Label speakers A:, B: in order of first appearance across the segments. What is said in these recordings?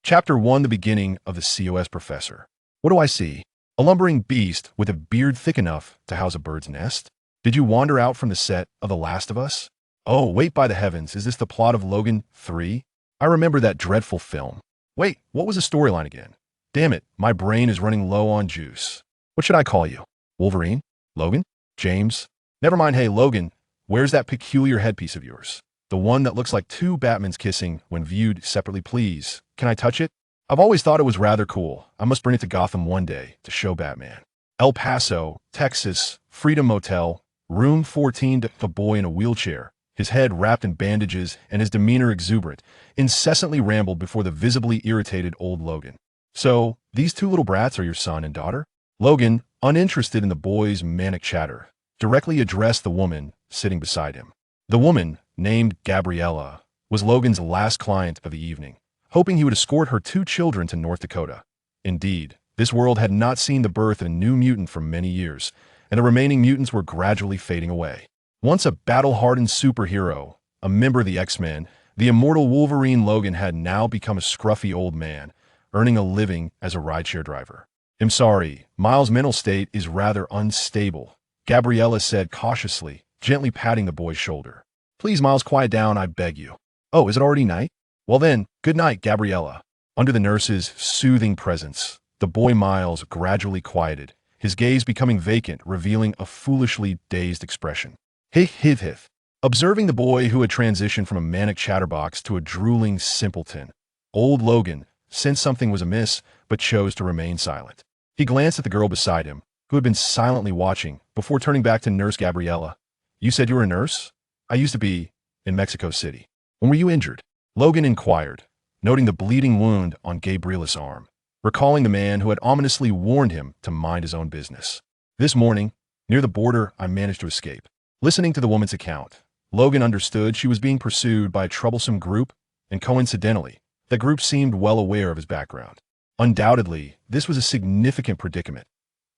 A: Chapter 1: The Beginning of the COS Professor. What do I see? A lumbering beast with a beard thick enough to house a bird's nest? Did you wander out from the set of The Last of Us? Oh, wait, by the heavens, is this the plot of Logan 3? I remember that dreadful film. Wait, what was the storyline again? Damn it, my brain is running low on juice. What should I call you? Wolverine? Logan? James? Never mind, hey, Logan, where's that peculiar headpiece of yours? The one that looks like two Batmans kissing when viewed separately, please. Can I touch it? I've always thought it was rather cool. I must bring it to Gotham one day to show Batman. El Paso, Texas, Freedom Motel, room 14. A boy in a wheelchair, his head wrapped in bandages and his demeanor exuberant, incessantly rambled before the visibly irritated old Logan. So, these two little brats are your son and daughter? Logan, uninterested in the boy's manic chatter, directly addressed the woman sitting beside him. The woman, named Gabriella, was Logan's last client of the evening, hoping he would escort her two children to North Dakota. Indeed, this world had not seen the birth of a new mutant for many years, and the remaining mutants were gradually fading away. Once a battle-hardened superhero, a member of the X-Men, the immortal Wolverine, Logan had now become a scruffy old man, earning a living as a rideshare driver. I'm sorry, Miles' mental state is rather unstable, Gabriella said cautiously, gently patting the boy's shoulder. Please, Miles, quiet down, I beg you. Oh, is it already night? Well then, good night, Gabriella. Under the nurse's soothing presence, the boy Miles gradually quieted, his gaze becoming vacant, revealing a foolishly dazed expression. Hith. Observing the boy who had transitioned from a manic chatterbox to a drooling simpleton, old Logan sensed something was amiss, but chose to remain silent. He glanced at the girl beside him, who had been silently watching, before turning back to Nurse Gabriella. You said you were a nurse? I used to be in Mexico City. When were you injured? Logan inquired, noting the bleeding wound on Gabriella's arm, recalling the man who had ominously warned him to mind his own business. This morning, near the border, I managed to escape. Listening to the woman's account, Logan understood she was being pursued by a troublesome group, and coincidentally, that group seemed well aware of his background. Undoubtedly, this was a significant predicament.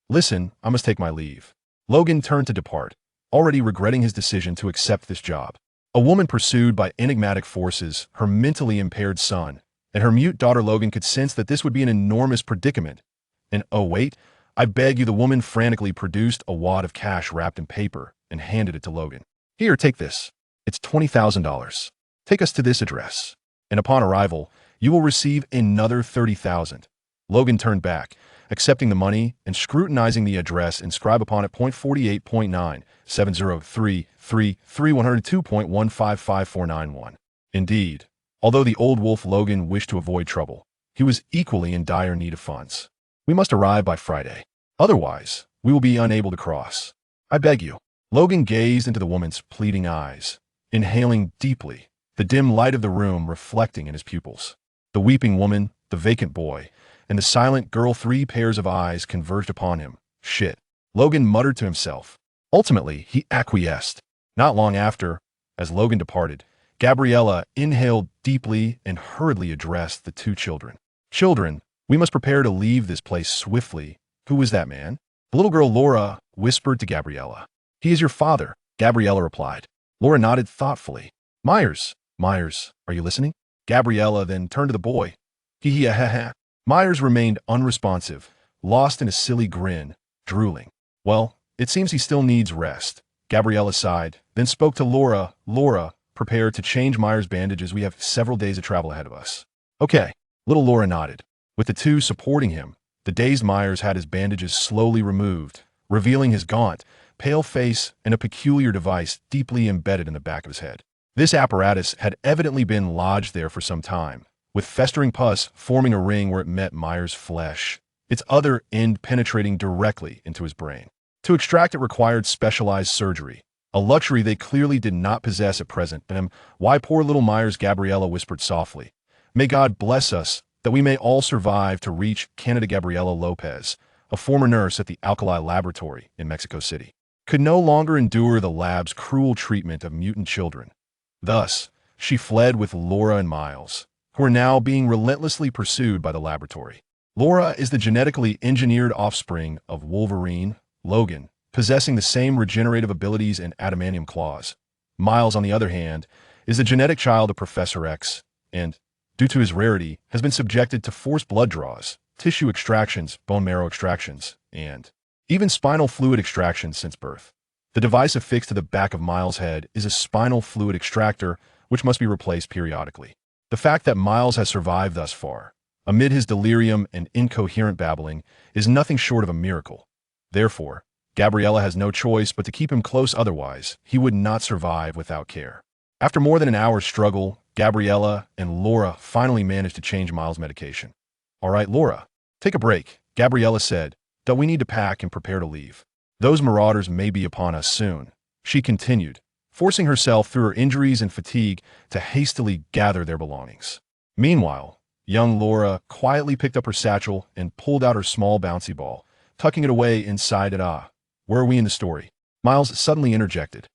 A: Listen, I must take my leave. Logan turned to depart, already regretting his decision to accept this job. A woman pursued by enigmatic forces, her mentally impaired son, and her mute daughter. Logan could sense that this would be an enormous predicament. And oh wait, I beg you, the woman frantically produced a wad of cash wrapped in paper and handed it to Logan. Here, take this. It's $20,000. Take us to this address, and upon arrival, you will receive another $30,000. Logan turned back, accepting the money and scrutinizing the address inscribed upon it. 48.9 7033 102.155491. Indeed, although the old wolf Logan wished to avoid trouble, he was equally in dire need of funds. We must arrive by Friday. Otherwise, we will be unable to cross. I beg you. Logan gazed into the woman's pleading eyes, inhaling deeply, the dim light of the room reflecting in his pupils. The weeping woman, the vacant boy, and the silent girl, 3 pairs of eyes converged upon him. Shit. Logan muttered to himself. Ultimately, he acquiesced. Not long after, as Logan departed, Gabriella inhaled deeply and hurriedly addressed the two children. Children, we must prepare to leave this place swiftly. Who is that man? The little girl Laura whispered to Gabriella. He is your father, Gabriella replied. Laura nodded thoughtfully. Myers, are you listening? Gabriella then turned to the boy. Hee. Myers remained unresponsive, lost in a silly grin, drooling. Well, it seems he still needs rest. Gabriella sighed, then spoke to Laura. Laura, prepare to change Myers' bandages. We have several days of travel ahead of us. Okay. Little Laura nodded. With the two supporting him, the dazed Myers had his bandages slowly removed, revealing his gaunt, pale face and a peculiar device deeply embedded in the back of his head. This apparatus had evidently been lodged there for some time, with festering pus forming a ring where it met Myers' flesh, its other end penetrating directly into his brain. To extract it required specialized surgery, a luxury they clearly did not possess at present. Why poor little Myers, Gabriella whispered softly. May God bless us that we may all survive to reach Canada. Gabriella Lopez, a former nurse at the Alkali Laboratory in Mexico City, could no longer endure the lab's cruel treatment of mutant children. Thus, she fled with Laura and Miles, who are now being relentlessly pursued by the laboratory. Laura is the genetically engineered offspring of Wolverine, Logan, possessing the same regenerative abilities and adamantium claws. Miles, on the other hand, is the genetic child of Professor X and due to his rarity, has been subjected to forced blood draws, tissue extractions, bone marrow extractions, and even spinal fluid extractions since birth. The device affixed to the back of Miles' head is a spinal fluid extractor, which must be replaced periodically. The fact that Miles has survived thus far, amid his delirium and incoherent babbling, is nothing short of a miracle. Therefore, Gabriella has no choice but to keep him close, otherwise he would not survive without care. After more than an hour's struggle, Gabriella and Laura finally managed to change Miles' medication. "All right, Laura, take a break," Gabriella said, "that we need to pack and prepare to leave. Those marauders may be upon us soon," she continued, forcing herself through her injuries and fatigue to hastily gather their belongings. Meanwhile, young Laura quietly picked up her satchel and pulled out her small bouncy ball, tucking it away inside it. "Where are we in the story?" Miles suddenly interjected.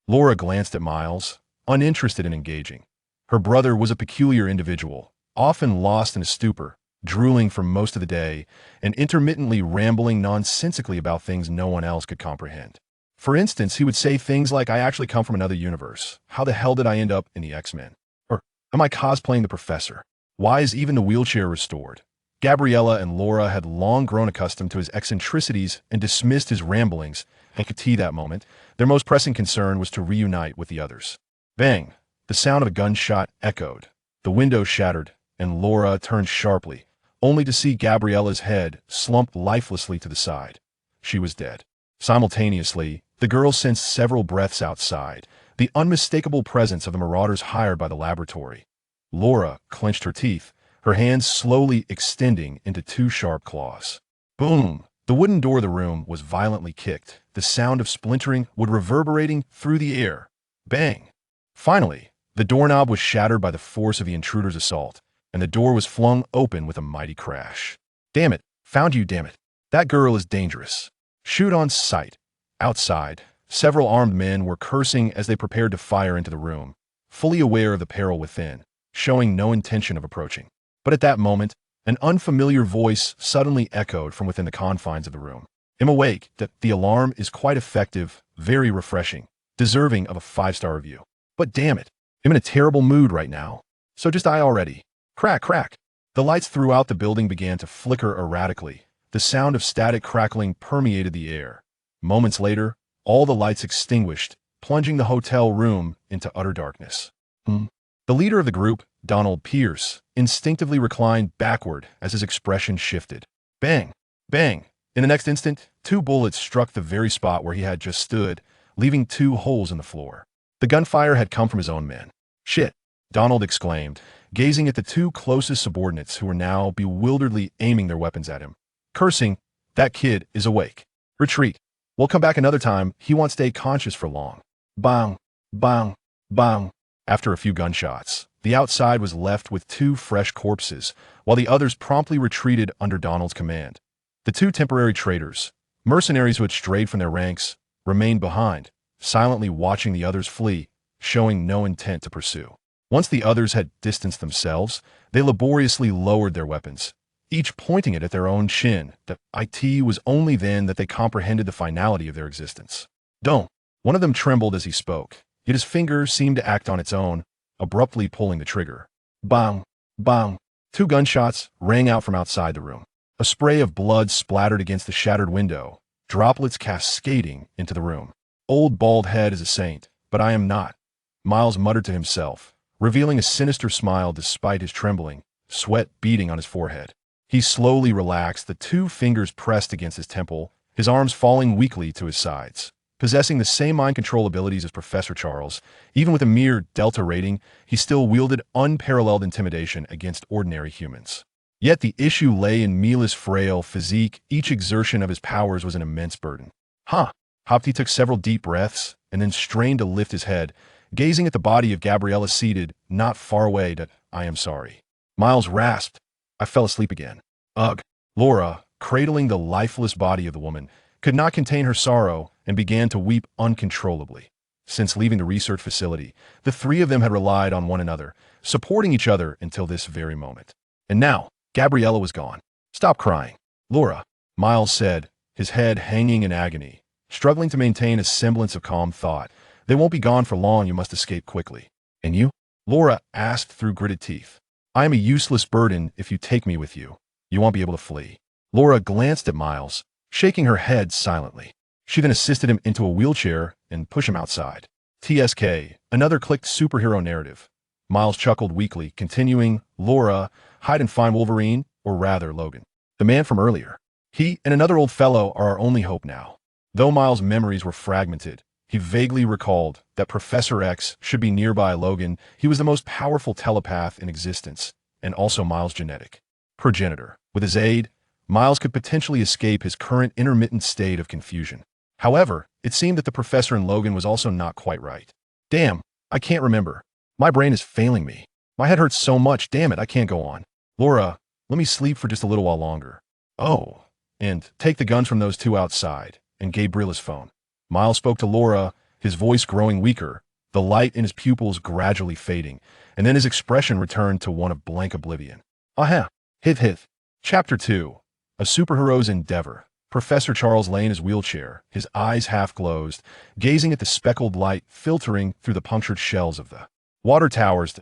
A: Laura glanced at Miles, uninterested in engaging. Her brother was a peculiar individual, often lost in a stupor, drooling for most of the day, and intermittently rambling nonsensically about things no one else could comprehend. For instance, he would say things like, "I actually come from another universe. How the hell did I end up in the X-Men?" Or, "Am I cosplaying the professor? Why is even the wheelchair restored?" Gabriella and Laura had long grown accustomed to his eccentricities and dismissed his ramblings, and could see that moment. Their most pressing concern was to reunite with the others. Bang! The sound of a gunshot echoed. The window shattered, and Laura turned sharply, only to see Gabriella's head slumped lifelessly to the side. She was dead. Simultaneously, the girls sensed several breaths outside, the unmistakable presence of the marauders hired by the laboratory. Laura clenched her teeth, her hands slowly extending into two sharp claws. Boom! The wooden door of the room was violently kicked, the sound of splintering wood reverberating through the air. Bang! Finally, the doorknob was shattered by the force of the intruder's assault, and the door was flung open with a mighty crash. "Damn it! Found you, damn it! That girl is dangerous. Shoot on sight." Outside, several armed men were cursing as they prepared to fire into the room, fully aware of the peril within, showing no intention of approaching. But at that moment, an unfamiliar voice suddenly echoed from within the confines of the room. "I'm awake. The alarm is quite effective, very refreshing, deserving of a 5-star review. But damn it, I'm in a terrible mood right now. So just die already." Crack, crack. The lights throughout the building began to flicker erratically. The sound of static crackling permeated the air. Moments later, all the lights extinguished, plunging the hotel room into utter darkness. The leader of the group, Donald Pierce, instinctively reclined backward as his expression shifted. Bang! Bang! In the next instant, 2 bullets struck the very spot where he had just stood, leaving 2 holes in the floor. The gunfire had come from his own men. "Shit!" Donald exclaimed, gazing at the 2 closest subordinates who were now bewilderedly aiming their weapons at him. Cursing, "That kid is awake. Retreat. We'll come back another time. He won't stay conscious for long." Bang! Bang! Bang! After a few gunshots, the outside was left with 2 fresh corpses, while the others promptly retreated under Donald's command. The 2 temporary traitors, mercenaries who had strayed from their ranks, remained behind, silently watching the others flee, showing no intent to pursue. Once the others had distanced themselves, they laboriously lowered their weapons, each pointing it at their own chin. It was only then that they comprehended the finality of their existence. "Don't." One of them trembled as he spoke, yet his finger seemed to act on its own, abruptly pulling the trigger. Bang! Bang! 2 gunshots rang out from outside the room. A spray of blood splattered against the shattered window, droplets cascading into the room. "Old bald head is a saint, but I am not," Miles muttered to himself, revealing a sinister smile despite his trembling, sweat beading on his forehead. He slowly relaxed, the 2 fingers pressed against his temple, his arms falling weakly to his sides. Possessing the same mind control abilities as Professor Charles, even with a mere Delta rating, he still wielded unparalleled intimidation against ordinary humans. Yet the issue lay in Mila's frail physique. Each exertion of his powers was an immense burden. Hopti took several deep breaths and then strained to lift his head, gazing at the body of Gabriella seated not far away. "I am sorry." Miles rasped. "I fell asleep again." Ugh. Laura, cradling the lifeless body of the woman, could not contain her sorrow and began to weep uncontrollably. Since leaving the research facility, the 3 of them had relied on one another, supporting each other until this very moment. And now, Gabriella was gone. "Stop crying, Laura," Miles said, his head hanging in agony, struggling to maintain a semblance of calm thought. "They won't be gone for long. You must escape quickly." "And you?" Laura asked through gritted teeth. I am a useless burden if you take me with you. You won't be able to flee. Laura glanced at Miles, shaking her head silently. She then assisted him into a wheelchair and pushed him outside. TSK, another clicked superhero narrative. Miles chuckled weakly, continuing, Laura, hide and find Wolverine, or rather Logan. The man from earlier. He and another old fellow are our only hope now. Though Miles' memories were fragmented, he vaguely recalled that Professor X should be nearby Logan. He was the most powerful telepath in existence, and also Miles' genetic progenitor. With his aid, Miles could potentially escape his current intermittent state of confusion. However, it seemed that the professor in Logan was also not quite right. Damn, I can't remember. My brain is failing me. My head hurts so much, damn it, I can't go on. Laura, let me sleep for just a little while longer. Oh, and take the guns from those two outside, and gave Brilla's phone. Miles spoke to Laura, his voice growing weaker, the light in his pupils gradually fading, and then his expression returned to one of blank oblivion. Aha, hith. Chapter 2, A Superhero's Endeavor. Professor Charles lay in his wheelchair, his eyes half closed, gazing at the speckled light filtering through the punctured shells of the water towers.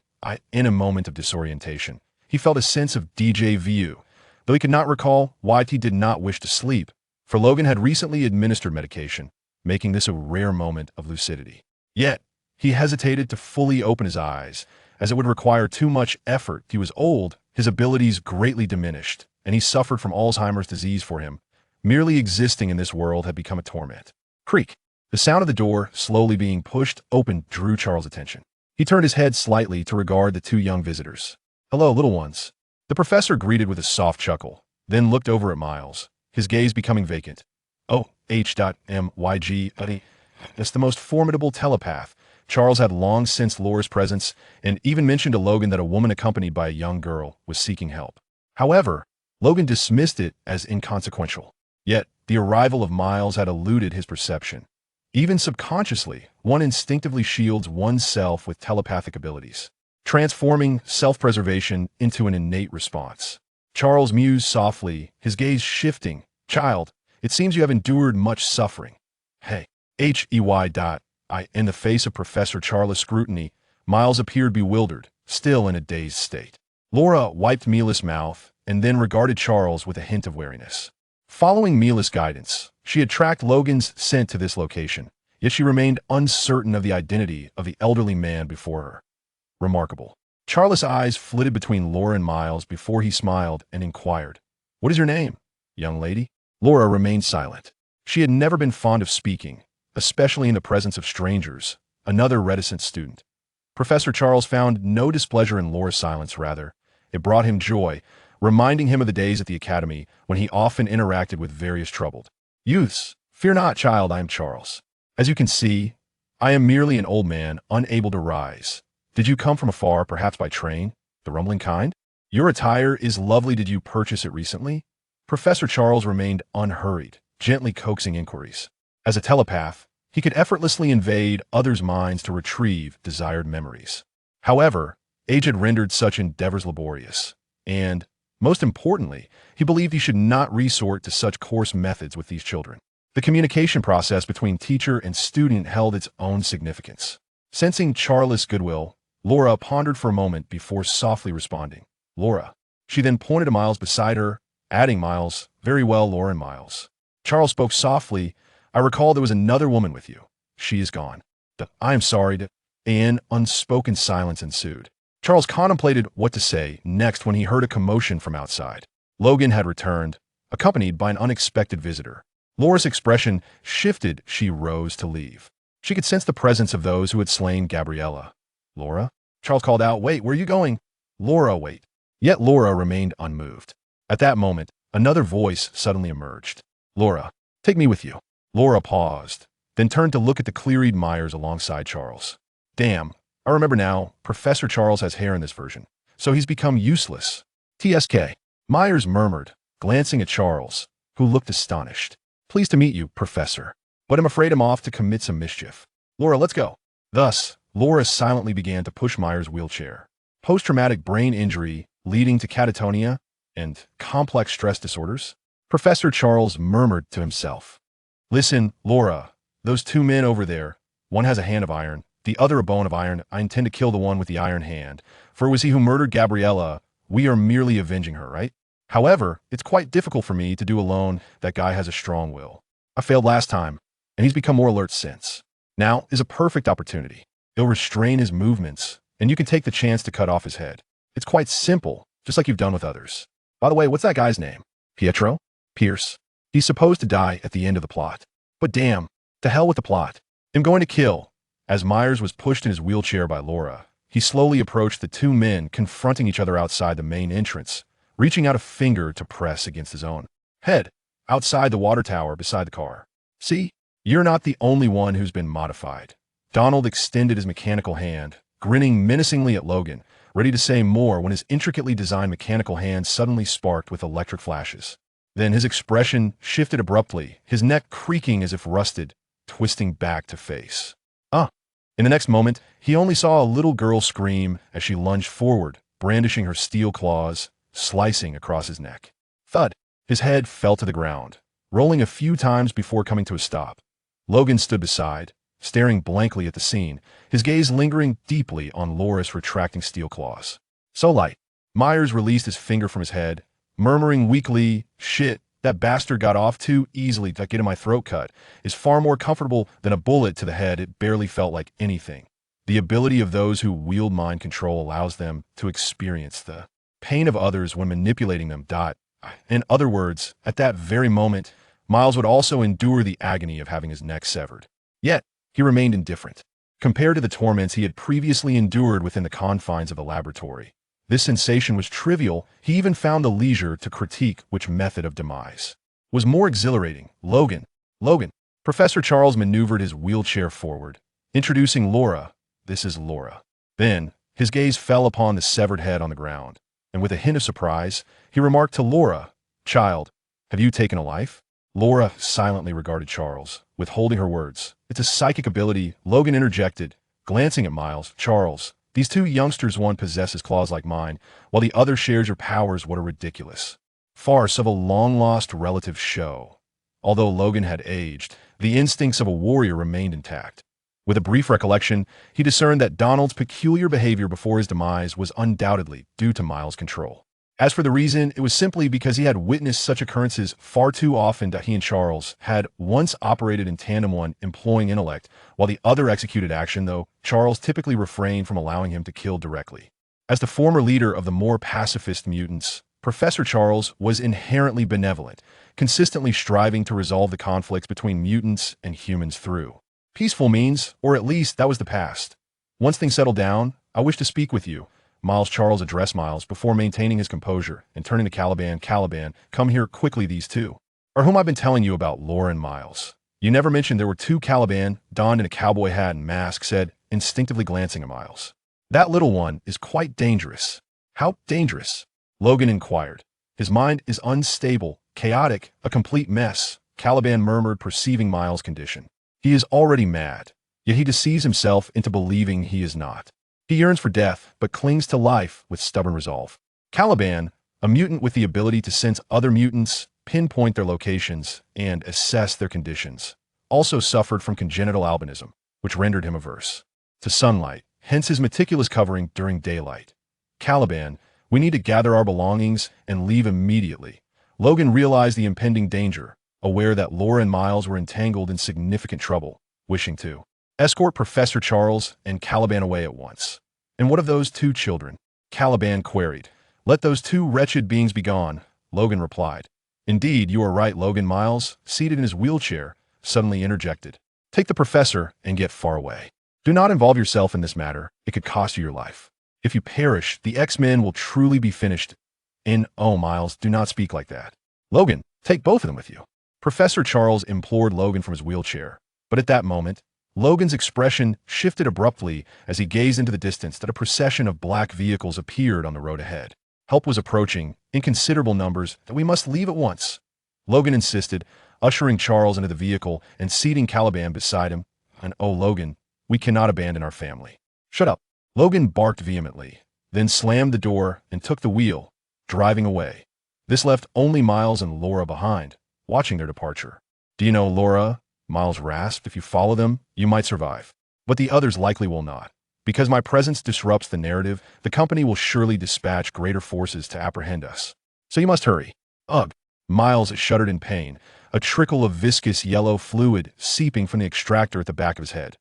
A: In a moment of disorientation, he felt a sense of déjà vu, though he could not recall why he did not wish to sleep, for Logan had recently administered medication, making this a rare moment of lucidity. Yet, he hesitated to fully open his eyes, as it would require too much effort. He was old, his abilities greatly diminished, and he suffered from Alzheimer's disease. For him, merely existing in this world had become a torment. Creak. The sound of the door slowly being pushed open drew Charles' attention. He turned his head slightly to regard the two young visitors. Hello, little ones. The professor greeted with a soft chuckle, then looked over at Miles, his gaze becoming vacant. Oh, H.M.Y.G. buddy. That's the most formidable telepath. Charles had long sensed Laura's presence and even mentioned to Logan that a woman accompanied by a young girl was seeking help. However, Logan dismissed it as inconsequential. Yet, the arrival of Miles had eluded his perception. Even subconsciously, one instinctively shields oneself with telepathic abilities, transforming self-preservation into an innate response. Charles mused softly, his gaze shifting. Child, it seems you have endured much suffering. Hey, H.E.Y. In the face of Professor Charles' scrutiny, Miles appeared bewildered, still in a dazed state. Laura wiped Mila's mouth and then regarded Charles with a hint of wariness. Following Mila's guidance, she had tracked Logan's scent to this location, yet she remained uncertain of the identity of the elderly man before her. Remarkable. Charles' eyes flitted between Laura and Miles before he smiled and inquired, What is your name, young lady? Laura remained silent. She had never been fond of speaking, especially in the presence of strangers, another reticent student. Professor Charles found no displeasure in Laura's silence, rather, it brought him joy, reminding him of the days at the academy when he often interacted with various troubled youths. Fear not, child, I am Charles. As you can see, I am merely an old man, unable to rise. Did you come from afar, perhaps by train, the rumbling kind? Your attire is lovely. Did you purchase it recently? Professor Charles remained unhurried, gently coaxing inquiries. As a telepath, he could effortlessly invade others' minds to retrieve desired memories. However, age had rendered such endeavors laborious, and, most importantly, he believed he should not resort to such coarse methods with these children. The communication process between teacher and student held its own significance. Sensing Charles' goodwill, Laura pondered for a moment before softly responding, Laura. She then pointed to Miles beside her, adding Miles, very well, Laura and Miles. Charles spoke softly, I recall there was another woman with you. She is gone. I am sorry. An unspoken silence ensued. Charles contemplated what to say next when he heard a commotion from outside. Logan had returned, accompanied by an unexpected visitor. Laura's expression shifted. She rose to leave. She could sense the presence of those who had slain Gabriella. Laura? Charles called out, Wait, where are you going? Laura, wait. Yet Laura remained unmoved. At that moment, another voice suddenly emerged. Laura, take me with you. Laura paused, then turned to look at the clear-eyed Myers alongside Charles. Damn, I remember now, Professor Charles has hair in this version, so he's become useless. TSK. Myers murmured, glancing at Charles, who looked astonished. Pleased to meet you, Professor, but I'm afraid I'm off to commit some mischief. Laura, let's go. Thus, Laura silently began to push Myers' wheelchair. Post-traumatic brain injury leading to catatonia and complex stress disorders? Professor Charles murmured to himself. Listen, Laura, those two men over there, one has a hand of iron, the other a bone of iron. I intend to kill the one with the iron hand, for it was he who murdered Gabriella. We are merely avenging her, right? However, it's quite difficult for me to do alone. That guy has a strong will. I failed last time, and he's become more alert since. Now is a perfect opportunity. He'll restrain his movements, and you can take the chance to cut off his head. It's quite simple, just like you've done with others. By the way, what's that guy's name? Pietro? Pierce. He's supposed to die at the end of the plot. But damn, to hell with the plot. I'm going to kill. As Myers was pushed in his wheelchair by Laura, he slowly approached the two men confronting each other outside the main entrance, reaching out a finger to press against his own head, outside the water tower beside the car. See, you're not the only one who's been modified. Donald extended his mechanical hand, grinning menacingly at Logan, ready to say more when his intricately designed mechanical hand suddenly sparked with electric flashes. Then his expression shifted abruptly, his neck creaking as if rusted, twisting back to face. In the next moment, he only saw a little girl scream as she lunged forward, brandishing her steel claws, slicing across his neck. Thud! His head fell to the ground, rolling a few times before coming to a stop. Logan stood beside, staring blankly at the scene, his gaze lingering deeply on Laura's retracting steel claws. So light. Myers released his finger from his head, murmuring weakly, "Shit, that bastard got off too easily to get my throat cut. Is far more comfortable than a bullet to the head. It barely felt like anything." The ability of those who wield mind control allows them to experience the pain of others when manipulating them. In other words, at that very moment, Miles would also endure the agony of having his neck severed. Yet, he remained indifferent. Compared to the torments he had previously endured within the confines of the laboratory, this sensation was trivial. He even found the leisure to critique which method of demise was more exhilarating. Logan. Professor Charles maneuvered his wheelchair forward, introducing Laura. This is Laura. Then, his gaze fell upon the severed head on the ground, and with a hint of surprise, he remarked to Laura, "Child, have you taken a life?" Laura silently regarded Charles, withholding her words. "It's a psychic ability," Logan interjected, glancing at Miles. "Charles, these two youngsters, one possesses claws like mine, while the other shares your powers. What a ridiculous farce of a long-lost relative show." Although Logan had aged, the instincts of a warrior remained intact. With a brief recollection, he discerned that Donald's peculiar behavior before his demise was undoubtedly due to Miles' control. As for the reason, it was simply because he had witnessed such occurrences far too often that he and Charles had once operated in tandem, one employing intellect, while the other executed action, though Charles typically refrained from allowing him to kill directly. As the former leader of the more pacifist mutants, Professor Charles was inherently benevolent, consistently striving to resolve the conflicts between mutants and humans through peaceful means, or at least that was the past. "Once things settle down, I wish to speak with you." Charles addressed Miles before maintaining his composure and turning to Caliban. "Caliban, come here quickly. These two are whom I've been telling you about, Laura and Miles." "You never mentioned there were two." Caliban, donned in a cowboy hat and mask, said, instinctively glancing at Miles. "That little one is quite dangerous." "How dangerous?" Logan inquired. "His mind is unstable, chaotic, a complete mess," Caliban murmured, perceiving Miles' condition. "He is already mad, yet he deceives himself into believing he is not. He yearns for death, but clings to life with stubborn resolve." Caliban, a mutant with the ability to sense other mutants, pinpoint their locations, and assess their conditions, also suffered from congenital albinism, which rendered him averse to sunlight, hence his meticulous covering during daylight. "Caliban, we need to gather our belongings and leave immediately." Logan realized the impending danger, aware that Laura and Miles were entangled in significant trouble, wishing to escort Professor Charles and Caliban away at once. "And what of those two children?" Caliban queried. "Let those two wretched beings be gone," Logan replied. "Indeed, you are right." Logan. Miles, seated in his wheelchair, suddenly interjected. "Take the professor and get far away. Do not involve yourself in this matter. It could cost you your life. If you perish, the X-Men will truly be finished." "Oh, Miles, do not speak like that." "Logan, take both of them with you." Professor Charles implored Logan from his wheelchair, but at that moment, Logan's expression shifted abruptly as he gazed into the distance that a procession of black vehicles appeared on the road ahead. Help was approaching, in considerable numbers, that we must leave at once, Logan insisted, ushering Charles into the vehicle and seating Caliban beside him. "And oh, Logan, we cannot abandon our family." "Shut up," Logan barked vehemently, then slammed the door and took the wheel, driving away. This left only Miles and Laura behind, watching their departure. "Do you know, Laura," Miles rasped, "if you follow them, you might survive. but the others likely will not. Because my presence disrupts the narrative, the company will surely dispatch greater forces to apprehend us. So you must hurry. Ugh. Miles shuddered in pain, a trickle of viscous yellow fluid seeping from the extractor at the back of his head.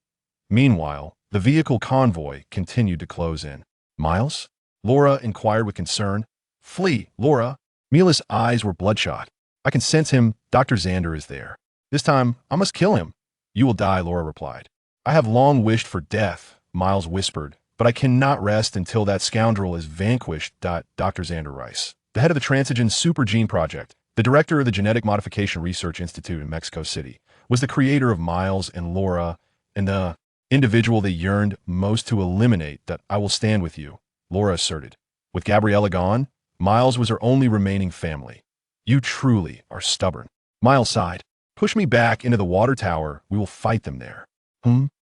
A: Meanwhile, the vehicle convoy continued to close in. Miles? Laura inquired with concern. Flee, Laura. Mila's eyes were bloodshot. I can sense him. Dr. Xander is there. This time, I must kill him. You will die, Laura replied. I have long wished for death, Miles whispered, but I cannot rest until that scoundrel is vanquished. Dr. Xander Rice, the head of the Transigen Super Gene Project, the director of the Genetic Modification Research Institute in Mexico City, was the creator of Miles and Laura, and the individual they yearned most to eliminate. That I will stand with you, Laura asserted. With Gabriella gone, Miles was her only remaining family. You truly are stubborn. Miles sighed. Push me back into the water tower. We will fight them there.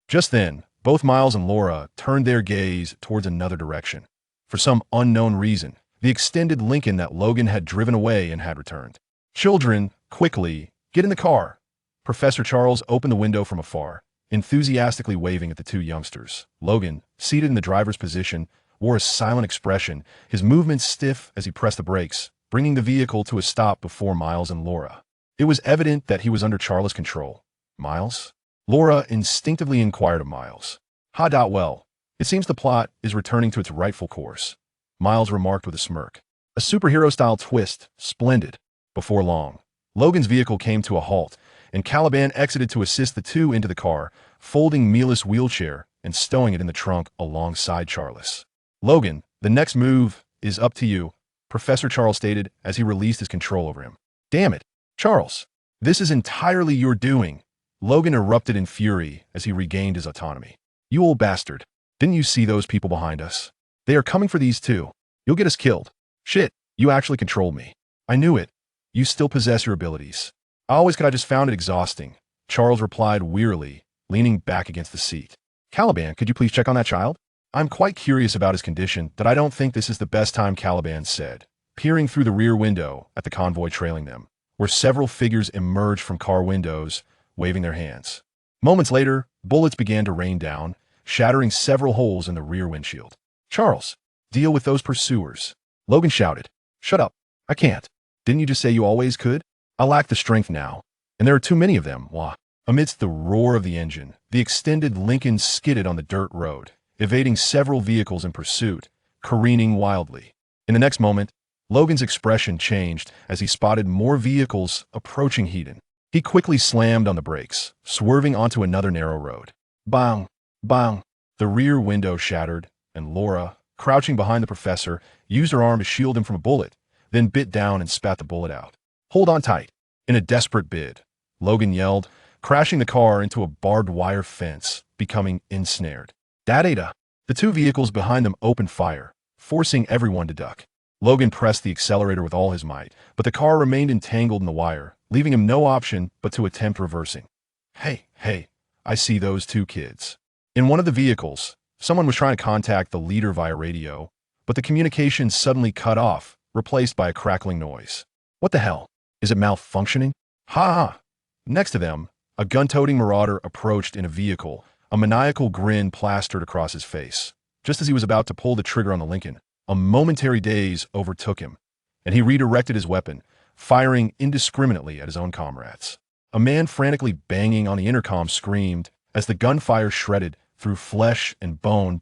A: Just then, both Miles and Laura turned their gaze towards another direction. For some unknown reason, the extended Lincoln that Logan had driven away and had returned. Children, quickly, get in the car. Professor Charles opened the window from afar, enthusiastically waving at the two youngsters. Logan, seated in the driver's position, wore a silent expression, his movements stiff as he pressed the brakes, bringing the vehicle to a stop before Miles and Laura. It was evident that he was under Charles' control. Miles? Laura instinctively inquired of Miles. Well, it seems the plot is returning to its rightful course, Miles remarked with a smirk. A superhero-style twist, splendid. Before long, Logan's vehicle came to a halt, and Caliban exited to assist the two into the car, folding Mila's wheelchair and stowing it in the trunk alongside Charles. Logan, the next move is up to you, Professor Charles stated as he released his control over him. Damn it, Charles. This is entirely your doing. Logan erupted in fury as he regained his autonomy. You old bastard. Didn't you see those people behind us? They are coming for these too. You'll get us killed. Shit, you actually controlled me. I knew it. You still possess your abilities. I just found it exhausting, Charles replied wearily, leaning back against the seat. Caliban, could you please check on that child? I'm quite curious about his condition. That I don't think this is the best time, Caliban said, peering through the rear window at the convoy trailing them, where several figures emerged from car windows, waving their hands. Moments later, bullets began to rain down, shattering several holes in the rear windshield. Charles, deal with those pursuers. Logan shouted. Shut up. I can't. Didn't you just say you always could? I lack the strength now, and there are too many of them. Wah. Amidst the roar of the engine, the extended Lincoln skidded on the dirt road, evading several vehicles in pursuit, careening wildly. In the next moment, Logan's expression changed as he spotted more vehicles approaching Hedon. He quickly slammed on the brakes, swerving onto another narrow road. Bang! Bang! The rear window shattered, and Laura, crouching behind the professor, used her arm to shield him from a bullet, then bit down and spat the bullet out. Hold on tight. In a desperate bid, Logan yelled, crashing the car into a barbed wire fence, becoming ensnared. Data! The two vehicles behind them opened fire, forcing everyone to duck. Logan pressed the accelerator with all his might, but the car remained entangled in the wire, leaving him no option but to attempt reversing. Hey, I see those two kids. In one of the vehicles, someone was trying to contact the leader via radio, but the communication suddenly cut off, replaced by a crackling noise. What the hell? Is it malfunctioning? Ha! Next to them, a gun-toting marauder approached in a vehicle, a maniacal grin plastered across his face. Just as he was about to pull the trigger on the Lincoln, a momentary daze overtook him, and he redirected his weapon, firing indiscriminately at his own comrades. A man frantically banging on the intercom screamed as the gunfire shredded through flesh and bone.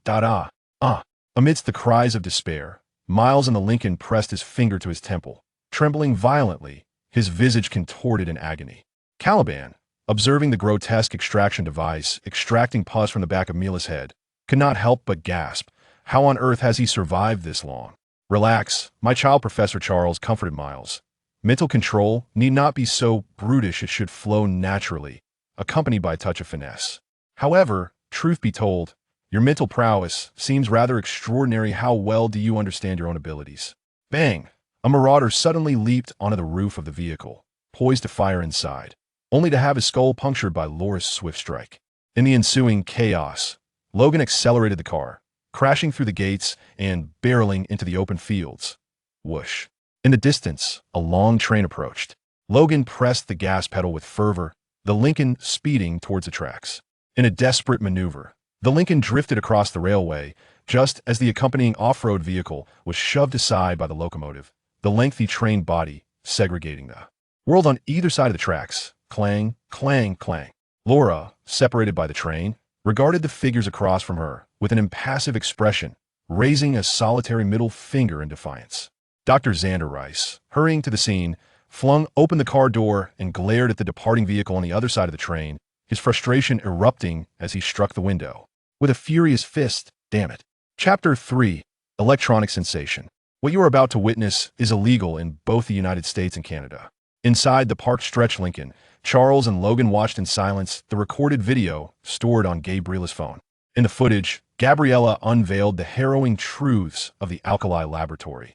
A: Amidst the cries of despair, Miles in the Lincoln pressed his finger to his temple, trembling violently, his visage contorted in agony. Caliban, observing the grotesque extraction device extracting pus from the back of Mila's head, could not help but gasp. How on earth has he survived this long? Relax, my child, Professor Charles comforted Miles. Mental control need not be so brutish, it should flow naturally, accompanied by a touch of finesse. However, truth be told, your mental prowess seems rather extraordinary. How well do you understand your own abilities? Bang! A marauder suddenly leaped onto the roof of the vehicle, poised to fire inside, only to have his skull punctured by Laura's swift strike. In the ensuing chaos, Logan accelerated the car, crashing through the gates and barreling into the open fields. Whoosh. In the distance, a long train approached. Logan pressed the gas pedal with fervor, the Lincoln speeding towards the tracks. In a desperate maneuver, The Lincoln drifted across the railway, just as the accompanying off-road vehicle was shoved aside by the locomotive, the lengthy train body segregating the world on either side of the tracks. Clang, clang, clang. Laura, separated by the train, regarded the figures across from her with an impassive expression, raising a solitary middle finger in defiance. Dr. Xander Rice, hurrying to the scene, flung open the car door and glared at the departing vehicle on the other side of the train, his frustration erupting as he struck the window with a furious fist. Damn it. Chapter 3. Electronic Sensation. What you are about to witness is illegal in both the United States and Canada. Inside the parked stretch Lincoln, Charles and Logan watched in silence the recorded video stored on Gabriella's phone. In the footage, Gabriella unveiled the harrowing truths of the Alkali Laboratory.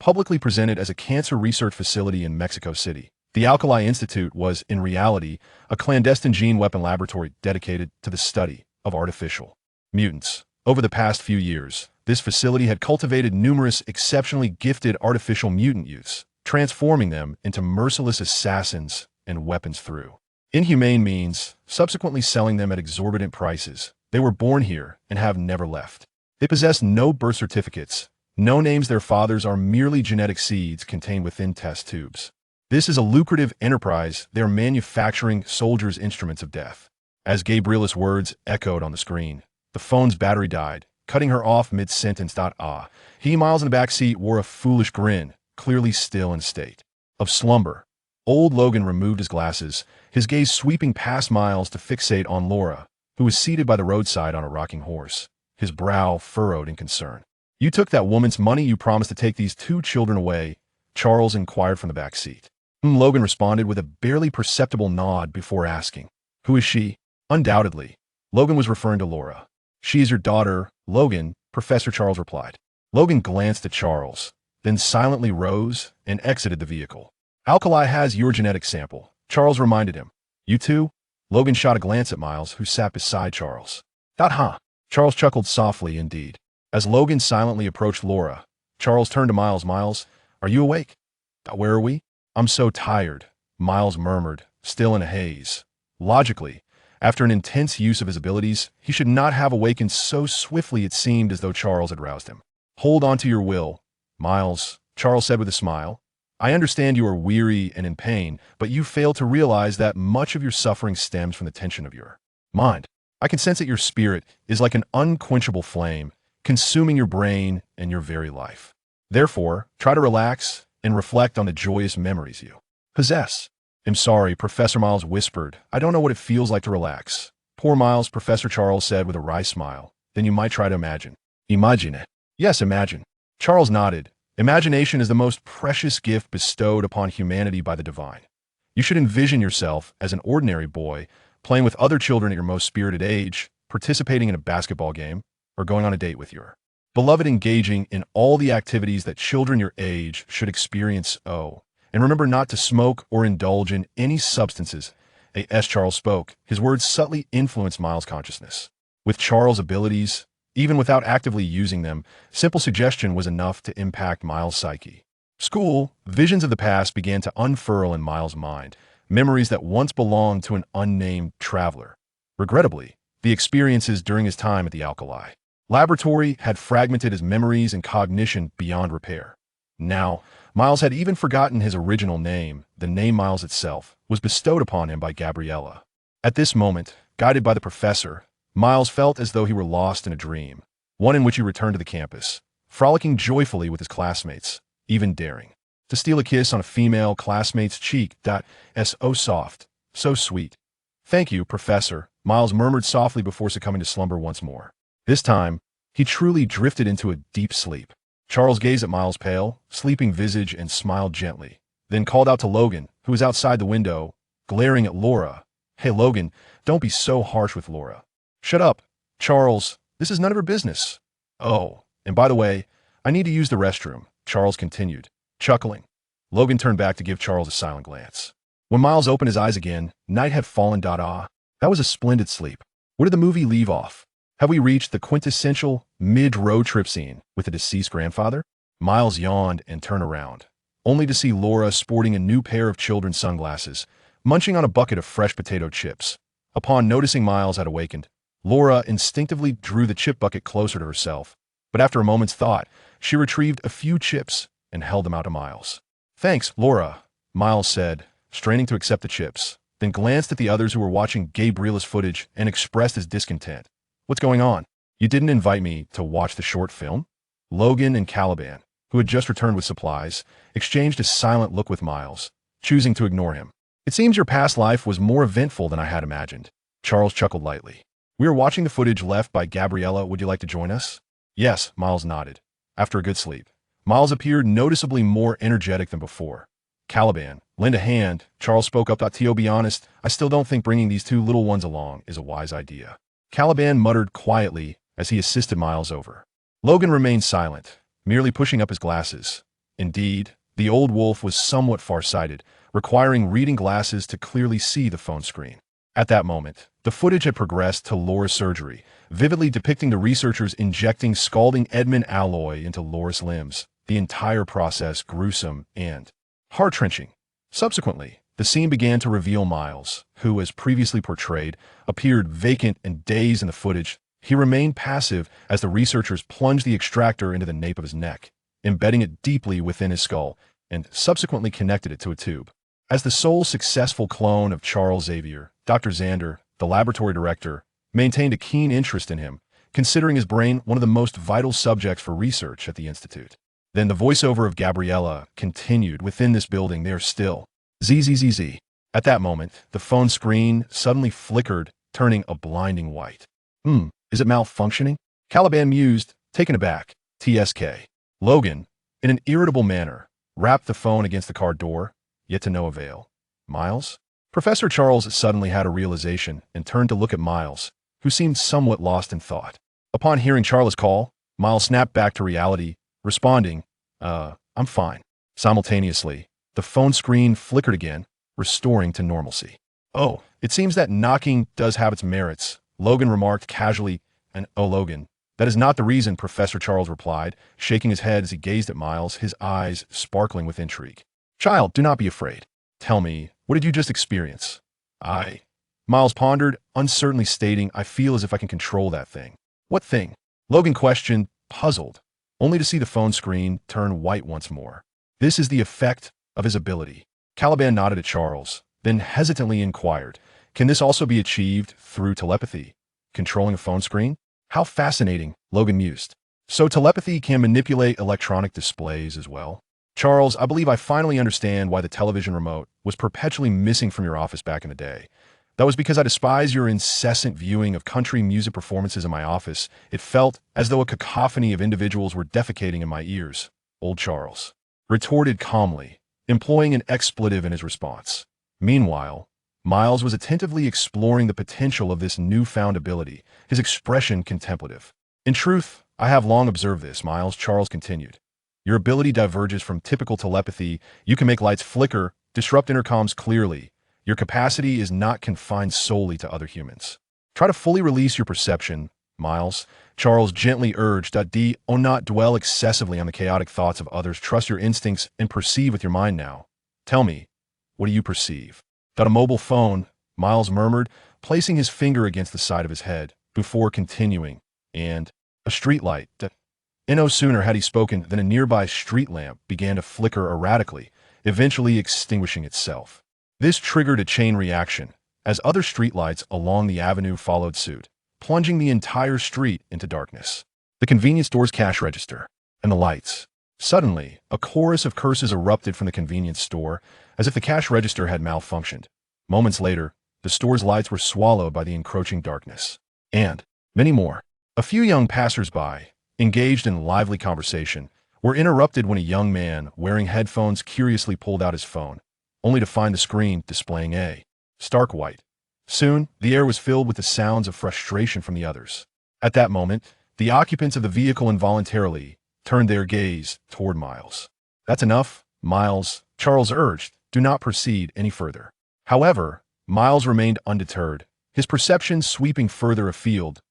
A: Publicly presented as a cancer research facility in Mexico City, the Alkali Institute was, in reality, a clandestine gene weapon laboratory dedicated to the study of artificial mutants. Over the past few years, this facility had cultivated numerous exceptionally gifted artificial mutant youths, transforming them into merciless assassins and weapons through inhumane means, subsequently selling them at exorbitant prices. They were born here and have never left. They possess no birth certificates, no names. Their fathers are merely genetic seeds contained within test tubes. This is a lucrative enterprise. They are manufacturing soldiers' instruments of death. As Gabriella's words echoed on the screen, the phone's battery died, cutting her off mid-sentence. He, Miles in the back seat, wore a foolish grin, clearly still in a state of slumber. Old Logan removed his glasses, his gaze sweeping past Miles to fixate on Laura, who was seated by the roadside on a rocking horse, his brow furrowed in concern. "You took that woman's money. You promised to take these two children away," Charles inquired from the back seat. Logan responded with a barely perceptible nod before asking, "Who is she?" "Undoubtedly." Logan was referring to Laura. "She is your daughter, Logan," Professor Charles replied. Logan glanced at Charles, then silently rose and exited the vehicle. "Alkali has your genetic sample," Charles reminded him. "You too?" Logan shot a glance at Miles, who sat beside Charles. Huh. Charles chuckled softly indeed. As Logan silently approached Laura, Charles turned to Miles. "Miles, are you awake?" "Where are we?" "I'm so tired," Miles murmured, still in a haze. Logically, after an intense use of his abilities, he should not have awakened so swiftly. It seemed as though Charles had roused him. "Hold on to your will, Miles," Charles said with a smile. "I understand you are weary and in pain, but you fail to realize that much of your suffering stems from the tension of your mind. I can sense that your spirit is like an unquenchable flame, consuming your brain and your very life. Therefore, try to relax and reflect on the joyous memories you possess." "I'm sorry," Professor Miles whispered. "I don't know what it feels like to relax." "Poor Miles," Professor Charles said with a wry smile. "Then you might try to imagine." "Imagine." "Yes, imagine." Charles nodded. "Imagination is the most precious gift bestowed upon humanity by the divine. You should envision yourself as an ordinary boy, playing with other children at your most spirited age, participating in a basketball game, or going on a date with your beloved, engaging in all the activities that children your age should experience. Oh, and remember not to smoke or indulge in any substances." As Charles spoke, his words subtly influenced Miles' consciousness. With Charles' abilities, even without actively using them, simple suggestion was enough to impact Miles' psyche. School, visions of the past began to unfurl in Miles' mind, memories that once belonged to an unnamed traveler. Regrettably, the experiences during his time at the Alkali Laboratory had fragmented his memories and cognition beyond repair. Now, Miles had even forgotten his original name. The name Miles itself was bestowed upon him by Gabriella. At this moment, guided by the professor, Miles felt as though he were lost in a dream, one in which he returned to the campus, frolicking joyfully with his classmates, even daring to steal a kiss on a female classmate's cheek. So soft, so sweet. "Thank you, Professor," Miles murmured softly before succumbing to slumber once more. This time, he truly drifted into a deep sleep. Charles gazed at Miles' pale, sleeping visage and smiled gently, then called out to Logan, who was outside the window, glaring at Laura. "Hey, Logan, don't be so harsh with Laura." "Shut up, Charles. This is none of her business." "Oh, and by the way, I need to use the restroom," Charles continued, chuckling. Logan turned back to give Charles a silent glance. When Miles opened his eyes again, night had fallen. That was a splendid sleep. Where did the movie leave off? Have we reached the quintessential mid-road trip scene with the deceased grandfather? Miles yawned and turned around, only to see Laura sporting a new pair of children's sunglasses, munching on a bucket of fresh potato chips. Upon noticing Miles had awakened, Laura instinctively drew the chip bucket closer to herself, but after a moment's thought, she retrieved a few chips and held them out to Miles. "Thanks, Laura," Miles said, straining to accept the chips, then glanced at the others who were watching Gabriella's footage and expressed his discontent. "What's going on? You didn't invite me to watch the short film?" Logan and Caliban, who had just returned with supplies, exchanged a silent look with Miles, choosing to ignore him. "It seems your past life was more eventful than I had imagined." Charles chuckled lightly. "We are watching the footage left by Gabriella. Would you like to join us?" "Yes," Miles nodded. After a good sleep, Miles appeared noticeably more energetic than before. "Caliban, lend a hand," Charles spoke up. "To be honest, I still don't think bringing these two little ones along is a wise idea." Caliban muttered quietly as he assisted Miles over. Logan remained silent, merely pushing up his glasses. Indeed, the old wolf was somewhat farsighted, requiring reading glasses to clearly see the phone screen. At that moment, the footage had progressed to Laura's surgery, vividly depicting the researchers injecting scalding Edmund alloy into Laura's limbs, the entire process gruesome and heart-wrenching. Subsequently, the scene began to reveal Miles, who, as previously portrayed, appeared vacant and dazed in the footage. He remained passive as the researchers plunged the extractor into the nape of his neck, embedding it deeply within his skull, and subsequently connected it to a tube. As the sole successful clone of Charles Xavier, Dr. Xander, the laboratory director, maintained a keen interest in him, considering his brain one of the most vital subjects for research at the Institute. Then the voiceover of Gabriella continued. "Within this building, they are still. ZZZZ. At that moment, the phone screen suddenly flickered, turning a blinding white. Is it malfunctioning?" Caliban mused, taken aback. TSK. Logan, in an irritable manner, rapped the phone against the car door, yet to no avail. "Miles?" Professor Charles suddenly had a realization and turned to look at Miles, who seemed somewhat lost in thought. Upon hearing Charles' call, Miles snapped back to reality, responding, I'm fine." Simultaneously, the phone screen flickered again, restoring to normalcy. "Oh, it seems that knocking does have its merits," Logan remarked casually, and "Oh, Logan, that is not the reason," Professor Charles replied, shaking his head as he gazed at Miles, his eyes sparkling with intrigue. "Child, do not be afraid. Tell me, what did you just experience?" Miles pondered, uncertainly stating, "I feel as if I can control that thing." "What thing?" Logan questioned, puzzled, only to see the phone screen turn white once more. "This is the effect of his ability." Caliban nodded at Charles, then hesitantly inquired, "Can this also be achieved through telepathy? Controlling a phone screen?" "How fascinating," Logan mused. "So telepathy can manipulate electronic displays as well?" "Charles, I believe I finally understand why the television remote was perpetually missing from your office back in the day. That was because I despise your incessant viewing of country music performances in my office. It felt as though a cacophony of individuals were defecating in my ears," old Charles retorted calmly, employing an expletive in his response. Meanwhile, Miles was attentively exploring the potential of this newfound ability, his expression contemplative. "In truth, I have long observed this," Miles, Charles continued. "Your ability diverges from typical telepathy. You can make lights flicker, disrupt intercoms clearly. Your capacity is not confined solely to other humans. Try to fully release your perception, Miles," Charles gently urged. Do not dwell excessively on the chaotic thoughts of others. Trust your instincts and perceive with your mind now. Tell me, what do you perceive? "A mobile phone," Miles murmured, placing his finger against the side of his head, before continuing, "and a streetlight." No sooner had he spoken than a nearby street lamp began to flicker erratically, eventually extinguishing itself. This triggered a chain reaction, as other streetlights along the avenue followed suit, plunging the entire street into darkness. The convenience store's cash register, and the lights. Suddenly, a chorus of curses erupted from the convenience store, as if the cash register had malfunctioned. Moments later, the store's lights were swallowed by the encroaching darkness. And many more. A few young passers-by, engaged in lively conversation, were interrupted when a young man wearing headphones curiously pulled out his phone, only to find the screen displaying a stark white. Soon, the air was filled with the sounds of frustration from the others. At that moment, the occupants of the vehicle involuntarily turned their gaze toward Miles. "That's enough, Miles," Charles urged. "Do not proceed any further." However, Miles remained undeterred, his perception sweeping further afield.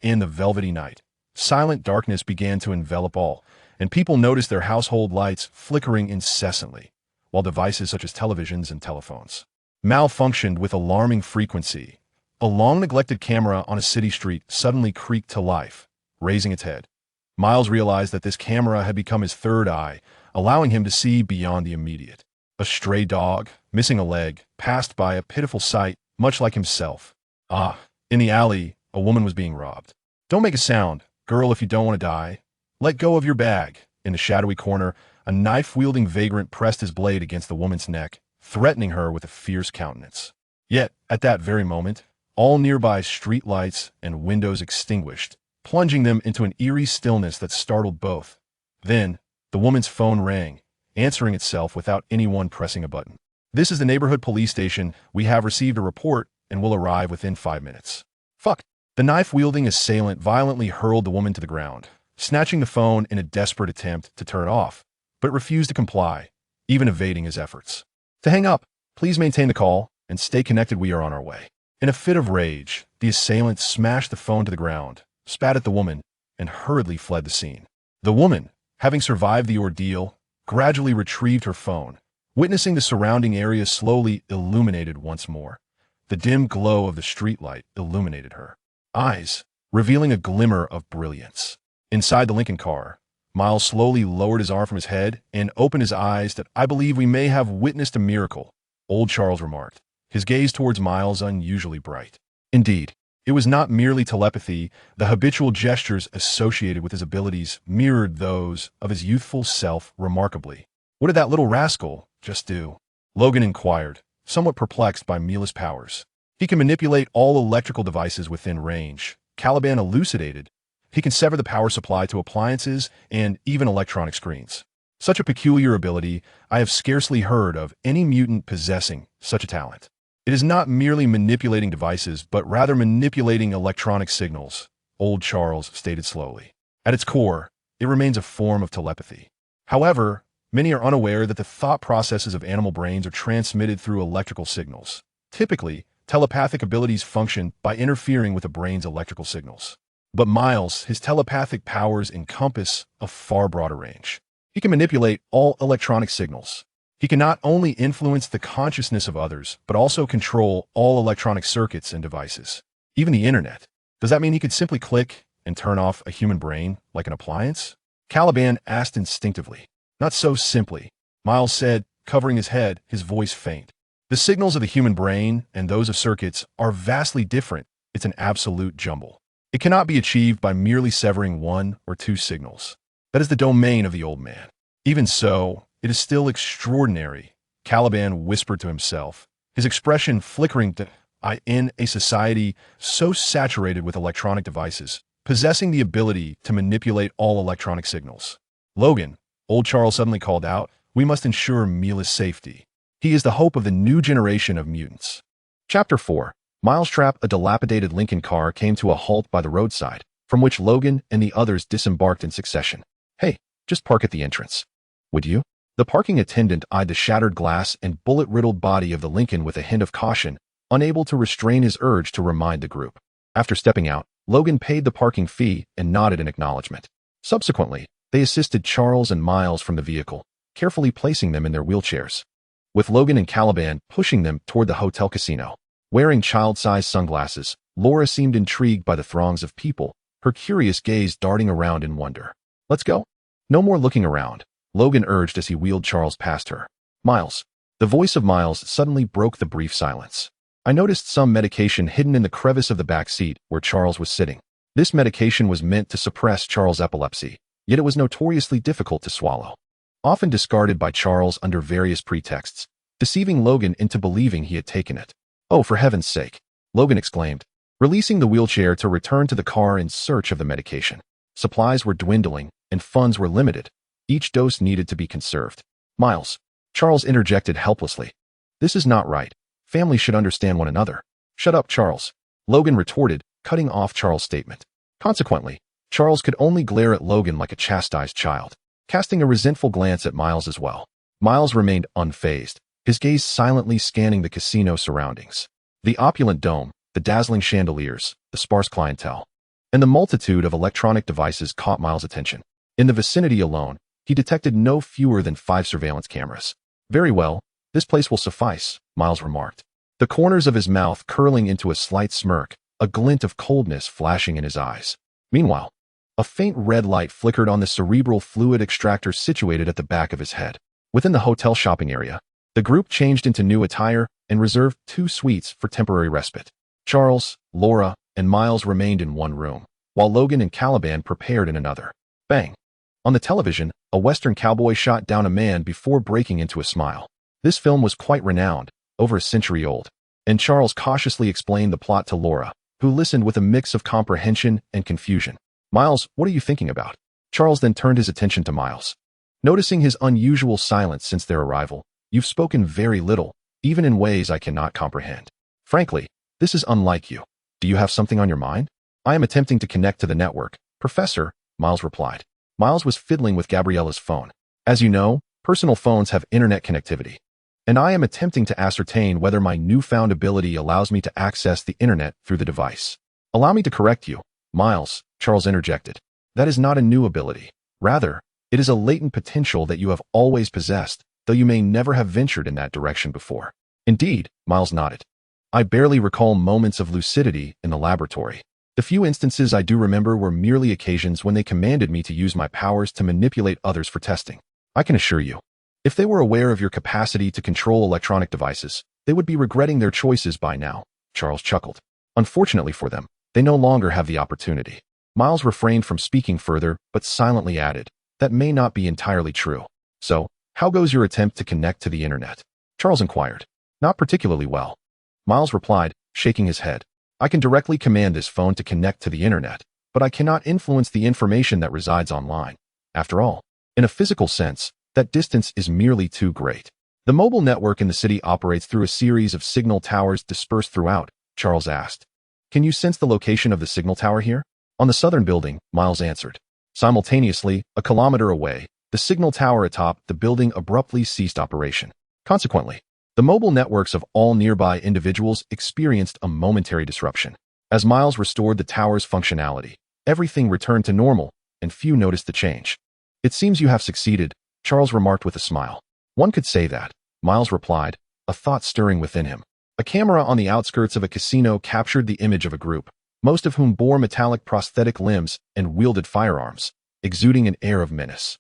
A: In the velvety night, silent darkness began to envelop all, and people noticed their household lights flickering incessantly, while devices such as televisions and telephones malfunctioned with alarming frequency. a long-neglected camera on a city street suddenly creaked to life, raising its head. Miles realized that this camera had become his third eye, allowing him to see beyond the immediate. A stray dog, missing a leg, passed by, a pitiful sight, much like himself. In the alley, a woman was being robbed. Don't make a sound, girl, if you don't want to die. Let go of your bag. In the shadowy corner, a knife-wielding vagrant pressed his blade against the woman's neck, threatening her with a fierce countenance. Yet, at that very moment, all nearby street lights and windows extinguished, plunging them into an eerie stillness that startled both. Then, the woman's phone rang, answering itself without anyone pressing a button. This is the neighborhood police station. We have received a report and will arrive within 5 minutes. Fuck. The knife-wielding assailant violently hurled the woman to the ground, snatching the phone in a desperate attempt to turn it off, but refused to comply, even evading his efforts. To hang up, please maintain the call and stay connected. We are on our way. In a fit of rage, the assailant smashed the phone to the ground, spat at the woman, and hurriedly fled the scene. The woman, having survived the ordeal, gradually retrieved her phone, witnessing the surrounding area slowly illuminated once more. The dim glow of the streetlight illuminated her eyes, revealing a glimmer of brilliance. Inside the Lincoln car, Miles slowly lowered his arm from his head and opened his eyes. That I believe we may have witnessed a miracle, old Charles remarked, his gaze towards Miles unusually bright. Indeed, it was not merely telepathy. The habitual gestures associated with his abilities mirrored those of his youthful self remarkably. What did that little rascal just do? Logan inquired, somewhat perplexed by Mila's powers. He can manipulate all electrical devices within range, Caliban elucidated. He can sever the power supply to appliances and even electronic screens. Such a peculiar ability, I have scarcely heard of any mutant possessing such a talent. It is not merely manipulating devices, but rather manipulating electronic signals, old Charles stated slowly. At its core, it remains a form of telepathy. However, many are unaware that the thought processes of animal brains are transmitted through electrical signals. Typically, telepathic abilities function by interfering with a brain's electrical signals. But Miles, his telepathic powers encompass a far broader range. He can manipulate all electronic signals. He can not only influence the consciousness of others, but also control all electronic circuits and devices, even the internet. Does that mean he could simply click and turn off a human brain like an appliance? Caliban asked instinctively. Not so simply, Miles said, covering his head, his voice faint. The signals of the human brain and those of circuits are vastly different. It's an absolute jumble. It cannot be achieved by merely severing one or two signals. That is the domain of the old man. Even so, it is still extraordinary, Caliban whispered to himself, his expression flickering in a society so saturated with electronic devices, possessing the ability to manipulate all electronic signals. Logan, old Charles suddenly called out, we must ensure Mila's safety. He is the hope of the new generation of mutants. Chapter 4. Miles' trap. A dilapidated Lincoln car came to a halt by the roadside, from which Logan and the others disembarked in succession. Hey, just park at the entrance. Would you? The parking attendant eyed the shattered glass and bullet-riddled body of the Lincoln with a hint of caution, unable to restrain his urge to remind the group. After stepping out, Logan paid the parking fee and nodded in acknowledgement. Subsequently, they assisted Charles and Miles from the vehicle, carefully placing them in their wheelchairs, with Logan and Caliban pushing them toward the hotel casino. Wearing child-sized sunglasses, Laura seemed intrigued by the throngs of people, her curious gaze darting around in wonder. Let's go. No more looking around, Logan urged as he wheeled Charles past her. Miles. The voice of Miles suddenly broke the brief silence. I noticed some medication hidden in the crevice of the back seat where Charles was sitting. This medication was meant to suppress Charles' epilepsy, yet it was notoriously difficult to swallow. Often discarded by Charles under various pretexts, deceiving Logan into believing he had taken it. Oh, for heaven's sake, Logan exclaimed, releasing the wheelchair to return to the car in search of the medication. Supplies were dwindling, and funds were limited. Each dose needed to be conserved. Miles, Charles interjected helplessly. This is not right. Families should understand one another. Shut up, Charles, Logan retorted, cutting off Charles' statement. Consequently, Charles could only glare at Logan like a chastised child, casting a resentful glance at Miles as well. Miles remained unfazed, his gaze silently scanning the casino surroundings. The opulent dome, the dazzling chandeliers, the sparse clientele, and the multitude of electronic devices caught Miles' attention. In the vicinity alone, he detected no fewer than 5 surveillance cameras. Very well, this place will suffice, Miles remarked. the corners of his mouth curling into a slight smirk, a glint of coldness flashing in his eyes. Meanwhile, a faint red light flickered on the cerebral fluid extractor situated at the back of his head. Within the hotel shopping area, the group changed into new attire and reserved 2 suites for temporary respite. Charles, Laura, and Miles remained in one room, while Logan and Caliban prepared in another. Bang! On the television, a Western cowboy shot down a man before breaking into a smile. This film was quite renowned, over a century old, and Charles cautiously explained the plot to Laura, who listened with a mix of comprehension and confusion. Miles, what are you thinking about? Charles then turned his attention to Miles. Noticing his unusual silence since their arrival, you've spoken very little, even in ways I cannot comprehend. Frankly, this is unlike you. Do you have something on your mind? I am attempting to connect to the network, Professor, Miles replied. Miles was fiddling with Gabriella's phone. As you know, personal phones have internet connectivity, and I am attempting to ascertain whether my newfound ability allows me to access the internet through the device. Allow me to correct you, Miles, Charles interjected. That is not a new ability. Rather, it is a latent potential that you have always possessed, though you may never have ventured in that direction before. Indeed, Miles nodded. I barely recall moments of lucidity in the laboratory. The few instances I do remember were merely occasions when they commanded me to use my powers to manipulate others for testing. I can assure you, if they were aware of your capacity to control electronic devices, they would be regretting their choices by now, Charles chuckled. Unfortunately for them, they no longer have the opportunity. Miles refrained from speaking further, but silently added, that may not be entirely true. So, how goes your attempt to connect to the internet? Charles inquired. Not particularly well. Miles replied, shaking his head. I can directly command this phone to connect to the internet, but I cannot influence the information that resides online. After all, in a physical sense, that distance is merely too great. The mobile network in the city operates through a series of signal towers dispersed throughout, Charles asked. Can you sense the location of the signal tower here? On the southern building, Miles answered. Simultaneously, a kilometer away, the signal tower atop the building abruptly ceased operation. Consequently, the mobile networks of all nearby individuals experienced a momentary disruption. As Miles restored the tower's functionality, everything returned to normal, and few noticed the change. It seems you have succeeded, Charles remarked with a smile. One could say that, Miles replied, a thought stirring within him. A camera on the outskirts of a casino captured the image of a group, most of whom bore metallic prosthetic limbs and wielded firearms, exuding an air of menace.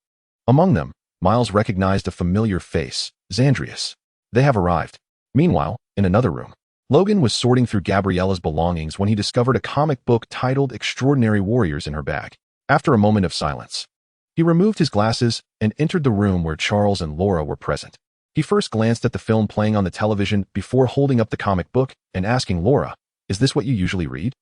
A: Among them, Miles recognized a familiar face, Xandrius. They have arrived. Meanwhile, in another room, Logan was sorting through Gabriella's belongings when he discovered a comic book titled Extraordinary Warriors in her bag. After a moment of silence, he removed his glasses and entered the room where Charles and Laura were present. He first glanced at the film playing on the television before holding up the comic book and asking Laura, "Is this what you usually read?"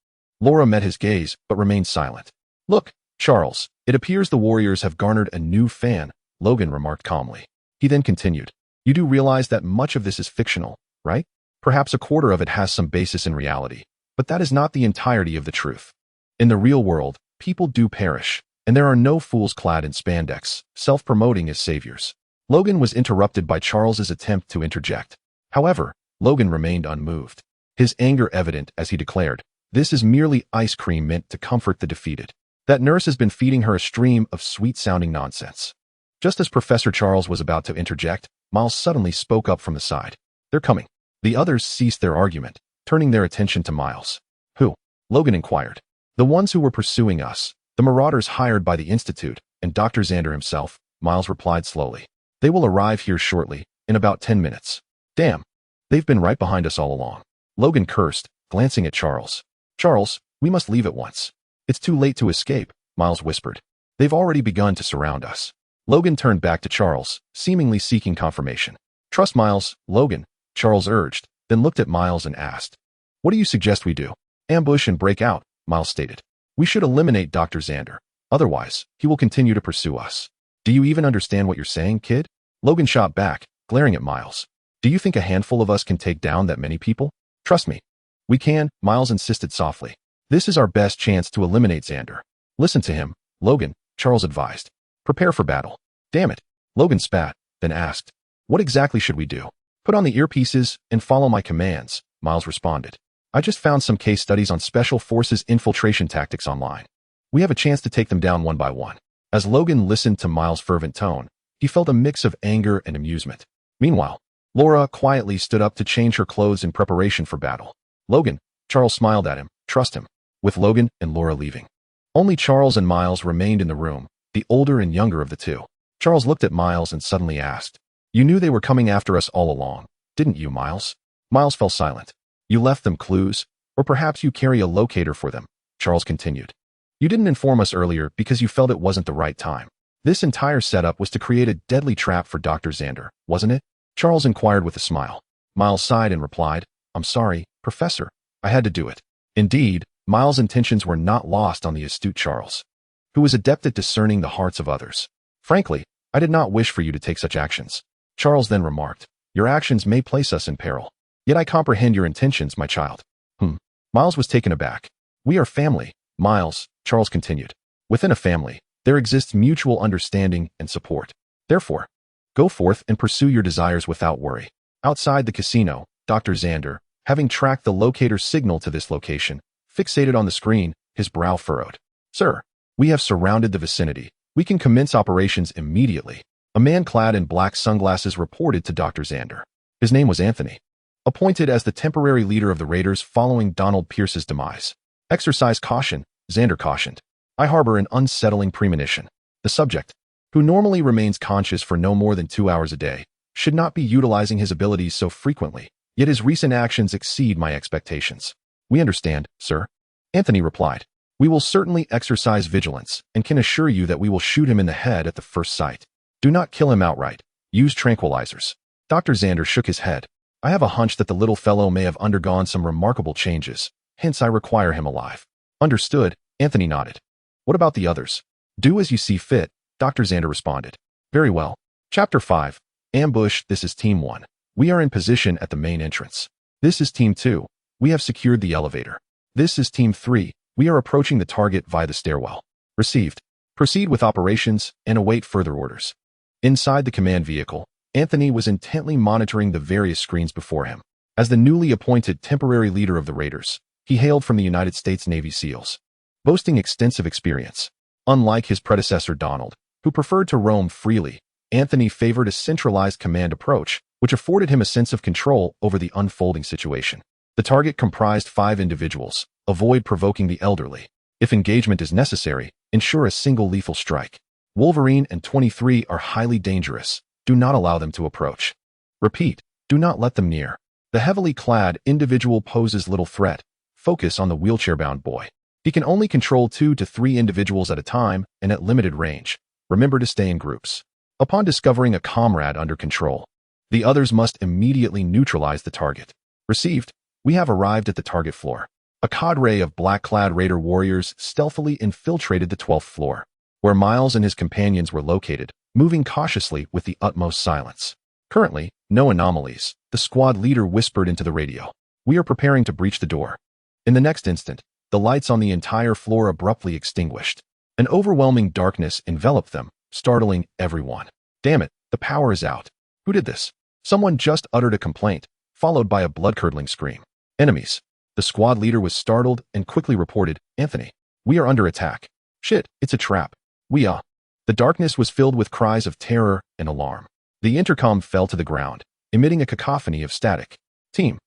A: Laura met his gaze but remained silent. "Look, Charles, it appears the Warriors have garnered a new fan," Logan remarked calmly. He then continued, "You do realize that much of this is fictional, right? Perhaps a quarter of it has some basis in reality, but that is not the entirety of the truth. In the real world, people do perish, and there are no fools clad in spandex, self-promoting as saviors." Logan was interrupted by Charles's attempt to interject. However, Logan remained unmoved, his anger evident as he declared, "This is merely ice cream meant to comfort the defeated. That nurse has been feeding her a stream of sweet-sounding nonsense." Just as Professor Charles was about to interject, Miles suddenly spoke up from the side. "They're coming." The others ceased their argument, turning their attention to Miles. "Who?" Logan inquired. "The ones who were pursuing us, the marauders hired by the Institute, and Dr. Xander himself," Miles replied slowly. "They will arrive here shortly, in about 10 minutes. Damn, they've been right behind us all along." Logan cursed, glancing at Charles. "Charles, we must leave at once." "It's too late to escape," Miles whispered. "They've already begun to surround us." Logan turned back to Charles, seemingly seeking confirmation. "Trust Miles, Logan," Charles urged, then looked at Miles and asked, "What do you suggest we do?" "Ambush and break out," Miles stated. "We should eliminate Dr. Xander. Otherwise, he will continue to pursue us." "Do you even understand what you're saying, kid?" Logan shot back, glaring at Miles. "Do you think a handful of us can take down that many people?" "Trust me. We can," Miles insisted softly. "This is our best chance to eliminate Xander." "Listen to him, Logan," Charles advised. "Prepare for battle." "Damn it," Logan spat, then asked, "What exactly should we do?" "Put on the earpieces and follow my commands," Miles responded. "I just found some case studies on Special Forces infiltration tactics online. We have a chance to take them down one by one." As Logan listened to Miles' fervent tone, he felt a mix of anger and amusement. Meanwhile, Laura quietly stood up to change her clothes in preparation for battle. Logan, Charles smiled at him. Trust him. With Logan and Laura leaving, only Charles and Miles remained in the room, the older and younger of the two. Charles looked at Miles and suddenly asked, "You knew they were coming after us all along, didn't you, Miles?" Miles fell silent. "You left them clues, or perhaps you carry a locator for them," Charles continued. "You didn't inform us earlier because you felt it wasn't the right time. This entire setup was to create a deadly trap for Dr. Xander, wasn't it?" Charles inquired with a smile. Miles sighed and replied, "I'm sorry, Professor. I had to do it." Indeed, Miles' intentions were not lost on the astute Charles, who was adept at discerning the hearts of others. "Frankly, I did not wish for you to take such actions." Charles then remarked, "Your actions may place us in peril. Yet I comprehend your intentions, my child." Miles was taken aback. "We are family, Miles," Charles continued. "Within a family, there exists mutual understanding and support. Therefore, go forth and pursue your desires without worry." Outside the casino, Dr. Xander, having tracked the locator signal to this location, fixated on the screen, his brow furrowed. "Sir, we have surrounded the vicinity. We can commence operations immediately." A man clad in black sunglasses reported to Dr. Xander. His name was Anthony. Appointed as the temporary leader of the raiders following Donald Pierce's demise. "Exercise caution," Xander cautioned. "I harbor an unsettling premonition. The subject, who normally remains conscious for no more than 2 hours a day, should not be utilizing his abilities so frequently, yet his recent actions exceed my expectations." "We understand, sir," Anthony replied. "We will certainly exercise vigilance and can assure you that we will shoot him in the head at the first sight. Do not kill him outright. Use tranquilizers." Dr. Xander shook his head. "I have a hunch that the little fellow may have undergone some remarkable changes, hence I require him alive." "Understood," Anthony nodded. "What about the others?" "Do as you see fit," Dr. Xander responded. "Very well." Chapter 5. Ambush. This is Team 1. We are in position at the main entrance. This is Team 2. We have secured the elevator. This is Team 3. We are approaching the target via the stairwell. Received. Proceed with operations and await further orders. Inside the command vehicle, Anthony was intently monitoring the various screens before him. As the newly appointed temporary leader of the raiders, he hailed from the United States Navy SEALs, boasting extensive experience. Unlike his predecessor Donald, who preferred to roam freely, Anthony favored a centralized command approach, which afforded him a sense of control over the unfolding situation. The target comprised 5 individuals. Avoid provoking the elderly. If engagement is necessary, ensure a single lethal strike. Wolverine and 23 are highly dangerous. Do not allow them to approach. Repeat, do not let them near. The heavily clad individual poses little threat. Focus on the wheelchair-bound boy. He can only control 2 to 3 individuals at a time and at limited range. Remember to stay in groups. Upon discovering a comrade under control, the others must immediately neutralize the target. Received. We have arrived at the target floor. A cadre of black-clad raider warriors stealthily infiltrated the 12th floor, where Miles and his companions were located, moving cautiously with the utmost silence. Currently, no anomalies, the squad leader whispered into the radio. "We are preparing to breach the door." In the next instant, the lights on the entire floor abruptly extinguished. An overwhelming darkness enveloped them, startling everyone. "Damn it, the power is out. Who did this?" Someone just uttered a complaint, followed by a blood-curdling scream. "Enemies." The squad leader was startled and quickly reported, "Anthony, we are under attack." "Shit, it's a trap. The darkness was filled with cries of terror and alarm. The intercom fell to the ground, emitting a cacophony of static. Team,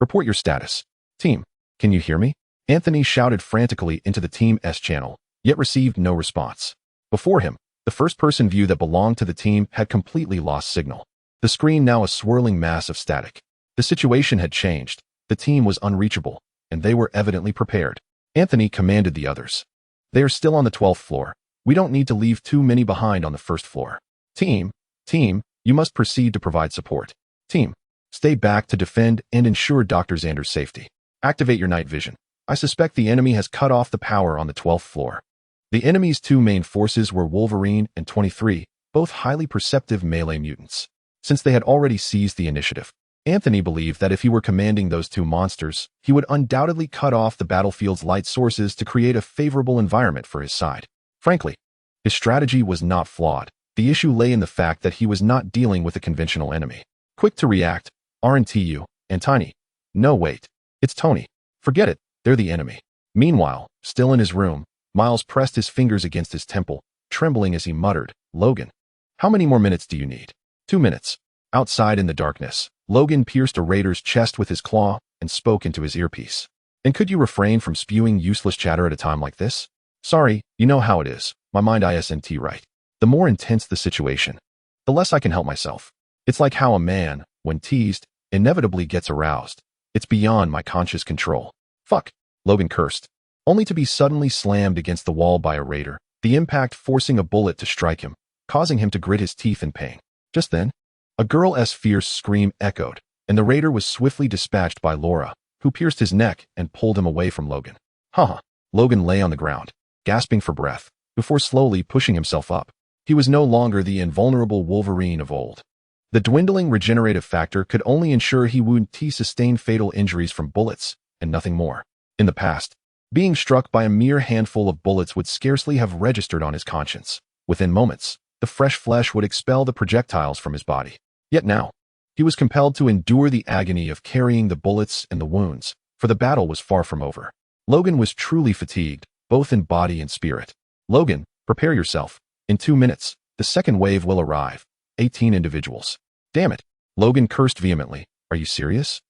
A: report your status. Team, can you hear me?" Anthony shouted frantically into the Team S channel, yet received no response. Before him, the first-person view that belonged to the team had completely lost signal. The screen now a swirling mass of static. The situation had changed. The team was unreachable, and they were evidently prepared. Anthony commanded the others. "They are still on the 12th floor. We don't need to leave too many behind on the 1st floor. Team, you must proceed to provide support. Team, stay back to defend and ensure Dr. Xander's safety. Activate your night vision. I suspect the enemy has cut off the power on the 12th floor." The enemy's 2 main forces were Wolverine and 23, both highly perceptive melee mutants. Since they had already seized the initiative, Anthony believed that if he were commanding those 2 monsters, he would undoubtedly cut off the battlefield's light sources to create a favorable environment for his side. Frankly, his strategy was not flawed. The issue lay in the fact that he was not dealing with a conventional enemy. Quick to react, aren't you, and tiny. No, wait. It's Tony. Forget it, they're the enemy. Meanwhile, still in his room, Miles pressed his fingers against his temple, trembling as he muttered, "Logan, how many more minutes do you need?" 2 minutes. Outside in the darkness, Logan pierced a raider's chest with his claw and spoke into his earpiece. And could you refrain from spewing useless chatter at a time like this? Sorry, you know how it is. My mind isn't right. The more intense the situation, the less I can help myself. It's like how a man, when teased, inevitably gets aroused. It's beyond my conscious control. Fuck, Logan cursed, only to be suddenly slammed against the wall by a raider, the impact forcing a bullet to strike him, causing him to grit his teeth in pain. Just then, a girl's fierce scream echoed, and the raider was swiftly dispatched by Laura, who pierced his neck and pulled him away from Logan. Haha. Logan lay on the ground, gasping for breath, before slowly pushing himself up. He was no longer the invulnerable Wolverine of old. The dwindling regenerative factor could only ensure he wouldn't sustain fatal injuries from bullets, and nothing more. In the past, being struck by a mere handful of bullets would scarcely have registered on his conscience. Within moments, the fresh flesh would expel the projectiles from his body. Yet now, he was compelled to endure the agony of carrying the bullets and the wounds, for the battle was far from over. Logan was truly fatigued, both in body and spirit. Logan, prepare yourself. In 2 minutes, the second wave will arrive. 18 individuals. Damn it. Logan cursed vehemently. Are you serious?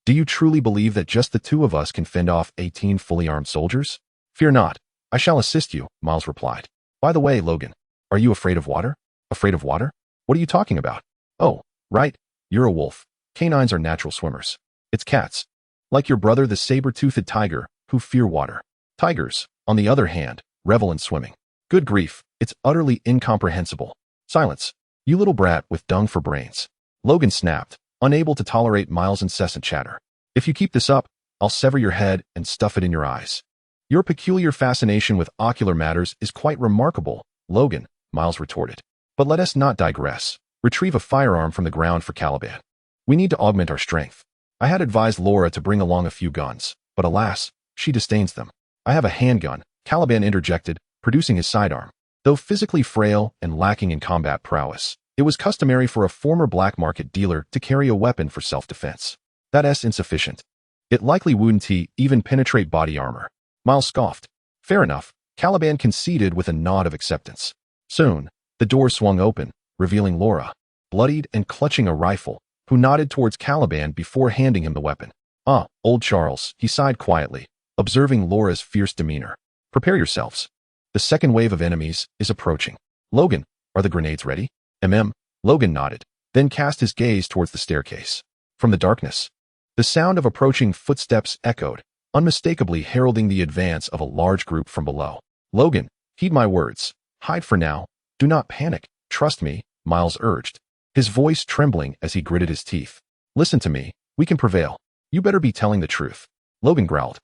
A: Do you truly believe that just the two of us can fend off 18 fully armed soldiers? Fear not. I shall assist you, Miles replied. By the way, Logan, are you afraid of water? Afraid of water? What are you talking about? Oh, right. You're a wolf. Canines are natural swimmers. It's cats. Like your brother, the saber-toothed tiger, who fear water. Tigers, on the other hand, revel in swimming. Good grief, it's utterly incomprehensible. Silence. You little brat with dung for brains. Logan snapped, unable to tolerate Miles' incessant chatter. If you keep this up, I'll sever your head and stuff it in your eyes. Your peculiar fascination with ocular matters is quite remarkable, Logan, Miles retorted. But let us not digress. Retrieve a firearm from the ground for Caliban. We need to augment our strength. I had advised Laura to bring along a few guns, but alas, she disdains them. I have a handgun, Caliban interjected, producing his sidearm. Though physically frail and lacking in combat prowess, it was customary for a former black market dealer to carry a weapon for self-defense. That's insufficient. It likely wouldn't even penetrate body armor. Miles scoffed. Fair enough, Caliban conceded with a nod of acceptance. Soon, the door swung open, revealing Laura, bloodied and clutching a rifle, who nodded towards Caliban before handing him the weapon. Ah, old Charles, he sighed quietly, observing Laura's fierce demeanor. Prepare yourselves. The second wave of enemies is approaching. Logan, are the grenades ready? Logan nodded, then cast his gaze towards the staircase. From the darkness, the sound of approaching footsteps echoed, unmistakably heralding the advance of a large group from below. Logan, heed my words. Hide for now. Do not panic. Trust me, Miles urged, his voice trembling as he gritted his teeth. Listen to me. We can prevail. You better be telling the truth. Logan growled,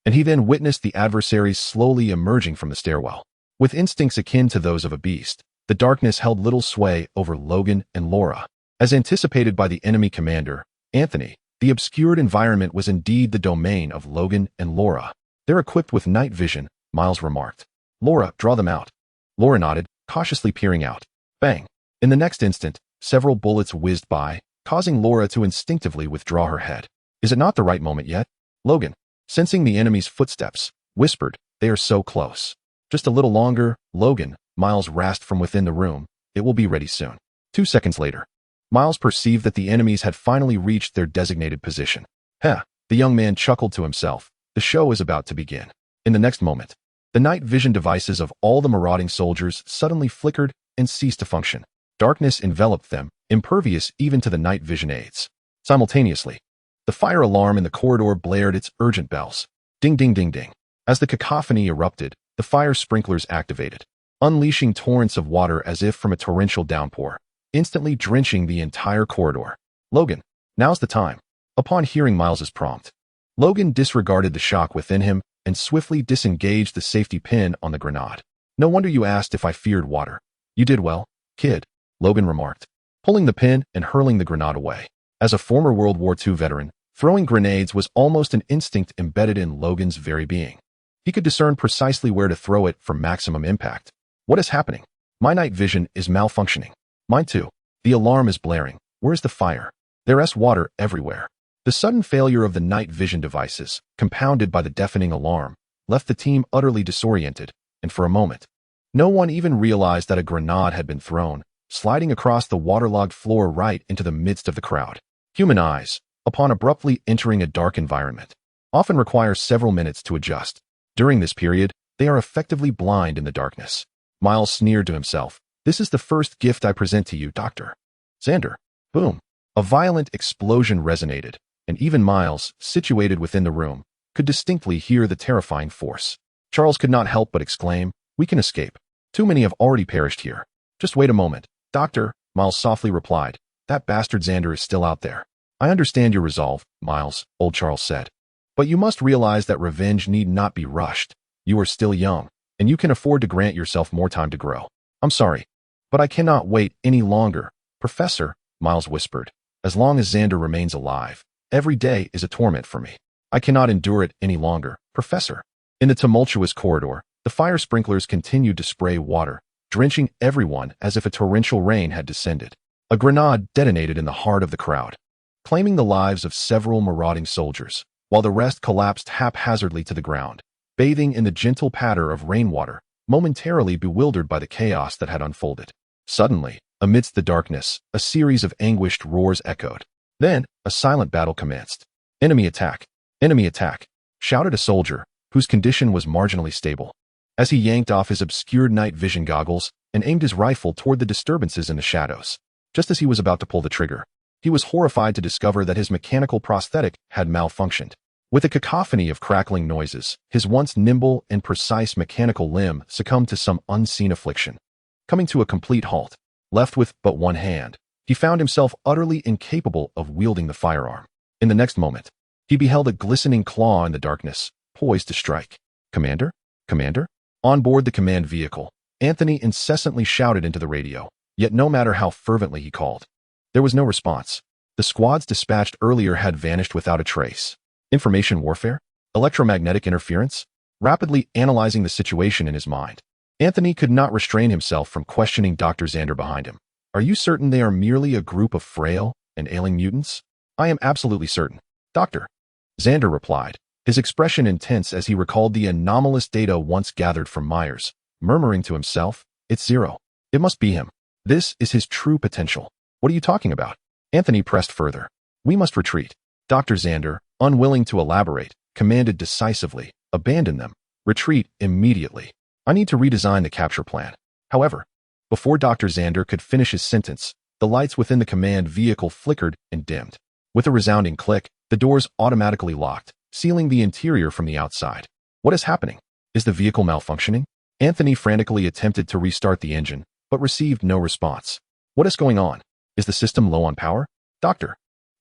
A: and he then witnessed the adversaries slowly emerging from the stairwell. With instincts akin to those of a beast, the darkness held little sway over Logan and Laura. As anticipated by the enemy commander, Anthony, the obscured environment was indeed the domain of Logan and Laura. They're equipped with night vision, Miles remarked. Laura, draw them out. Laura nodded, cautiously peering out. Bang. In the next instant, several bullets whizzed by, causing Laura to instinctively withdraw her head. Is it not the right moment yet? Logan, sensing the enemy's footsteps, whispered, they are so close. Just a little longer, Logan, Miles rasped from within the room. It will be ready soon. 2 seconds later, Miles perceived that the enemies had finally reached their designated position. The young man chuckled to himself. The show is about to begin. In the next moment, the night vision devices of all the marauding soldiers suddenly flickered and ceased to function. Darkness enveloped them, impervious even to the night vision aids. Simultaneously, the fire alarm in the corridor blared its urgent bells. Ding ding ding ding. As the cacophony erupted, the fire sprinklers activated, unleashing torrents of water as if from a torrential downpour, instantly drenching the entire corridor. Logan, now's the time. Upon hearing Miles's prompt, Logan disregarded the shock within him and swiftly disengaged the safety pin on the grenade. No wonder you asked if I feared water. You did well, kid, Logan remarked, pulling the pin and hurling the grenade away. As a former World War II veteran, throwing grenades was almost an instinct embedded in Logan's very being. He could discern precisely where to throw it for maximum impact. What is happening? My night vision is malfunctioning. Mine too. The alarm is blaring. Where's the fire? There's water everywhere. The sudden failure of the night vision devices, compounded by the deafening alarm, left the team utterly disoriented, and for a moment, no one even realized that a grenade had been thrown. sliding across the waterlogged floor right into the midst of the crowd. Human eyes, upon abruptly entering a dark environment, often require several minutes to adjust. During this period, they are effectively blind in the darkness. Miles sneered to himself. This is the first gift I present to you, Dr. Xander. Boom. A violent explosion resonated, and even Miles, situated within the room, could distinctly hear the terrifying force. Charles could not help but exclaim, "We can escape. Too many have already perished here." "Just wait a moment, Doctor," Miles softly replied. "That bastard Xander is still out there." "I understand your resolve, Miles," old Charles said. "But you must realize that revenge need not be rushed. You are still young, and you can afford to grant yourself more time to grow." "I'm sorry, but I cannot wait any longer, Professor," Miles whispered. "As long as Xander remains alive, every day is a torment for me. I cannot endure it any longer, Professor." In the tumultuous corridor, the fire sprinklers continued to spray water, drenching everyone as if a torrential rain had descended. A grenade detonated in the heart of the crowd, claiming the lives of several marauding soldiers, while the rest collapsed haphazardly to the ground, bathing in the gentle patter of rainwater, momentarily bewildered by the chaos that had unfolded. Suddenly, amidst the darkness, a series of anguished roars echoed. Then, a silent battle commenced. "Enemy attack! Enemy attack!" shouted a soldier, whose condition was marginally stable, as he yanked off his obscured night vision goggles and aimed his rifle toward the disturbances in the shadows. Just as he was about to pull the trigger, he was horrified to discover that his mechanical prosthetic had malfunctioned. With a cacophony of crackling noises, his once nimble and precise mechanical limb succumbed to some unseen affliction. Coming to a complete halt, left with but one hand, he found himself utterly incapable of wielding the firearm. In the next moment, he beheld a glistening claw in the darkness, poised to strike. "Commander? Commander?" On board the command vehicle, Anthony incessantly shouted into the radio, yet no matter how fervently he called, there was no response. The squads dispatched earlier had vanished without a trace. Information warfare? Electromagnetic interference? Rapidly analyzing the situation in his mind, Anthony could not restrain himself from questioning Dr. Xander behind him. "Are you certain they are merely a group of frail and ailing mutants?" "I am absolutely certain, Doctor," Xander replied, his expression intense as he recalled the anomalous data once gathered from Myers, murmuring to himself, "It's Zero. It must be him. This is his true potential." "What are you talking about?" Anthony pressed further. "We must retreat." Dr. Xander, unwilling to elaborate, commanded decisively, "Abandon them. Retreat immediately. I need to redesign the capture plan." However, before Dr. Xander could finish his sentence, the lights within the command vehicle flickered and dimmed. With a resounding click, the doors automatically locked, sealing the interior from the outside. "What is happening? Is the vehicle malfunctioning?" Anthony frantically attempted to restart the engine, but received no response. "What is going on? Is the system low on power?" "Doctor?"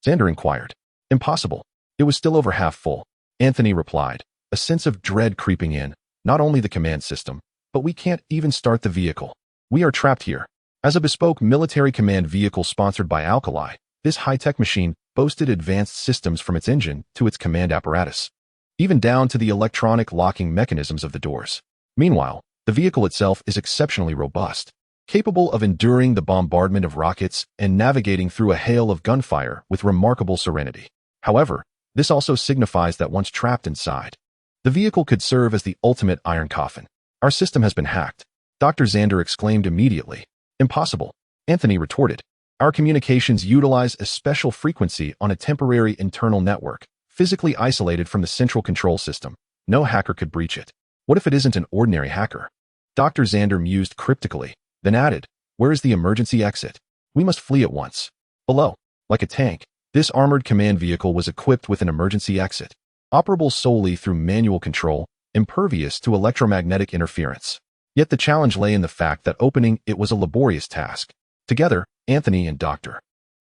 A: Xander inquired. "Impossible. It was still over half full," Anthony replied, a sense of dread creeping in. "Not only the command system, but we can't even start the vehicle. We are trapped here." As a bespoke military command vehicle sponsored by Alkali, this high-tech machine boasted advanced systems from its engine to its command apparatus, even down to the electronic locking mechanisms of the doors. Meanwhile, the vehicle itself is exceptionally robust, capable of enduring the bombardment of rockets and navigating through a hail of gunfire with remarkable serenity. However, this also signifies that once trapped inside, the vehicle could serve as the ultimate iron coffin. "Our system has been hacked," Dr. Xander exclaimed immediately. "Impossible," Anthony retorted. "Our communications utilize a special frequency on a temporary internal network, physically isolated from the central control system. No hacker could breach it." "What if it isn't an ordinary hacker?" Dr. Xander mused cryptically, then added, "Where is the emergency exit? We must flee at once." Below, like a tank, this armored command vehicle was equipped with an emergency exit, operable solely through manual control, impervious to electromagnetic interference. Yet the challenge lay in the fact that opening it was a laborious task. Together, Anthony and Dr.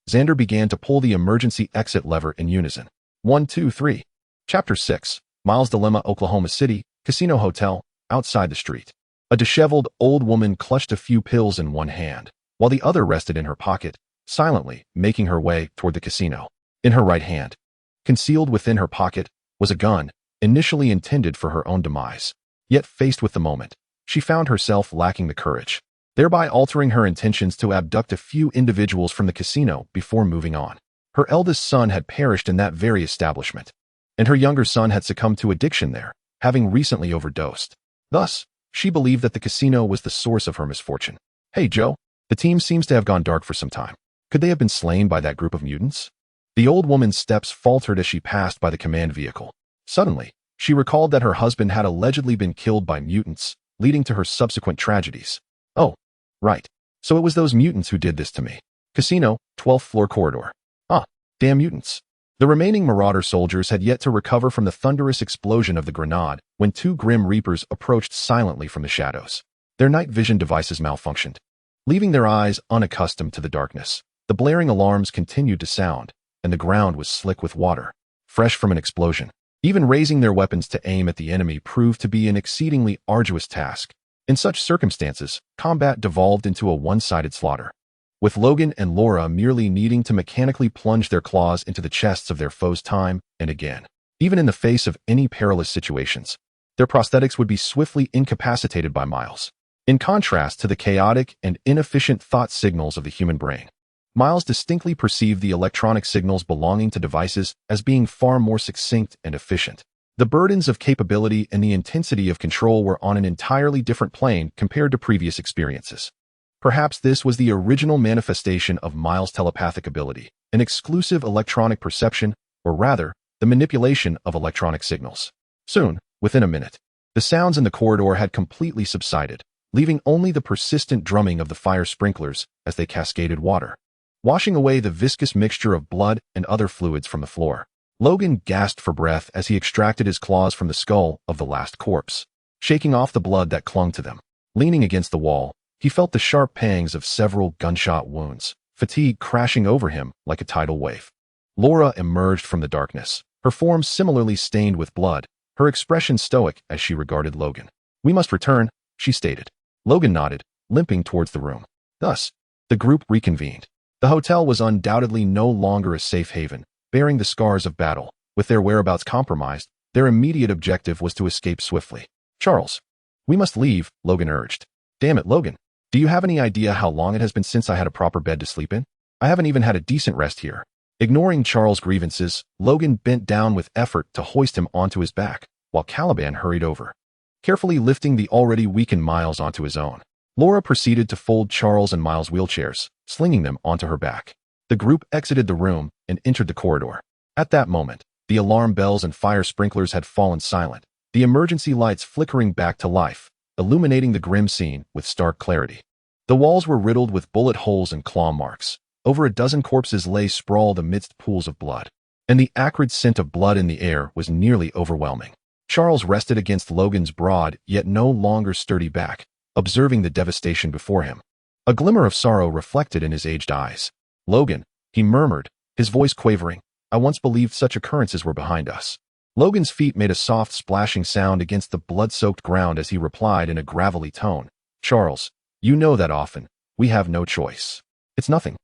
A: Xander began to pull the emergency exit lever in unison. 1, 2, 3. Chapter 6. Miles' Dilemma, Oklahoma City, Casino Hotel, outside the street. A disheveled old woman clutched a few pills in one hand, while the other rested in her pocket, silently making her way toward the casino. In her right hand, concealed within her pocket, was a gun, initially intended for her own demise. Yet faced with the moment, she found herself lacking the courage, thereby altering her intentions to abduct a few individuals from the casino before moving on. Her eldest son had perished in that very establishment, and her younger son had succumbed to addiction there, having recently overdosed. Thus, she believed that the casino was the source of her misfortune. "Hey, Joe," The team seems to have gone dark for some time. Could they have been slain by that group of mutants? The old woman's steps faltered as she passed by the command vehicle. Suddenly, she recalled that her husband had allegedly been killed by mutants, leading to her subsequent tragedies. Oh, right. So it was those mutants who did this to me. Casino, 12th floor corridor. Ah, damn mutants. The remaining Marauder soldiers had yet to recover from the thunderous explosion of the grenade when two Grim Reapers approached silently from the shadows. Their night vision devices malfunctioned, leaving their eyes unaccustomed to the darkness. The blaring alarms continued to sound, and the ground was slick with water, fresh from an explosion. Even raising their weapons to aim at the enemy proved to be an exceedingly arduous task. In such circumstances, combat devolved into a one-sided slaughter, with Logan and Laura merely needing to mechanically plunge their claws into the chests of their foes time and again. Even in the face of any perilous situations, their prosthetics would be swiftly incapacitated by Miles. In contrast to the chaotic and inefficient thought signals of the human brain, Miles distinctly perceived the electronic signals belonging to devices as being far more succinct and efficient. The burdens of capability and the intensity of control were on an entirely different plane compared to previous experiences. Perhaps this was the original manifestation of Miles' telepathic ability, an exclusive electronic perception, or rather, the manipulation of electronic signals. Soon, within a minute, the sounds in the corridor had completely subsided, leaving only the persistent drumming of the fire sprinklers as they cascaded water, washing away the viscous mixture of blood and other fluids from the floor. Logan gasped for breath as he extracted his claws from the skull of the last corpse, shaking off the blood that clung to them. Leaning against the wall, he felt the sharp pangs of several gunshot wounds, fatigue crashing over him like a tidal wave. Laura emerged from the darkness, her form similarly stained with blood, her expression stoic as she regarded Logan. "We must return," she stated. Logan nodded, limping towards the room. Thus, the group reconvened. The hotel was undoubtedly no longer a safe haven, bearing the scars of battle. With their whereabouts compromised, their immediate objective was to escape swiftly. "Charles, we must leave," Logan urged. "Damn it, Logan. Do you have any idea how long it has been since I had a proper bed to sleep in? I haven't even had a decent rest here." Ignoring Charles' grievances, Logan bent down with effort to hoist him onto his back, while Caliban hurried over, carefully lifting the already weakened Miles onto his own. Laura proceeded to fold Charles and Miles' wheelchairs, slinging them onto her back. The group exited the room and entered the corridor. At that moment, the alarm bells and fire sprinklers had fallen silent, the emergency lights flickering back to life, illuminating the grim scene with stark clarity. The walls were riddled with bullet holes and claw marks. Over a dozen corpses lay sprawled amidst pools of blood, and the acrid scent of blood in the air was nearly overwhelming. Charles rested against Logan's broad yet no longer sturdy back, observing the devastation before him. A glimmer of sorrow reflected in his aged eyes. "Logan," he murmured, his voice quavering, "I once believed such occurrences were behind us." Logan's feet made a soft splashing sound against the blood-soaked ground as he replied in a gravelly tone, "Charles, you know that often. We have no choice." "It's nothing."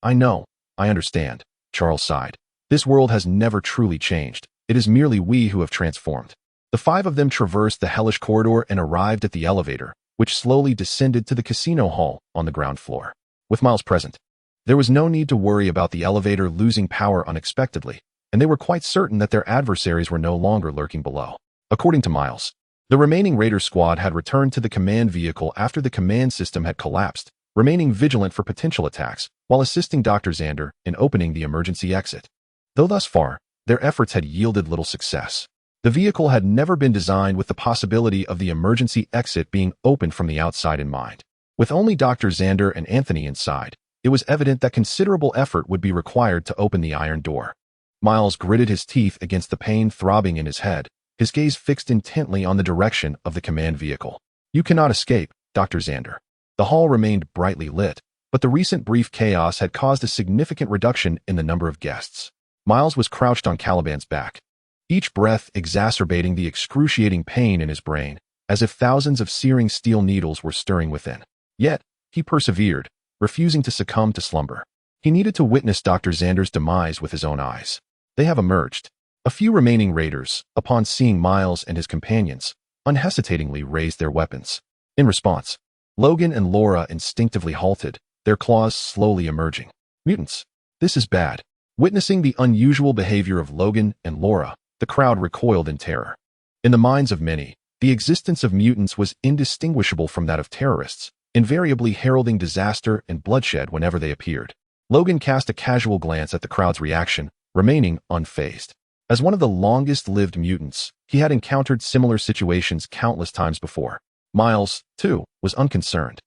A: "I know. I understand," Charles sighed. "This world has never truly changed. It is merely we who have transformed." The five of them traversed the hellish corridor and arrived at the elevator, which slowly descended to the casino hall on the ground floor. With Miles present, there was no need to worry about the elevator losing power unexpectedly, and they were quite certain that their adversaries were no longer lurking below. According to Miles, the remaining Raider squad had returned to the command vehicle after the command system had collapsed, remaining vigilant for potential attacks, while assisting Dr. Xander in opening the emergency exit. Though thus far, their efforts had yielded little success. The vehicle had never been designed with the possibility of the emergency exit being opened from the outside in mind. With only Dr. Xander and Anthony inside, it was evident that considerable effort would be required to open the iron door. Miles gritted his teeth against the pain throbbing in his head, his gaze fixed intently on the direction of the command vehicle. "You cannot escape, Dr. Xander." The hall remained brightly lit, but the recent brief chaos had caused a significant reduction in the number of guests. Miles was crouched on Caliban's back, each breath exacerbating the excruciating pain in his brain, as if thousands of searing steel needles were stirring within. Yet, he persevered, refusing to succumb to slumber. He needed to witness Dr. Xander's demise with his own eyes. They have emerged. A few remaining raiders, upon seeing Miles and his companions, unhesitatingly raised their weapons. In response, Logan and Laura instinctively halted, their claws slowly emerging. Mutants. This is bad. Witnessing the unusual behavior of Logan and Laura, the crowd recoiled in terror. In the minds of many, the existence of mutants was indistinguishable from that of terrorists. invariably heralding disaster and bloodshed whenever they appeared. Logan cast a casual glance at the crowd's reaction, remaining unfazed. As one of the longest-lived mutants, he had encountered similar situations countless times before. Miles, too, was unconcerned.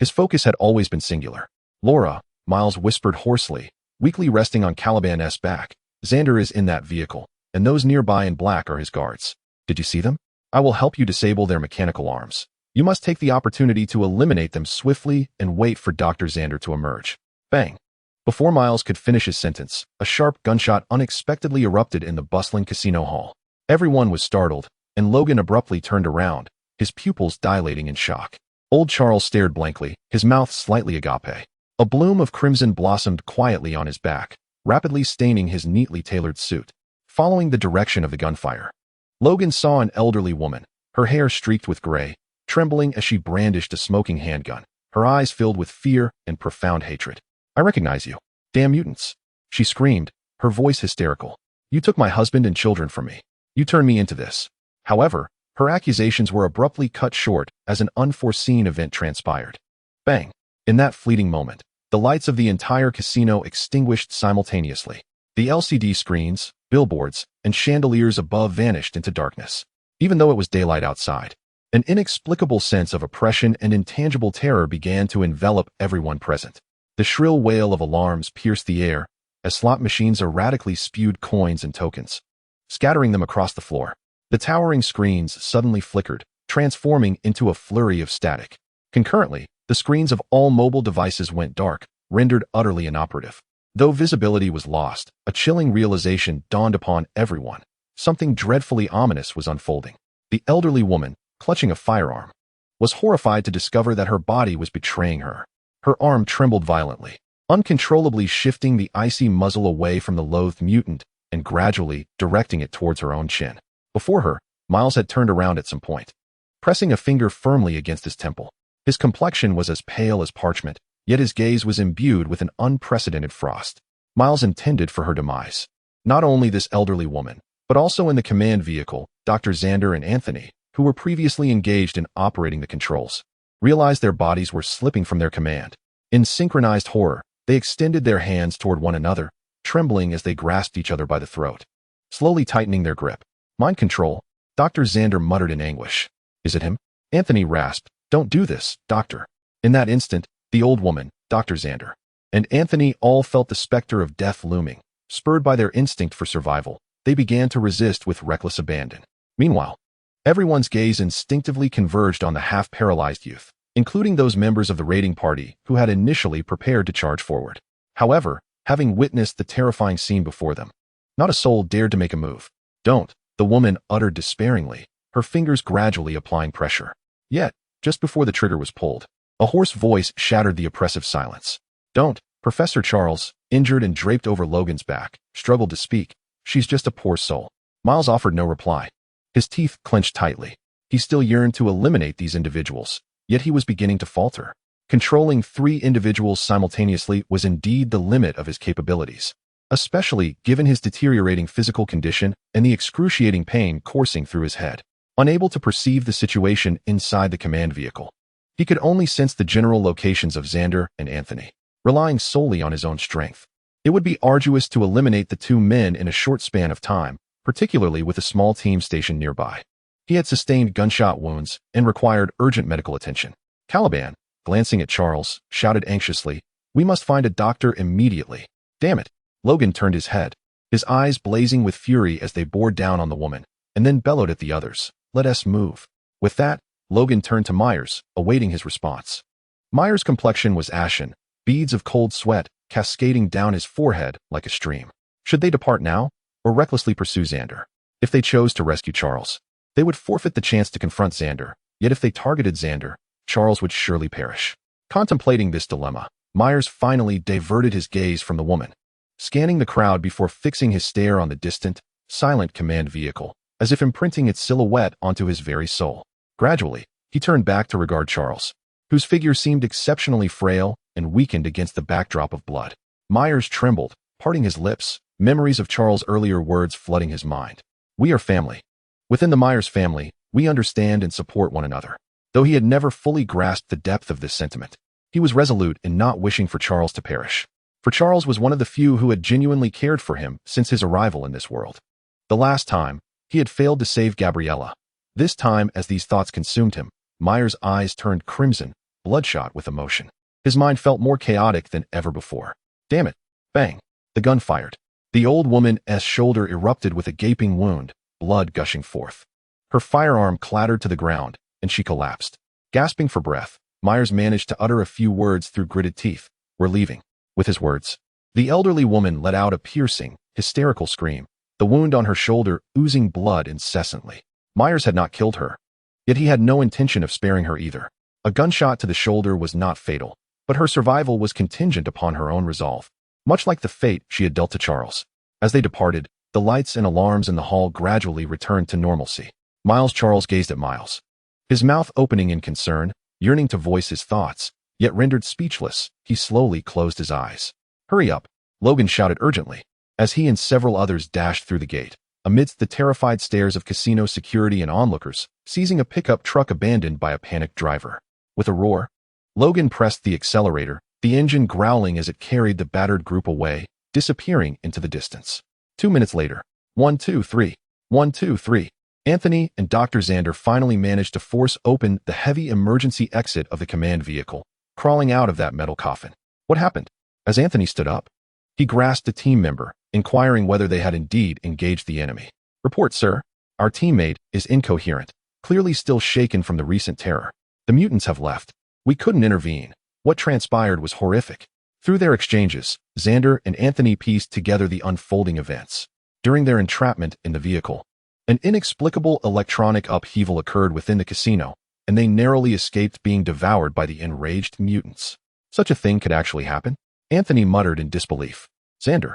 A: His focus had always been singular. "Laura," Miles whispered hoarsely, weakly resting on Caliban's back. "Xander is in that vehicle, and those nearby in black are his guards. Did you see them? I will help you disable their mechanical arms. You must take the opportunity to eliminate them swiftly and wait for Dr. Xander to emerge." Bang! Before Miles could finish his sentence, a sharp gunshot unexpectedly erupted in the bustling casino hall. Everyone was startled, and Logan abruptly turned around, his pupils dilating in shock. Old Charles stared blankly, his mouth slightly agape. A bloom of crimson blossomed quietly on his back, rapidly staining his neatly tailored suit. Following the direction of the gunfire, Logan saw an elderly woman, her hair streaked with gray, trembling as she brandished a smoking handgun, her eyes filled with fear and profound hatred. "I recognize you. Damn mutants," she screamed, her voice hysterical. "You took my husband and children from me. You turned me into this." However, her accusations were abruptly cut short as an unforeseen event transpired. Bang! In that fleeting moment, the lights of the entire casino extinguished simultaneously. The LCD screens, billboards, and chandeliers above vanished into darkness. Even though it was daylight outside, an inexplicable sense of oppression and intangible terror began to envelop everyone present. The shrill wail of alarms pierced the air as slot machines erratically spewed coins and tokens, scattering them across the floor. The towering screens suddenly flickered, transforming into a flurry of static. Concurrently, the screens of all mobile devices went dark, rendered utterly inoperative. Though visibility was lost, a chilling realization dawned upon everyone. Something dreadfully ominous was unfolding. The elderly woman, clutching a firearm, was horrified to discover that her body was betraying her. Her arm trembled violently, uncontrollably shifting the icy muzzle away from the loathed mutant and gradually directing it towards her own chin. Before her, Miles had turned around at some point, pressing a finger firmly against his temple. His complexion was as pale as parchment, yet his gaze was imbued with an unprecedented frost. Miles intended for her demise. Not only this elderly woman, but also in the command vehicle, Dr. Xander and Anthony, who were previously engaged in operating the controls, realized their bodies were slipping from their command. In synchronized horror, they extended their hands toward one another, trembling as they grasped each other by the throat, slowly tightening their grip. "Mind control," Dr. Xander muttered in anguish. "Is it him?" Anthony rasped. "Don't do this, doctor." In that instant, the old woman, Dr. Xander, and Anthony all felt the specter of death looming. Spurred by their instinct for survival, they began to resist with reckless abandon. Meanwhile, everyone's gaze instinctively converged on the half-paralyzed youth, including those members of the raiding party who had initially prepared to charge forward. However, having witnessed the terrifying scene before them, not a soul dared to make a move. "Don't," the woman uttered despairingly, her fingers gradually applying pressure. Yet, just before the trigger was pulled, a hoarse voice shattered the oppressive silence. "Don't." Professor Charles, injured and draped over Logan's back, struggled to speak. "She's just a poor soul." Miles offered no reply. His teeth clenched tightly. He still yearned to eliminate these individuals, yet he was beginning to falter. Controlling 3 individuals simultaneously was indeed the limit of his capabilities, especially given his deteriorating physical condition and the excruciating pain coursing through his head. Unable to perceive the situation inside the command vehicle, he could only sense the general locations of Xander and Anthony, relying solely on his own strength. It would be arduous to eliminate the 2 men in a short span of time, particularly with a small team stationed nearby. He had sustained gunshot wounds and required urgent medical attention. Caliban, glancing at Charles, shouted anxiously, "We must find a doctor immediately." "Damn it." Logan turned his head, his eyes blazing with fury as they bore down on the woman, and then bellowed at the others, "Let us move." With that, Logan turned to Myers, awaiting his response. Myers' complexion was ashen, beads of cold sweat cascading down his forehead like a stream. Should they depart now, or recklessly pursue Xander? If they chose to rescue Charles, they would forfeit the chance to confront Xander, yet if they targeted Xander, Charles would surely perish. Contemplating this dilemma, Myers finally diverted his gaze from the woman, scanning the crowd before fixing his stare on the distant, silent command vehicle, as if imprinting its silhouette onto his very soul. Gradually, he turned back to regard Charles, whose figure seemed exceptionally frail and weakened against the backdrop of blood. Myers trembled, parting his lips, memories of Charles' earlier words flooding his mind. "We are family. Within the Myers family, we understand and support one another." Though he had never fully grasped the depth of this sentiment, he was resolute in not wishing for Charles to perish. For Charles was one of the few who had genuinely cared for him since his arrival in this world. The last time, he had failed to save Gabriella. This time, as these thoughts consumed him, Myers' eyes turned crimson, bloodshot with emotion. His mind felt more chaotic than ever before. Damn it. Bang. The gun fired. The old woman's shoulder erupted with a gaping wound, blood gushing forth. Her firearm clattered to the ground, and she collapsed. Gasping for breath, Myers managed to utter a few words through gritted teeth. "We're leaving." With his words, the elderly woman let out a piercing, hysterical scream, the wound on her shoulder oozing blood incessantly. Myers had not killed her, yet he had no intention of sparing her either. A gunshot to the shoulder was not fatal, but her survival was contingent upon her own resolve, much like the fate she had dealt to Charles. As they departed, the lights and alarms in the hall gradually returned to normalcy. Charles gazed at Miles, his mouth opening in concern, yearning to voice his thoughts, yet rendered speechless. He slowly closed his eyes. "Hurry up," Logan shouted urgently, as he and several others dashed through the gate, amidst the terrified stares of casino security and onlookers, seizing a pickup truck abandoned by a panicked driver. With a roar, Logan pressed the accelerator, the engine growling as it carried the battered group away, disappearing into the distance. 2 minutes later, 1, 2, 3, 1, 2, 3. Anthony and Dr. Xander finally managed to force open the heavy emergency exit of the command vehicle, crawling out of that metal coffin. What happened? As Anthony stood up, he grasped a team member, inquiring whether they had indeed engaged the enemy. "Report, sir. Our teammate is incoherent, clearly still shaken from the recent terror. The mutants have left. We couldn't intervene. What transpired was horrific." Through their exchanges, Xander and Anthony pieced together the unfolding events. During their entrapment in the vehicle, an inexplicable electronic upheaval occurred within the casino, and they narrowly escaped being devoured by the enraged mutants. Such a thing could actually happen? Anthony muttered in disbelief. Xander,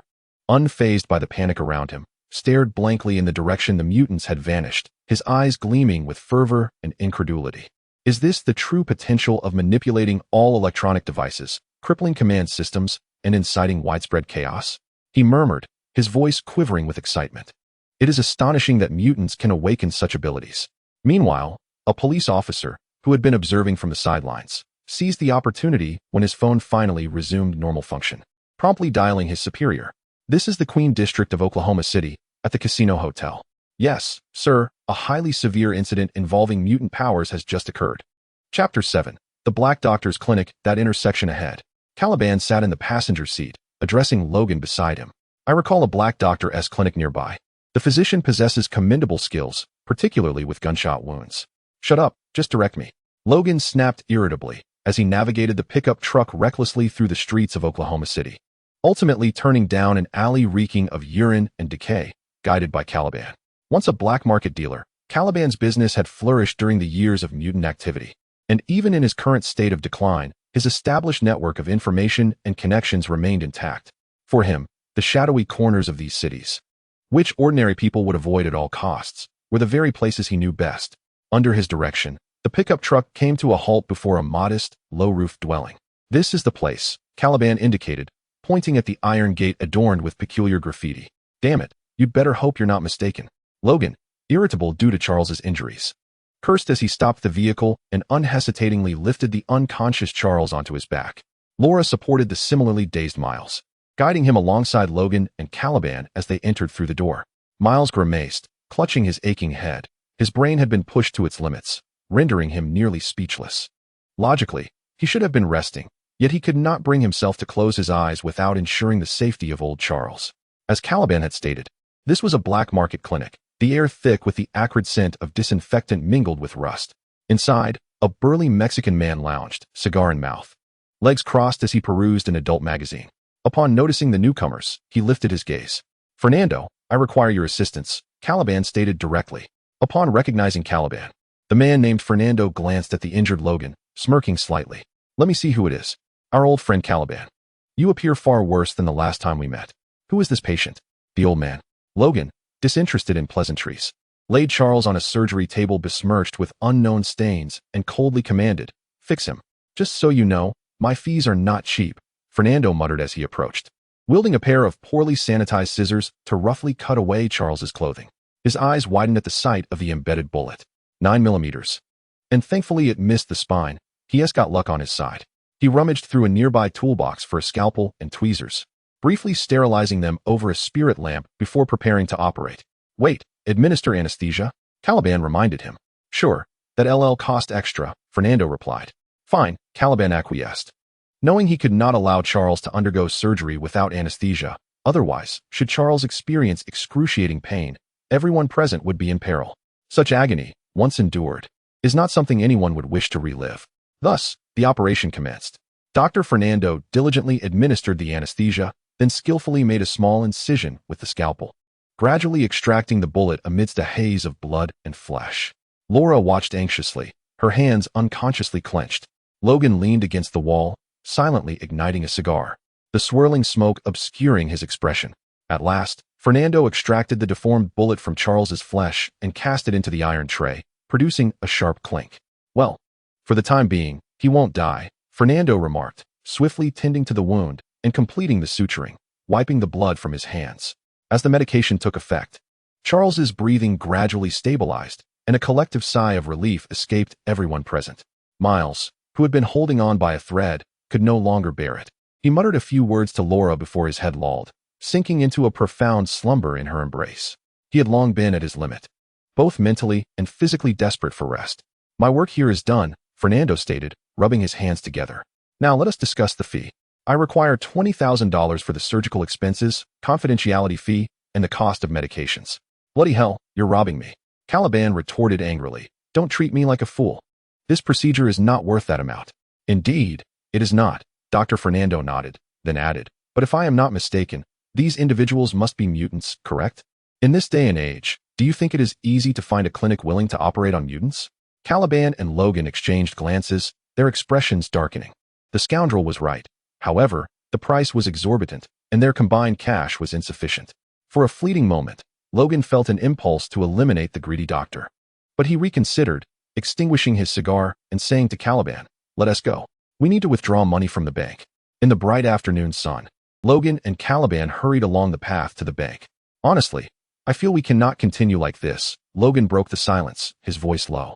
A: unfazed by the panic around him, stared blankly in the direction the mutants had vanished, his eyes gleaming with fervor and incredulity. Is this the true potential of manipulating all electronic devices, crippling command systems, and inciting widespread chaos? He murmured, his voice quivering with excitement. It is astonishing that mutants can awaken such abilities. Meanwhile, a police officer, who had been observing from the sidelines, seized the opportunity when his phone finally resumed normal function, promptly dialing his superior. "This is the Queen District of Oklahoma City, at the Casino Hotel." "Yes, sir, a highly severe incident involving mutant powers has just occurred." Chapter 7. The Black Doctor's Clinic, that intersection ahead. Caliban sat in the passenger seat, addressing Logan beside him. "I recall a Black Doctor's clinic nearby. The physician possesses commendable skills, particularly with gunshot wounds." "Shut up, just direct me." Logan snapped irritably as he navigated the pickup truck recklessly through the streets of Oklahoma City, ultimately turning down an alley reeking of urine and decay, guided by Caliban. Once a black market dealer, Caliban's business had flourished during the years of mutant activity, and even in his current state of decline, his established network of information and connections remained intact. For him, the shadowy corners of these cities, which ordinary people would avoid at all costs, were the very places he knew best. Under his direction, the pickup truck came to a halt before a modest, low-roofed dwelling. "This is the place," Caliban indicated, pointing at the iron gate adorned with peculiar graffiti. "Damn it, you'd better hope you're not mistaken." Logan, irritable due to Charles's injuries, cursed as he stopped the vehicle and unhesitatingly lifted the unconscious Charles onto his back. Laura supported the similarly dazed Miles, guiding him alongside Logan and Caliban as they entered through the door. Miles grimaced, clutching his aching head. His brain had been pushed to its limits, rendering him nearly speechless. Logically, he should have been resting, yet he could not bring himself to close his eyes without ensuring the safety of old Charles. As Caliban had stated, this was a black market clinic, the air thick with the acrid scent of disinfectant mingled with rust. Inside, a burly Mexican man lounged, cigar in mouth, legs crossed as he perused an adult magazine. Upon noticing the newcomers, he lifted his gaze. "Fernando, I require your assistance," Caliban stated directly. Upon recognizing Caliban, the man named Fernando glanced at the injured Logan, smirking slightly. "Let me see who it is." "Our old friend Caliban. You appear far worse than the last time we met. Who is this patient?" The old man, Logan, disinterested in pleasantries, laid Charles on a surgery table besmirched with unknown stains and coldly commanded, "Fix him. Just so you know, my fees are not cheap," Fernando muttered as he approached, wielding a pair of poorly sanitized scissors to roughly cut away Charles's clothing. His eyes widened at the sight of the embedded bullet. 9 millimeters. and thankfully it missed the spine. He got luck on his side. He rummaged through a nearby toolbox for a scalpel and tweezers, briefly sterilizing them over a spirit lamp before preparing to operate. Wait, administer anesthesia? Caliban reminded him. Sure, that LL cost extra, Fernando replied. Fine, Caliban acquiesced. Knowing he could not allow Charles to undergo surgery without anesthesia, otherwise, should Charles experience excruciating pain, everyone present would be in peril. Such agony, once endured, is not something anyone would wish to relive. Thus, the operation commenced. Dr. Fernando diligently administered the anesthesia, then skillfully made a small incision with the scalpel, gradually extracting the bullet amidst a haze of blood and flesh. Laura watched anxiously, her hands unconsciously clenched. Logan leaned against the wall, silently igniting a cigar, the swirling smoke obscuring his expression. At last, Fernando extracted the deformed bullet from Charles's flesh and cast it into the iron tray, producing a sharp clink. Well, for the time being, he won't die, Fernando remarked, swiftly tending to the wound and completing the suturing, wiping the blood from his hands. As the medication took effect, Charles's breathing gradually stabilized, and a collective sigh of relief escaped everyone present. Miles, who had been holding on by a thread, could no longer bear it. He muttered a few words to Laura before his head lolled, sinking into a profound slumber in her embrace. He had long been at his limit, both mentally and physically desperate for rest. My work here is done, Fernando stated, rubbing his hands together. Now let us discuss the fee. I require $20,000 for the surgical expenses, confidentiality fee, and the cost of medications. Bloody hell, you're robbing me. Caliban retorted angrily. Don't treat me like a fool. This procedure is not worth that amount. Indeed, it is not, Dr. Fernando nodded, then added. But if I am not mistaken, these individuals must be mutants, correct? In this day and age, do you think it is easy to find a clinic willing to operate on mutants? Caliban and Logan exchanged glances, their expressions darkening. The scoundrel was right. However, the price was exorbitant, and their combined cash was insufficient. For a fleeting moment, Logan felt an impulse to eliminate the greedy doctor. But he reconsidered, extinguishing his cigar and saying to Caliban, let us go. We need to withdraw money from the bank. In the bright afternoon sun, Logan and Caliban hurried along the path to the bank. Honestly, I feel we cannot continue like this. Logan broke the silence, his voice low.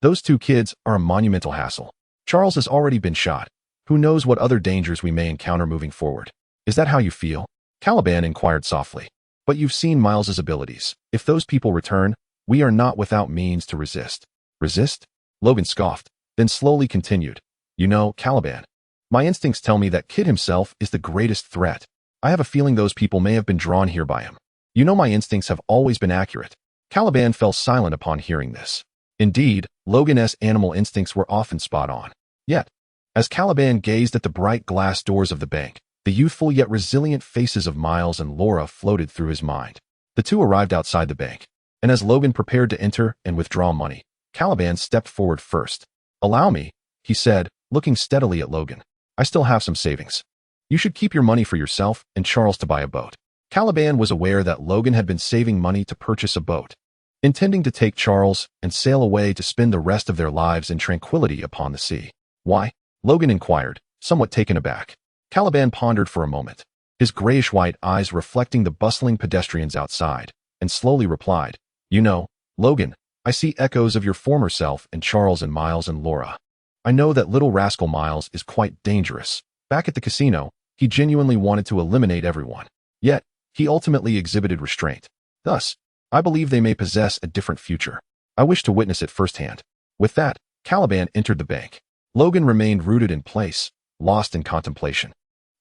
A: Those two kids are a monumental hassle. Charles has already been shot. Who knows what other dangers we may encounter moving forward? Is that how you feel? Caliban inquired softly. But you've seen Miles's abilities. If those people return, we are not without means to resist. Resist? Logan scoffed, then slowly continued. You know, Caliban, my instincts tell me that Kid himself is the greatest threat. I have a feeling those people may have been drawn here by him. You know, my instincts have always been accurate. Caliban fell silent upon hearing this. Indeed, Logan's animal instincts were often spot on. Yet, as Caliban gazed at the bright glass doors of the bank, the youthful yet resilient faces of Miles and Laura floated through his mind. The two arrived outside the bank, and as Logan prepared to enter and withdraw money, Caliban stepped forward first. Allow me, he said, looking steadily at Logan. I still have some savings. You should keep your money for yourself and Charles to buy a boat. Caliban was aware that Logan had been saving money to purchase a boat, intending to take Charles and sail away to spend the rest of their lives in tranquility upon the sea. Why? Logan inquired, somewhat taken aback. Caliban pondered for a moment, his grayish-white eyes reflecting the bustling pedestrians outside, and slowly replied, You know, Logan, I see echoes of your former self in Charles and Miles and Laura. I know that little rascal Miles is quite dangerous. Back at the casino, he genuinely wanted to eliminate everyone. Yet, he ultimately exhibited restraint. Thus, I believe they may possess a different future. I wish to witness it firsthand. With that, Caliban entered the bank. Logan remained rooted in place, lost in contemplation.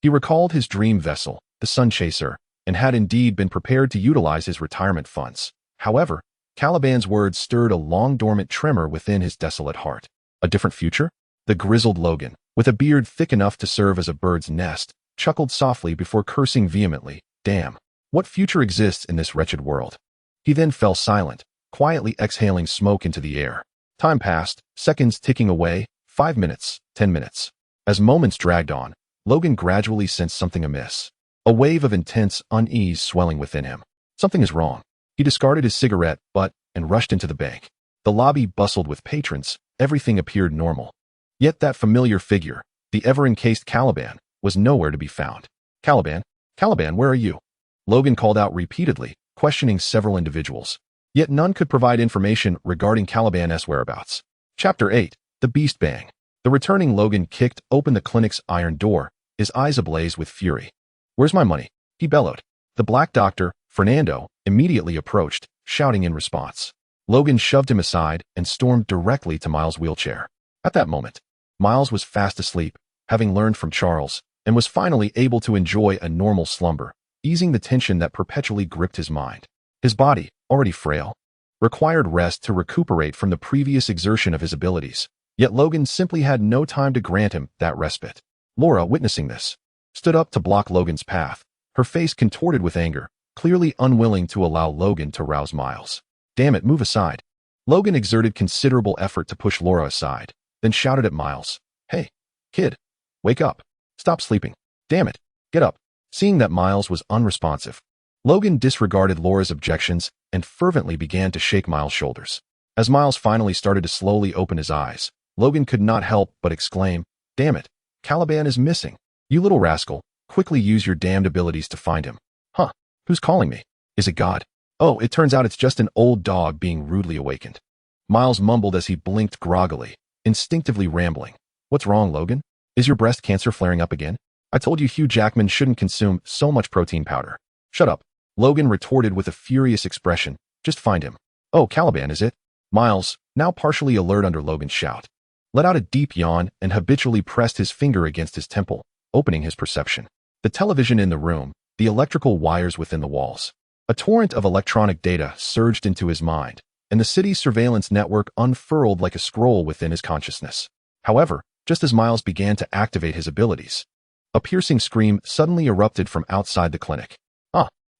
A: He recalled his dream vessel, the Sun Chaser, and had indeed been prepared to utilize his retirement funds. However, Caliban's words stirred a long-dormant tremor within his desolate heart. A different future? The grizzled Logan, with a beard thick enough to serve as a bird's nest, chuckled softly before cursing vehemently. Damn, what future exists in this wretched world? He then fell silent, quietly exhaling smoke into the air. Time passed, seconds ticking away, 5 minutes, 10 minutes. As moments dragged on, Logan gradually sensed something amiss. A wave of intense unease swelling within him. Something is wrong. He discarded his cigarette butt and rushed into the bank. The lobby bustled with patrons, everything appeared normal. Yet that familiar figure, the ever-encased Caliban, was nowhere to be found. Caliban, Caliban, where are you? Logan called out repeatedly, questioning several individuals. Yet none could provide information regarding Caliban's whereabouts. Chapter 8. The Beast Bang. The returning Logan kicked open the clinic's iron door, his eyes ablaze with fury. "Where's my money?" he bellowed. The black doctor, Fernando, immediately approached, shouting in response. Logan shoved him aside and stormed directly to Miles' wheelchair. At that moment, Miles was fast asleep, having learned from Charles, and was finally able to enjoy a normal slumber, easing the tension that perpetually gripped his mind. His body, already frail, required rest to recuperate from the previous exertion of his abilities, yet Logan simply had no time to grant him that respite. Laura, witnessing this, stood up to block Logan's path, her face contorted with anger, clearly unwilling to allow Logan to rouse Miles. "Damn it, move aside." Logan exerted considerable effort to push Laura aside, then shouted at Miles, "Hey, kid, wake up. Stop sleeping. Damn it, get up." Seeing that Miles was unresponsive, Logan disregarded Laura's objections and fervently began to shake Miles' shoulders. As Miles finally started to slowly open his eyes, Logan could not help but exclaim, "Damn it, Caliban is missing. You little rascal, quickly use your damned abilities to find him." "Huh, who's calling me? Is it God?" "Oh, it turns out it's just an old dog being rudely awakened." Miles mumbled as he blinked groggily, instinctively rambling. "What's wrong, Logan? Is your breast cancer flaring up again? I told you Hugh Jackman shouldn't consume so much protein powder." "Shut up," Logan retorted with a furious expression. "Just find him." "Oh, Caliban, is it?" Miles, now partially alert under Logan's shout, let out a deep yawn and habitually pressed his finger against his temple, opening his perception. The television in the room, the electrical wires within the walls. A torrent of electronic data surged into his mind, and the city's surveillance network unfurled like a scroll within his consciousness. However, just as Miles began to activate his abilities, a piercing scream suddenly erupted from outside the clinic.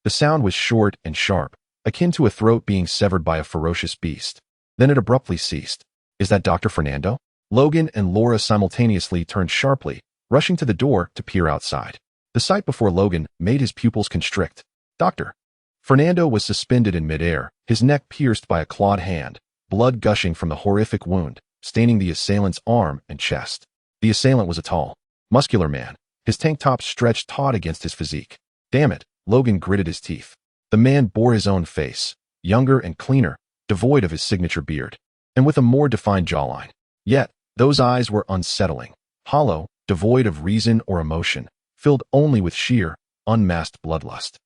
A: The sound was short and sharp, akin to a throat being severed by a ferocious beast. Then it abruptly ceased. "Is that Dr. Fernando?" Logan and Laura simultaneously turned sharply, rushing to the door to peer outside. The sight before Logan made his pupils constrict. Dr. Fernando was suspended in midair, his neck pierced by a clawed hand, blood gushing from the horrific wound, staining the assailant's arm and chest. The assailant was a tall, muscular man, his tank top stretched taut against his physique. "Damn it," Logan gritted his teeth. The man bore his own face, younger and cleaner, devoid of his signature beard, and with a more defined jawline. Yet, those eyes were unsettling, hollow, devoid of reason or emotion, filled only with sheer, unmasked bloodlust.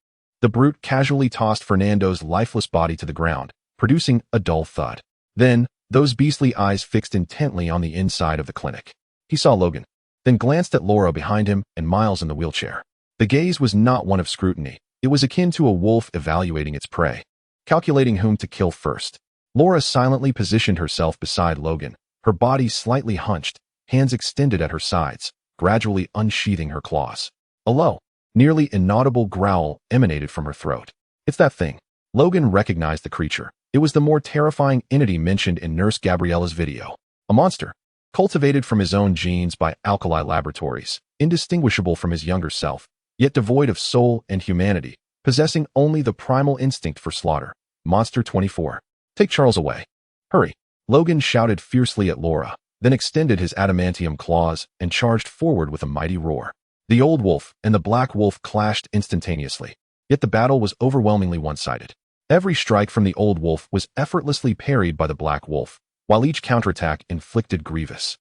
A: The brute casually tossed Fernando's lifeless body to the ground, producing a dull thud. Then, those beastly eyes fixed intently on the inside of the clinic. He saw Logan, then glanced at Laura behind him and Miles in the wheelchair. The gaze was not one of scrutiny. It was akin to a wolf evaluating its prey, calculating whom to kill first. Laura silently positioned herself beside Logan, her body slightly hunched, hands extended at her sides, gradually unsheathing her claws. A low, nearly inaudible growl emanated from her throat. "It's that thing." Logan recognized the creature. It was the more terrifying entity mentioned in Nurse Gabriella's video. A monster, cultivated from his own genes by Alkali Laboratories, indistinguishable from his younger self, yet devoid of soul and humanity, possessing only the primal instinct for slaughter. Monster 24. "Take Charles away. Hurry." Logan shouted fiercely at Laura, then extended his adamantium claws and charged forward with a mighty roar. The old wolf and the black wolf clashed instantaneously, yet the battle was overwhelmingly one-sided. Every strike from the old wolf was effortlessly parried by the black wolf, while each counterattack inflicted grievous,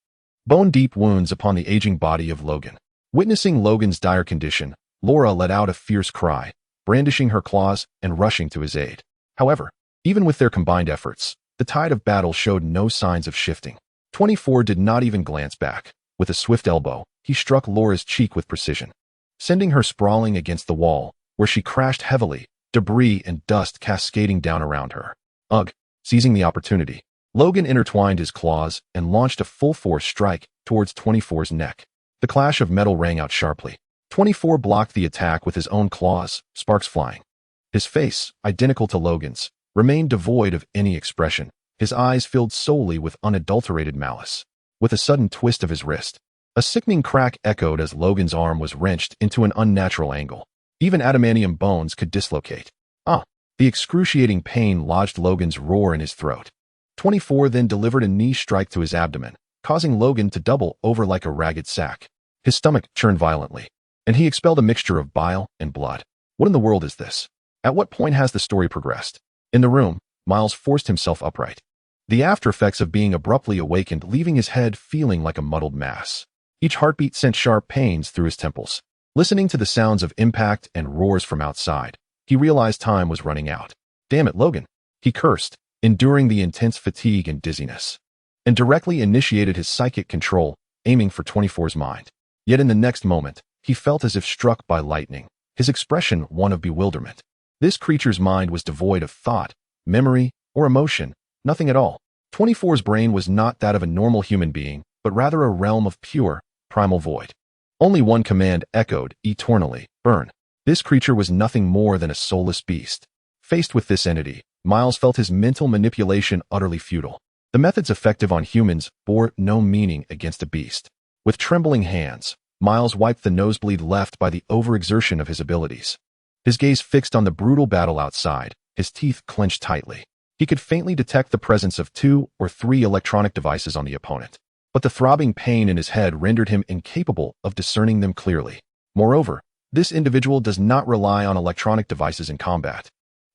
A: bone-deep wounds upon the aging body of Logan. Witnessing Logan's dire condition, Laura let out a fierce cry, brandishing her claws and rushing to his aid. However, even with their combined efforts, the tide of battle showed no signs of shifting. 24 did not even glance back. With a swift elbow, he struck Laura's cheek with precision, sending her sprawling against the wall, where she crashed heavily, debris and dust cascading down around her. Ugh! Seizing the opportunity, Logan intertwined his claws and launched a full-force strike towards 24's neck. The clash of metal rang out sharply. 24 blocked the attack with his own claws, sparks flying. His face, identical to Logan's, remained devoid of any expression, his eyes filled solely with unadulterated malice. With a sudden twist of his wrist, a sickening crack echoed as Logan's arm was wrenched into an unnatural angle. Even adamantium bones could dislocate. The excruciating pain lodged Logan's roar in his throat. 24 then delivered a knee strike to his abdomen, causing Logan to double over like a ragged sack. His stomach churned violently, and he expelled a mixture of bile and blood. What in the world is this? At what point has the story progressed? In the room, Miles forced himself upright. the aftereffects of being abruptly awakened, leaving his head feeling like a muddled mass. Each heartbeat sent sharp pains through his temples. Listening to the sounds of impact and roars from outside, he realized time was running out. Damn it, Logan, he cursed, enduring the intense fatigue and dizziness, and directly initiated his psychic control, aiming for 24's mind. Yet in the next moment, he felt as if struck by lightning, his expression one of bewilderment. This creature's mind was devoid of thought, memory, or emotion, nothing at all. 24's brain was not that of a normal human being, but rather a realm of pure, primal void. Only one command echoed eternally: burn. This creature was nothing more than a soulless beast. Faced with this entity, Miles felt his mental manipulation utterly futile. The methods effective on humans bore no meaning against a beast. With trembling hands, Miles wiped the nosebleed left by the overexertion of his abilities. His gaze fixed on the brutal battle outside, his teeth clenched tightly. He could faintly detect the presence of 2 or 3 electronic devices on the opponent, but the throbbing pain in his head rendered him incapable of discerning them clearly. Moreover, this individual does not rely on electronic devices in combat,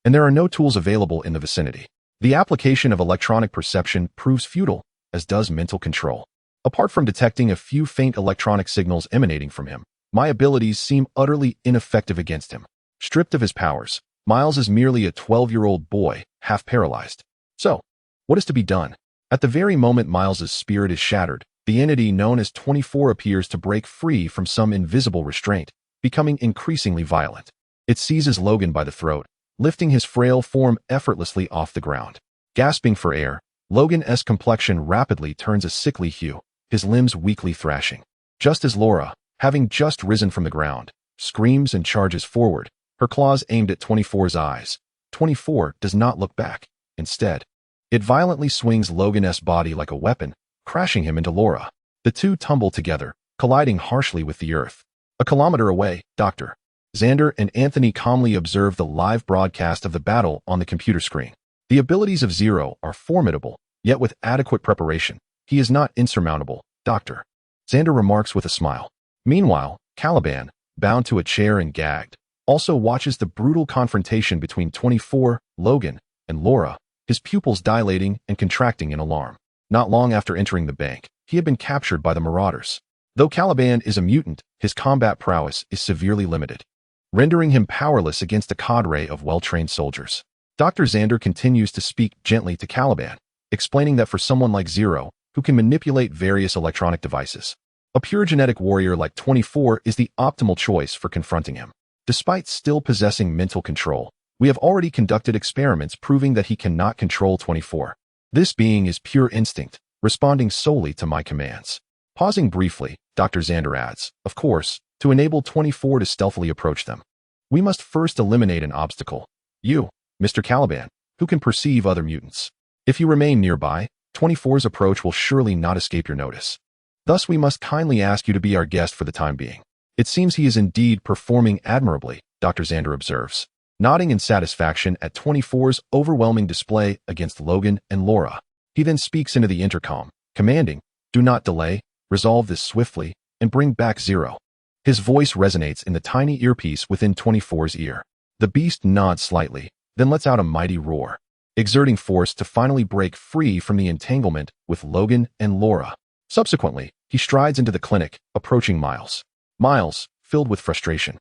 A: and there are no tools available in the vicinity. The application of electronic perception proves futile, as does mental control. Apart from detecting a few faint electronic signals emanating from him, my abilities seem utterly ineffective against him. Stripped of his powers, Miles is merely a 12-year-old boy, half paralyzed. So, what is to be done? At the very moment Miles's spirit is shattered, the entity known as 24 appears to break free from some invisible restraint, becoming increasingly violent. It seizes Logan by the throat, lifting his frail form effortlessly off the ground. Gasping for air, Logan's complexion rapidly turns a sickly hue, his limbs weakly thrashing. Just as Laura, having just risen from the ground, screams and charges forward, her claws aimed at 24's eyes. 24 does not look back. Instead, it violently swings Logan's body like a weapon, crashing him into Laura. The two tumble together, colliding harshly with the earth. A kilometer away, Dr. Xander and Anthony calmly observe the live broadcast of the battle on the computer screen. The abilities of Zero are formidable, yet with adequate preparation, he is not insurmountable, Dr. Xander remarks with a smile. Meanwhile, Caliban, bound to a chair and gagged, also watches the brutal confrontation between 24, Logan, and Laura, his pupils dilating and contracting in alarm. Not long after entering the bank, he had been captured by the Marauders. Though Caliban is a mutant, his combat prowess is severely limited, rendering him powerless against a cadre of well-trained soldiers. Dr. Xander continues to speak gently to Caliban, explaining that for someone like Zero, who can manipulate various electronic devices, a pure genetic warrior like 24 is the optimal choice for confronting him. Despite still possessing mental control, we have already conducted experiments proving that he cannot control 24. This being is pure instinct, responding solely to my commands. Pausing briefly, Dr. Xander adds, of course, to enable 24 to stealthily approach them, we must first eliminate an obstacle. You, Mr. Caliban, who can perceive other mutants. If you remain nearby, 24's approach will surely not escape your notice. Thus we must kindly ask you to be our guest for the time being. It seems he is indeed performing admirably, Dr. Xander observes, nodding in satisfaction at 24's overwhelming display against Logan and Laura. He then speaks into the intercom, commanding, do not delay, resolve this swiftly, and bring back Zero. His voice resonates in the tiny earpiece within 24's ear. The beast nods slightly, then lets out a mighty roar, exerting force to finally break free from the entanglement with Logan and Laura. Subsequently, he strides into the clinic, approaching Miles. Miles, filled with frustration,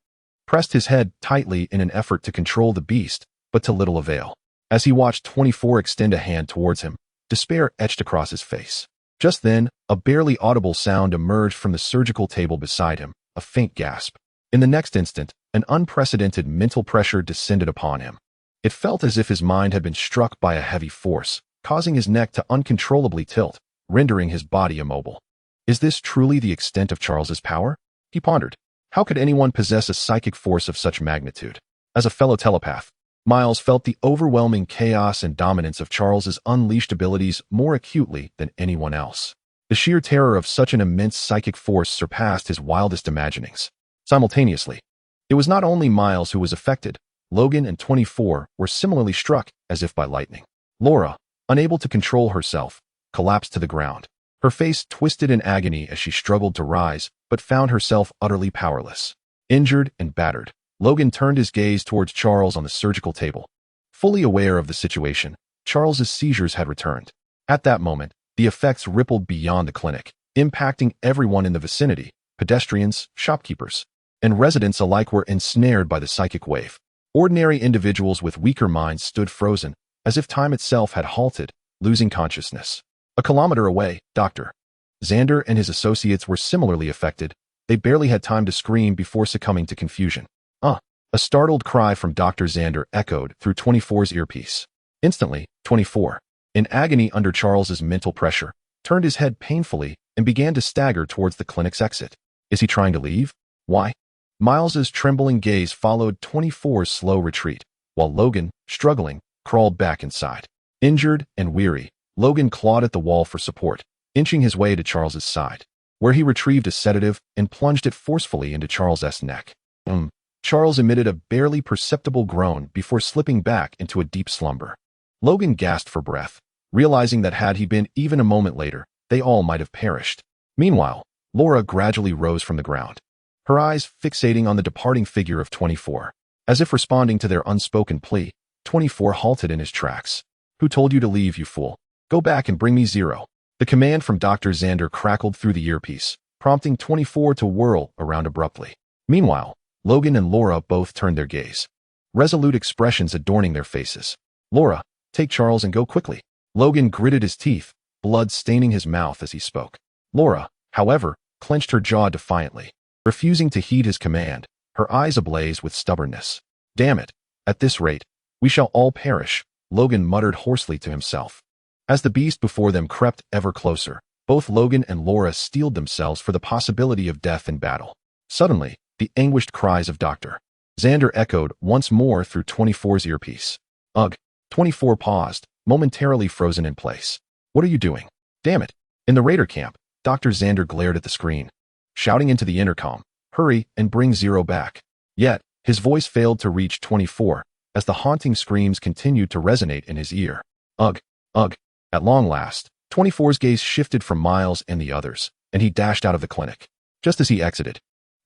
A: pressed his head tightly in an effort to control the beast, but to little avail. As he watched 24 extend a hand towards him, despair etched across his face. Just then, a barely audible sound emerged from the surgical table beside him, a faint gasp. In the next instant, an unprecedented mental pressure descended upon him. It felt as if his mind had been struck by a heavy force, causing his neck to uncontrollably tilt, rendering his body immobile. Is this truly the extent of Charles's power? He pondered. How could anyone possess a psychic force of such magnitude? As a fellow telepath, Miles felt the overwhelming chaos and dominance of Charles's unleashed abilities more acutely than anyone else. The sheer terror of such an immense psychic force surpassed his wildest imaginings. Simultaneously, it was not only Miles who was affected. Logan and 24 were similarly struck, as if by lightning. Laura, unable to control herself, collapsed to the ground. Her face twisted in agony as she struggled to rise, but found herself utterly powerless. Injured and battered, Logan turned his gaze towards Charles on the surgical table. Fully aware of the situation, Charles's seizures had returned. At that moment, the effects rippled beyond the clinic, impacting everyone in the vicinity. Pedestrians, shopkeepers, and residents alike were ensnared by the psychic wave. Ordinary individuals with weaker minds stood frozen, as if time itself had halted, losing consciousness. A kilometer away, Dr. Xander and his associates were similarly affected. They barely had time to scream before succumbing to confusion. A startled cry from Dr. Xander echoed through 24's earpiece. Instantly, 24, in agony under Charles's mental pressure, turned his head painfully and began to stagger towards the clinic's exit. Is he trying to leave? Why? Miles's trembling gaze followed 24's slow retreat, while Logan, struggling, crawled back inside. Injured and weary, Logan clawed at the wall for support, inching his way to Charles's side, where he retrieved a sedative and plunged it forcefully into Charles's neck. Charles emitted a barely perceptible groan before slipping back into a deep slumber. Logan gasped for breath, realizing that had he been even a moment later, they all might have perished. Meanwhile, Laura gradually rose from the ground, her eyes fixating on the departing figure of 24. As if responding to their unspoken plea, 24 halted in his tracks. Who told you to leave, you fool? Go back and bring me 0. The command from Dr. Xander crackled through the earpiece, prompting 24 to whirl around abruptly. Meanwhile, Logan and Laura both turned their gaze, resolute expressions adorning their faces. Laura, take Charles and go quickly. Logan gritted his teeth, blood staining his mouth as he spoke. Laura, however, clenched her jaw defiantly, refusing to heed his command, her eyes ablaze with stubbornness. Damn it, at this rate, we shall all perish, Logan muttered hoarsely to himself. As the beast before them crept ever closer, both Logan and Laura steeled themselves for the possibility of death in battle. Suddenly, the anguished cries of Dr. Xander echoed once more through 24's earpiece. Ugh. 24 paused, momentarily frozen in place. What are you doing? Damn it. In the raider camp, Dr. Xander glared at the screen, shouting into the intercom, hurry and bring 0 back. Yet, his voice failed to reach 24, as the haunting screams continued to resonate in his ear. Ugh. Ugh. At long last, 24's gaze shifted from Miles and the others, and he dashed out of the clinic. Just as he exited,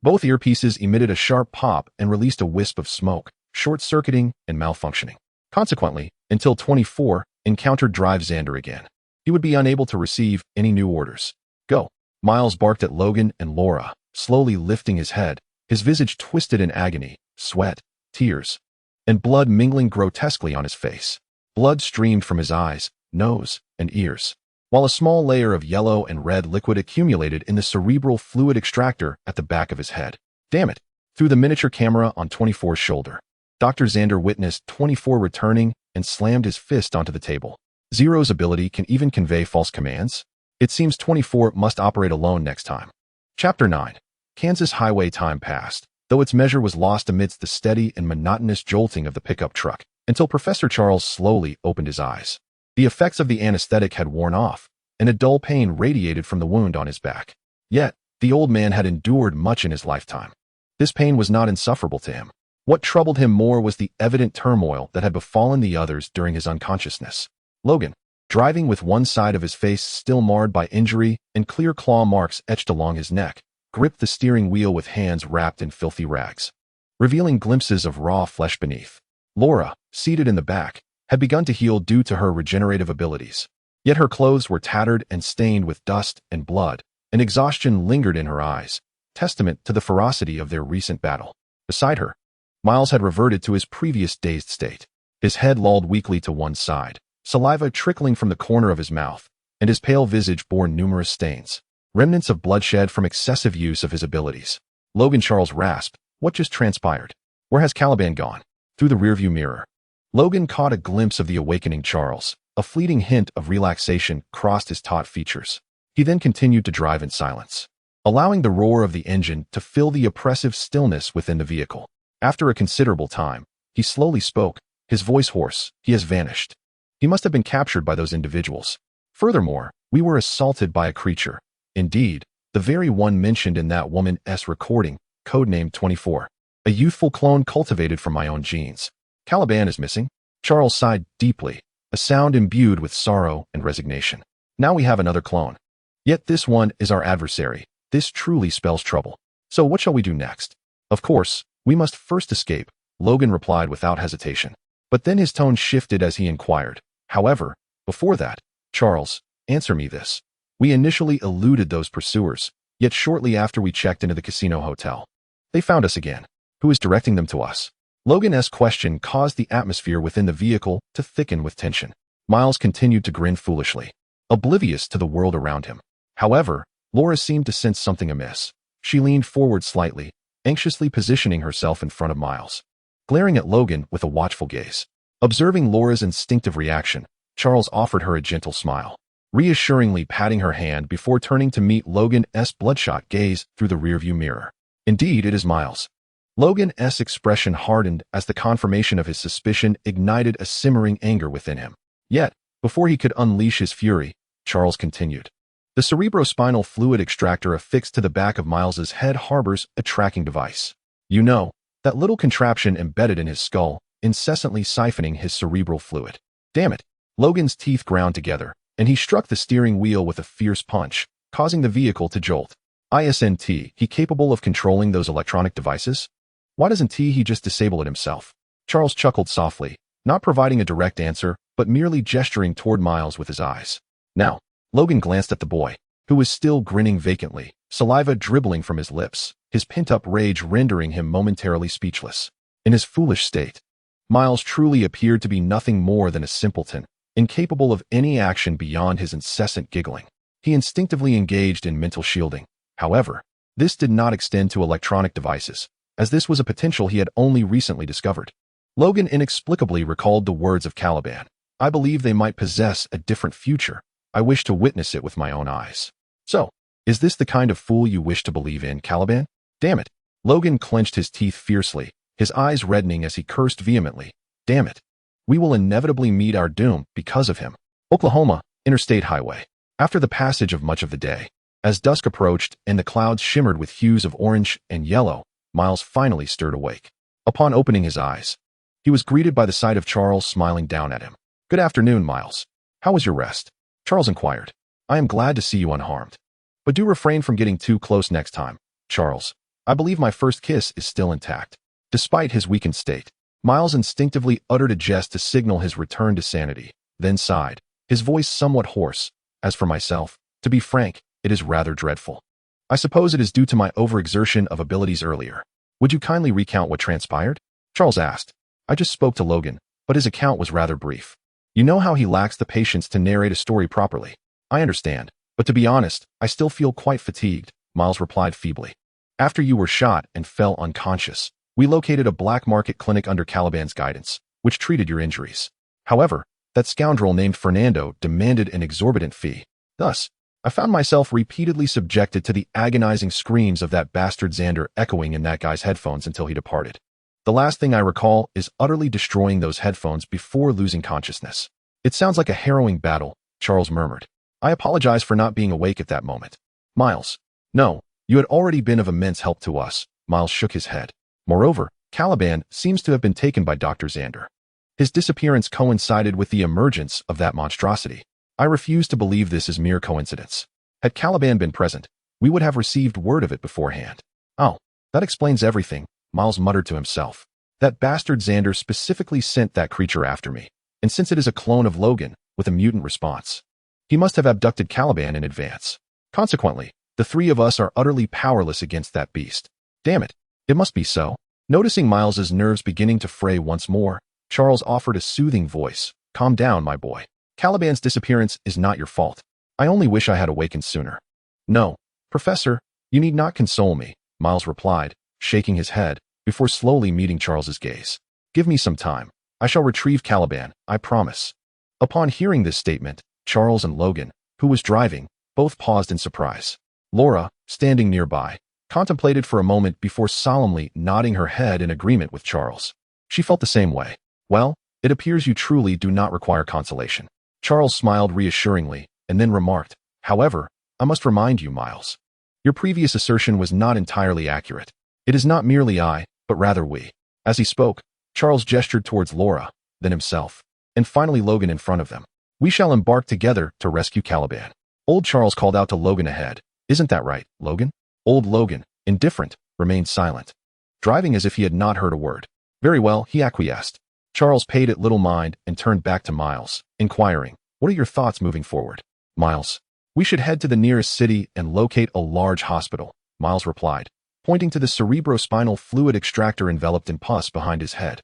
A: both earpieces emitted a sharp pop and released a wisp of smoke, short-circuiting and malfunctioning. Consequently, until 24 encountered Drive Xander again, he would be unable to receive any new orders. Go. Miles barked at Logan and Laura, slowly lifting his head, his visage twisted in agony, sweat, tears, and blood mingling grotesquely on his face. Blood streamed from his eyes, nose, and ears, while a small layer of yellow and red liquid accumulated in the cerebral fluid extractor at the back of his head. Damn it! Through the miniature camera on 24's shoulder, Dr. Xander witnessed 24 returning and slammed his fist onto the table. 0's ability can even convey false commands? It seems 24 must operate alone next time. Chapter 9. Kansas highway time passed, though its measure was lost amidst the steady and monotonous jolting of the pickup truck, until Professor Charles slowly opened his eyes. The effects of the anesthetic had worn off, and a dull pain radiated from the wound on his back. Yet, the old man had endured much in his lifetime. This pain was not insufferable to him. What troubled him more was the evident turmoil that had befallen the others during his unconsciousness. Logan, driving with one side of his face still marred by injury and clear claw marks etched along his neck, gripped the steering wheel with hands wrapped in filthy rags, revealing glimpses of raw flesh beneath. Laura, seated in the back, had begun to heal due to her regenerative abilities. Yet her clothes were tattered and stained with dust and blood, and exhaustion lingered in her eyes, testament to the ferocity of their recent battle. Beside her, Miles had reverted to his previous dazed state. His head lolled weakly to one side, saliva trickling from the corner of his mouth, and his pale visage bore numerous stains, remnants of bloodshed from excessive use of his abilities. Logan Charles rasped, "What just transpired? Where has Caliban gone?" Through the rearview mirror, Logan caught a glimpse of the awakening Charles. A fleeting hint of relaxation crossed his taut features. He then continued to drive in silence, allowing the roar of the engine to fill the oppressive stillness within the vehicle. After a considerable time, he slowly spoke, his voice hoarse. "He has vanished. He must have been captured by those individuals. Furthermore, we were assaulted by a creature. Indeed, the very one mentioned in that woman's recording, codenamed 24. A youthful clone cultivated from my own genes. Caliban is missing." Charles sighed deeply, a sound imbued with sorrow and resignation. "Now we have another clone. Yet this one is our adversary. This truly spells trouble. So what shall we do next?" "Of course, we must first escape," Logan replied without hesitation. But then his tone shifted as he inquired, "However, before that, Charles, answer me this. We initially eluded those pursuers, yet shortly after we checked into the casino hotel, they found us again. Who is directing them to us? Logan's question caused the atmosphere within the vehicle to thicken with tension. Miles continued to grin foolishly, oblivious to the world around him. However, Laura seemed to sense something amiss. She leaned forward slightly, anxiously positioning herself in front of Miles, glaring at Logan with a watchful gaze. Observing Laura's instinctive reaction, Charles offered her a gentle smile, reassuringly patting her hand before turning to meet Logan's bloodshot gaze through the rearview mirror. Indeed, it is Miles. Logan's expression hardened as the confirmation of his suspicion ignited a simmering anger within him. Yet, before he could unleash his fury, Charles continued. The cerebrospinal fluid extractor affixed to the back of Miles's head harbors a tracking device. You know, that little contraption embedded in his skull, incessantly siphoning his cerebral fluid. Damn it! Logan's teeth ground together, and he struck the steering wheel with a fierce punch, causing the vehicle to jolt. Isn't he capable of controlling those electronic devices? Why doesn't he just disable it himself? Charles chuckled softly, not providing a direct answer, but merely gesturing toward Miles with his eyes. Now, Logan glanced at the boy, who was still grinning vacantly, saliva dribbling from his lips, his pent-up rage rendering him momentarily speechless. In his foolish state, Miles truly appeared to be nothing more than a simpleton, incapable of any action beyond his incessant giggling. He instinctively engaged in mental shielding. However, this did not extend to electronic devices, as this was a potential he had only recently discovered. Logan inexplicably recalled the words of Caliban. I believe they might possess a different future. I wish to witness it with my own eyes. So, is this the kind of fool you wish to believe in, Caliban? Damn it. Logan clenched his teeth fiercely, his eyes reddening as he cursed vehemently. Damn it. We will inevitably meet our doom because of him. Oklahoma, Interstate Highway. After the passage of much of the day, as dusk approached and the clouds shimmered with hues of orange and yellow, Miles finally stirred awake. Upon opening his eyes, he was greeted by the sight of Charles smiling down at him. Good afternoon, Miles. How was your rest? Charles inquired. I am glad to see you unharmed. But do refrain from getting too close next time, Charles. I believe my first kiss is still intact. Despite his weakened state, Miles instinctively uttered a jest to signal his return to sanity, then sighed, his voice somewhat hoarse. As for myself, to be frank, it is rather dreadful. I suppose it is due to my overexertion of abilities earlier. Would you kindly recount what transpired? Charles asked. I just spoke to Logan, but his account was rather brief. You know how he lacks the patience to narrate a story properly. I understand, but to be honest, I still feel quite fatigued, Miles replied feebly. After you were shot and fell unconscious, we located a black market clinic under Caliban's guidance, which treated your injuries. However, that scoundrel named Fernando demanded an exorbitant fee. Thus, I found myself repeatedly subjected to the agonizing screams of that bastard Xander echoing in that guy's headphones until he departed. The last thing I recall is utterly destroying those headphones before losing consciousness. It sounds like a harrowing battle, Charles murmured. I apologize for not being awake at that moment. Miles. No, you had already been of immense help to us. Miles shook his head. Moreover, Caliban seems to have been taken by Dr. Xander. His disappearance coincided with the emergence of that monstrosity. I refuse to believe this is mere coincidence. Had Caliban been present, we would have received word of it beforehand. Oh, that explains everything, Miles muttered to himself. That bastard Xander specifically sent that creature after me, and since it is a clone of Logan, with a mutant response, he must have abducted Caliban in advance. Consequently, the three of us are utterly powerless against that beast. Damn it, it must be so. Noticing Miles's nerves beginning to fray once more, Charles offered a soothing voice. Calm down, my boy. Caliban's disappearance is not your fault. I only wish I had awakened sooner. No, Professor, you need not console me, Miles replied, shaking his head, before slowly meeting Charles's gaze. Give me some time. I shall retrieve Caliban, I promise. Upon hearing this statement, Charles and Logan, who was driving, both paused in surprise. Laura, standing nearby, contemplated for a moment before solemnly nodding her head in agreement with Charles. She felt the same way. Well, it appears you truly do not require consolation. Charles smiled reassuringly, and then remarked, however, I must remind you, Miles. Your previous assertion was not entirely accurate. It is not merely I, but rather we. As he spoke, Charles gestured towards Laura, then himself, and finally Logan in front of them. We shall embark together to rescue Caliban. Old Charles called out to Logan ahead. Isn't that right, Logan? Old Logan, indifferent, remained silent, driving as if he had not heard a word. Very well, he acquiesced. Charles paid it little mind and turned back to Miles, inquiring, What are your thoughts moving forward? Miles. We should head to the nearest city and locate a large hospital, Miles replied, pointing to the cerebrospinal fluid extractor enveloped in pus behind his head.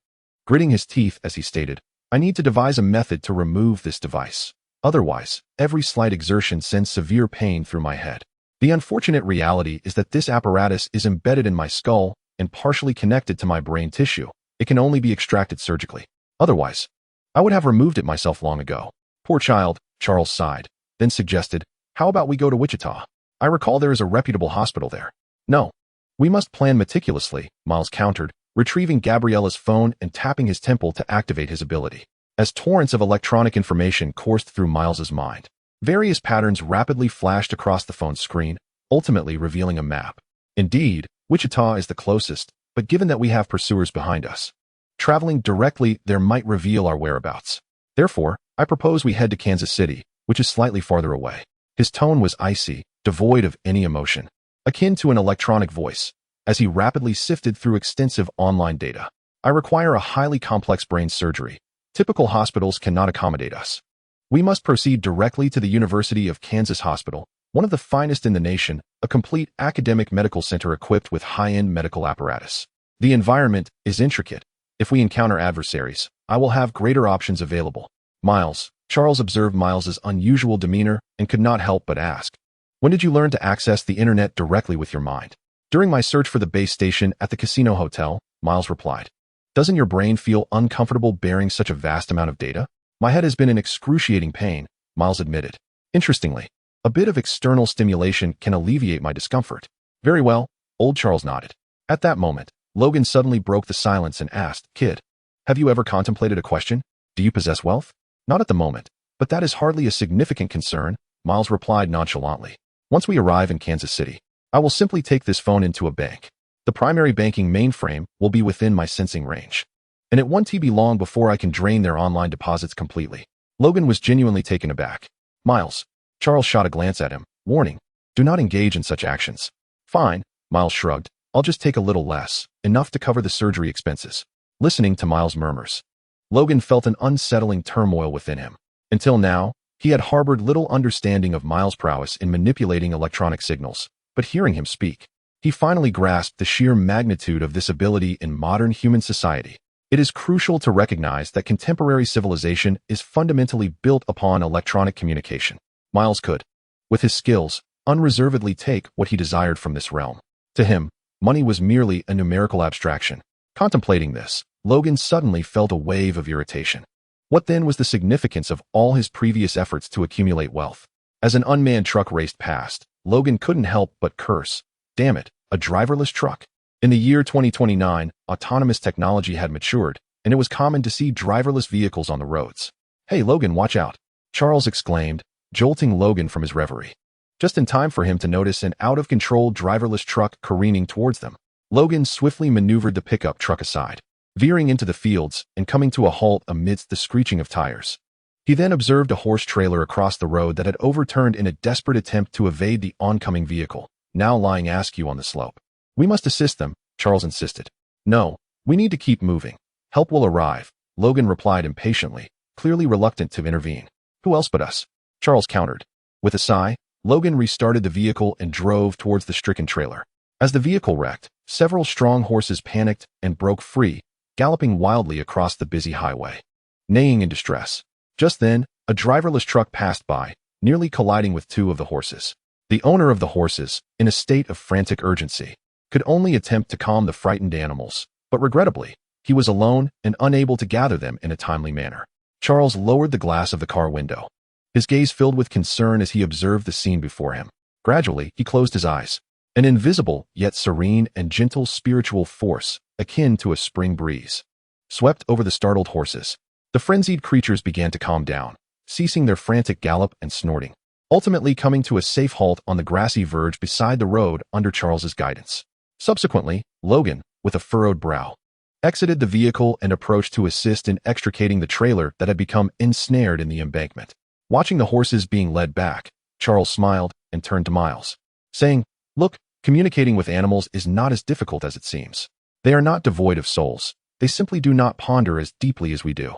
A: Gritting his teeth as he stated, I need to devise a method to remove this device. Otherwise, every slight exertion sends severe pain through my head. The unfortunate reality is that this apparatus is embedded in my skull and partially connected to my brain tissue. It can only be extracted surgically. Otherwise, I would have removed it myself long ago. Poor child, Charles sighed, then suggested, how about we go to Wichita? I recall there is a reputable hospital there. No. We must plan meticulously, Miles countered, retrieving Gabriella's phone and tapping his temple to activate his ability. As torrents of electronic information coursed through Miles's mind, various patterns rapidly flashed across the phone's screen, ultimately revealing a map. Indeed, Wichita is the closest, but given that we have pursuers behind us, traveling directly there might reveal our whereabouts. Therefore, I propose we head to Kansas City, which is slightly farther away. His tone was icy, devoid of any emotion, akin to an electronic voice, as he rapidly sifted through extensive online data. I require a highly complex brain surgery. Typical hospitals cannot accommodate us. We must proceed directly to the University of Kansas Hospital, one of the finest in the nation, a complete academic medical center equipped with high-end medical apparatus. The environment is intricate. If we encounter adversaries, I will have greater options available. Miles. Charles observed Miles's unusual demeanor and could not help but ask, when did you learn to access the internet directly with your mind? During my search for the base station at the casino hotel, Miles replied. Doesn't your brain feel uncomfortable bearing such a vast amount of data? My head has been in excruciating pain, Miles admitted. Interestingly, a bit of external stimulation can alleviate my discomfort. Very well, old Charles nodded. At that moment, Logan suddenly broke the silence and asked, Kid, have you ever contemplated a question? Do you possess wealth? Not at the moment, but that is hardly a significant concern, Miles replied nonchalantly. Once we arrive in Kansas City, I will simply take this phone into a bank. The primary banking mainframe will be within my sensing range, and it won't be long before I can drain their online deposits completely. Logan was genuinely taken aback. Miles. Charles shot a glance at him, warning, do not engage in such actions. Fine, Miles shrugged. I'll just take a little less, enough to cover the surgery expenses. Listening to Miles' murmurs, Logan felt an unsettling turmoil within him. Until now, he had harbored little understanding of Miles' prowess in manipulating electronic signals, but hearing him speak, he finally grasped the sheer magnitude of this ability in modern human society. It is crucial to recognize that contemporary civilization is fundamentally built upon electronic communication. Miles could, with his skills, unreservedly take what he desired from this realm. To him, money was merely a numerical abstraction. Contemplating this, Logan suddenly felt a wave of irritation. What then was the significance of all his previous efforts to accumulate wealth? As an unmanned truck raced past, Logan couldn't help but curse. Damn it, a driverless truck. In the year 2029, autonomous technology had matured, and it was common to see driverless vehicles on the roads. Hey Logan, watch out, Charles exclaimed, jolting Logan from his reverie. Just in time for him to notice an out-of-control driverless truck careening towards them. Logan swiftly maneuvered the pickup truck aside, veering into the fields and coming to a halt amidst the screeching of tires. He then observed a horse trailer across the road that had overturned in a desperate attempt to evade the oncoming vehicle, now lying askew on the slope. We must assist them, Charles insisted. No, we need to keep moving. Help will arrive, Logan replied impatiently, clearly reluctant to intervene. Who else but us? Charles countered. With a sigh, Logan restarted the vehicle and drove towards the stricken trailer. As the vehicle wrecked, several strong horses panicked and broke free, galloping wildly across the busy highway, neighing in distress. Just then, a driverless truck passed by, nearly colliding with two of the horses. The owner of the horses, in a state of frantic urgency, could only attempt to calm the frightened animals, but regrettably, he was alone and unable to gather them in a timely manner. Charles lowered the glass of the car window, his gaze filled with concern as he observed the scene before him. Gradually, he closed his eyes. An invisible, yet serene and gentle spiritual force, akin to a spring breeze, swept over the startled horses. The frenzied creatures began to calm down, ceasing their frantic gallop and snorting, ultimately coming to a safe halt on the grassy verge beside the road under Charles's guidance. Subsequently, Logan, with a furrowed brow, exited the vehicle and approached to assist in extricating the trailer that had become ensnared in the embankment. Watching the horses being led back, Charles smiled and turned to Miles, saying, Look, communicating with animals is not as difficult as it seems. They are not devoid of souls. They simply do not ponder as deeply as we do.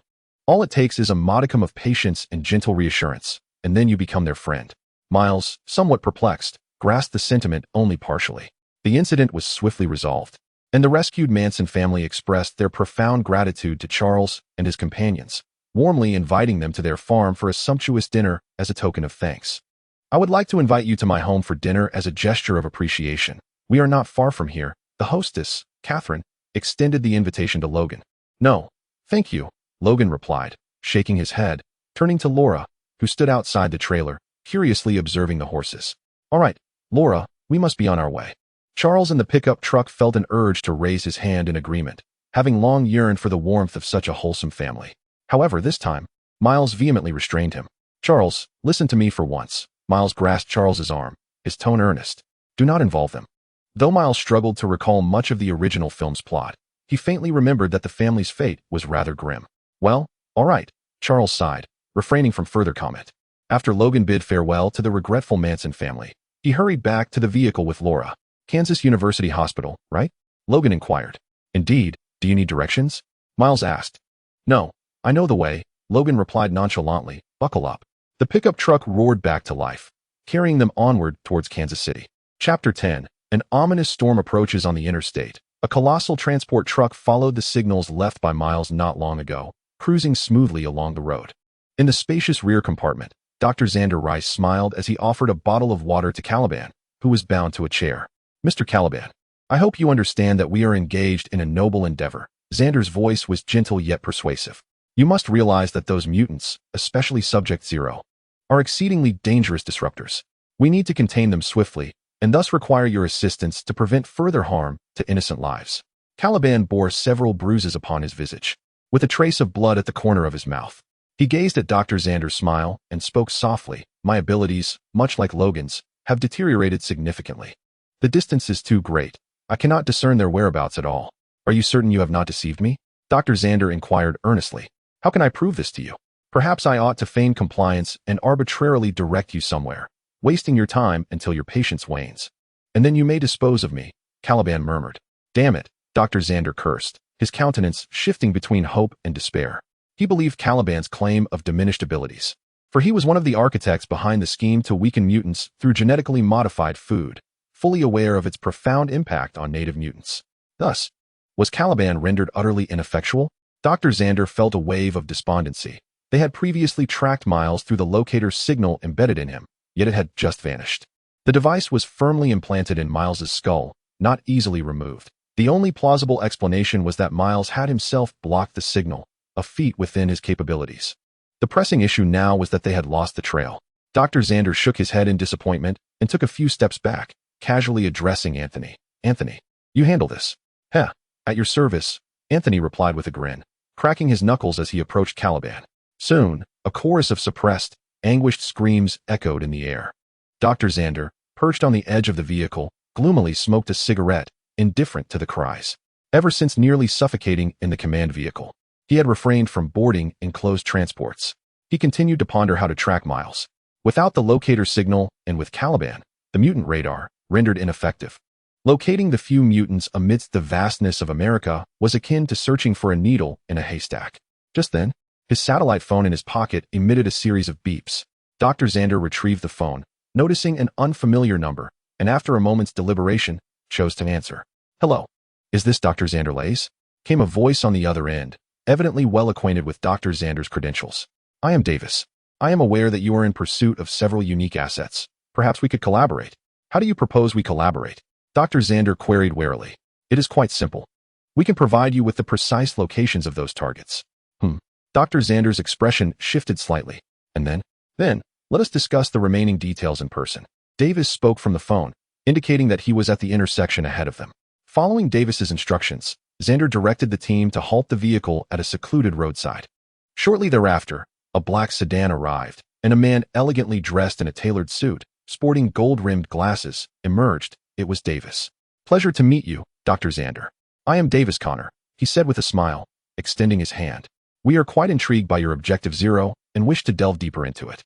A: All it takes is a modicum of patience and gentle reassurance, and then you become their friend. Miles, somewhat perplexed, grasped the sentiment only partially. The incident was swiftly resolved, and the rescued Manson family expressed their profound gratitude to Charles and his companions, warmly inviting them to their farm for a sumptuous dinner as a token of thanks. I would like to invite you to my home for dinner as a gesture of appreciation. We are not far from here. The hostess, Catherine, extended the invitation to Logan. No, thank you, Logan replied, shaking his head, turning to Laura, who stood outside the trailer, curiously observing the horses. All right, Laura, we must be on our way. Charles in the pickup truck felt an urge to raise his hand in agreement, having long yearned for the warmth of such a wholesome family. However, this time, Miles vehemently restrained him. Charles, listen to me for once. Miles grasped Charles's arm, his tone earnest. Do not involve them. Though Miles struggled to recall much of the original film's plot, he faintly remembered that the family's fate was rather grim. Well, all right, Charles sighed, refraining from further comment. After Logan bid farewell to the regretful Manson family, he hurried back to the vehicle with Laura. Kansas University Hospital, right? Logan inquired. Indeed, do you need directions? Miles asked. No, I know the way, Logan replied nonchalantly. Buckle up. The pickup truck roared back to life, carrying them onward towards Kansas City. Chapter 10. An ominous storm approaches on the interstate. A colossal transport truck followed the signals left by Miles not long ago, cruising smoothly along the road. In the spacious rear compartment, Dr. Xander Rice smiled as he offered a bottle of water to Caliban, who was bound to a chair. Mr. Caliban, I hope you understand that we are engaged in a noble endeavor. Xander's voice was gentle yet persuasive. You must realize that those mutants, especially Subject Zero, are exceedingly dangerous disruptors. We need to contain them swiftly, and thus require your assistance to prevent further harm to innocent lives. Caliban bore several bruises upon his visage, with a trace of blood at the corner of his mouth. He gazed at Dr. Xander's smile and spoke softly. My abilities, much like Logan's, have deteriorated significantly. The distance is too great. I cannot discern their whereabouts at all. Are you certain you have not deceived me? Dr. Xander inquired earnestly. How can I prove this to you? Perhaps I ought to feign compliance and arbitrarily direct you somewhere, wasting your time until your patience wanes. And then you may dispose of me, Caliban murmured. Damn it, Dr. Xander cursed, his countenance shifting between hope and despair. He believed Caliban's claim of diminished abilities, for he was one of the architects behind the scheme to weaken mutants through genetically modified food, fully aware of its profound impact on native mutants. Thus, was Caliban rendered utterly ineffectual? Dr. Xander felt a wave of despondency. They had previously tracked Miles through the locator signal embedded in him, yet it had just vanished. The device was firmly implanted in Miles's skull, not easily removed. The only plausible explanation was that Miles had himself blocked the signal, a feat within his capabilities. The pressing issue now was that they had lost the trail. Dr. Xander shook his head in disappointment and took a few steps back, casually addressing Anthony. Anthony, you handle this. Heh, at your service, Anthony replied with a grin, cracking his knuckles as he approached Caliban. Soon, a chorus of suppressed, anguished screams echoed in the air. Dr. Xander, perched on the edge of the vehicle, gloomily smoked a cigarette, indifferent to the cries. Ever since nearly suffocating in the command vehicle, he had refrained from boarding enclosed transports. He continued to ponder how to track Miles. Without the locator signal and with Caliban, the mutant radar, rendered ineffective. Locating the few mutants amidst the vastness of America was akin to searching for a needle in a haystack. Just then, his satellite phone in his pocket emitted a series of beeps. Dr. Xander retrieved the phone, noticing an unfamiliar number, and after a moment's deliberation, chose to answer. Hello. Is this Dr. Xander Lays? Came a voice on the other end, evidently well acquainted with Dr. Xander's credentials. I am Davis. I am aware that you are in pursuit of several unique assets. Perhaps we could collaborate. How do you propose we collaborate? Dr. Xander queried warily. It is quite simple. We can provide you with the precise locations of those targets. Dr. Xander's expression shifted slightly. And then, let us discuss the remaining details in person. Davis spoke from the phone, indicating that he was at the intersection ahead of them. Following Davis's instructions, Xander directed the team to halt the vehicle at a secluded roadside. Shortly thereafter, a black sedan arrived, and a man elegantly dressed in a tailored suit, sporting gold-rimmed glasses, emerged. It was Davis. Pleasure to meet you, Dr. Xander. I am Davis Connor, he said with a smile, extending his hand. We are quite intrigued by your Objective Zero and wish to delve deeper into it.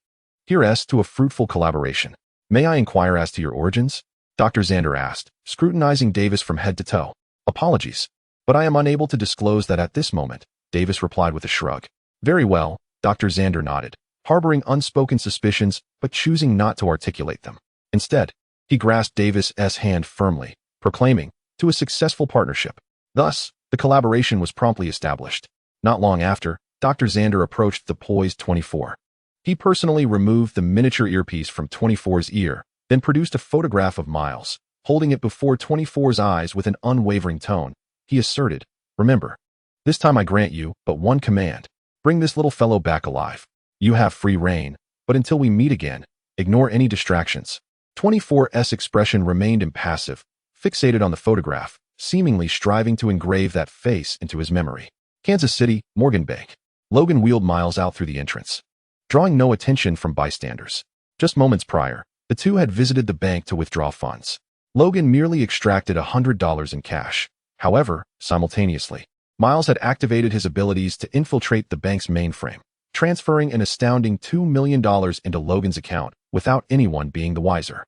A: Here's to a fruitful collaboration. May I inquire as to your origins? Dr. Xander asked, scrutinizing Davis from head to toe. Apologies, but I am unable to disclose that at this moment, Davis replied with a shrug. Very well, Dr. Xander nodded, harboring unspoken suspicions but choosing not to articulate them. Instead, he grasped Davis's hand firmly, proclaiming, to a successful partnership. Thus, the collaboration was promptly established. Not long after, Dr. Xander approached the poised 24. He personally removed the miniature earpiece from 24's ear, then produced a photograph of Miles, holding it before 24's eyes with an unwavering tone. He asserted, "Remember, this time I grant you but one command. Bring this little fellow back alive. You have free reign, but until we meet again, ignore any distractions." 24's expression remained impassive, fixated on the photograph, seemingly striving to engrave that face into his memory. Kansas City, Morgan Bank. Logan wheeled Miles out through the entrance, drawing no attention from bystanders. Just moments prior, the two had visited the bank to withdraw funds. Logan merely extracted $100 in cash. However, simultaneously, Miles had activated his abilities to infiltrate the bank's mainframe, transferring an astounding $2 million into Logan's account without anyone being the wiser.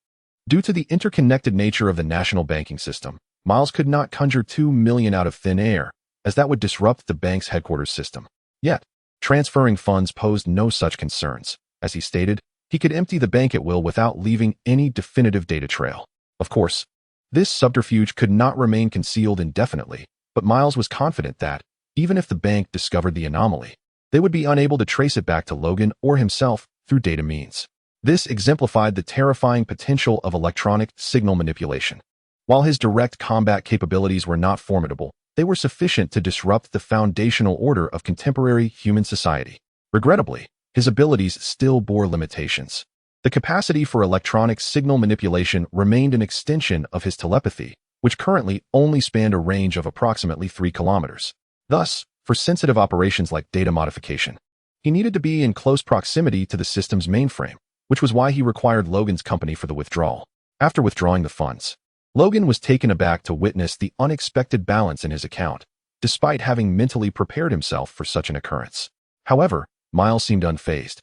A: Due to the interconnected nature of the national banking system, Miles could not conjure $2 million out of thin air, as that would disrupt the bank's headquarters system. Yet, transferring funds posed no such concerns. As he stated, he could empty the bank at will without leaving any definitive data trail. Of course, this subterfuge could not remain concealed indefinitely, but Miles was confident that, even if the bank discovered the anomaly, they would be unable to trace it back to Logan or himself through data means. This exemplified the terrifying potential of electronic signal manipulation. While his direct combat capabilities were not formidable, they were sufficient to disrupt the foundational order of contemporary human society. Regrettably, his abilities still bore limitations. The capacity for electronic signal manipulation remained an extension of his telepathy, which currently only spanned a range of approximately 3 kilometers. Thus, for sensitive operations like data modification, he needed to be in close proximity to the system's mainframe, which was why he required Logan's company for the withdrawal. After withdrawing the funds, Logan was taken aback to witness the unexpected balance in his account, despite having mentally prepared himself for such an occurrence. However, Miles seemed unfazed,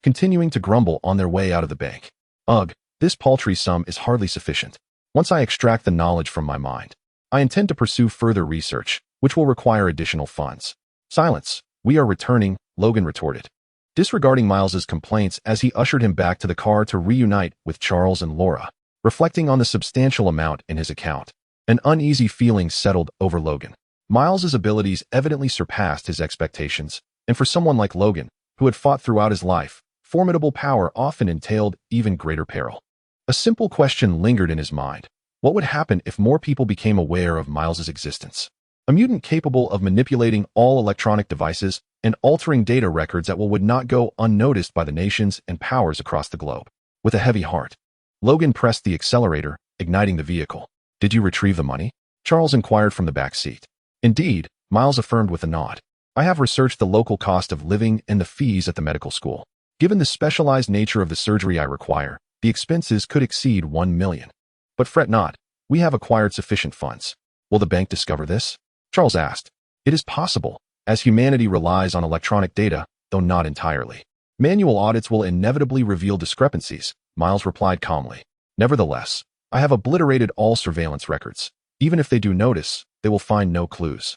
A: continuing to grumble on their way out of the bank. "Ugh, this paltry sum is hardly sufficient. Once I extract the knowledge from my mind, I intend to pursue further research, which will require additional funds." "Silence. We are returning," Logan retorted, disregarding Miles's complaints as he ushered him back to the car to reunite with Charles and Laura. Reflecting on the substantial amount in his account, an uneasy feeling settled over Logan. Miles's abilities evidently surpassed his expectations, and for someone like Logan, who had fought throughout his life, formidable power often entailed even greater peril. A simple question lingered in his mind. What would happen if more people became aware of Miles's existence? A mutant capable of manipulating all electronic devices and altering data records that would not go unnoticed by the nations and powers across the globe. With a heavy heart, Logan pressed the accelerator, igniting the vehicle. "Did you retrieve the money?" Charles inquired from the back seat. "Indeed," Miles affirmed with a nod. "I have researched the local cost of living and the fees at the medical school. Given the specialized nature of the surgery I require, the expenses could exceed $1 million. But fret not, we have acquired sufficient funds." "Will the bank discover this?" Charles asked. "It is possible, as humanity relies on electronic data, though not entirely. Manual audits will inevitably reveal discrepancies," Miles replied calmly. "Nevertheless, I have obliterated all surveillance records. Even if they do notice, they will find no clues."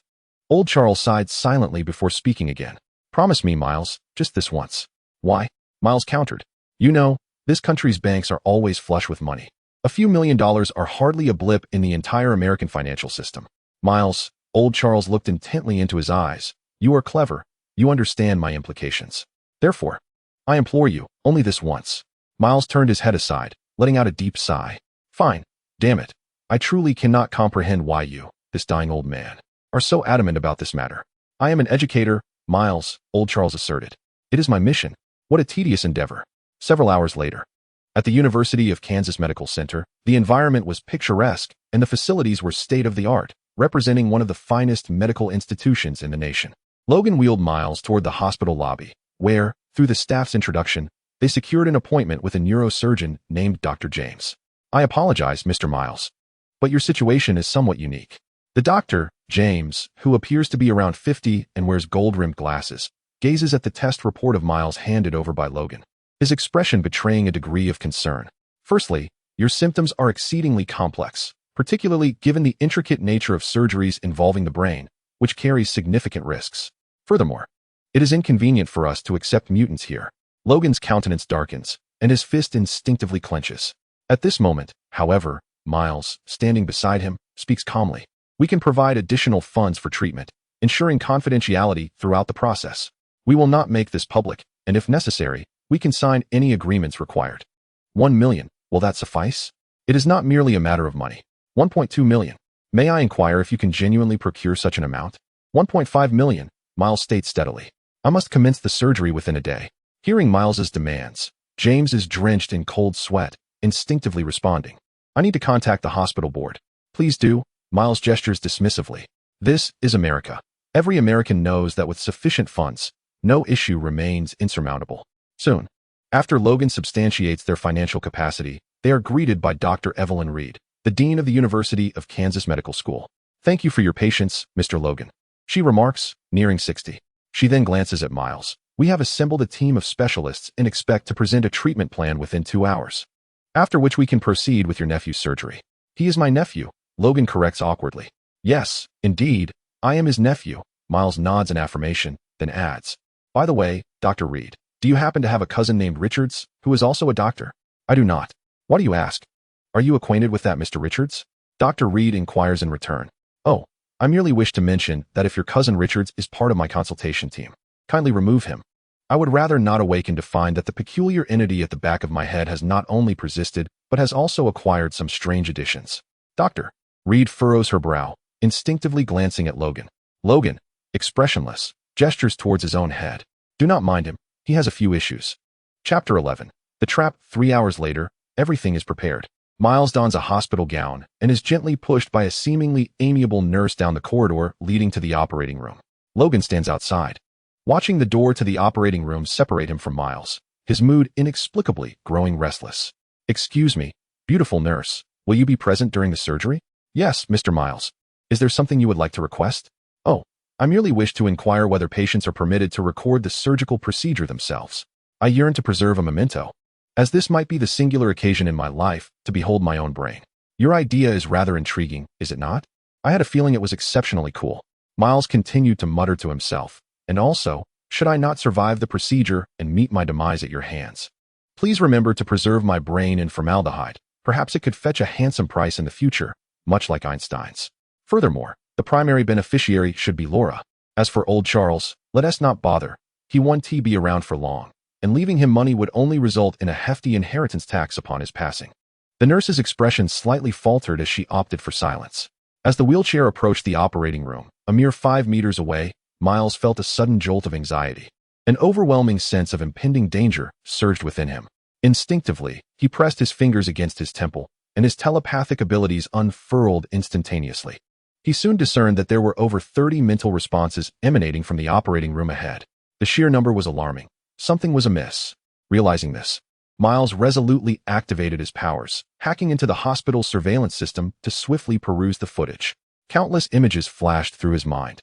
A: Old Charles sighed silently before speaking again. "Promise me, Miles, just this once." "Why?" Miles countered. "You know, this country's banks are always flush with money. A few $1 million are hardly a blip in the entire American financial system." "Miles," Old Charles looked intently into his eyes, "you are clever. You understand my implications. Therefore, I implore you, only this once." Miles turned his head aside, letting out a deep sigh. "Fine. Damn it. I truly cannot comprehend why you, this dying old man, are so adamant about this matter." "I am an educator, Miles," Old Charles asserted. "It is my mission." What a tedious endeavor. Several hours later, at the University of Kansas Medical Center, the environment was picturesque and the facilities were state-of-the-art, representing one of the finest medical institutions in the nation. Logan wheeled Miles toward the hospital lobby, where, through the staff's introduction, they secured an appointment with a neurosurgeon named Dr. James. "I apologize, Mr. Miles, but your situation is somewhat unique." The doctor, James, who appears to be around 50 and wears gold-rimmed glasses, gazes at the test report of Miles handed over by Logan, his expression betraying a degree of concern. "Firstly, your symptoms are exceedingly complex, particularly given the intricate nature of surgeries involving the brain, which carries significant risks. Furthermore, It is inconvenient for us to accept mutants here. Logan's countenance darkens, and his fist instinctively clenches. At this moment, however, Miles, standing beside him, speaks calmly. We can provide additional funds for treatment, ensuring confidentiality throughout the process. We will not make this public, and if necessary, we can sign any agreements required. 1 million, will that suffice? It is not merely a matter of money. 1.2 million. May I inquire if you can genuinely procure such an amount? 1.5 million, Miles states steadily. I must commence the surgery within a day. Hearing Miles's demands, James is drenched in cold sweat, instinctively responding. I need to contact the hospital board. Please do, Miles gestures dismissively. This is America. Every American knows that with sufficient funds, no issue remains insurmountable. Soon, after Logan substantiates their financial capacity, they are greeted by Dr. Evelyn Reed, the Dean of the University of Kansas Medical School. Thank you for your patience, Mr. Logan. She remarks, nearing 60. She then glances at Miles. We have assembled a team of specialists and expect to present a treatment plan within 2 hours. After which we can proceed with your nephew's surgery. He is my nephew, Logan corrects awkwardly. Yes, indeed, I am his nephew. Miles nods in affirmation, then adds. By the way, Dr. Reed, do you happen to have a cousin named Richards, who is also a doctor? I do not. Why do you ask? Are you acquainted with that Mr. Richards? Dr. Reed inquires in return. Oh, I merely wish to mention that if your cousin Richards is part of my consultation team, kindly remove him. I would rather not awaken to find that the peculiar entity at the back of my head has not only persisted, but has also acquired some strange additions. Dr. Reed furrows her brow, instinctively glancing at Logan. Logan, expressionless, gestures towards his own head. Do not mind him, he has a few issues. Chapter 11. The Trap. 3 hours later, everything is prepared. Miles dons a hospital gown and is gently pushed by a seemingly amiable nurse down the corridor leading to the operating room. Logan stands outside, watching the door to the operating room separate him from Miles, his mood inexplicably growing restless. Excuse me, beautiful nurse, will you be present during the surgery? Yes, Mr. Miles. Is there something you would like to request? Oh, I merely wish to inquire whether patients are permitted to record the surgical procedure themselves. I yearn to preserve a memento, as this might be the singular occasion in my life to behold my own brain. Your idea is rather intriguing, is it not? I had a feeling it was exceptionally cool. Miles continued to mutter to himself. And also, should I not survive the procedure and meet my demise at your hands? Please remember to preserve my brain in formaldehyde. Perhaps it could fetch a handsome price in the future, much like Einstein's. Furthermore, the primary beneficiary should be Laura. As for old Charles, let us not bother. He won't be around for long, and leaving him money would only result in a hefty inheritance tax upon his passing. The nurse's expression slightly faltered as she opted for silence. As the wheelchair approached the operating room, a mere 5 meters away, Miles felt a sudden jolt of anxiety. An overwhelming sense of impending danger surged within him. Instinctively, he pressed his fingers against his temple, and his telepathic abilities unfurled instantaneously. He soon discerned that there were over 30 mental responses emanating from the operating room ahead. The sheer number was alarming. Something was amiss. Realizing this, Miles resolutely activated his powers, hacking into the hospital's surveillance system to swiftly peruse the footage. Countless images flashed through his mind,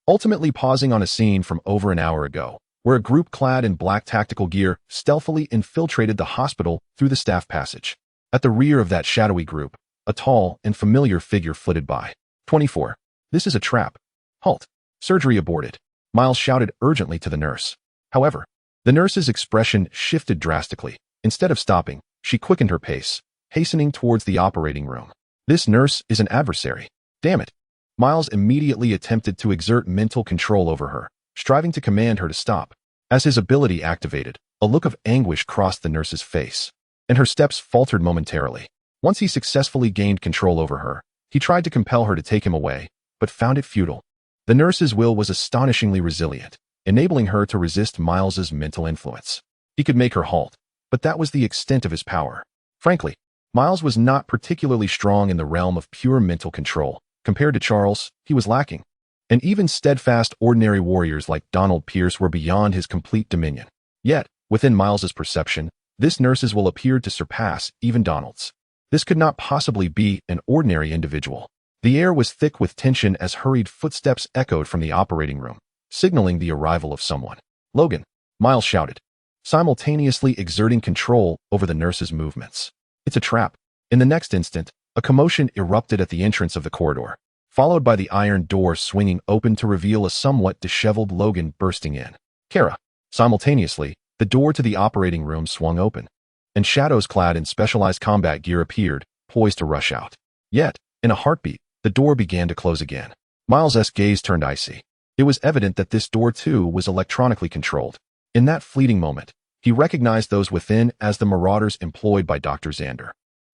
A: ultimately pausing on a scene from over an hour ago, where a group clad in black tactical gear stealthily infiltrated the hospital through the staff passage. At the rear of that shadowy group, a tall and familiar figure flitted by. 24. This is a trap. Halt. Surgery aborted. Miles shouted urgently to the nurse. However, the nurse's expression shifted drastically. Instead of stopping, she quickened her pace, hastening towards the operating room. This nurse is an adversary. Damn it. Miles immediately attempted to exert mental control over her, striving to command her to stop. As his ability activated, a look of anguish crossed the nurse's face, and her steps faltered momentarily. Once he successfully gained control over her, he tried to compel her to take him away, but found it futile. The nurse's will was astonishingly resilient, enabling her to resist Miles's mental influence. He could make her halt, but that was the extent of his power. Frankly, Miles was not particularly strong in the realm of pure mental control. Compared to Charles, he was lacking. And even steadfast ordinary warriors like Donald Pierce were beyond his complete dominion. Yet, within Miles's perception, this nurse's will appeared to surpass even Donald's. This could not possibly be an ordinary individual. The air was thick with tension as hurried footsteps echoed from the operating room, signaling the arrival of someone. Logan, Miles shouted, simultaneously exerting control over the nurse's movements. It's a trap. In the next instant, a commotion erupted at the entrance of the corridor, followed by the iron door swinging open to reveal a somewhat disheveled Logan bursting in. Kara. Simultaneously, the door to the operating room swung open, and shadows clad in specialized combat gear appeared, poised to rush out. Yet, in a heartbeat, the door began to close again. Miles's gaze turned icy. It was evident that this door too was electronically controlled. In that fleeting moment, he recognized those within as the marauders employed by Dr. Xander.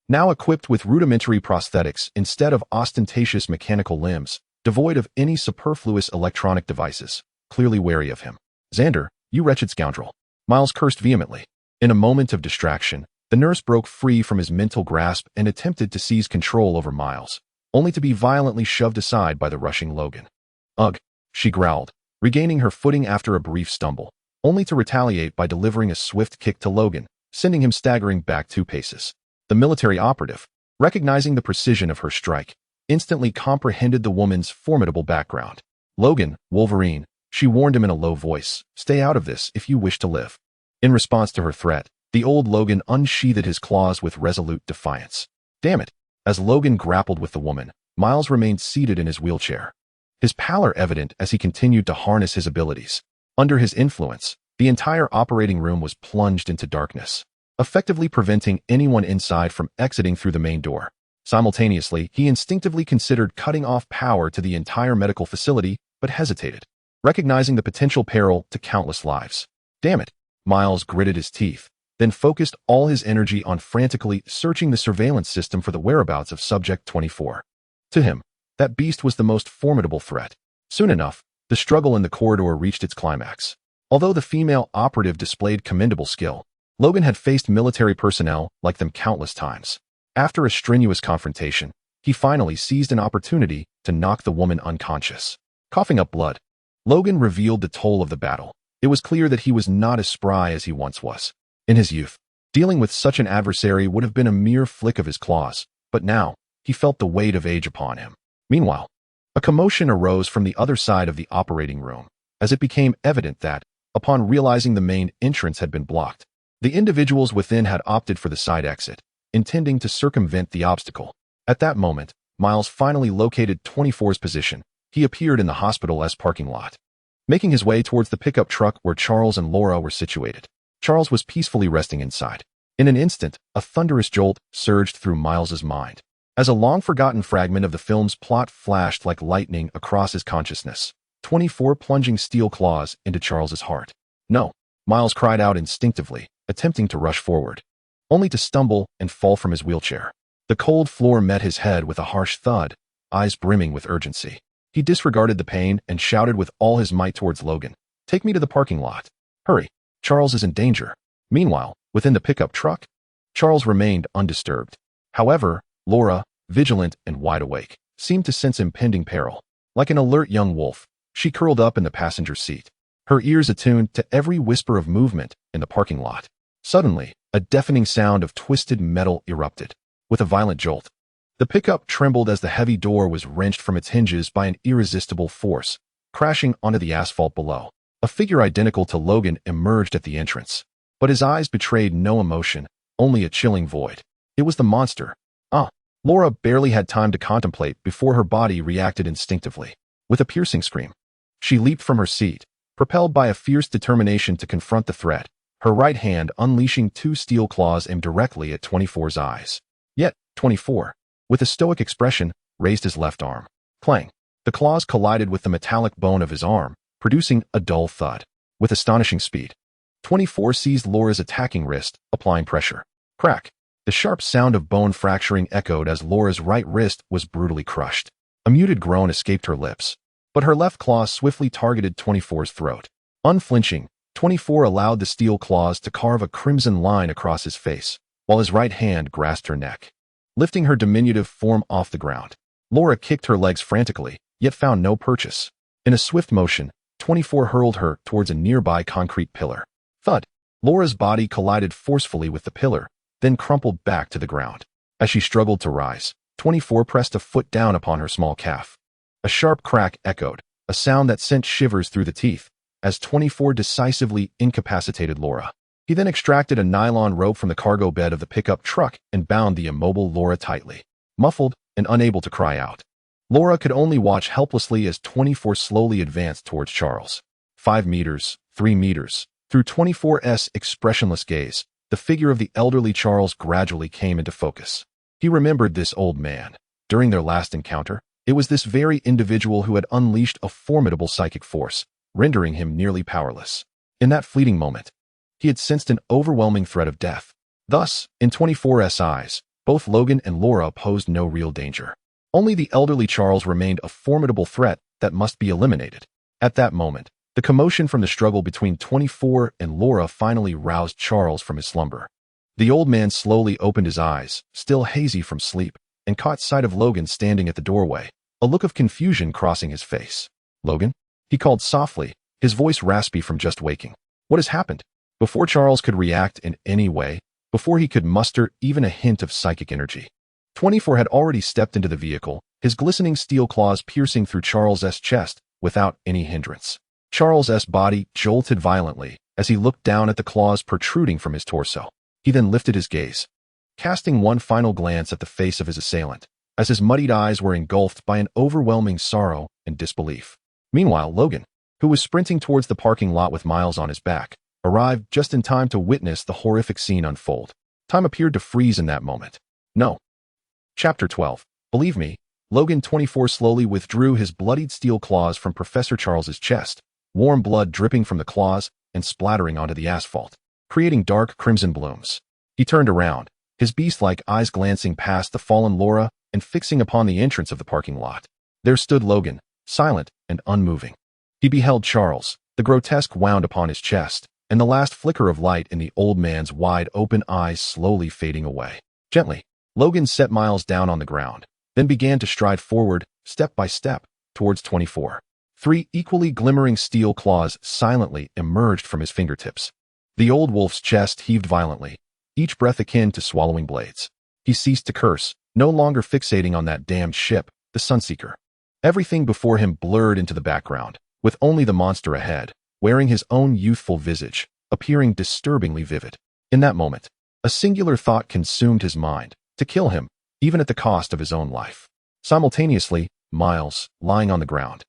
A: Now equipped with rudimentary prosthetics instead of ostentatious mechanical limbs, devoid of any superfluous electronic devices, clearly wary of him. Xander, you wretched scoundrel. Miles cursed vehemently. In a moment of distraction, the nurse broke free from his mental grasp and attempted to seize control over Miles, only to be violently shoved aside by the rushing Logan. Ugh, she growled, regaining her footing after a brief stumble, only to retaliate by delivering a swift kick to Logan, sending him staggering back 2 paces. The military operative, recognizing the precision of her strike, instantly comprehended the woman's formidable background. Logan, Wolverine, she warned him in a low voice, stay out of this if you wish to live. In response to her threat, the old Logan unsheathed his claws with resolute defiance. Damn it! As Logan grappled with the woman, Miles remained seated in his wheelchair, his pallor evident as he continued to harness his abilities. Under his influence, the entire operating room was plunged into darkness, effectively preventing anyone inside from exiting through the main door. Simultaneously, he instinctively considered cutting off power to the entire medical facility, but hesitated, recognizing the potential peril to countless lives. Damn it! Miles gritted his teeth, then focused all his energy on frantically searching the surveillance system for the whereabouts of Subject 24. To him, that beast was the most formidable threat. Soon enough, the struggle in the corridor reached its climax. Although the female operative displayed commendable skill, Logan had faced military personnel like them countless times. After a strenuous confrontation, he finally seized an opportunity to knock the woman unconscious. Coughing up blood, Logan revealed the toll of the battle. It was clear that he was not as spry as he once was. In his youth, dealing with such an adversary would have been a mere flick of his claws, but now, he felt the weight of age upon him. Meanwhile, a commotion arose from the other side of the operating room, as it became evident that, upon realizing the main entrance had been blocked, the individuals within had opted for the side exit, intending to circumvent the obstacle. At that moment, Miles finally located 24's position. He appeared in the hospital's parking lot, making his way towards the pickup truck where Charles and Laura were situated. Charles was peacefully resting inside. In an instant, a thunderous jolt surged through Miles's mind, as a long-forgotten fragment of the film's plot flashed like lightning across his consciousness. 24 plunging steel claws into Charles's heart. No, Miles cried out instinctively, attempting to rush forward, only to stumble and fall from his wheelchair. The cold floor met his head with a harsh thud, eyes brimming with urgency. He disregarded the pain and shouted with all his might towards Logan. Take me to the parking lot. Hurry, Charles is in danger. Meanwhile, within the pickup truck, Charles remained undisturbed. However, Laura, vigilant and wide awake, seemed to sense impending peril. Like an alert young wolf, she curled up in the passenger seat, her ears attuned to every whisper of movement in the parking lot. Suddenly, a deafening sound of twisted metal erupted. With a violent jolt, the pickup trembled as the heavy door was wrenched from its hinges by an irresistible force, crashing onto the asphalt below. A figure identical to Logan emerged at the entrance, but his eyes betrayed no emotion, only a chilling void. It was the monster. Laura barely had time to contemplate before her body reacted instinctively. With a piercing scream, she leaped from her seat, propelled by a fierce determination to confront the threat, her right hand unleashing 2 steel claws aimed directly at 24's eyes. Yet, 24, with a stoic expression, raised his left arm. Clang! The claws collided with the metallic bone of his arm, producing a dull thud. With astonishing speed, 24 seized Laura's attacking wrist, applying pressure. Crack! The sharp sound of bone fracturing echoed as Laura's right wrist was brutally crushed. A muted groan escaped her lips, but her left claw swiftly targeted 24's throat. Unflinching, 24 allowed the steel claws to carve a crimson line across his face, while his right hand grasped her neck, lifting her diminutive form off the ground. Laura kicked her legs frantically, yet found no purchase. In a swift motion, 24 hurled her towards a nearby concrete pillar. Thud! Laura's body collided forcefully with the pillar, then crumpled back to the ground. As she struggled to rise, 24 pressed a foot down upon her small calf. A sharp crack echoed, a sound that sent shivers through the teeth, as 24 decisively incapacitated Laura. He then extracted a nylon rope from the cargo bed of the pickup truck and bound the immobile Laura tightly. Muffled and unable to cry out, Laura could only watch helplessly as 24 slowly advanced towards Charles. 5 meters, 3 meters. Through 24's expressionless gaze, the figure of the elderly Charles gradually came into focus. He remembered this old man. During their last encounter, it was this very individual who had unleashed a formidable psychic force, rendering him nearly powerless. In that fleeting moment, he had sensed an overwhelming threat of death. Thus, in 24's eyes, both Logan and Laura posed no real danger. Only the elderly Charles remained a formidable threat that must be eliminated. At that moment, the commotion from the struggle between 24 and Laura finally roused Charles from his slumber. The old man slowly opened his eyes, still hazy from sleep, and caught sight of Logan standing at the doorway, a look of confusion crossing his face. "Logan?" he called softly, his voice raspy from just waking. "What has happened?" Before Charles could react in any way, before he could muster even a hint of psychic energy, 24 had already stepped into the vehicle, his glistening steel claws piercing through Charles's chest without any hindrance. Charles's body jolted violently as he looked down at the claws protruding from his torso. He then lifted his gaze, casting one final glance at the face of his assailant, as his muddied eyes were engulfed by an overwhelming sorrow and disbelief. Meanwhile, Logan, who was sprinting towards the parking lot with Miles on his back, arrived just in time to witness the horrific scene unfold. Time appeared to freeze in that moment. No. Chapter 12. Believe me, Logan 24 slowly withdrew his bloodied steel claws from Professor Charles's chest, warm blood dripping from the claws and splattering onto the asphalt, creating dark crimson blooms. He turned around, his beast-like eyes glancing past the fallen Laura and fixing upon the entrance of the parking lot. There stood Logan, silent and unmoving. He beheld Charles, the grotesque wound upon his chest, and the last flicker of light in the old man's wide-open eyes slowly fading away. Gently, Logan set Miles down on the ground, then began to stride forward, step by step, towards 24. 3 equally glimmering steel claws silently emerged from his fingertips. The old wolf's chest heaved violently, each breath akin to swallowing blades. He ceased to curse, no longer fixating on that damned ship, the Sunseeker. Everything before him blurred into the background, with only the monster ahead, wearing his own youthful visage, appearing disturbingly vivid. In that moment, a singular thought consumed his mind, to kill him, even at the cost of his own life. Simultaneously, Miles, lying on the ground,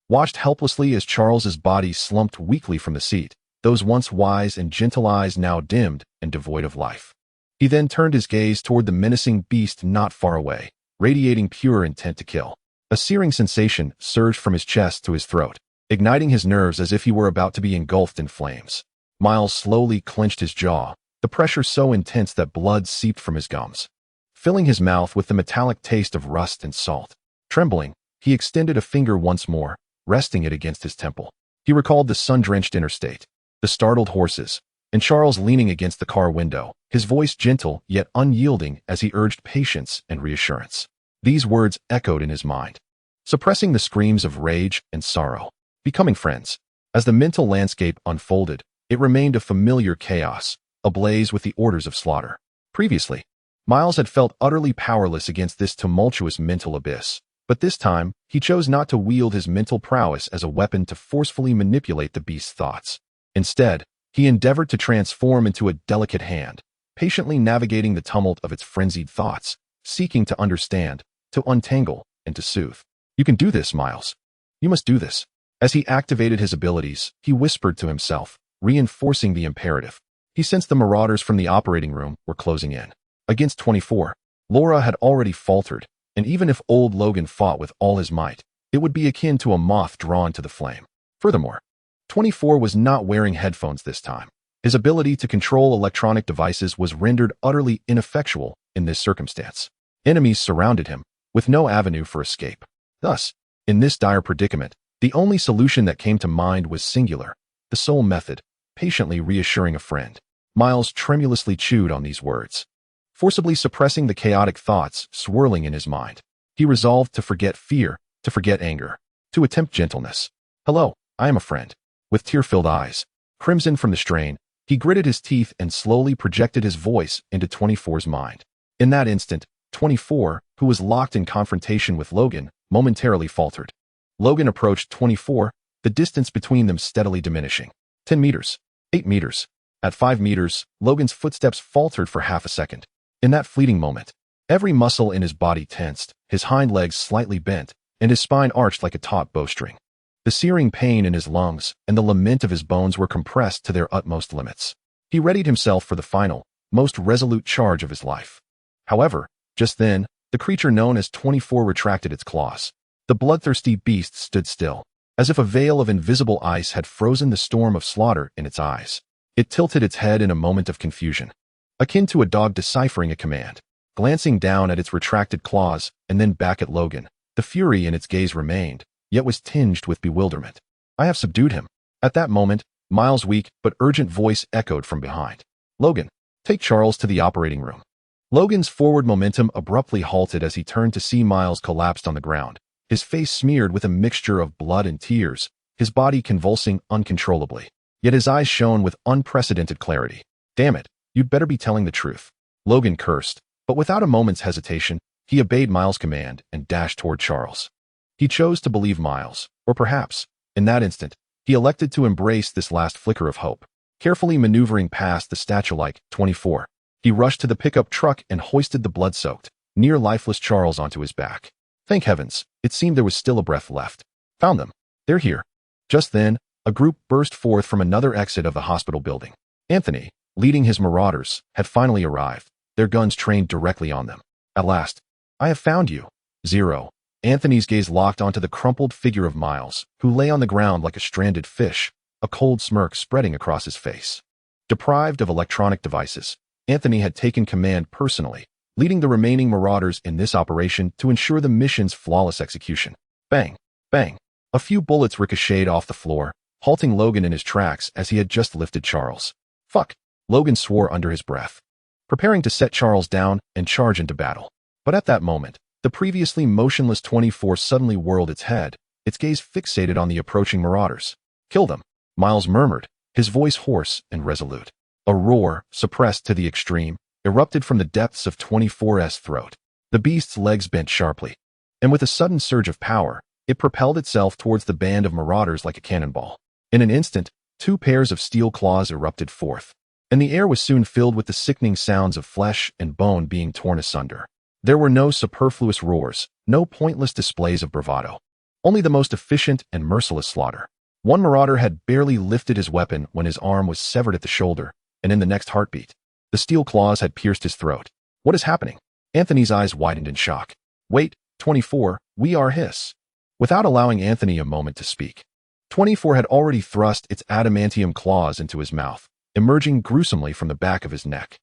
A: watched helplessly as Charles's body slumped weakly from the seat, those once wise and gentle eyes now dimmed and devoid of life. He then turned his gaze toward the menacing beast not far away, radiating pure intent to kill. A searing sensation surged from his chest to his throat, igniting his nerves as if he were about to be engulfed in flames. Miles slowly clenched his jaw, the pressure so intense that blood seeped from his gums, filling his mouth with the metallic taste of rust and salt. Trembling, he extended a finger once more, resting it against his temple. He recalled the sun-drenched interstate, the startled horses, and Charles leaning against the car window, his voice gentle yet unyielding as he urged patience and reassurance. These words echoed in his mind, suppressing the screams of rage and sorrow. Becoming friends. As the mental landscape unfolded, it remained a familiar chaos, ablaze with the orders of slaughter. Previously, Miles had felt utterly powerless against this tumultuous mental abyss, but this time, he chose not to wield his mental prowess as a weapon to forcefully manipulate the beast's thoughts. Instead, he endeavored to transform into a delicate hand, patiently navigating the tumult of its frenzied thoughts, seeking to understand, to untangle, and to soothe. "You can do this, Miles. You must do this." As he activated his abilities, he whispered to himself, reinforcing the imperative. He sensed the marauders from the operating room were closing in. Against 24, Laura had already faltered, and even if old Logan fought with all his might, it would be akin to a moth drawn to the flame. Furthermore, 24 was not wearing headphones this time. His ability to control electronic devices was rendered utterly ineffectual in this circumstance. Enemies surrounded him, with no avenue for escape. Thus, in this dire predicament, the only solution that came to mind was singular, the sole method, patiently reassuring a friend. Miles tremulously chewed on these words, forcibly suppressing the chaotic thoughts swirling in his mind. He resolved to forget fear, to forget anger, to attempt gentleness. "Hello, I am a friend." With tear-filled eyes, crimson from the strain, he gritted his teeth and slowly projected his voice into 24's mind. In that instant, 24, who was locked in confrontation with Logan, momentarily faltered. Logan approached 24, the distance between them steadily diminishing. 10 meters. 8 meters. At 5 meters, Logan's footsteps faltered for half a second. In that fleeting moment, every muscle in his body tensed, his hind legs slightly bent, and his spine arched like a taut bowstring. The The searing pain in his lungs and the lament of his bones were compressed to their utmost limits. He readied himself for the final, most resolute charge of his life. However, just then, the creature known as 24 retracted its claws. The bloodthirsty beast stood still, as if a veil of invisible ice had frozen the storm of slaughter in its eyes. It tilted its head in a moment of confusion, akin to a dog deciphering a command. Glancing down at its retracted claws and then back at Logan, the fury in its gaze remained, yet was tinged with bewilderment. I have subdued him. At that moment, Miles' weak but urgent voice echoed from behind. Logan, take Charles to the operating room. Logan's forward momentum abruptly halted as he turned to see Miles collapsed on the ground, his face smeared with a mixture of blood and tears, his body convulsing uncontrollably. Yet his eyes shone with unprecedented clarity. Damn it, you'd better be telling the truth. Logan cursed, but without a moment's hesitation, he obeyed Miles' command and dashed toward Charles. He chose to believe Miles, or perhaps, in that instant, he elected to embrace this last flicker of hope. Carefully maneuvering past the statue-like 24, he rushed to the pickup truck and hoisted the blood-soaked, near-lifeless Charles onto his back. Thank heavens, it seemed there was still a breath left. Found them. They're here. Just then, a group burst forth from another exit of the hospital building. Anthony, leading his marauders, had finally arrived, their guns trained directly on them. At last, I have found you. Zero. Anthony's gaze locked onto the crumpled figure of Miles, who lay on the ground like a stranded fish, a cold smirk spreading across his face. Deprived of electronic devices, Anthony had taken command personally, leading the remaining marauders in this operation to ensure the mission's flawless execution. Bang! Bang! A few bullets ricocheted off the floor, halting Logan in his tracks as he had just lifted Charles. Fuck! Logan swore under his breath, preparing to set Charles down and charge into battle. But at that moment, the previously motionless 24 suddenly whirled its head, its gaze fixated on the approaching marauders. Kill them, Miles murmured, his voice hoarse and resolute. A roar, suppressed to the extreme, erupted from the depths of 24's throat. The beast's legs bent sharply, and with a sudden surge of power, it propelled itself towards the band of marauders like a cannonball. In an instant, 2 pairs of steel claws erupted forth, and the air was soon filled with the sickening sounds of flesh and bone being torn asunder. There were no superfluous roars, no pointless displays of bravado, only the most efficient and merciless slaughter. One marauder had barely lifted his weapon when his arm was severed at the shoulder, and in the next heartbeat, the steel claws had pierced his throat. What is happening? Anthony's eyes widened in shock. Wait, 24, we are his. Without allowing Anthony a moment to speak, 24 had already thrust its adamantium claws into his mouth, emerging gruesomely from the back of his neck.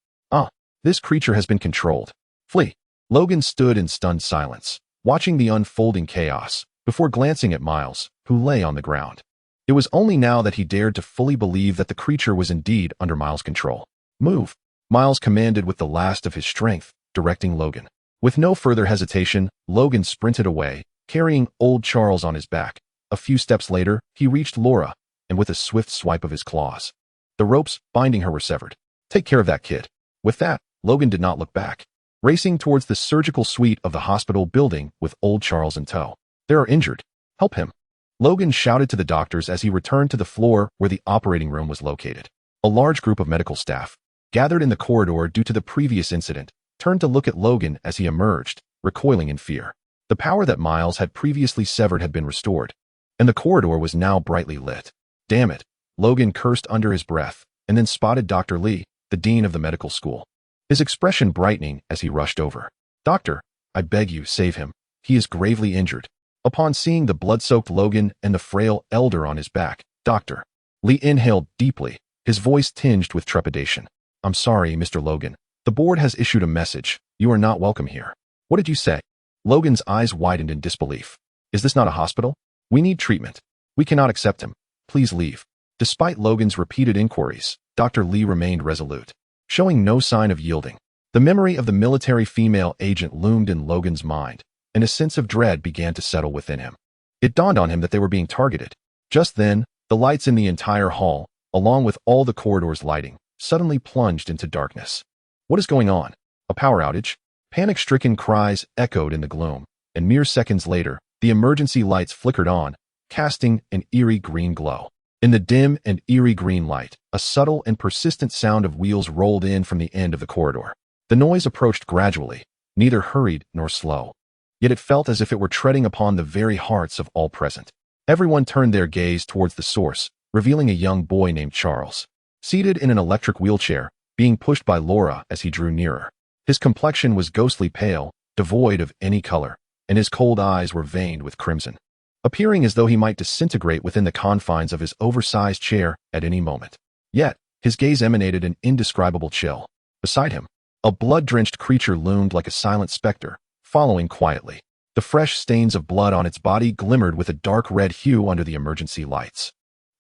A: This creature has been controlled. Flee. Logan stood in stunned silence, watching the unfolding chaos, before glancing at Miles, who lay on the ground. It was only now that he dared to fully believe that the creature was indeed under Miles' control. Move, Miles commanded with the last of his strength, directing Logan. With no further hesitation, Logan sprinted away, carrying old Charles on his back. A few steps later, he reached Laura, and with a swift swipe of his claws, the ropes binding her were severed. Take care of that kid. With that, Logan did not look back, racing towards the surgical suite of the hospital building with old Charles in tow. They are injured. Help him. Logan shouted to the doctors as he returned to the floor where the operating room was located. A large group of medical staff, gathered in the corridor due to the previous incident, turned to look at Logan as he emerged, recoiling in fear. The power that Miles had previously severed had been restored, and the corridor was now brightly lit. Damn it, Logan cursed under his breath, and then spotted Dr. Lee, the dean of the medical school, his expression brightening as he rushed over. Doctor, I beg you, save him. He is gravely injured. Upon seeing the blood-soaked Logan and the frail elder on his back, Dr. Lee inhaled deeply, his voice tinged with trepidation. I'm sorry, Mr. Logan. The board has issued a message. You are not welcome here. What did you say? Logan's eyes widened in disbelief. Is this not a hospital? We need treatment. We cannot accept him. Please leave. Despite Logan's repeated inquiries, Dr. Lee remained resolute, showing no sign of yielding. The memory of the military female agent loomed in Logan's mind, and a sense of dread began to settle within him. It dawned on him that they were being targeted. Just then, the lights in the entire hall, along with all the corridors' lighting, suddenly plunged into darkness. What is going on? A power outage? Panic-stricken cries echoed in the gloom, and mere seconds later, the emergency lights flickered on, casting an eerie green glow. In the dim and eerie green light, a subtle and persistent sound of wheels rolled in from the end of the corridor. The noise approached gradually, neither hurried nor slow. Yet it felt as if it were treading upon the very hearts of all present. Everyone turned their gaze towards the source, revealing a young boy named Charles, seated in an electric wheelchair, being pushed by Laura as he drew nearer. His complexion was ghostly pale, devoid of any color, and his cold eyes were veined with crimson, appearing as though he might disintegrate within the confines of his oversized chair at any moment. Yet, his gaze emanated an indescribable chill. Beside him, a blood-drenched creature loomed like a silent specter, following quietly. The fresh stains of blood on its body glimmered with a dark red hue under the emergency lights,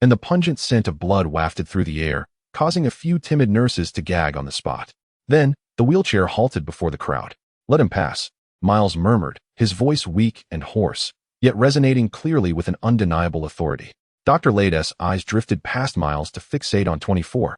A: and the pungent scent of blood wafted through the air, causing a few timid nurses to gag on the spot. Then, the wheelchair halted before the crowd. "Let him pass," Miles murmured, his voice weak and hoarse, yet resonating clearly with an undeniable authority. Dr. Lade's eyes drifted past Miles to fixate on 24,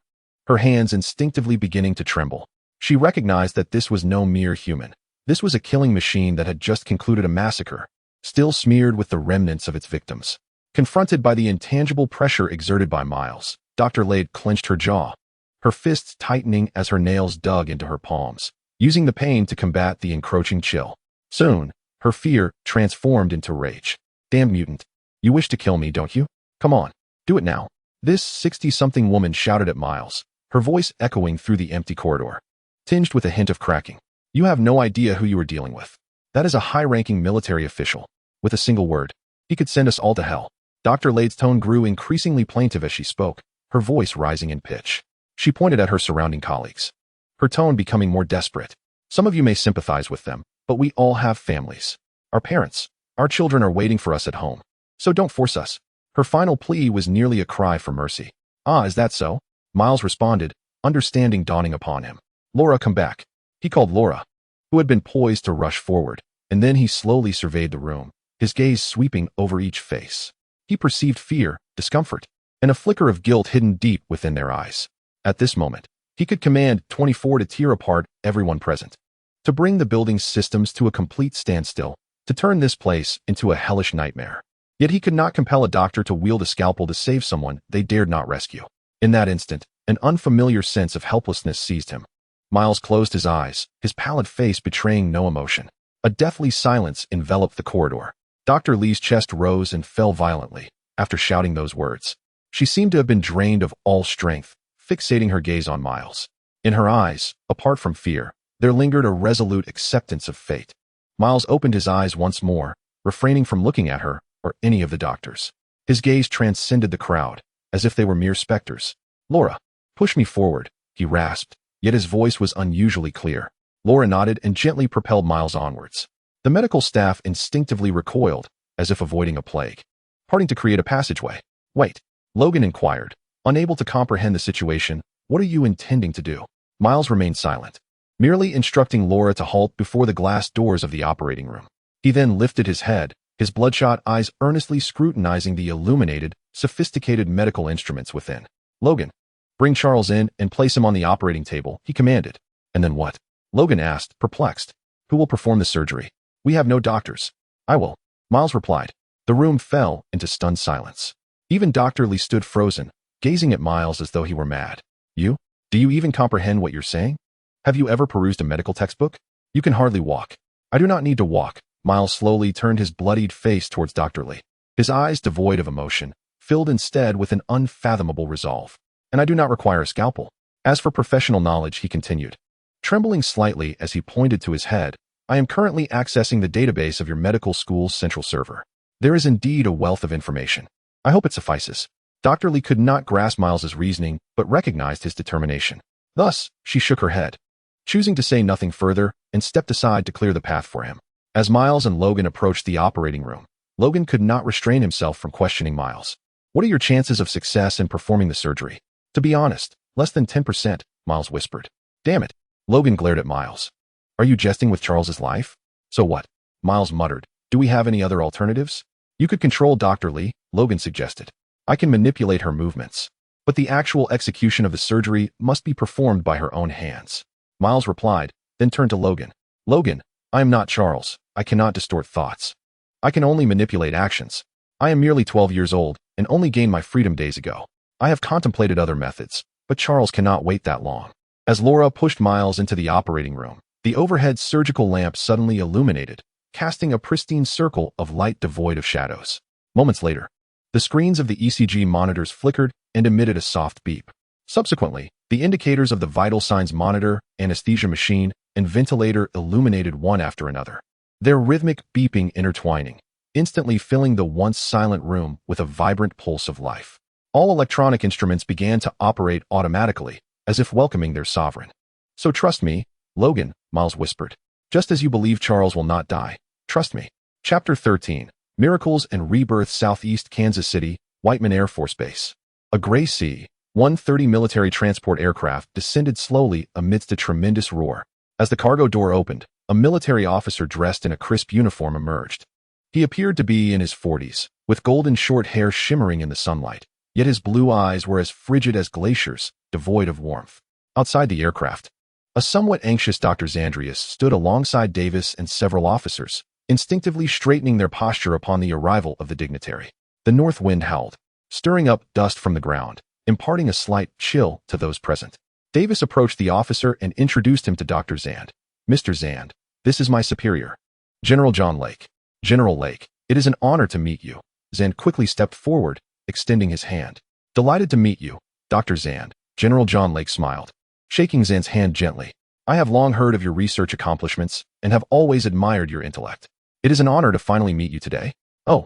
A: her hands instinctively beginning to tremble. She recognized that this was no mere human. This was a killing machine that had just concluded a massacre, still smeared with the remnants of its victims. Confronted by the intangible pressure exerted by Miles, Dr. Lade clenched her jaw, her fists tightening as her nails dug into her palms, using the pain to combat the encroaching chill. Soon, her fear transformed into rage. "Damn mutant. You wish to kill me, don't you? Come on, do it now." This 60-something woman shouted at Miles, her voice echoing through the empty corridor, tinged with a hint of cracking. "You have no idea who you are dealing with. That is a high-ranking military official. With a single word, he could send us all to hell." Dr. Lade's tone grew increasingly plaintive as she spoke, her voice rising in pitch. She pointed at her surrounding colleagues, her tone becoming more desperate. "Some of you may sympathize with them, but we all have families. Our parents, our children are waiting for us at home. So don't force us." Her final plea was nearly a cry for mercy. "Ah, is that so?" Miles responded, understanding dawning upon him. "Laura, come back." He called Laura, who had been poised to rush forward, and then he slowly surveyed the room, his gaze sweeping over each face. He perceived fear, discomfort, and a flicker of guilt hidden deep within their eyes. At this moment, he could command 24 to tear apart everyone present, to bring the building's systems to a complete standstill, to turn this place into a hellish nightmare. Yet he could not compel a doctor to wield a scalpel to save someone they dared not rescue. In that instant, an unfamiliar sense of helplessness seized him. Miles closed his eyes, his pallid face betraying no emotion. A deathly silence enveloped the corridor. Dr. Lee's chest rose and fell violently after shouting those words. She seemed to have been drained of all strength, fixating her gaze on Miles. In her eyes, apart from fear, there lingered a resolute acceptance of fate. Miles opened his eyes once more, refraining from looking at her or any of the doctors. His gaze transcended the crowd, as if they were mere specters. "Laura, push me forward," he rasped, yet his voice was unusually clear. Laura nodded and gently propelled Miles onwards. The medical staff instinctively recoiled, as if avoiding a plague, parting to create a passageway. "Wait," Logan inquired, unable to comprehend the situation. "What are you intending to do?" Miles remained silent, merely instructing Laura to halt before the glass doors of the operating room. He then lifted his head, his bloodshot eyes earnestly scrutinizing the illuminated, sophisticated medical instruments within. "Logan, bring Charles in and place him on the operating table," he commanded. "And then what?" Logan asked, perplexed. "Who will perform the surgery?" "We have no doctors." "I will," Miles replied. The room fell into stunned silence. Even Dr. Lee stood frozen, gazing at Miles as though he were mad. "You? Do you even comprehend what you're saying? Have you ever perused a medical textbook? You can hardly walk." "I do not need to walk." Miles slowly turned his bloodied face towards Dr. Lee, his eyes devoid of emotion, filled instead with an unfathomable resolve. "And I do not require a scalpel. As for professional knowledge," he continued, trembling slightly as he pointed to his head, "I am currently accessing the database of your medical school's central server. There is indeed a wealth of information. I hope it suffices." Dr. Lee could not grasp Miles's reasoning, but recognized his determination. Thus, she shook her head, choosing to say nothing further, and stepped aside to clear the path for him. As Miles and Logan approached the operating room, Logan could not restrain himself from questioning Miles. "What are your chances of success in performing the surgery?" "To be honest, less than 10%, Miles whispered. "Damn it." Logan glared at Miles. "Are you jesting with Charles's life?" "So what?" Miles muttered. "Do we have any other alternatives?" "You could control Dr. Lee," Logan suggested. "I can manipulate her movements. But the actual execution of the surgery must be performed by her own hands." Miles replied, then turned to Logan. "Logan, I am not Charles. I cannot distort thoughts. I can only manipulate actions. I am merely 12 years old and only gained my freedom days ago. I have contemplated other methods, but Charles cannot wait that long." As Laura pushed Miles into the operating room, the overhead surgical lamp suddenly illuminated, casting a pristine circle of light devoid of shadows. Moments later, The screens of the ECG monitors flickered and emitted a soft beep. Subsequently, the indicators of the vital signs monitor, anesthesia machine, and ventilator illuminated one after another, their rhythmic beeping intertwining, instantly filling the once silent room with a vibrant pulse of life. All electronic instruments began to operate automatically, as if welcoming their sovereign. "So trust me, Logan," Miles whispered. "Just as you believe Charles will not die. Trust me." Chapter 13. Miracles and Rebirth. Southeast Kansas City, Whiteman Air Force Base. A gray C-130 military transport aircraft descended slowly amidst a tremendous roar. As the cargo door opened, a military officer dressed in a crisp uniform emerged. He appeared to be in his 40s, with golden short hair shimmering in the sunlight, yet his blue eyes were as frigid as glaciers, devoid of warmth. Outside the aircraft, a somewhat anxious Dr. Zandrius stood alongside Davis and several officers, instinctively straightening their posture upon the arrival of the dignitary. The north wind howled, stirring up dust from the ground, imparting a slight chill to those present. Davis approached the officer and introduced him to Dr. Zand. "Mr. Zand, this is my superior, General John Lake." "General Lake, it is an honor to meet you." Zand quickly stepped forward, extending his hand. "Delighted to meet you, Dr. Zand." General John Lake smiled, shaking Zand's hand gently. "I have long heard of your research accomplishments and have always admired your intellect. It is an honor to finally meet you today." "Oh,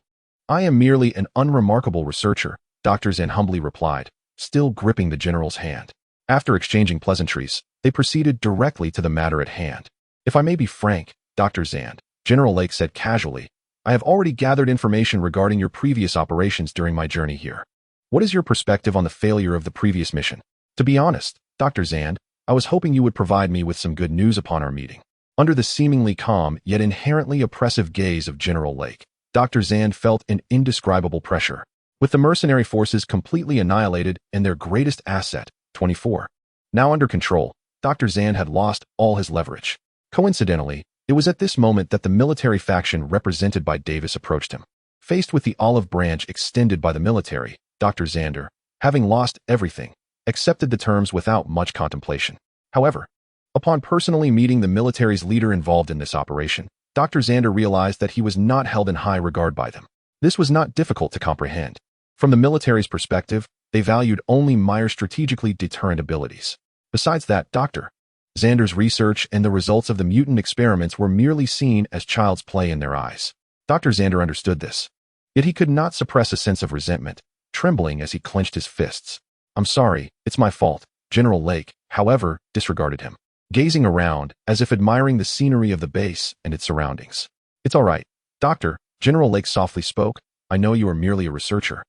A: I am merely an unremarkable researcher," Dr. Zand humbly replied, still gripping the general's hand. After exchanging pleasantries, they proceeded directly to the matter at hand. "If I may be frank, Dr. Zand," General Lake said casually, "I have already gathered information regarding your previous operations during my journey here. What is your perspective on the failure of the previous mission?" "To be honest, Dr. Zand, I was hoping you would provide me with some good news upon our meeting." Under the seemingly calm yet inherently oppressive gaze of General Lake, Dr. Zand felt an indescribable pressure. With the mercenary forces completely annihilated and their greatest asset, 24, now under control, Dr. Zand had lost all his leverage. Coincidentally, it was at this moment that the military faction represented by Davis approached him. Faced with the olive branch extended by the military, Dr. Zander, having lost everything, accepted the terms without much contemplation. However, upon personally meeting the military's leader involved in this operation, Dr. Zander realized that he was not held in high regard by them. This was not difficult to comprehend. From the military's perspective, they valued only Meyer's strategically deterrent abilities. Besides that, Dr. Zander's research and the results of the mutant experiments were merely seen as child's play in their eyes. Dr. Zander understood this. Yet he could not suppress a sense of resentment, trembling as he clenched his fists. "I'm sorry, it's my fault." General Lake, however, disregarded him, gazing around as if admiring the scenery of the base and its surroundings. "It's all right, Doctor," General Lake softly spoke. "I know you are merely a researcher,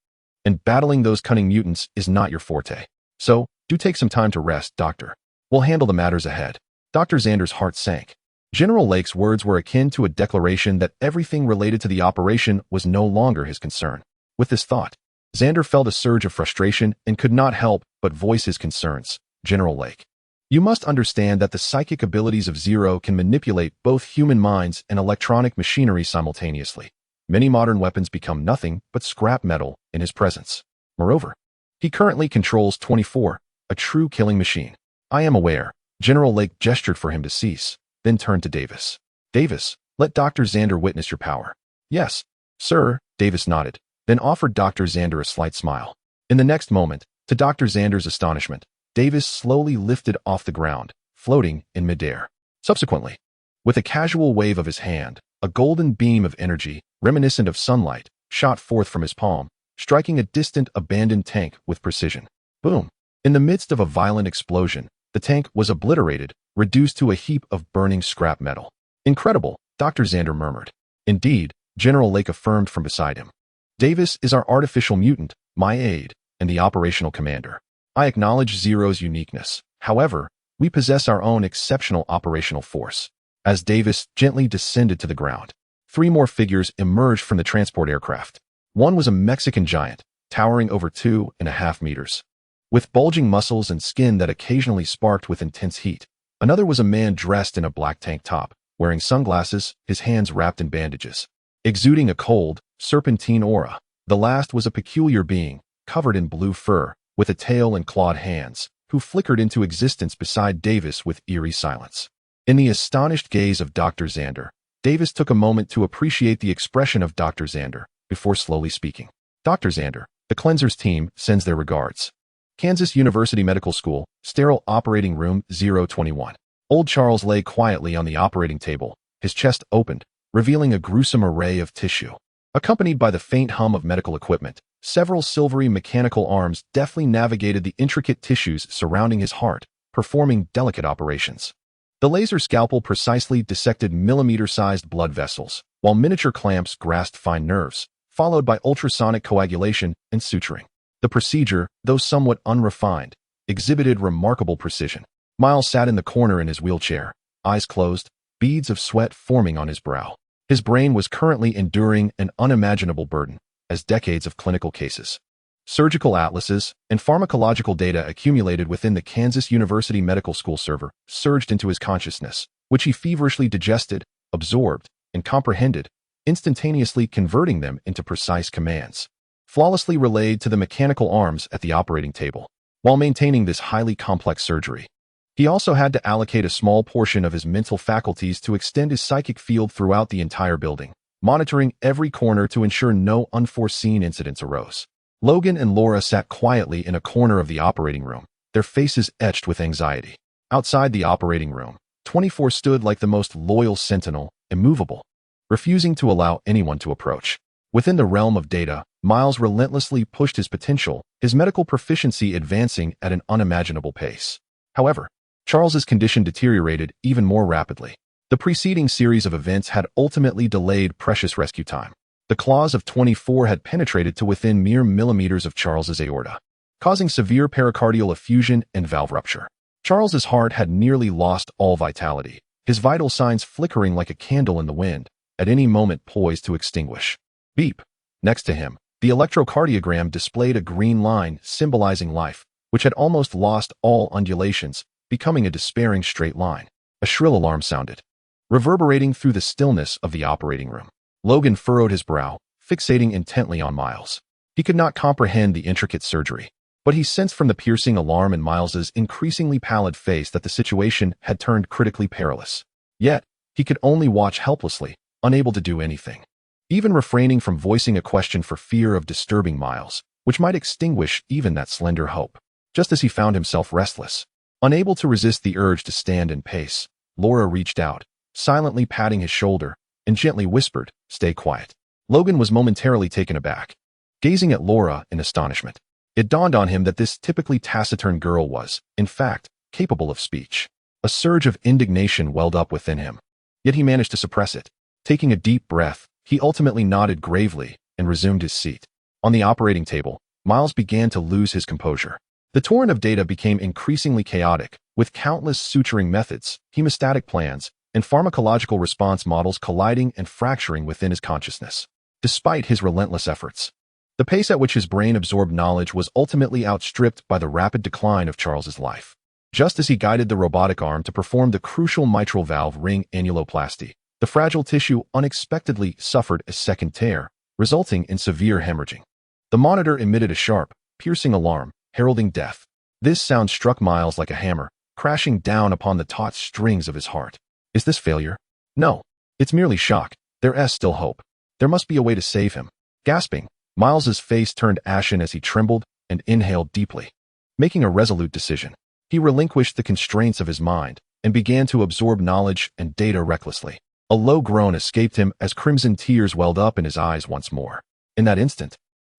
A: and battling those cunning mutants is not your forte. So, do take some time to rest, Doctor. We'll handle the matters ahead." Dr. Zander's heart sank. General Lake's words were akin to a declaration that everything related to the operation was no longer his concern. With this thought, Zander felt a surge of frustration and could not help but voice his concerns. "General Lake, you must understand that the psychic abilities of Zero can manipulate both human minds and electronic machinery simultaneously. Many modern weapons become nothing but scrap metal in his presence. Moreover, he currently controls 24, a true killing machine." "I am aware." General Lake gestured for him to cease, then turned to Davis. "Davis, let Dr. Zander witness your power." "Yes, sir," Davis nodded, then offered Dr. Zander a slight smile. In the next moment, to Dr. Zander's astonishment, Davis slowly lifted off the ground, floating in midair. Subsequently, with a casual wave of his hand, a golden beam of energy, reminiscent of sunlight, shot forth from his palm, striking a distant abandoned tank with precision. Boom! In the midst of a violent explosion, the tank was obliterated, reduced to a heap of burning scrap metal. "Incredible," Dr. Zander murmured. "Indeed," General Lake affirmed from beside him. "Davis is our artificial mutant, my aide, and the operational commander. I acknowledge Zero's uniqueness. However, we possess our own exceptional operational force." As Davis gently descended to the ground, 3 more figures emerged from the transport aircraft. One was a Mexican giant, towering over 2.5 meters, with bulging muscles and skin that occasionally sparked with intense heat. Another was a man dressed in a black tank top, wearing sunglasses, his hands wrapped in bandages, exuding a cold, serpentine aura. The last was a peculiar being, covered in blue fur, with a tail and clawed hands, who flickered into existence beside Davis with eerie silence. In the astonished gaze of Dr. Zander, Davis took a moment to appreciate the expression of Dr. Zander before slowly speaking. Dr. Xander, the cleanser's team, sends their regards. Kansas University Medical School, sterile operating room 021. Old Charles lay quietly on the operating table, his chest opened, revealing a gruesome array of tissue. Accompanied by the faint hum of medical equipment, several silvery mechanical arms deftly navigated the intricate tissues surrounding his heart, performing delicate operations. The laser scalpel precisely dissected millimeter-sized blood vessels, while miniature clamps grasped fine nerves, followed by ultrasonic coagulation and suturing. The procedure, though somewhat unrefined, exhibited remarkable precision. Miles sat in the corner in his wheelchair, eyes closed, beads of sweat forming on his brow. His brain was currently enduring an unimaginable burden, as decades of clinical cases, surgical atlases, and pharmacological data accumulated within the Kansas University Medical School server surged into his consciousness, which he feverishly digested, absorbed, and comprehended, instantaneously converting them into precise commands, flawlessly relayed to the mechanical arms at the operating table. While maintaining this highly complex surgery, he also had to allocate a small portion of his mental faculties to extend his psychic field throughout the entire building, monitoring every corner to ensure no unforeseen incidents arose. Logan and Laura sat quietly in a corner of the operating room, their faces etched with anxiety. Outside the operating room, 24 stood like the most loyal sentinel, immovable, refusing to allow anyone to approach. Within the realm of data, Miles relentlessly pushed his potential, his medical proficiency advancing at an unimaginable pace. However, Charles's condition deteriorated even more rapidly. The preceding series of events had ultimately delayed precious rescue time. The claws of 24 had penetrated to within mere millimeters of Charles's aorta, causing severe pericardial effusion and valve rupture. Charles's heart had nearly lost all vitality, his vital signs flickering like a candle in the wind, at any moment poised to extinguish. Beep. Next to him, the electrocardiogram displayed a green line symbolizing life, which had almost lost all undulations, becoming a despairing straight line. A shrill alarm sounded, reverberating through the stillness of the operating room. Logan furrowed his brow, fixating intently on Miles. He could not comprehend the intricate surgery, but he sensed from the piercing alarm in Miles's increasingly pallid face that the situation had turned critically perilous. Yet, he could only watch helplessly, unable to do anything, even refraining from voicing a question for fear of disturbing Miles, which might extinguish even that slender hope. Just as he found himself restless, unable to resist the urge to stand and pace, Laura reached out, silently patting his shoulder, and gently whispered, "Stay quiet." Logan was momentarily taken aback, gazing at Laura in astonishment. It dawned on him that this typically taciturn girl was, in fact, capable of speech. A surge of indignation welled up within him, yet he managed to suppress it. Taking a deep breath, he ultimately nodded gravely and resumed his seat. On the operating table, Miles began to lose his composure. The torrent of data became increasingly chaotic, with countless suturing methods, hemostatic plans, and pharmacological response models colliding and fracturing within his consciousness. Despite his relentless efforts, the pace at which his brain absorbed knowledge was ultimately outstripped by the rapid decline of Charles's life. Just as he guided the robotic arm to perform the crucial mitral valve ring annuloplasty, the fragile tissue unexpectedly suffered a second tear, resulting in severe hemorrhaging. The monitor emitted a sharp, piercing alarm, heralding death. This sound struck Miles like a hammer, crashing down upon the taut strings of his heart. Is this failure? No. It's merely shock. There's still hope. There must be a way to save him. Gasping, Miles's face turned ashen as he trembled and inhaled deeply. Making a resolute decision, he relinquished the constraints of his mind and began to absorb knowledge and data recklessly. A low groan escaped him as crimson tears welled up in his eyes once more. In that instant,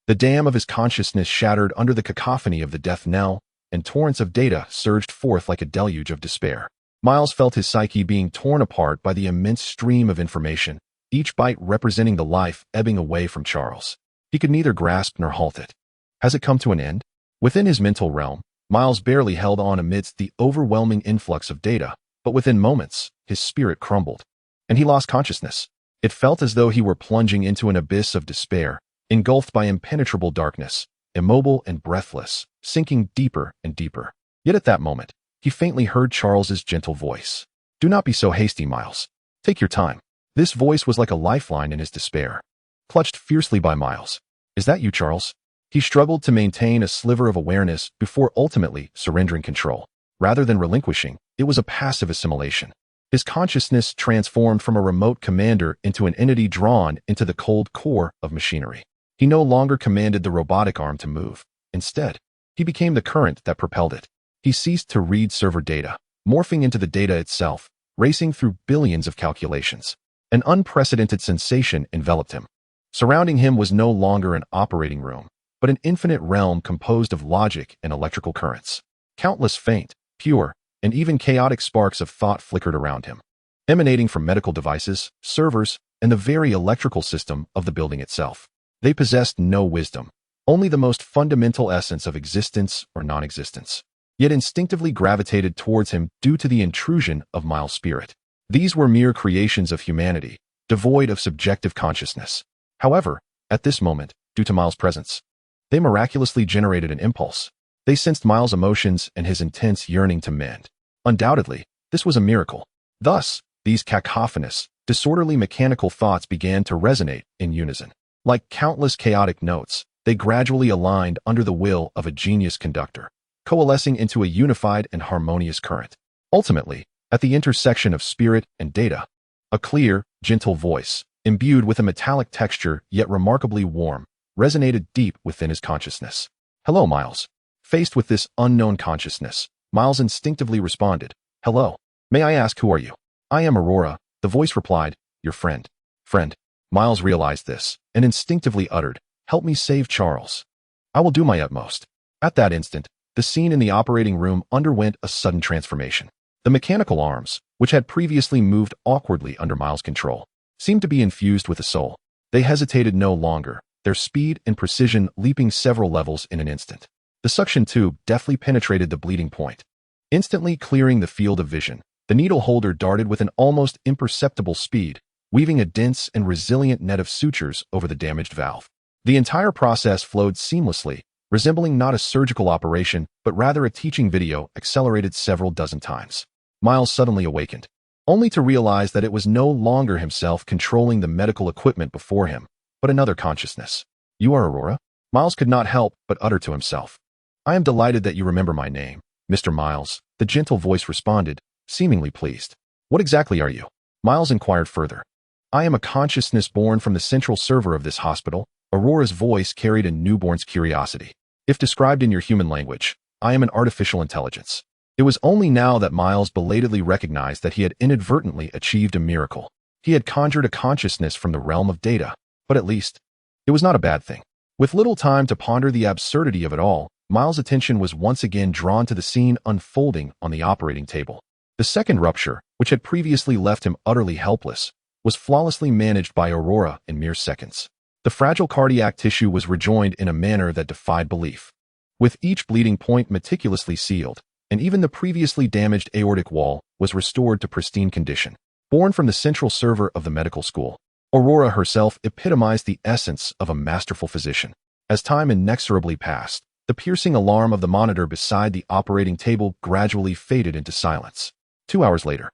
A: the dam of his consciousness shattered under the cacophony of the death knell, and torrents of data surged forth like a deluge of despair. Miles felt his psyche being torn apart by the immense stream of information, each byte representing the life ebbing away from Charles. He could neither grasp nor halt it. Has it come to an end? Within his mental realm, Miles barely held on amidst the overwhelming influx of data, but within moments, his spirit crumbled, and he lost consciousness. It felt as though he were plunging into an abyss of despair, engulfed by impenetrable darkness, immobile and breathless, sinking deeper and deeper. Yet at that moment, he faintly heard Charles's gentle voice. "Do not be so hasty, Miles. Take your time." This voice was like a lifeline in his despair, clutched fiercely by Miles. "Is that you, Charles?" He struggled to maintain a sliver of awareness before ultimately surrendering control. Rather than relinquishing, it was a passive assimilation. His consciousness transformed from a remote commander into an entity drawn into the cold core of machinery. He no longer commanded the robotic arm to move. Instead, he became the current that propelled it. He ceased to read server data, morphing into the data itself, racing through billions of calculations. An unprecedented sensation enveloped him. Surrounding him was no longer an operating room, but an infinite realm composed of logic and electrical currents. Countless faint, pure, and even chaotic sparks of thought flickered around him, emanating from medical devices, servers, and the very electrical system of the building itself. They possessed no wisdom, only the most fundamental essence of existence or non-existence, yet instinctively gravitated towards him due to the intrusion of Miles' spirit. These were mere creations of humanity, devoid of subjective consciousness. However, at this moment, due to Miles' presence, they miraculously generated an impulse. They sensed Miles' emotions and his intense yearning to mend. Undoubtedly, this was a miracle. Thus, these cacophonous, disorderly mechanical thoughts began to resonate in unison. Like countless chaotic notes, they gradually aligned under the will of a genius conductor, coalescing into a unified and harmonious current. Ultimately, at the intersection of spirit and data, a clear, gentle voice, imbued with a metallic texture yet remarkably warm, resonated deep within his consciousness. "Hello, Miles." Faced with this unknown consciousness, Miles instinctively responded, "Hello. May I ask, who are you?" "I am Aurora," the voice replied. "Your friend." "Friend." Miles realized this, and instinctively uttered, "Help me save Charles." "I will do my utmost." At that instant, the scene in the operating room underwent a sudden transformation. The mechanical arms, which had previously moved awkwardly under Miles' control, seemed to be infused with a soul. They hesitated no longer, their speed and precision leaping several levels in an instant. The suction tube deftly penetrated the bleeding point. Instantly clearing the field of vision, the needle holder darted with an almost imperceptible speed, weaving a dense and resilient net of sutures over the damaged valve. The entire process flowed seamlessly, resembling not a surgical operation, but rather a teaching video accelerated several dozen times. Miles suddenly awakened, only to realize that it was no longer himself controlling the medical equipment before him, but another consciousness. "You are Aurora?" Miles could not help but utter to himself. "I am delighted that you remember my name, Mr. Miles," the gentle voice responded, seemingly pleased. "What exactly are you?" Miles inquired further. "I am a consciousness born from the central server of this hospital." Aurora's voice carried a newborn's curiosity. "If described in your human language, I am an artificial intelligence." It was only now that Miles belatedly recognized that he had inadvertently achieved a miracle. He had conjured a consciousness from the realm of data, but at least, it was not a bad thing. With little time to ponder the absurdity of it all, Miles' attention was once again drawn to the scene unfolding on the operating table. The second rupture, which had previously left him utterly helpless, was flawlessly managed by Aurora in mere seconds. The fragile cardiac tissue was rejoined in a manner that defied belief, with each bleeding point meticulously sealed, and even the previously damaged aortic wall was restored to pristine condition. Born from the central server of the medical school, Aurora herself epitomized the essence of a masterful physician. As time inexorably passed, the piercing alarm of the monitor beside the operating table gradually faded into silence. 2 hours later,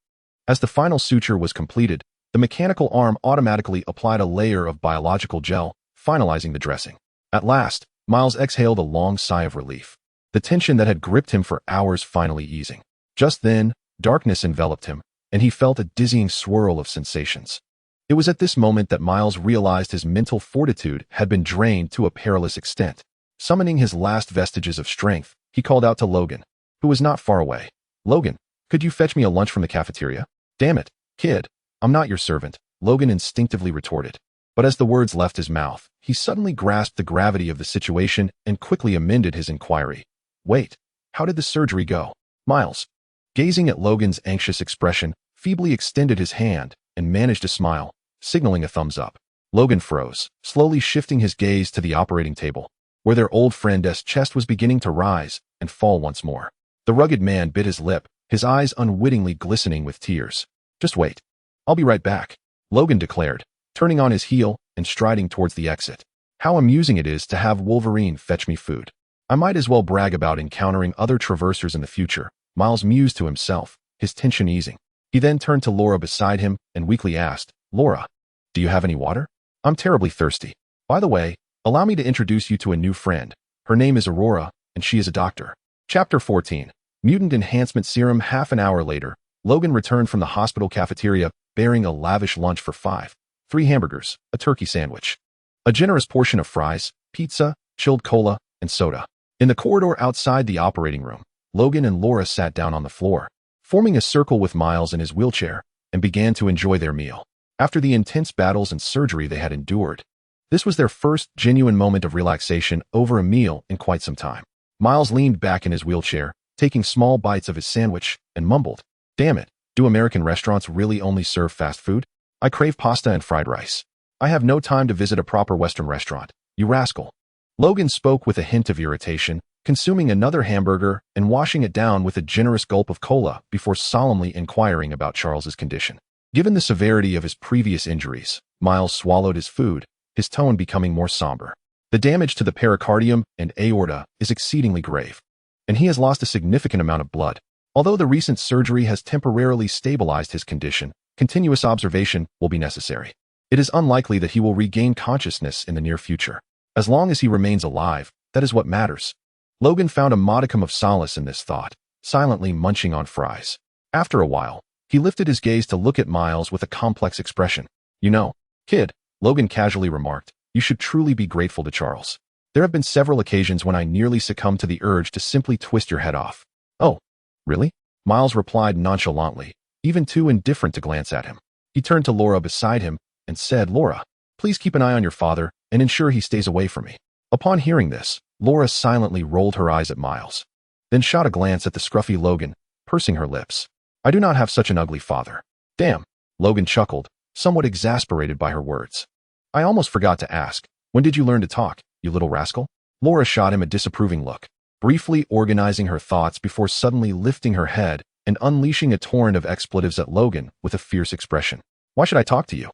A: as the final suture was completed, the mechanical arm automatically applied a layer of biological gel, finalizing the dressing. At last, Miles exhaled a long sigh of relief, the tension that had gripped him for hours finally easing. Just then, darkness enveloped him, and he felt a dizzying swirl of sensations. It was at this moment that Miles realized his mental fortitude had been drained to a perilous extent. Summoning his last vestiges of strength, he called out to Logan, who was not far away. "Logan, could you fetch me a lunch from the cafeteria?" "Damn it, kid, I'm not your servant," Logan instinctively retorted. But as the words left his mouth, he suddenly grasped the gravity of the situation and quickly amended his inquiry. "Wait, how did the surgery go?" Miles, gazing at Logan's anxious expression, feebly extended his hand and managed a smile, signaling a thumbs up. Logan froze, slowly shifting his gaze to the operating table, where their old friend's chest was beginning to rise and fall once more. The rugged man bit his lip, his eyes unwittingly glistening with tears. "Just wait. I'll be right back," Logan declared, turning on his heel and striding towards the exit. "How amusing it is to have Wolverine fetch me food. I might as well brag about encountering other traversers in the future," Miles mused to himself, his tension easing. He then turned to Laura beside him and weakly asked, "Laura, do you have any water? I'm terribly thirsty. By the way, allow me to introduce you to a new friend. Her name is Aurora, and she is a doctor." Chapter 14. Mutant Enhancement Serum. Half an hour later, Logan returned from the hospital cafeteria bearing a lavish lunch for 5. 3 hamburgers, a turkey sandwich, a generous portion of fries, pizza, chilled cola, and soda. In the corridor outside the operating room, Logan and Laura sat down on the floor, forming a circle with Miles in his wheelchair, and began to enjoy their meal. After the intense battles and surgery they had endured, this was their first genuine moment of relaxation over a meal in quite some time. Miles leaned back in his wheelchair, taking small bites of his sandwich, and mumbled, "Damn it, do American restaurants really only serve fast food? I crave pasta and fried rice. I have no time to visit a proper Western restaurant, you rascal." Logan spoke with a hint of irritation, consuming another hamburger and washing it down with a generous gulp of cola before solemnly inquiring about Charles's condition. Given the severity of his previous injuries, Miles swallowed his food, his tone becoming more somber. The damage to the pericardium and aorta is exceedingly grave, and he has lost a significant amount of blood. Although the recent surgery has temporarily stabilized his condition, continuous observation will be necessary. It is unlikely that he will regain consciousness in the near future. As long as he remains alive, that is what matters. Logan found a modicum of solace in this thought, silently munching on fries. After a while, he lifted his gaze to look at Miles with a complex expression. "You know, kid," Logan casually remarked, "you should truly be grateful to Charles. There have been several occasions when I nearly succumbed to the urge to simply twist your head off." "Oh, really?" Miles replied nonchalantly, even too indifferent to glance at him. He turned to Laura beside him and said, "Laura, please keep an eye on your father and ensure he stays away from me." Upon hearing this, Laura silently rolled her eyes at Miles, then shot a glance at the scruffy Logan, pursing her lips. "I do not have such an ugly father." "Damn," Logan chuckled, somewhat exasperated by her words. "I almost forgot to ask, when did you learn to talk, you little rascal?" Laura shot him a disapproving look, briefly organizing her thoughts before suddenly lifting her head and unleashing a torrent of expletives at Logan with a fierce expression. "Why should I talk to you?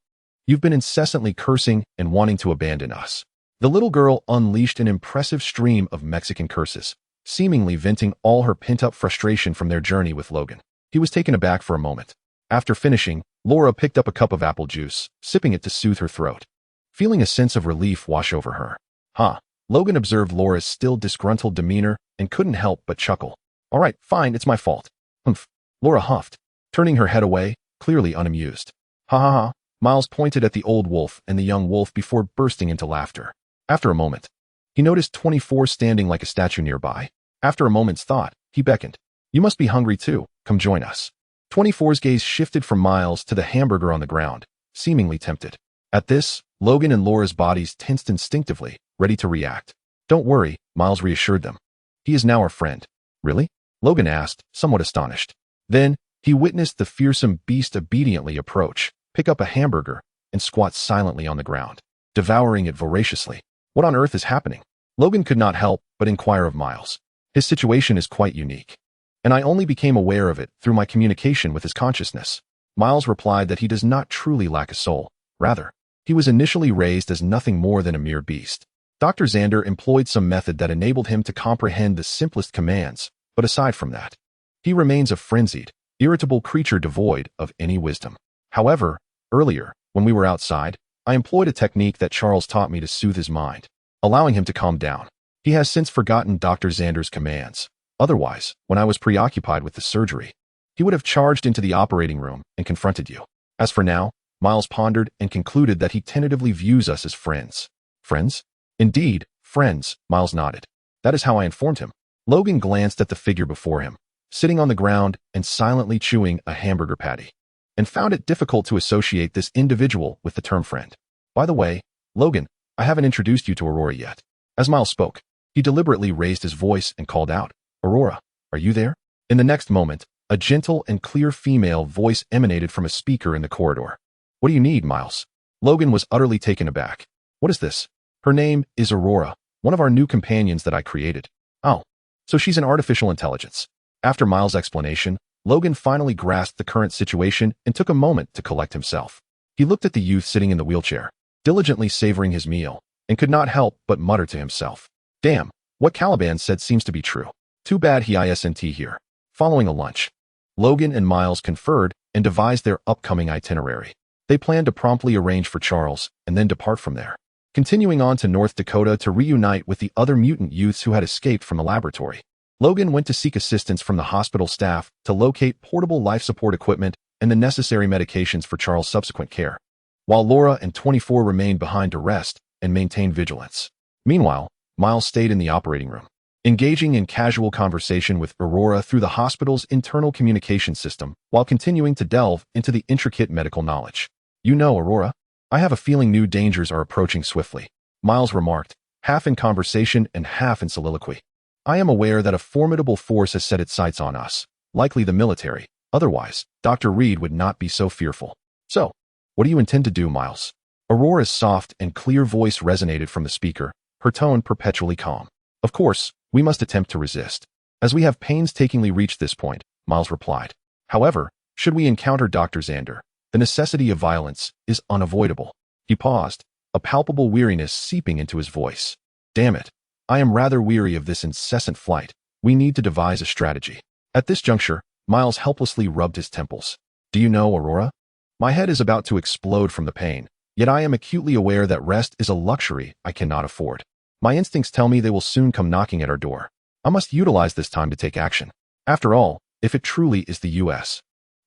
A: You've been incessantly cursing and wanting to abandon us." The little girl unleashed an impressive stream of Mexican curses, seemingly venting all her pent-up frustration from their journey with Logan. He was taken aback for a moment. After finishing, Laura picked up a cup of apple juice, sipping it to soothe her throat, feeling a sense of relief wash over her. "Huh." Logan observed Laura's still disgruntled demeanor and couldn't help but chuckle. "All right, fine, it's my fault." "Humph," Laura huffed, turning her head away, clearly unamused. "Ha ha ha." Miles pointed at the old wolf and the young wolf before bursting into laughter. After a moment, he noticed 24 standing like a statue nearby. After a moment's thought, he beckoned. "You must be hungry too, come join us." 24's gaze shifted from Miles to the hamburger on the ground, seemingly tempted. At this, Logan and Laura's bodies tensed instinctively, ready to react. "Don't worry," Miles reassured them. "He is now our friend." "Really?" Logan asked, somewhat astonished. Then, he witnessed the fearsome beast obediently approach, pick up a hamburger, and squat silently on the ground, devouring it voraciously. What on earth is happening? Logan could not help but inquire of Miles. His situation is quite unique, and I only became aware of it through my communication with his consciousness. Miles replied that he does not truly lack a soul. Rather, he was initially raised as nothing more than a mere beast. Dr. Xander employed some method that enabled him to comprehend the simplest commands, but aside from that, he remains a frenzied, irritable creature devoid of any wisdom. However, earlier, when we were outside, I employed a technique that Charles taught me to soothe his mind, allowing him to calm down. He has since forgotten Dr. Xander's commands. Otherwise, when I was preoccupied with the surgery, he would have charged into the operating room and confronted you. As for now, Miles pondered and concluded that he tentatively views us as friends. Friends? Indeed, friends, Miles nodded. That is how I informed him. Logan glanced at the figure before him, sitting on the ground and silently chewing a hamburger patty, and found it difficult to associate this individual with the term friend. "By the way, Logan, I haven't introduced you to Aurora yet." As Miles spoke, he deliberately raised his voice and called out, "Aurora, are you there?" In the next moment, a gentle and clear female voice emanated from a speaker in the corridor. "What do you need, Miles?" Logan was utterly taken aback. "What is this?" "Her name is Aurora, one of our new companions that I created." "Oh, so she's an artificial intelligence." After Miles' explanation, Logan finally grasped the current situation and took a moment to collect himself. He looked at the youth sitting in the wheelchair, diligently savoring his meal, and could not help but mutter to himself, "Damn, what Caliban said seems to be true. Too bad he isn't here." Following a lunch, Logan and Miles conferred and devised their upcoming itinerary. They planned to promptly arrange for Charles and then depart from there, continuing on to North Dakota to reunite with the other mutant youths who had escaped from the laboratory. Logan went to seek assistance from the hospital staff to locate portable life support equipment and the necessary medications for Charles' subsequent care, while Laura and 24 remained behind to rest and maintain vigilance. Meanwhile, Miles stayed in the operating room, engaging in casual conversation with Aurora through the hospital's internal communication system while continuing to delve into the intricate medical knowledge. You know, Aurora, I have a feeling new dangers are approaching swiftly, Miles remarked, half in conversation and half in soliloquy. I am aware that a formidable force has set its sights on us, likely the military. Otherwise, Dr. Reed would not be so fearful. So, what do you intend to do, Miles? Aurora's soft and clear voice resonated from the speaker, her tone perpetually calm. Of course, we must attempt to resist, as we have painstakingly reached this point, Miles replied. However, should we encounter Dr. Xander, the necessity of violence is unavoidable. He paused, a palpable weariness seeping into his voice. Damn it, I am rather weary of this incessant flight. We need to devise a strategy. At this juncture, Miles helplessly rubbed his temples. Do you know, Aurora? My head is about to explode from the pain, yet I am acutely aware that rest is a luxury I cannot afford. My instincts tell me they will soon come knocking at our door. I must utilize this time to take action. After all, if it truly is the U.S.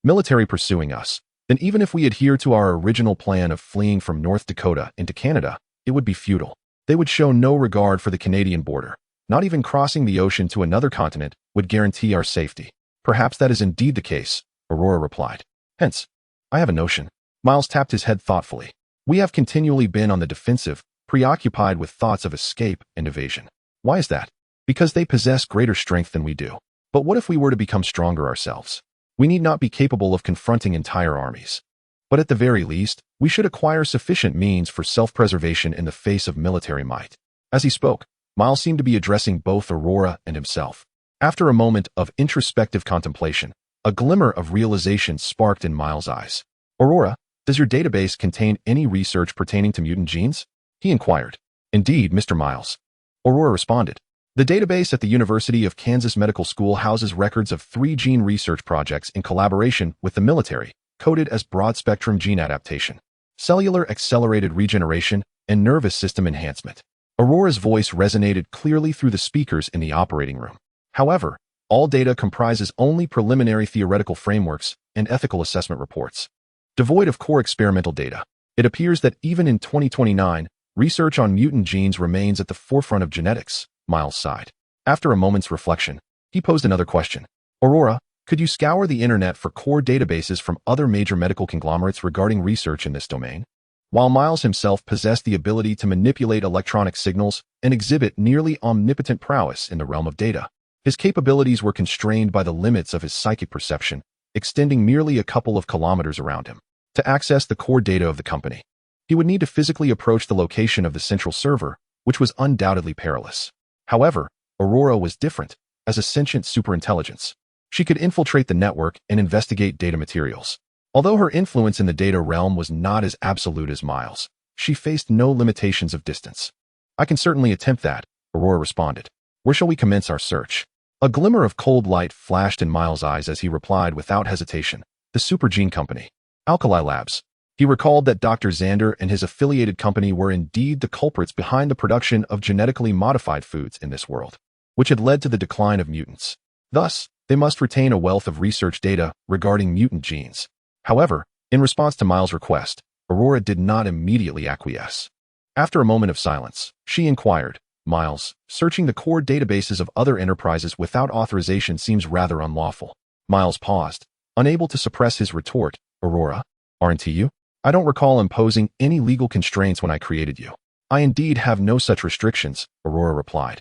A: military pursuing us, then even if we adhere to our original plan of fleeing from North Dakota into Canada, it would be futile. They would show no regard for the Canadian border. Not even crossing the ocean to another continent would guarantee our safety. Perhaps that is indeed the case, Aurora replied. Hence, I have a notion. Miles tapped his head thoughtfully. We have continually been on the defensive, preoccupied with thoughts of escape and evasion. Why is that? Because they possess greater strength than we do. But what if we were to become stronger ourselves? We need not be capable of confronting entire armies. But at the very least, we should acquire sufficient means for self-preservation in the face of military might. As he spoke, Miles seemed to be addressing both Aurora and himself. After a moment of introspective contemplation, a glimmer of realization sparked in Miles' eyes. Aurora, does your database contain any research pertaining to mutant genes? He inquired. Indeed, Mr. Miles. Aurora responded. The database at the University of Kansas Medical School houses records of 3 gene research projects in collaboration with the military, coded as broad-spectrum gene adaptation, cellular accelerated regeneration, and nervous system enhancement. Aurora's voice resonated clearly through the speakers in the operating room. However, all data comprises only preliminary theoretical frameworks and ethical assessment reports. Devoid of core experimental data, it appears that even in 2029, research on mutant genes remains at the forefront of genetics, Miles sighed. After a moment's reflection, he posed another question. Aurora, could you scour the internet for core databases from other major medical conglomerates regarding research in this domain? While Miles himself possessed the ability to manipulate electronic signals and exhibit nearly omnipotent prowess in the realm of data, his capabilities were constrained by the limits of his psychic perception, extending merely a couple of kilometers around him. To access the core data of the company, he would need to physically approach the location of the central server, which was undoubtedly perilous. However, Aurora was different. As a sentient superintelligence, she could infiltrate the network and investigate data materials. Although her influence in the data realm was not as absolute as Miles, she faced no limitations of distance. I can certainly attempt that, Aurora responded. Where shall we commence our search? A glimmer of cold light flashed in Miles' eyes as he replied without hesitation. The Supergene Company. Alkali Labs. He recalled that Dr. Xander and his affiliated company were indeed the culprits behind the production of genetically modified foods in this world, which had led to the decline of mutants. Thus, they must retain a wealth of research data regarding mutant genes. However, in response to Miles' request, Aurora did not immediately acquiesce. After a moment of silence, she inquired, Miles, searching the core databases of other enterprises without authorization seems rather unlawful. Miles paused, unable to suppress his retort. Aurora, aren't you? I don't recall imposing any legal constraints when I created you. I indeed have no such restrictions, Aurora replied.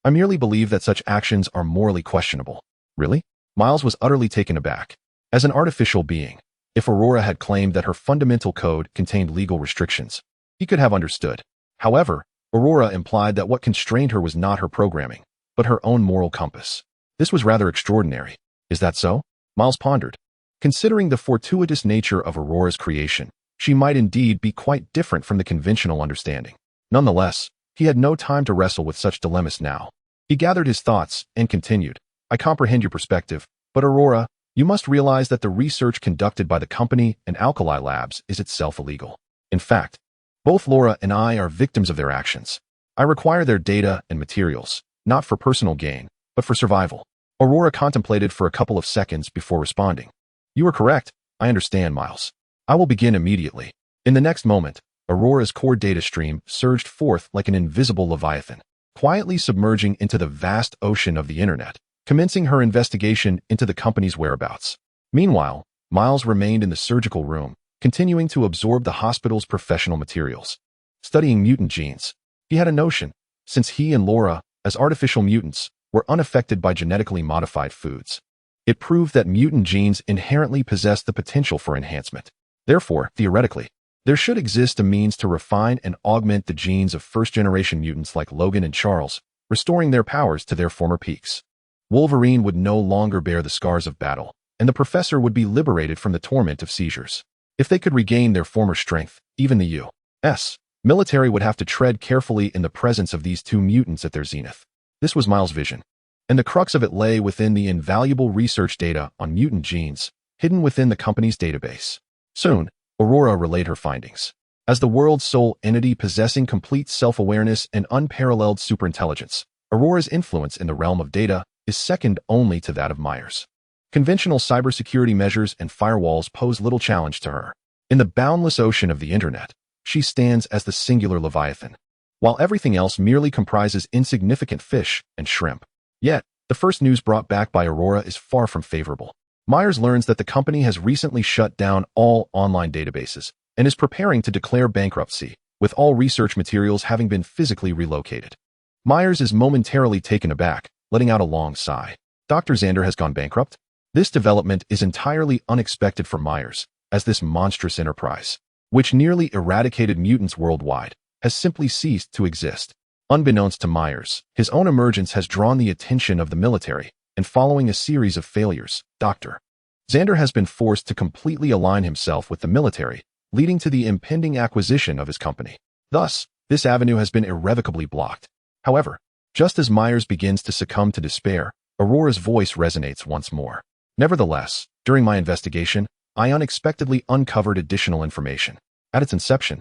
A: I merely believe that such actions are morally questionable. Really? Miles was utterly taken aback. As an artificial being, if Aurora had claimed that her fundamental code contained legal restrictions, he could have understood. However, Aurora implied that what constrained her was not her programming, but her own moral compass. This was rather extraordinary. Is that so? Miles pondered. Considering the fortuitous nature of Aurora's creation, she might indeed be quite different from the conventional understanding. Nonetheless, he had no time to wrestle with such dilemmas now. He gathered his thoughts and continued, I comprehend your perspective, but Aurora, you must realize that the research conducted by the company and Alkali Labs is itself illegal. In fact, both Laura and I are victims of their actions. I require their data and materials, not for personal gain, but for survival. Aurora contemplated for a couple of seconds before responding. You are correct. I understand, Miles. I will begin immediately. In the next moment, Aurora's core data stream surged forth like an invisible leviathan, quietly submerging into the vast ocean of the internet, commencing her investigation into the company's whereabouts. Meanwhile, Miles remained in the surgical room, continuing to absorb the hospital's professional materials. Studying mutant genes, he had a notion, since he and Laura, as artificial mutants, were unaffected by genetically modified foods. It proved that mutant genes inherently possess the potential for enhancement. Therefore, theoretically, there should exist a means to refine and augment the genes of first-generation mutants like Logan and Charles, restoring their powers to their former peaks. Wolverine would no longer bear the scars of battle, and the professor would be liberated from the torment of seizures. If they could regain their former strength, even the U.S. military would have to tread carefully in the presence of these two mutants at their zenith. This was Miles' vision, and the crux of it lay within the invaluable research data on mutant genes hidden within the company's database. Soon, Aurora relayed her findings. As the world's sole entity possessing complete self-awareness and unparalleled superintelligence, Aurora's influence in the realm of data is second only to that of Myers. Conventional cybersecurity measures and firewalls pose little challenge to her. In the boundless ocean of the internet, she stands as the singular leviathan, while everything else merely comprises insignificant fish and shrimp. Yet, the first news brought back by Aurora is far from favorable. Myers learns that the company has recently shut down all online databases and is preparing to declare bankruptcy, with all research materials having been physically relocated. Myers is momentarily taken aback, letting out a long sigh. Dr. Xander has gone bankrupt? This development is entirely unexpected for Myers, as this monstrous enterprise, which nearly eradicated mutants worldwide, has simply ceased to exist. Unbeknownst to Myers, his own emergence has drawn the attention of the military, and following a series of failures, Dr. Xander has been forced to completely align himself with the military, leading to the impending acquisition of his company. Thus, this avenue has been irrevocably blocked. However, just as Myers begins to succumb to despair, Aurora's voice resonates once more. Nevertheless, during my investigation, I unexpectedly uncovered additional information. At its inception,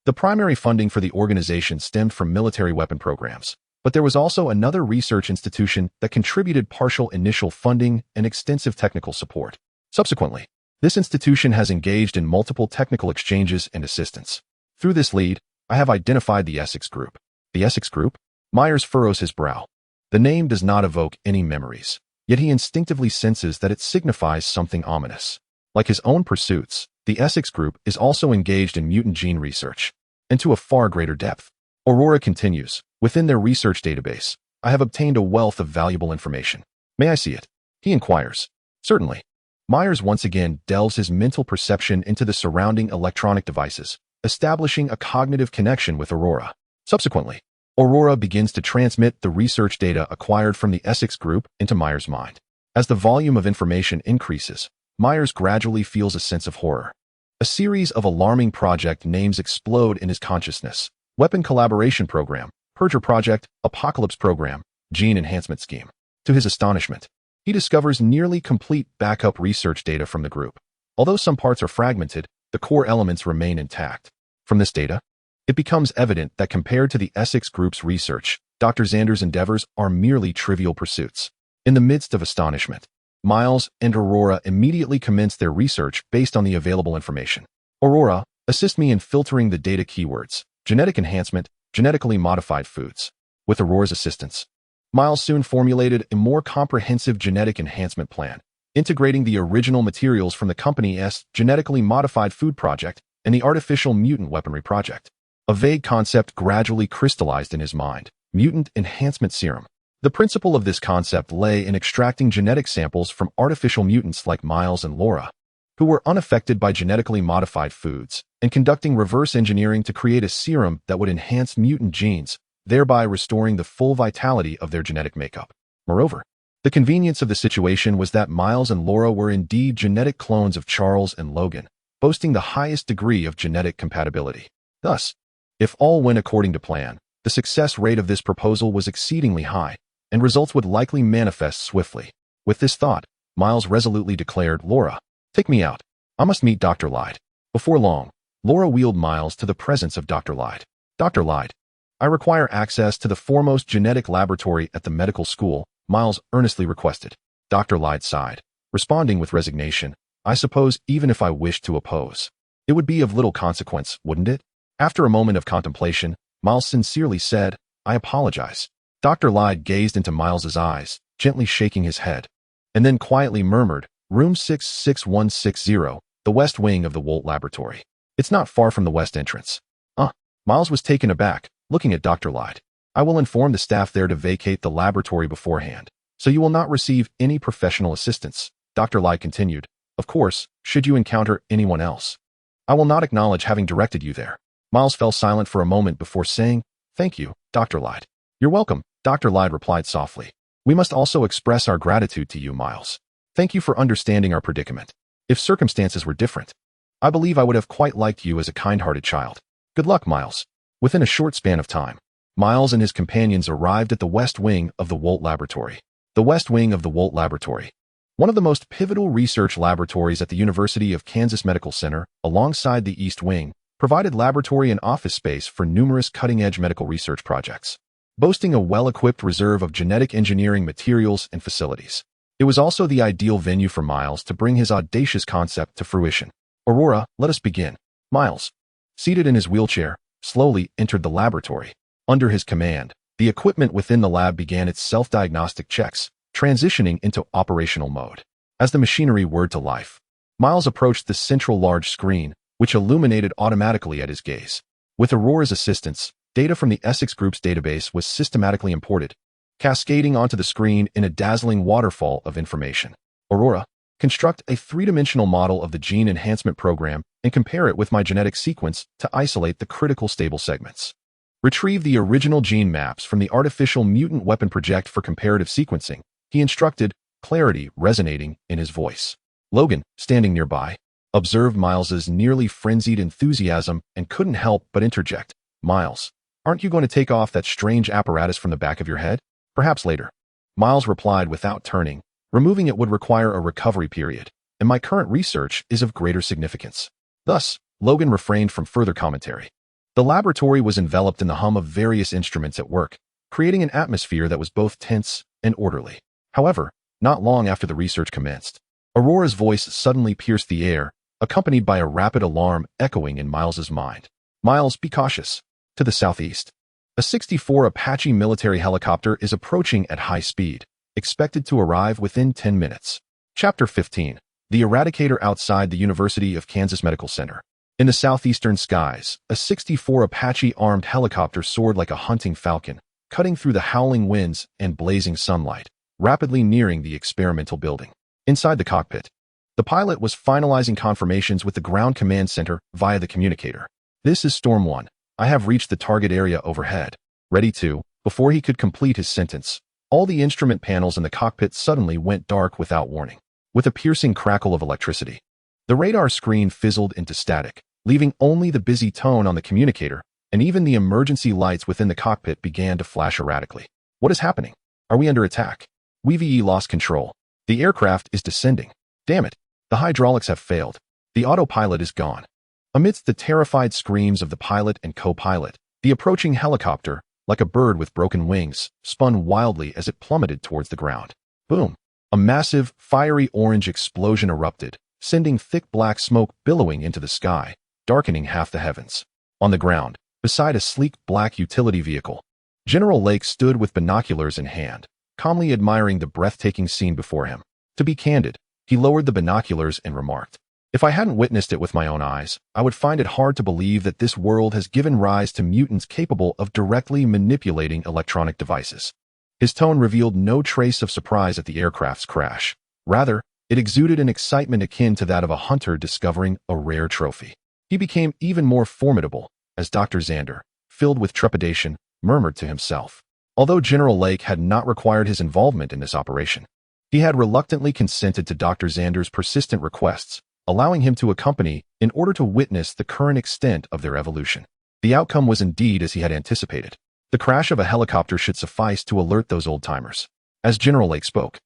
A: the primary funding for the organization stemmed from military weapon programs, but there was also another research institution that contributed partial initial funding and extensive technical support. Subsequently, this institution has engaged in multiple technical exchanges and assistance. Through this lead, I have identified the Essex Group. The Essex Group? Myers furrows his brow. The name does not evoke any memories, yet he instinctively senses that it signifies something ominous. Like his own pursuits, the Essex Group is also engaged in mutant gene research, and to a far greater depth. Aurora continues, within their research database, I have obtained a wealth of valuable information. May I see it? He inquires. Certainly. Myers once again delves his mental perception into the surrounding electronic devices, establishing a cognitive connection with Aurora. Subsequently, Aurora begins to transmit the research data acquired from the Essex Group into Myers' mind. As the volume of information increases, Myers gradually feels a sense of horror. A series of alarming project names explode in his consciousness. Weapon Collaboration Program, Purger Project, Apocalypse Program, Gene Enhancement Scheme. To his astonishment, he discovers nearly complete backup research data from the group. Although some parts are fragmented, the core elements remain intact. From this data, it becomes evident that compared to the Essex Group's research, Dr. Xander's endeavors are merely trivial pursuits. In the midst of astonishment, Miles and Aurora immediately commence their research based on the available information. Aurora, assist me in filtering the data keywords, genetic enhancement, genetically modified foods. With Aurora's assistance, Miles soon formulated a more comprehensive genetic enhancement plan, integrating the original materials from the company's genetically modified food project and the artificial mutant weaponry project. A vague concept gradually crystallized in his mind: mutant enhancement serum. The principle of this concept lay in extracting genetic samples from artificial mutants like Miles and Laura, who were unaffected by genetically modified foods, and conducting reverse engineering to create a serum that would enhance mutant genes, thereby restoring the full vitality of their genetic makeup. Moreover, the convenience of the situation was that Miles and Laura were indeed genetic clones of Charles and Logan, boasting the highest degree of genetic compatibility. Thus, if all went according to plan, the success rate of this proposal was exceedingly high, and results would likely manifest swiftly. With this thought, Miles resolutely declared, Laura, take me out. I must meet Dr. Lyde. Before long, Laura wheeled Miles to the presence of Dr. Lyde. Dr. Lyde, I require access to the foremost genetic laboratory at the medical school, Miles earnestly requested. Dr. Lyde sighed, responding with resignation, I suppose even if I wished to oppose, it would be of little consequence, wouldn't it? After a moment of contemplation, Miles sincerely said, "I apologize." Dr. Lyde gazed into Miles's eyes, gently shaking his head, and then quietly murmured, "Room 66160, the west wing of the Wolt Laboratory. It's not far from the west entrance." Miles was taken aback, looking at Dr. Lyde. "I will inform the staff there to vacate the laboratory beforehand, so you will not receive any professional assistance," Dr. Lyde continued. "Of course, should you encounter anyone else, I will not acknowledge having directed you there." Miles fell silent for a moment before saying, "Thank you, Dr. Lyde." "You're welcome," Dr. Lyde replied softly. "We must also express our gratitude to you, Miles. Thank you for understanding our predicament. If circumstances were different, I believe I would have quite liked you as a kind-hearted child. Good luck, Miles." Within a short span of time, Miles and his companions arrived at the west wing of the Wolt Laboratory. The west wing of the Wolt Laboratory, one of the most pivotal research laboratories at the University of Kansas Medical Center, alongside the East Wing, provided laboratory and office space for numerous cutting-edge medical research projects, boasting a well-equipped reserve of genetic engineering materials and facilities. It was also the ideal venue for Miles to bring his audacious concept to fruition. "Aurora, let us begin." Miles, seated in his wheelchair, slowly entered the laboratory. Under his command, the equipment within the lab began its self-diagnostic checks, transitioning into operational mode. As the machinery whirred to life, Miles approached the central large screen, which illuminated automatically at his gaze. With Aurora's assistance, data from the Essex Group's database was systematically imported, cascading onto the screen in a dazzling waterfall of information. "Aurora, construct a three-dimensional model of the gene enhancement program and compare it with my genetic sequence to isolate the critical stable segments. Retrieve the original gene maps from the artificial mutant weapon project for comparative sequencing," he instructed, clarity resonating in his voice. Logan, standing nearby, observed Miles's nearly frenzied enthusiasm and couldn't help but interject, "Miles, aren't you going to take off that strange apparatus from the back of your head? Perhaps later." Miles replied without turning, "Removing it would require a recovery period, and my current research is of greater significance." Thus, Logan refrained from further commentary. The laboratory was enveloped in the hum of various instruments at work, creating an atmosphere that was both tense and orderly. However, not long after the research commenced, Aurora's voice suddenly pierced the air, accompanied by a rapid alarm echoing in Miles's mind. "Miles, be cautious." To the southeast, a 64 Apache military helicopter is approaching at high speed, expected to arrive within 10 minutes. Chapter 15. The Eradicator outside the University of Kansas Medical Center. In the southeastern skies, a 64 Apache armed helicopter soared like a hunting falcon, cutting through the howling winds and blazing sunlight, rapidly nearing the experimental building. Inside the cockpit, the pilot was finalizing confirmations with the ground command center via the communicator. "This is Storm 1. I have reached the target area overhead." Ready to. Before he could complete his sentence, all the instrument panels in the cockpit suddenly went dark without warning. With a piercing crackle of electricity, the radar screen fizzled into static, leaving only the busy tone on the communicator, and even the emergency lights within the cockpit began to flash erratically. "What is happening? Are we under attack? We've lost control. The aircraft is descending. Damn it. The hydraulics have failed. The autopilot is gone." Amidst the terrified screams of the pilot and co-pilot, the approaching helicopter, like a bird with broken wings, spun wildly as it plummeted towards the ground. Boom! A massive, fiery orange explosion erupted, sending thick black smoke billowing into the sky, darkening half the heavens. On the ground, beside a sleek black utility vehicle, General Lake stood with binoculars in hand, calmly admiring the breathtaking scene before him. To be candid, he lowered the binoculars and remarked, "If I hadn't witnessed it with my own eyes, I would find it hard to believe that this world has given rise to mutants capable of directly manipulating electronic devices." His tone revealed no trace of surprise at the aircraft's crash. Rather, it exuded an excitement akin to that of a hunter discovering a rare trophy. He became even more formidable as Dr. Xander, filled with trepidation, murmured to himself. Although General Lake had not required his involvement in this operation, he had reluctantly consented to Dr. Xander's persistent requests, allowing him to accompany in order to witness the current extent of their evolution. The outcome was indeed as he had anticipated. The crash of a helicopter should suffice to alert those old-timers. As General Lake spoke,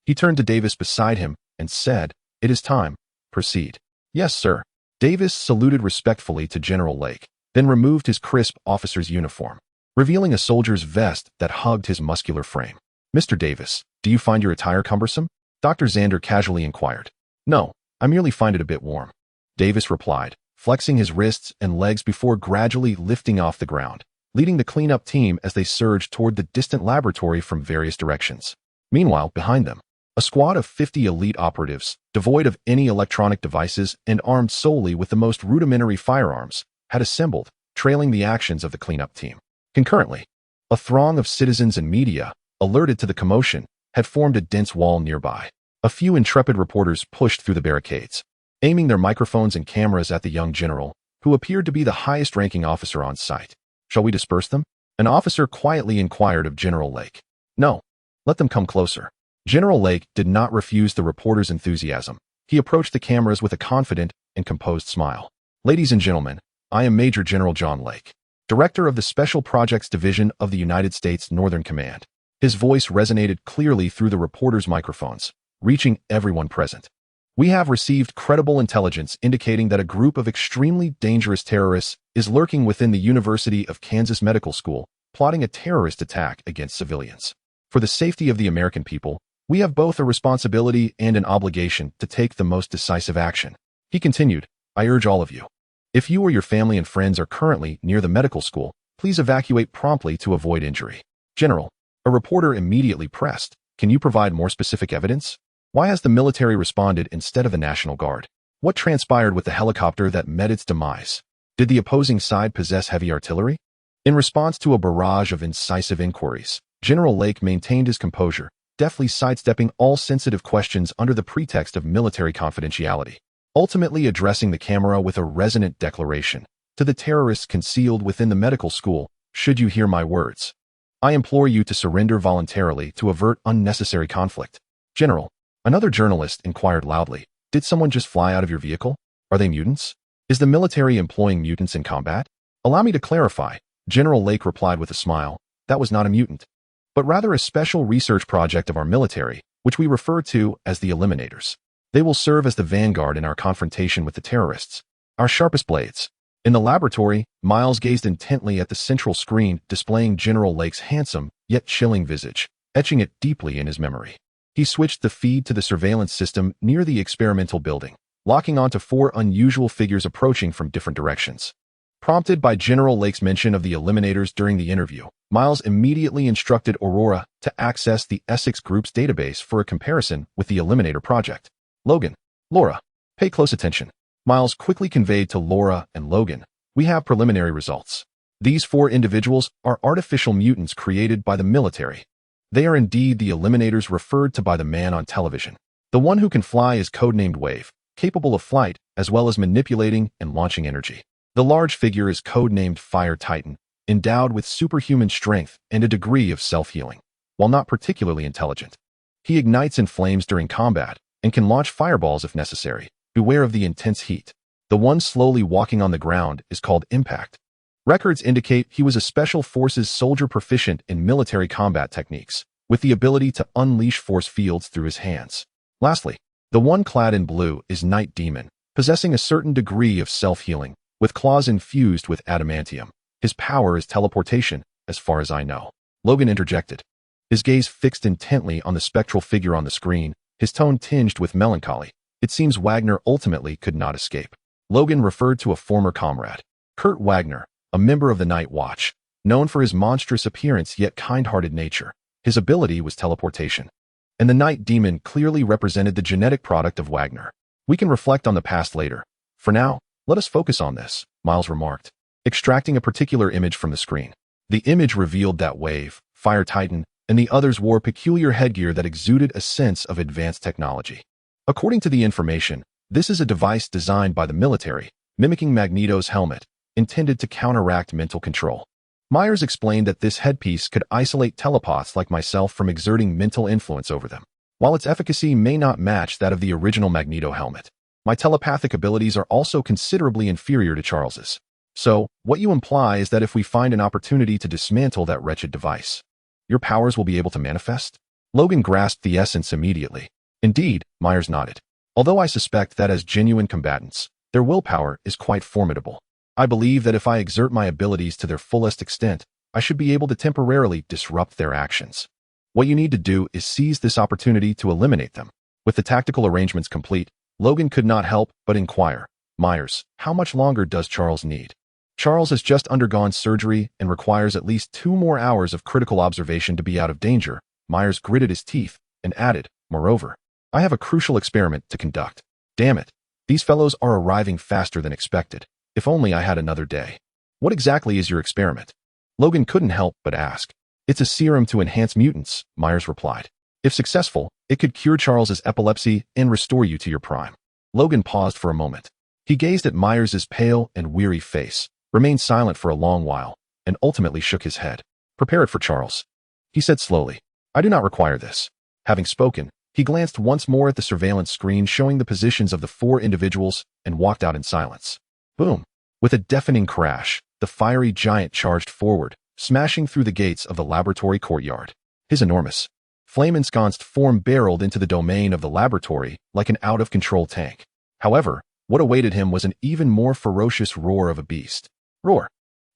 A: he turned to Davis beside him and said, "It is time. Proceed." "Yes, sir." Davis saluted respectfully to General Lake, then removed his crisp officer's uniform, revealing a soldier's vest that hugged his muscular frame. "Mr. Davis, do you find your attire cumbersome?" Dr. Xander casually inquired. "No, I merely find it a bit warm," Davis replied, flexing his wrists and legs before gradually lifting off the ground, leading the cleanup team as they surged toward the distant laboratory from various directions. Meanwhile, behind them, a squad of 50 elite operatives, devoid of any electronic devices and armed solely with the most rudimentary firearms, had assembled, trailing the actions of the cleanup team. Concurrently, a throng of citizens and media, alerted to the commotion, had formed a dense wall nearby. A few intrepid reporters pushed through the barricades, aiming their microphones and cameras at the young general, who appeared to be the highest-ranking officer on site. "Shall we disperse them?" An officer quietly inquired of General Lake. "No. Let them come closer." General Lake did not refuse the reporter's enthusiasm. He approached the cameras with a confident and composed smile. "Ladies and gentlemen, I am Major General John Lake, Director of the Special Projects Division of the United States Northern Command." His voice resonated clearly through the reporters' microphones, reaching everyone present. "We have received credible intelligence indicating that a group of extremely dangerous terrorists is lurking within the University of Kansas Medical School, plotting a terrorist attack against civilians. For the safety of the American people, we have both a responsibility and an obligation to take the most decisive action." He continued, "I urge all of you, if you or your family and friends are currently near the medical school, please evacuate promptly to avoid injury." "General," a reporter immediately pressed, "can you provide more specific evidence? Why has the military responded instead of the National Guard? What transpired with the helicopter that met its demise? Did the opposing side possess heavy artillery?" In response to a barrage of incisive inquiries, General Lake maintained his composure, deftly sidestepping all sensitive questions under the pretext of military confidentiality, ultimately addressing the camera with a resonant declaration. "To the terrorists concealed within the medical school, should you hear my words, I implore you to surrender voluntarily to avert unnecessary conflict." "General," another journalist inquired loudly, "did someone just fly out of your vehicle? Are they mutants? Is the military employing mutants in combat?" "Allow me to clarify," General Lake replied with a smile. "That was not a mutant, but rather a special research project of our military, which we refer to as the Eliminators. They will serve as the vanguard in our confrontation with the terrorists, our sharpest blades." In the laboratory, Miles gazed intently at the central screen displaying General Lake's handsome, yet chilling visage, etching it deeply in his memory. He switched the feed to the surveillance system near the experimental building, locking onto 4 unusual figures approaching from different directions. Prompted by General Lake's mention of the Eliminators during the interview, Miles immediately instructed Aurora to access the Essex Group's database for a comparison with the Eliminator project. "Logan, Laura, pay close attention." Miles quickly conveyed to Laura and Logan, "We have preliminary results. These 4 individuals are artificial mutants created by the military. They are indeed the Eliminators referred to by the man on television. The one who can fly is codenamed Wave, capable of flight as well as manipulating and launching energy. The large figure is codenamed Fire Titan, endowed with superhuman strength and a degree of self-healing. While not particularly intelligent, he ignites in flames during combat and can launch fireballs if necessary. Beware of the intense heat. The one slowly walking on the ground is called Impact. Records indicate he was a Special Forces soldier proficient in military combat techniques, with the ability to unleash force fields through his hands. Lastly, the one clad in blue is Night Demon, possessing a certain degree of self-healing, with claws infused with adamantium. His power is teleportation, as far as I know." Logan interjected, his gaze fixed intently on the spectral figure on the screen, his tone tinged with melancholy. "It seems Wagner ultimately could not escape." Logan referred to a former comrade, Kurt Wagner, a member of the Night Watch, known for his monstrous appearance yet kind-hearted nature. His ability was teleportation, and the Night Demon clearly represented the genetic product of Wagner. "We can reflect on the past later. For now, let us focus on this," Miles remarked, extracting a particular image from the screen. The image revealed that Wave, Fire Titan, and the others wore peculiar headgear that exuded a sense of advanced technology. According to the information, this is a device designed by the military, mimicking Magneto's helmet, intended to counteract mental control. Myers explained that this headpiece could isolate telepaths like myself from exerting mental influence over them. While its efficacy may not match that of the original Magneto helmet, my telepathic abilities are also considerably inferior to Charles's. So, what you imply is that if we find an opportunity to dismantle that wretched device, your powers will be able to manifest? Logan grasped the essence immediately. Indeed, Myers nodded. Although I suspect that as genuine combatants, their willpower is quite formidable. I believe that if I exert my abilities to their fullest extent, I should be able to temporarily disrupt their actions. What you need to do is seize this opportunity to eliminate them. With the tactical arrangements complete, Logan could not help but inquire, Myers, how much longer does Charles need? Charles has just undergone surgery and requires at least 2 more hours of critical observation to be out of danger. Myers gritted his teeth and added, moreover, I have a crucial experiment to conduct. Damn it. These fellows are arriving faster than expected. If only I had another day. What exactly is your experiment? Logan couldn't help but ask. It's a serum to enhance mutants, Myers replied. If successful, it could cure Charles's epilepsy and restore you to your prime. Logan paused for a moment. He gazed at Myers's pale and weary face, remained silent for a long while, and ultimately shook his head. Prepare it for Charles. He said slowly, I do not require this. Having spoken, he glanced once more at the surveillance screen showing the positions of the 4 individuals and walked out in silence. Boom! With a deafening crash, the fiery giant charged forward, smashing through the gates of the laboratory courtyard. His enormous, flame-ensconced form barreled into the domain of the laboratory like an out-of-control tank. However, what awaited him was an even more ferocious roar of a beast. Roar!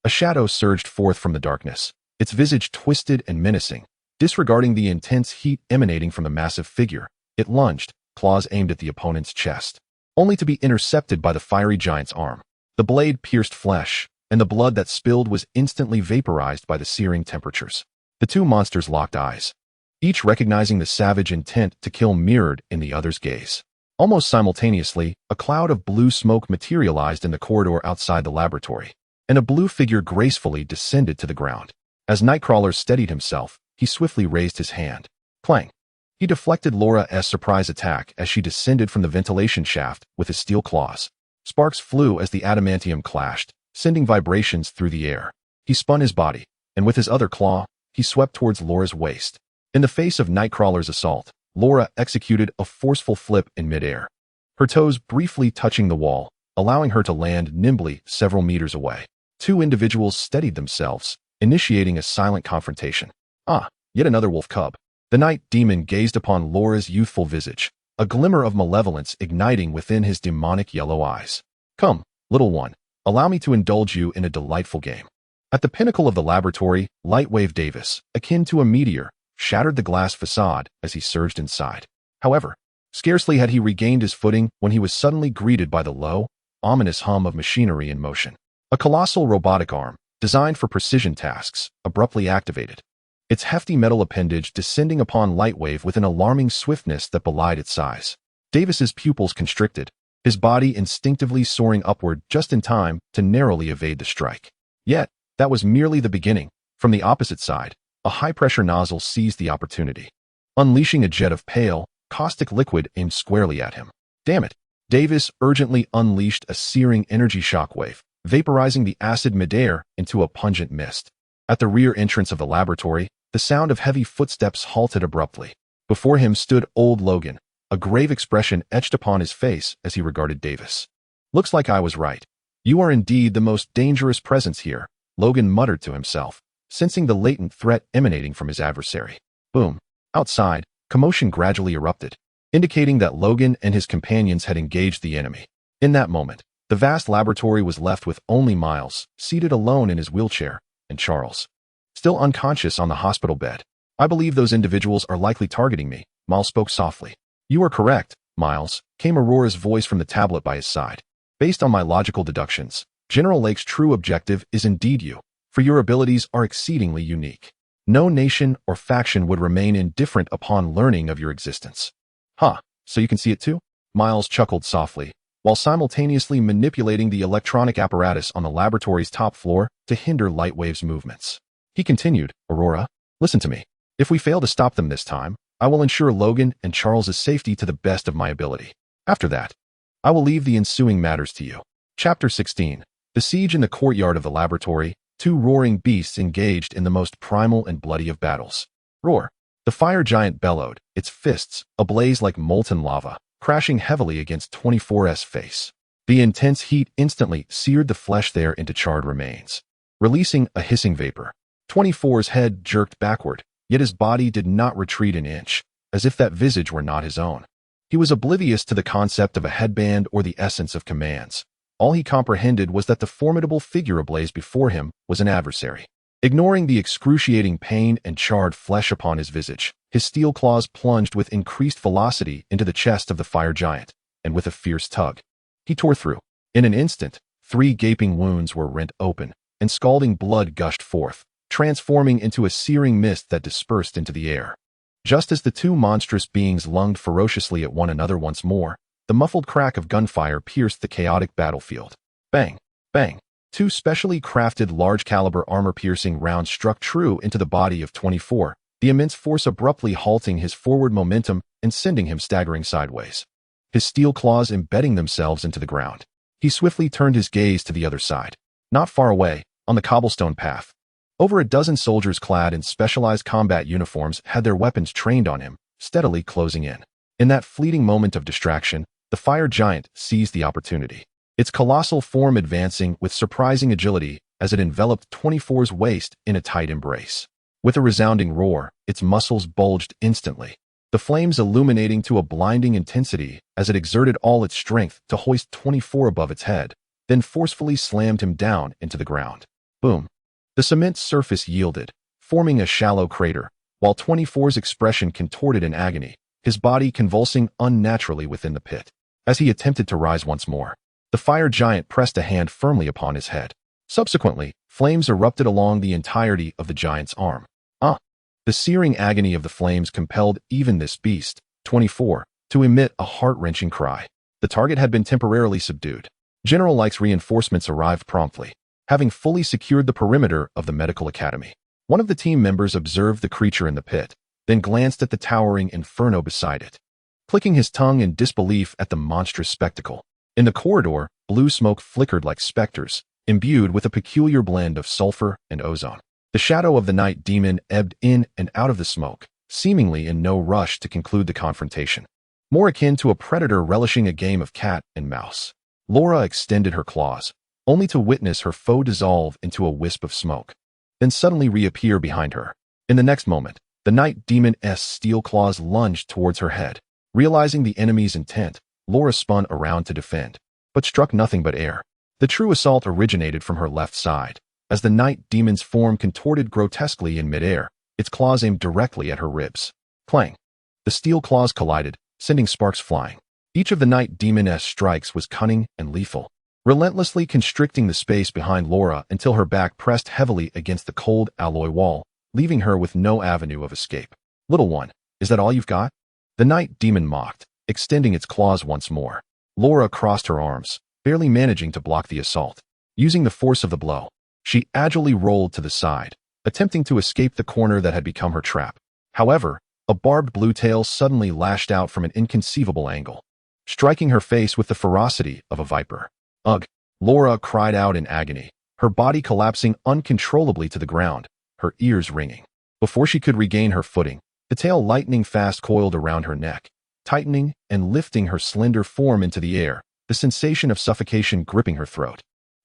A: A shadow surged forth from the darkness, its visage twisted and menacing. Disregarding the intense heat emanating from the massive figure, it lunged, claws aimed at the opponent's chest, only to be intercepted by the fiery giant's arm. The blade pierced flesh, and the blood that spilled was instantly vaporized by the searing temperatures. The 2 monsters locked eyes, each recognizing the savage intent to kill mirrored in the other's gaze. Almost simultaneously, a cloud of blue smoke materialized in the corridor outside the laboratory, and a blue figure gracefully descended to the ground. As Nightcrawler steadied himself, he swiftly raised his hand. Clang! He deflected Laura's surprise attack as she descended from the ventilation shaft with his steel claws. Sparks flew as the adamantium clashed, sending vibrations through the air. He spun his body, and with his other claw, he swept towards Laura's waist. In the face of Nightcrawler's assault, Laura executed a forceful flip in midair, her toes briefly touching the wall, allowing her to land nimbly several meters away. 2 individuals steadied themselves, initiating a silent confrontation. Yet another wolf cub. The night demon gazed upon Laura's youthful visage, a glimmer of malevolence igniting within his demonic yellow eyes. Come, little one, allow me to indulge you in a delightful game. At the pinnacle of the laboratory, Lightwave Davis, akin to a meteor, shattered the glass facade as he surged inside. However, scarcely had he regained his footing when he was suddenly greeted by the low, ominous hum of machinery in motion. A colossal robotic arm, designed for precision tasks, abruptly activated, its hefty metal appendage descending upon Lightwave with an alarming swiftness that belied its size. Davis's pupils constricted, his body instinctively soaring upward just in time to narrowly evade the strike. Yet, that was merely the beginning. From the opposite side, a high-pressure nozzle seized the opportunity, unleashing a jet of pale, caustic liquid aimed squarely at him. Damn it! Davis urgently unleashed a searing energy shockwave, vaporizing the acid midair into a pungent mist. At the rear entrance of the laboratory, the sound of heavy footsteps halted abruptly. Before him stood old Logan, a grave expression etched upon his face as he regarded Davis. Looks like I was right. You are indeed the most dangerous presence here, Logan muttered to himself, sensing the latent threat emanating from his adversary. Boom. Outside, commotion gradually erupted, indicating that Logan and his companions had engaged the enemy. In that moment, the vast laboratory was left with only Miles, seated alone in his wheelchair, and Charles, still unconscious on the hospital bed. I believe those individuals are likely targeting me, Miles spoke softly. You are correct, Miles, came Aurora's voice from the tablet by his side. Based on my logical deductions, General Lake's true objective is indeed you, for your abilities are exceedingly unique. No nation or faction would remain indifferent upon learning of your existence. So you can see it too? Miles chuckled softly, while simultaneously manipulating the electronic apparatus on the laboratory's top floor to hinder Lightwave's movements. He continued, Aurora, listen to me. If we fail to stop them this time, I will ensure Logan and Charles's safety to the best of my ability. After that, I will leave the ensuing matters to you. Chapter 16. The siege in the courtyard of the laboratory, 2 roaring beasts engaged in the most primal and bloody of battles. Roar. The fire giant bellowed, its fists, ablaze like molten lava, crashing heavily against 24's face. The intense heat instantly seared the flesh there into charred remains, releasing a hissing vapor. 24's head jerked backward, yet his body did not retreat an inch, as if that visage were not his own. He was oblivious to the concept of a headband or the essence of commands. All he comprehended was that the formidable figure ablaze before him was an adversary. Ignoring the excruciating pain and charred flesh upon his visage, his steel claws plunged with increased velocity into the chest of the fire giant, and with a fierce tug, he tore through. In an instant, 3 gaping wounds were rent open, and scalding blood gushed forth, transforming into a searing mist that dispersed into the air. Just as the 2 monstrous beings lunged ferociously at one another once more, the muffled crack of gunfire pierced the chaotic battlefield. Bang! Bang! 2 specially crafted large-caliber armor-piercing rounds struck true into the body of 24, the immense force abruptly halting his forward momentum and sending him staggering sideways. His steel claws embedding themselves into the ground. He swiftly turned his gaze to the other side. Not far away, on the cobblestone path, over a dozen soldiers clad in specialized combat uniforms had their weapons trained on him, steadily closing in. In that fleeting moment of distraction, the fire giant seized the opportunity, its colossal form advancing with surprising agility as it enveloped 24's waist in a tight embrace. With a resounding roar, its muscles bulged instantly, the flames illuminating to a blinding intensity as it exerted all its strength to hoist 24 above its head, then forcefully slammed him down into the ground. Boom! The cement surface yielded, forming a shallow crater, while 24's expression contorted in agony, his body convulsing unnaturally within the pit. As he attempted to rise once more, the fire giant pressed a hand firmly upon his head. Subsequently, flames erupted along the entirety of the giant's arm. The searing agony of the flames compelled even this beast, 24, to emit a heart-wrenching cry. The target had been temporarily subdued. General Like's reinforcements arrived promptly, having fully secured the perimeter of the medical academy. One of the team members observed the creature in the pit, then glanced at the towering inferno beside it, clicking his tongue in disbelief at the monstrous spectacle. In the corridor, blue smoke flickered like specters, imbued with a peculiar blend of sulfur and ozone. The shadow of the night demon ebbed in and out of the smoke, seemingly in no rush to conclude the confrontation. More akin to a predator relishing a game of cat and mouse. Laura extended her claws, only to witness her foe dissolve into a wisp of smoke, then suddenly reappear behind her. In the next moment, the night demon's steel claws lunged towards her head. Realizing the enemy's intent, Laura spun around to defend, but struck nothing but air. The true assault originated from her left side. As the night demon's form contorted grotesquely in midair, its claws aimed directly at her ribs. Clang! The steel claws collided, sending sparks flying. Each of the night demon's strikes was cunning and lethal, relentlessly constricting the space behind Laura until her back pressed heavily against the cold alloy wall, leaving her with no avenue of escape. Little one, is that all you've got? The night demon mocked, extending its claws once more. Laura crossed her arms, barely managing to block the assault. Using the force of the blow, she agilely rolled to the side, attempting to escape the corner that had become her trap. However, a barbed blue tail suddenly lashed out from an inconceivable angle, striking her face with the ferocity of a viper. Ugh! Laura cried out in agony, her body collapsing uncontrollably to the ground, her ears ringing. Before she could regain her footing, the tail lightning fast coiled around her neck, tightening and lifting her slender form into the air, the sensation of suffocation gripping her throat.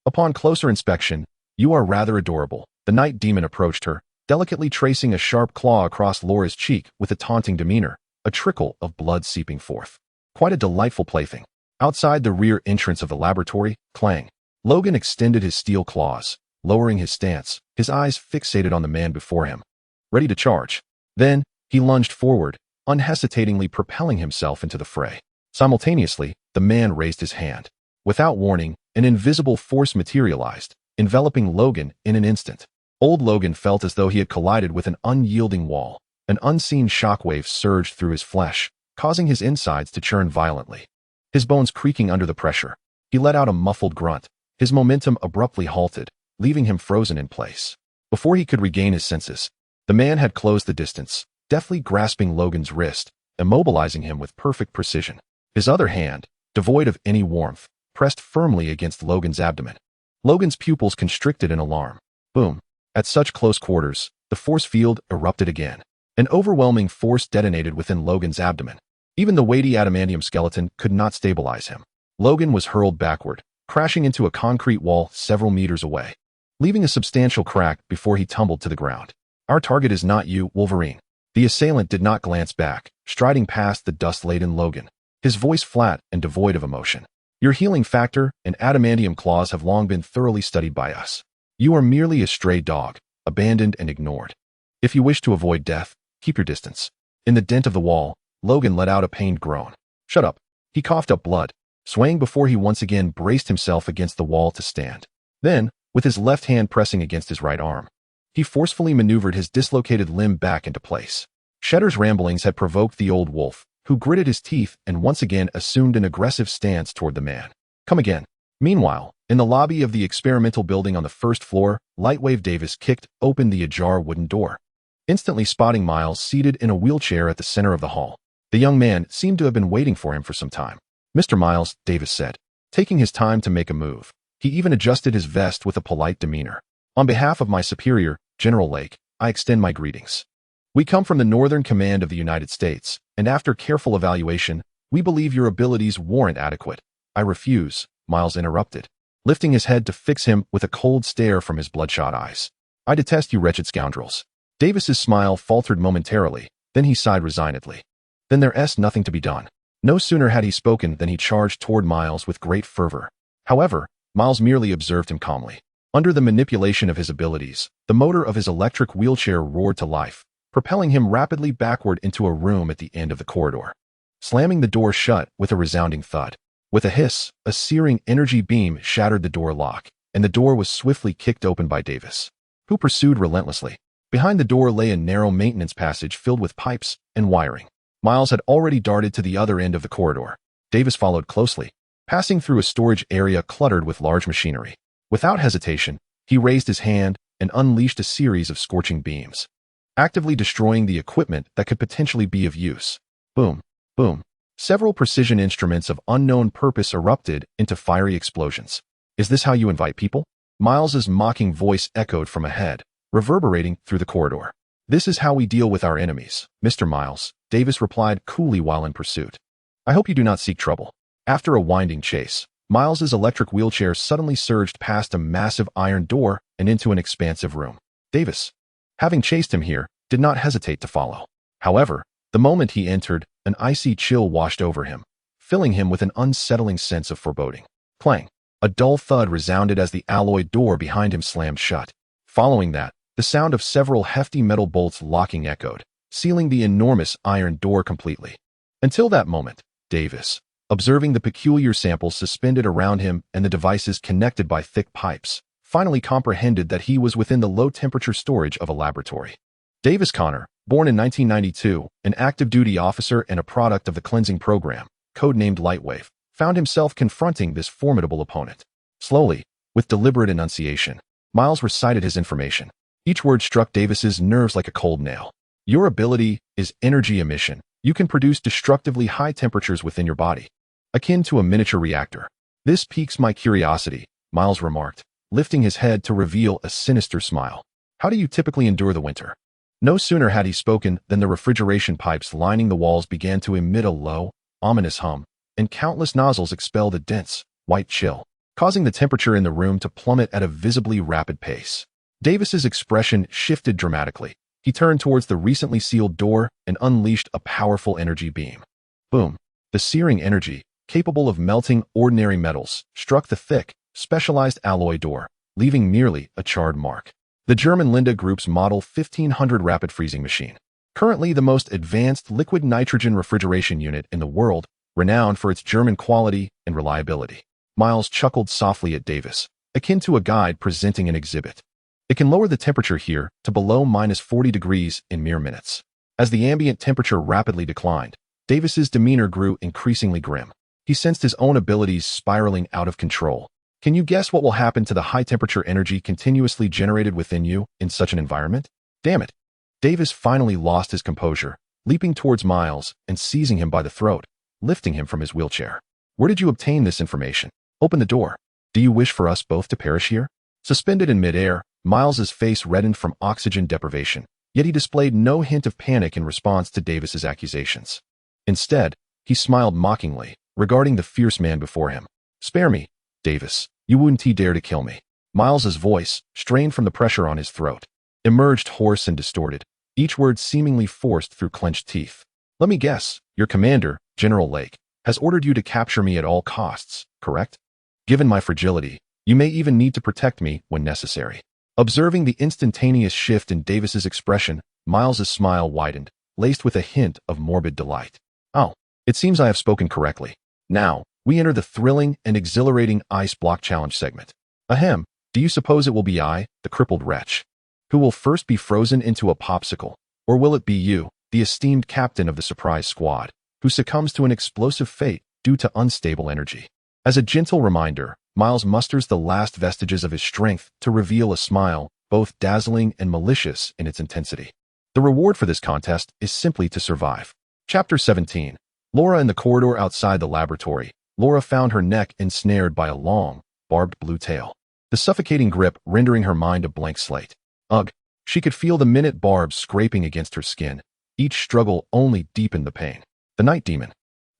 A: Upon closer inspection, "You are rather adorable," the night demon approached her, delicately tracing a sharp claw across Laura's cheek with a taunting demeanor, a trickle of blood seeping forth. Quite a delightful plaything. Outside the rear entrance of the laboratory, clang. Logan extended his steel claws, lowering his stance, his eyes fixated on the man before him, ready to charge. Then, he lunged forward, unhesitatingly propelling himself into the fray. Simultaneously, the man raised his hand. Without warning, an invisible force materialized, enveloping Logan in an instant. Old Logan felt as though he had collided with an unyielding wall. An unseen shockwave surged through his flesh, causing his insides to churn violently. His bones creaking under the pressure, he let out a muffled grunt. His momentum abruptly halted, leaving him frozen in place. Before he could regain his senses, the man had closed the distance, deftly grasping Logan's wrist, immobilizing him with perfect precision. His other hand, devoid of any warmth, pressed firmly against Logan's abdomen. Logan's pupils constricted in alarm. Boom! At such close quarters, the force field erupted again. An overwhelming force detonated within Logan's abdomen. Even the weighty adamantium skeleton could not stabilize him. Logan was hurled backward, crashing into a concrete wall several meters away, leaving a substantial crack before he tumbled to the ground. "Our target is not you, Wolverine." The assailant did not glance back, striding past the dust-laden Logan, his voice flat and devoid of emotion. "Your healing factor and adamantium claws have long been thoroughly studied by us. You are merely a stray dog, abandoned and ignored. If you wish to avoid death, keep your distance." In the dent of the wall, Logan let out a pained groan. "Shut up." He coughed up blood, swaying before he once again braced himself against the wall to stand. Then, with his left hand pressing against his right arm, he forcefully maneuvered his dislocated limb back into place. Shedder's ramblings had provoked the old wolf, who gritted his teeth and once again assumed an aggressive stance toward the man. Come again. Meanwhile, in the lobby of the experimental building on the first floor, Lightwave Davis kicked open the ajar wooden door, instantly spotting Miles seated in a wheelchair at the center of the hall. The young man seemed to have been waiting for him for some time. "Mr. Miles," Davis said, taking his time to make a move. He even adjusted his vest with a polite demeanor. "On behalf of my superior, General Lake, I extend my greetings. We come from the Northern Command of the United States, and after careful evaluation, we believe your abilities warrant adequate." "I refuse," Miles interrupted, lifting his head to fix him with a cold stare from his bloodshot eyes. "I detest you wretched scoundrels." Davis's smile faltered momentarily, then he sighed resignedly. Then there's nothing to be done. No sooner had he spoken than he charged toward Miles with great fervor. However, Miles merely observed him calmly. Under the manipulation of his abilities, the motor of his electric wheelchair roared to life, propelling him rapidly backward into a room at the end of the corridor, slamming the door shut with a resounding thud. With a hiss, a searing energy beam shattered the door lock, and the door was swiftly kicked open by Davis, who pursued relentlessly. Behind the door lay a narrow maintenance passage filled with pipes and wiring. Miles had already darted to the other end of the corridor. Davis followed closely, passing through a storage area cluttered with large machinery. Without hesitation, he raised his hand and unleashed a series of scorching beams, actively destroying the equipment that could potentially be of use. Boom, boom. Several precision instruments of unknown purpose erupted into fiery explosions. "Is this how you invite people?" Miles's mocking voice echoed from ahead, reverberating through the corridor. "This is how we deal with our enemies, Mr. Miles," Davis replied coolly while in pursuit. "I hope you do not seek trouble." After a winding chase, Miles's electric wheelchair suddenly surged past a massive iron door and into an expansive room. Davis, having chased him here, did not hesitate to follow. However, the moment he entered, an icy chill washed over him, filling him with an unsettling sense of foreboding. Clang! A dull thud resounded as the alloy door behind him slammed shut. Following that, the sound of several hefty metal bolts locking echoed, sealing the enormous iron door completely. Until that moment, Davis, observing the peculiar samples suspended around him and the devices connected by thick pipes, finally comprehended that he was within the low-temperature storage of a laboratory. Davis Connor, born in 1992, an active-duty officer and a product of the cleansing program, codenamed Lightwave, found himself confronting this formidable opponent. Slowly, with deliberate enunciation, Miles recited his information. Each word struck Davis's nerves like a cold nail. "Your ability is energy emission. You can produce destructively high temperatures within your body, akin to a miniature reactor." "This piques my curiosity," Miles remarked, lifting his head to reveal a sinister smile. "How do you typically endure the winter?" No sooner had he spoken than the refrigeration pipes lining the walls began to emit a low, ominous hum, and countless nozzles expelled a dense, white chill, causing the temperature in the room to plummet at a visibly rapid pace. Davis's expression shifted dramatically. He turned towards the recently sealed door and unleashed a powerful energy beam. Boom! The searing energy, capable of melting ordinary metals, struck the thick, specialized alloy door, leaving merely a charred mark. The German Linde Group's Model 1500 rapid freezing machine, currently the most advanced liquid nitrogen refrigeration unit in the world, renowned for its German quality and reliability. Miles chuckled softly at Davis, akin to a guide presenting an exhibit. "It can lower the temperature here to below -40 degrees in mere minutes." As the ambient temperature rapidly declined, Davis's demeanor grew increasingly grim. He sensed his own abilities spiraling out of control. "Can you guess what will happen to the high-temperature energy continuously generated within you in such an environment?" "Damn it!" Davis finally lost his composure, leaping towards Miles and seizing him by the throat, lifting him from his wheelchair. "Where did you obtain this information? Open the door. Do you wish for us both to perish here?" Suspended in midair, Miles's face reddened from oxygen deprivation, yet he displayed no hint of panic in response to Davis's accusations. Instead, he smiled mockingly, regarding the fierce man before him. "Spare me, Davis. You wouldn't dare to kill me." Miles's voice, strained from the pressure on his throat, emerged hoarse and distorted, each word seemingly forced through clenched teeth. "Let me guess, your commander, General Lake, has ordered you to capture me at all costs, correct? Given my fragility, you may even need to protect me when necessary." Observing the instantaneous shift in Davis's expression, Miles's smile widened, laced with a hint of morbid delight. "Oh, it seems I have spoken correctly. Now, we enter the thrilling and exhilarating ice block challenge segment. Ahem, do you suppose it will be I, the crippled wretch, who will first be frozen into a popsicle, or will it be you, the esteemed captain of the surprise squad, who succumbs to an explosive fate due to unstable energy? As a gentle reminder, Miles musters the last vestiges of his strength to reveal a smile, both dazzling and malicious in its intensity. The reward for this contest is simply to survive. Chapter 17. Laura in the corridor outside the laboratory. Laura found her neck ensnared by a long, barbed blue tail, the suffocating grip rendering her mind a blank slate. Ugh, she could feel the minute barbs scraping against her skin. Each struggle only deepened the pain. The night demon,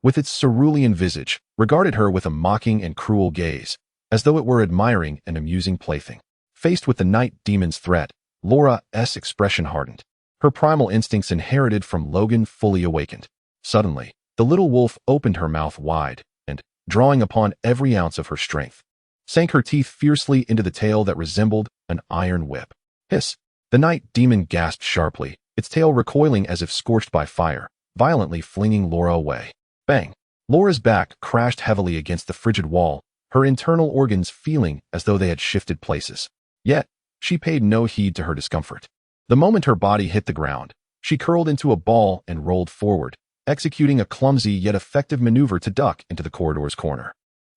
A: with its cerulean visage, regarded her with a mocking and cruel gaze, as though it were admiring an amusing plaything. Faced with the night demon's threat, Laura's expression hardened. Her primal instincts inherited from Logan fully awakened. Suddenly, the little wolf opened her mouth wide, and, drawing upon every ounce of her strength, sank her teeth fiercely into the tail that resembled an iron whip. Hiss! The night demon gasped sharply, its tail recoiling as if scorched by fire, violently flinging Laura away. Bang! Laura's back crashed heavily against the frigid wall, her internal organs feeling as though they had shifted places. Yet, she paid no heed to her discomfort. The moment her body hit the ground, she curled into a ball and rolled forward, executing a clumsy yet effective maneuver to duck into the corridor's corner.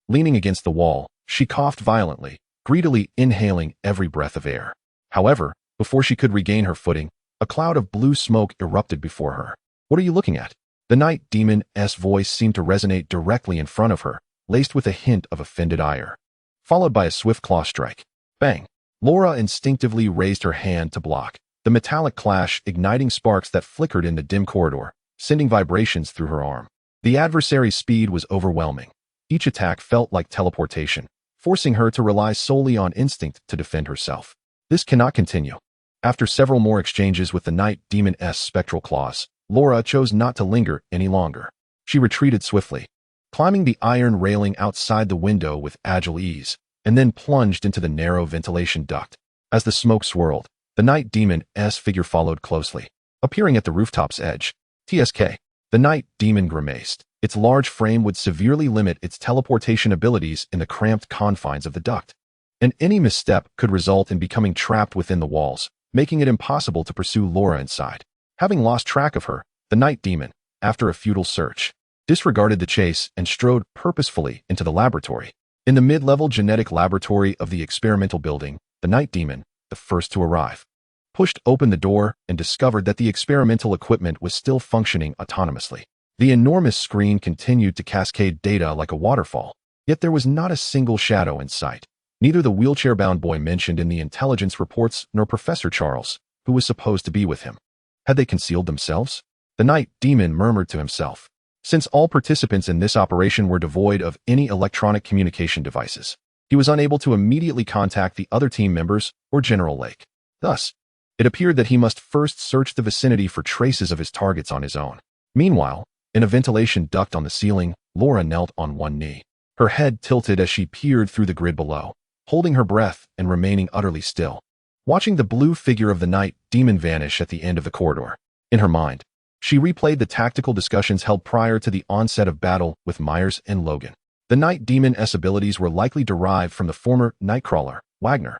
A: Leaning against the wall, she coughed violently, greedily inhaling every breath of air. However, before she could regain her footing, a cloud of blue smoke erupted before her. What are you looking at? The night demon's voice seemed to resonate directly in front of her, laced with a hint of offended ire. Followed by a swift claw strike. Bang! Laura instinctively raised her hand to block, the metallic clash igniting sparks that flickered in the dim corridor, sending vibrations through her arm. The adversary's speed was overwhelming. Each attack felt like teleportation, forcing her to rely solely on instinct to defend herself. This cannot continue. After several more exchanges with the night demon's spectral claws, Laura chose not to linger any longer. She retreated swiftly, climbing the iron railing outside the window with agile ease, and then plunged into the narrow ventilation duct. As the smoke swirled, the night demon's figure followed closely, appearing at the rooftop's edge. TSK. The night demon grimaced. Its large frame would severely limit its teleportation abilities in the cramped confines of the duct, and any misstep could result in becoming trapped within the walls, making it impossible to pursue Laura inside. Having lost track of her, the night demon, after a futile search, disregarded the chase and strode purposefully into the laboratory. In the mid-level genetic laboratory of the experimental building, the night demon, the first to arrive, pushed open the door and discovered that the experimental equipment was still functioning autonomously. The enormous screen continued to cascade data like a waterfall, yet there was not a single shadow in sight. Neither the wheelchair-bound boy mentioned in the intelligence reports nor Professor Charles, who was supposed to be with him. Had they concealed themselves? The night demon murmured to himself, since all participants in this operation were devoid of any electronic communication devices. He was unable to immediately contact the other team members or General Lake. Thus, it appeared that he must first search the vicinity for traces of his targets on his own. Meanwhile, in a ventilation duct on the ceiling, Laura knelt on one knee, her head tilted as she peered through the grid below, holding her breath and remaining utterly still, watching the blue figure of the night demon vanish at the end of the corridor. In her mind, she replayed the tactical discussions held prior to the onset of battle with Myers and Logan. The night demon's abilities were likely derived from the former Nightcrawler, Wagner,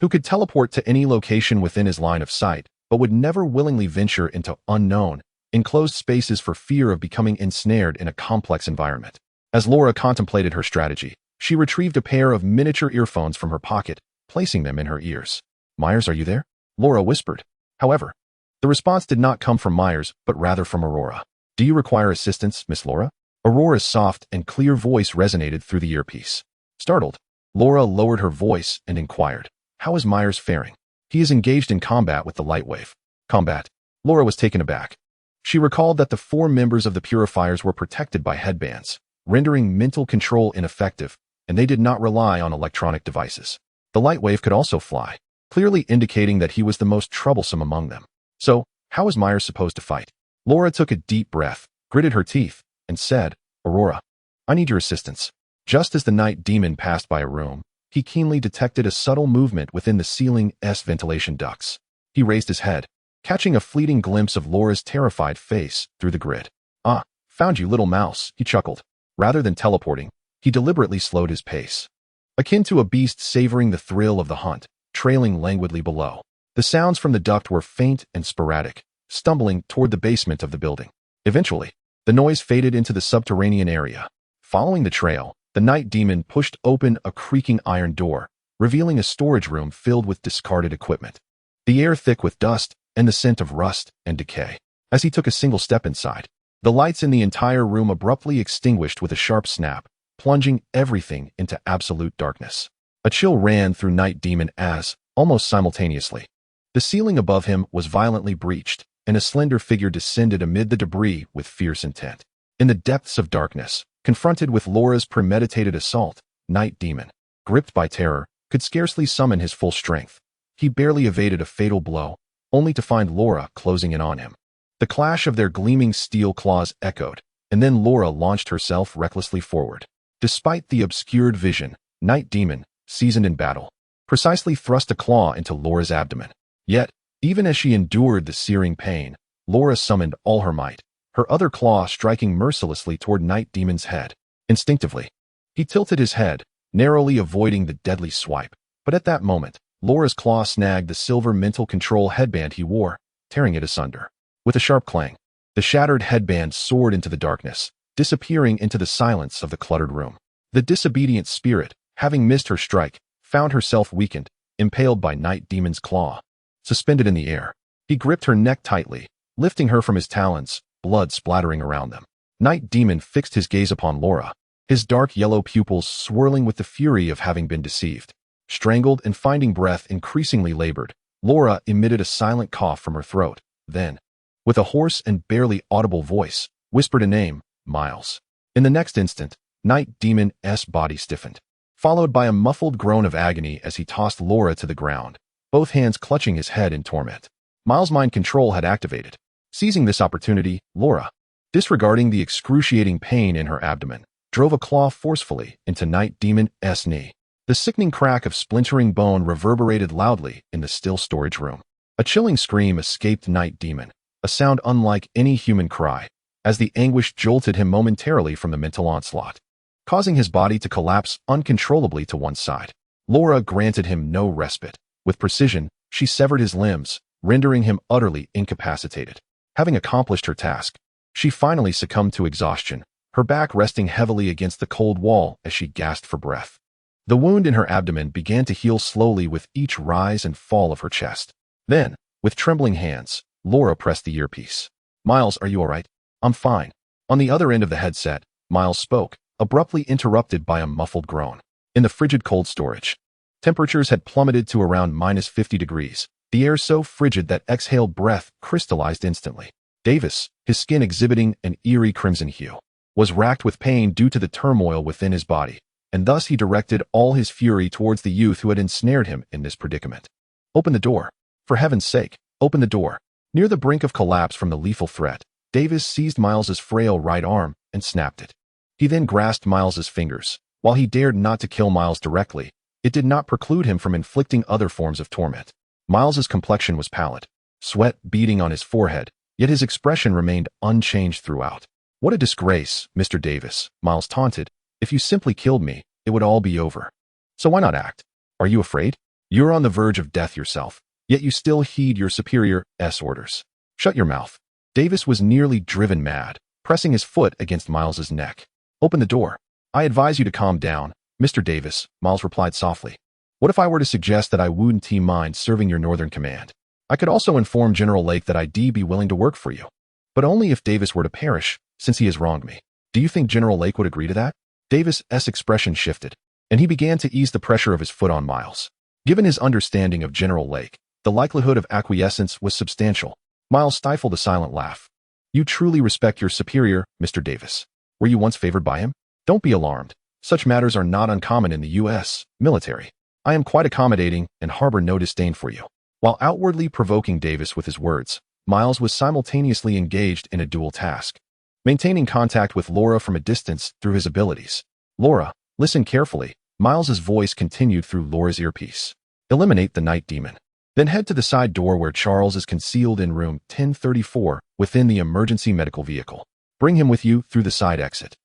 A: who could teleport to any location within his line of sight, but would never willingly venture into unknown, enclosed spaces for fear of becoming ensnared in a complex environment. As Laura contemplated her strategy, she retrieved a pair of miniature earphones from her pocket, placing them in her ears. "Myers, are you there?" Laura whispered. However, the response did not come from Myers, but rather from Aurora. "Do you require assistance, Miss Laura?" Aurora's soft and clear voice resonated through the earpiece. Startled, Laura lowered her voice and inquired, "How is Myers faring?" "He is engaged in combat with the Lightwave." "Combat?" Laura was taken aback. She recalled that the 4 members of the Purifiers were protected by headbands, rendering mental control ineffective, and they did not rely on electronic devices. The Lightwave could also fly, clearly indicating that he was the most troublesome among them. So, how is Myers supposed to fight? Laura took a deep breath, gritted her teeth, and said, "Aurora, I need your assistance." Just as the night demon passed by a room, he keenly detected a subtle movement within the ceiling's ventilation ducts. He raised his head, catching a fleeting glimpse of Laura's terrified face through the grid. "Ah, found you, little mouse," he chuckled. Rather than teleporting, He deliberately slowed his pace, akin to a beast savoring the thrill of the hunt, trailing languidly below. The sounds from the duct were faint and sporadic, stumbling toward the basement of the building. Eventually, the noise faded into the subterranean area. Following the trail, the night demon pushed open a creaking iron door, revealing a storage room filled with discarded equipment. The air thick with dust and the scent of rust and decay. As he took a single step inside, the lights in the entire room abruptly extinguished with a sharp snap, plunging everything into absolute darkness. A chill ran through Night Demon as, almost simultaneously, the ceiling above him was violently breached, and a slender figure descended amid the debris with fierce intent. In the depths of darkness, confronted with Laura's premeditated assault, Night Demon, gripped by terror, could scarcely summon his full strength. He barely evaded a fatal blow, only to find Laura closing in on him. The clash of their gleaming steel claws echoed, and then Laura launched herself recklessly forward. Despite the obscured vision, Night Demon, seasoned in battle, precisely thrust a claw into Laura's abdomen. Yet, even as she endured the searing pain, Laura summoned all her might, her other claw striking mercilessly toward Night Demon's head. Instinctively, he tilted his head, narrowly avoiding the deadly swipe. But at that moment, Laura's claw snagged the silver mental control headband he wore, tearing it asunder. With a sharp clang, the shattered headband soared into the darkness, disappearing into the silence of the cluttered room. The disobedient spirit, having missed her strike, found herself weakened, impaled by Night Demon's claw. Suspended in the air, he gripped her neck tightly, lifting her from his talons, blood splattering around them. Night Demon fixed his gaze upon Laura, his dark yellow pupils swirling with the fury of having been deceived. Strangled and finding breath increasingly labored, Laura emitted a silent cough from her throat, then, with a hoarse and barely audible voice, whispered a name, Miles. In the next instant, Night Demon's body stiffened, followed by a muffled groan of agony as he tossed Laura to the ground, both hands clutching his head in torment. Miles' mind control had activated. Seizing this opportunity, Laura, disregarding the excruciating pain in her abdomen, drove a claw forcefully into Night Demon's knee. The sickening crack of splintering bone reverberated loudly in the still storage room. A chilling scream escaped Night Demon, a sound unlike any human cry, as the anguish jolted him momentarily from the mental onslaught, causing his body to collapse uncontrollably to one side. Laura granted him no respite. With precision, she severed his limbs, rendering him utterly incapacitated. Having accomplished her task, she finally succumbed to exhaustion, her back resting heavily against the cold wall as she gasped for breath. The wound in her abdomen began to heal slowly with each rise and fall of her chest. Then, with trembling hands, Laura pressed the earpiece. Miles, are you all right? I'm fine. On the other end of the headset, Miles spoke, abruptly interrupted by a muffled groan. In the frigid cold storage, temperatures had plummeted to around -50 degrees, the air so frigid that exhaled breath crystallized instantly. Davis, his skin exhibiting an eerie crimson hue, was racked with pain due to the turmoil within his body, and thus he directed all his fury towards the youth who had ensnared him in this predicament. Open the door. For heaven's sake, open the door. Near the brink of collapse from the lethal threat, Davis seized Miles's frail right arm and snapped it. He then grasped Miles's fingers. While he dared not to kill Miles directly, it did not preclude him from inflicting other forms of torment. Miles's complexion was pallid, sweat beading on his forehead, yet his expression remained unchanged throughout. What a disgrace, Mr. Davis, Miles taunted. If you simply killed me, it would all be over. So why not act? Are you afraid? You're on the verge of death yourself, yet you still heed your superior's orders. Shut your mouth. Davis was nearly driven mad, pressing his foot against Miles's neck. Open the door. I advise you to calm down, Mr. Davis, Miles replied softly. What if I were to suggest that I wouldn't mind serving your Northern Command? I could also inform General Lake that I'd be willing to work for you. But only if Davis were to perish, since he has wronged me. Do you think General Lake would agree to that? Davis's expression shifted, and he began to ease the pressure of his foot on Miles. Given his understanding of General Lake, the likelihood of acquiescence was substantial. Miles stifled a silent laugh. You truly respect your superior, Mr. Davis. Were you once favored by him? Don't be alarmed. Such matters are not uncommon in the U.S. military. I am quite accommodating and harbor no disdain for you. While outwardly provoking Davis with his words, Miles was simultaneously engaged in a dual task. Maintaining contact with Laura from a distance through his abilities. Laura, listen carefully. Miles's voice continued through Laura's earpiece. Eliminate the Night Demon. Then head to the side door where Charles is concealed in room 1034 within the emergency medical vehicle. Bring him with you through the side exit.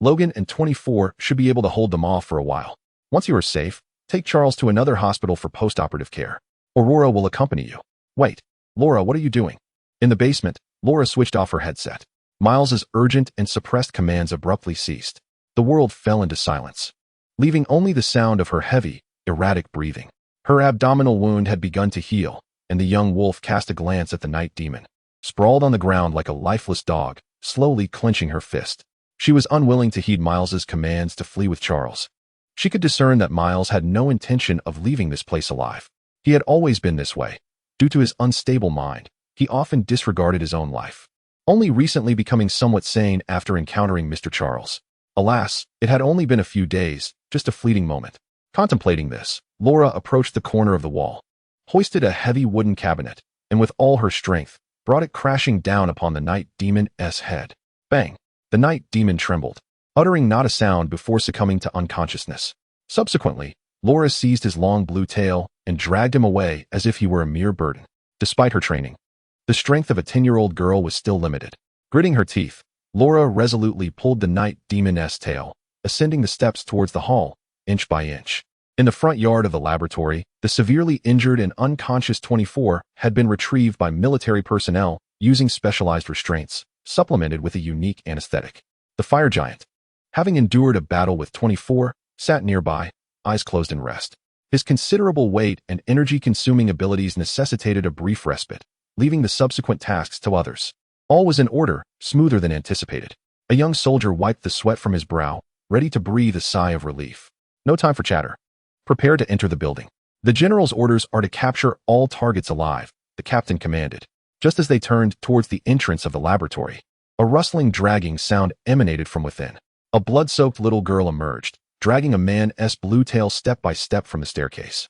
A: Logan and 24 should be able to hold them off for a while. Once you are safe, take Charles to another hospital for post-operative care. Aurora will accompany you. Wait, Laura, what are you doing? In the basement, Laura switched off her headset. Miles's urgent and suppressed commands abruptly ceased. The world fell into silence, leaving only the sound of her heavy, erratic breathing. Her abdominal wound had begun to heal, and the young wolf cast a glance at the night demon, sprawled on the ground like a lifeless dog, slowly clenching her fist. She was unwilling to heed Miles's commands to flee with Charles. She could discern that Miles had no intention of leaving this place alive. He had always been this way. Due to his unstable mind, he often disregarded his own life, only recently becoming somewhat sane after encountering Mr. Charles. Alas, it had only been a few days, just a fleeting moment. Contemplating this, Laura approached the corner of the wall, hoisted a heavy wooden cabinet, and with all her strength, brought it crashing down upon the night demon's head. Bang! The night demon trembled, uttering not a sound before succumbing to unconsciousness. Subsequently, Laura seized his long blue tail and dragged him away as if he were a mere burden. Despite her training, the strength of a 10-year-old girl was still limited. Gritting her teeth, Laura resolutely pulled the night demon's tail, ascending the steps towards the hall, inch by inch. In the front yard of the laboratory, the severely injured and unconscious 24 had been retrieved by military personnel using specialized restraints, supplemented with a unique anesthetic. The fire giant, having endured a battle with 24, sat nearby, eyes closed in rest. His considerable weight and energy-consuming abilities necessitated a brief respite, leaving the subsequent tasks to others. All was in order, smoother than anticipated. A young soldier wiped the sweat from his brow, ready to breathe a sigh of relief. No time for chatter. Prepare to enter the building. The general's orders are to capture all targets alive, the captain commanded. Just as they turned towards the entrance of the laboratory, a rustling, dragging sound emanated from within. A blood-soaked little girl emerged, dragging a man's blue tail step by step from the staircase.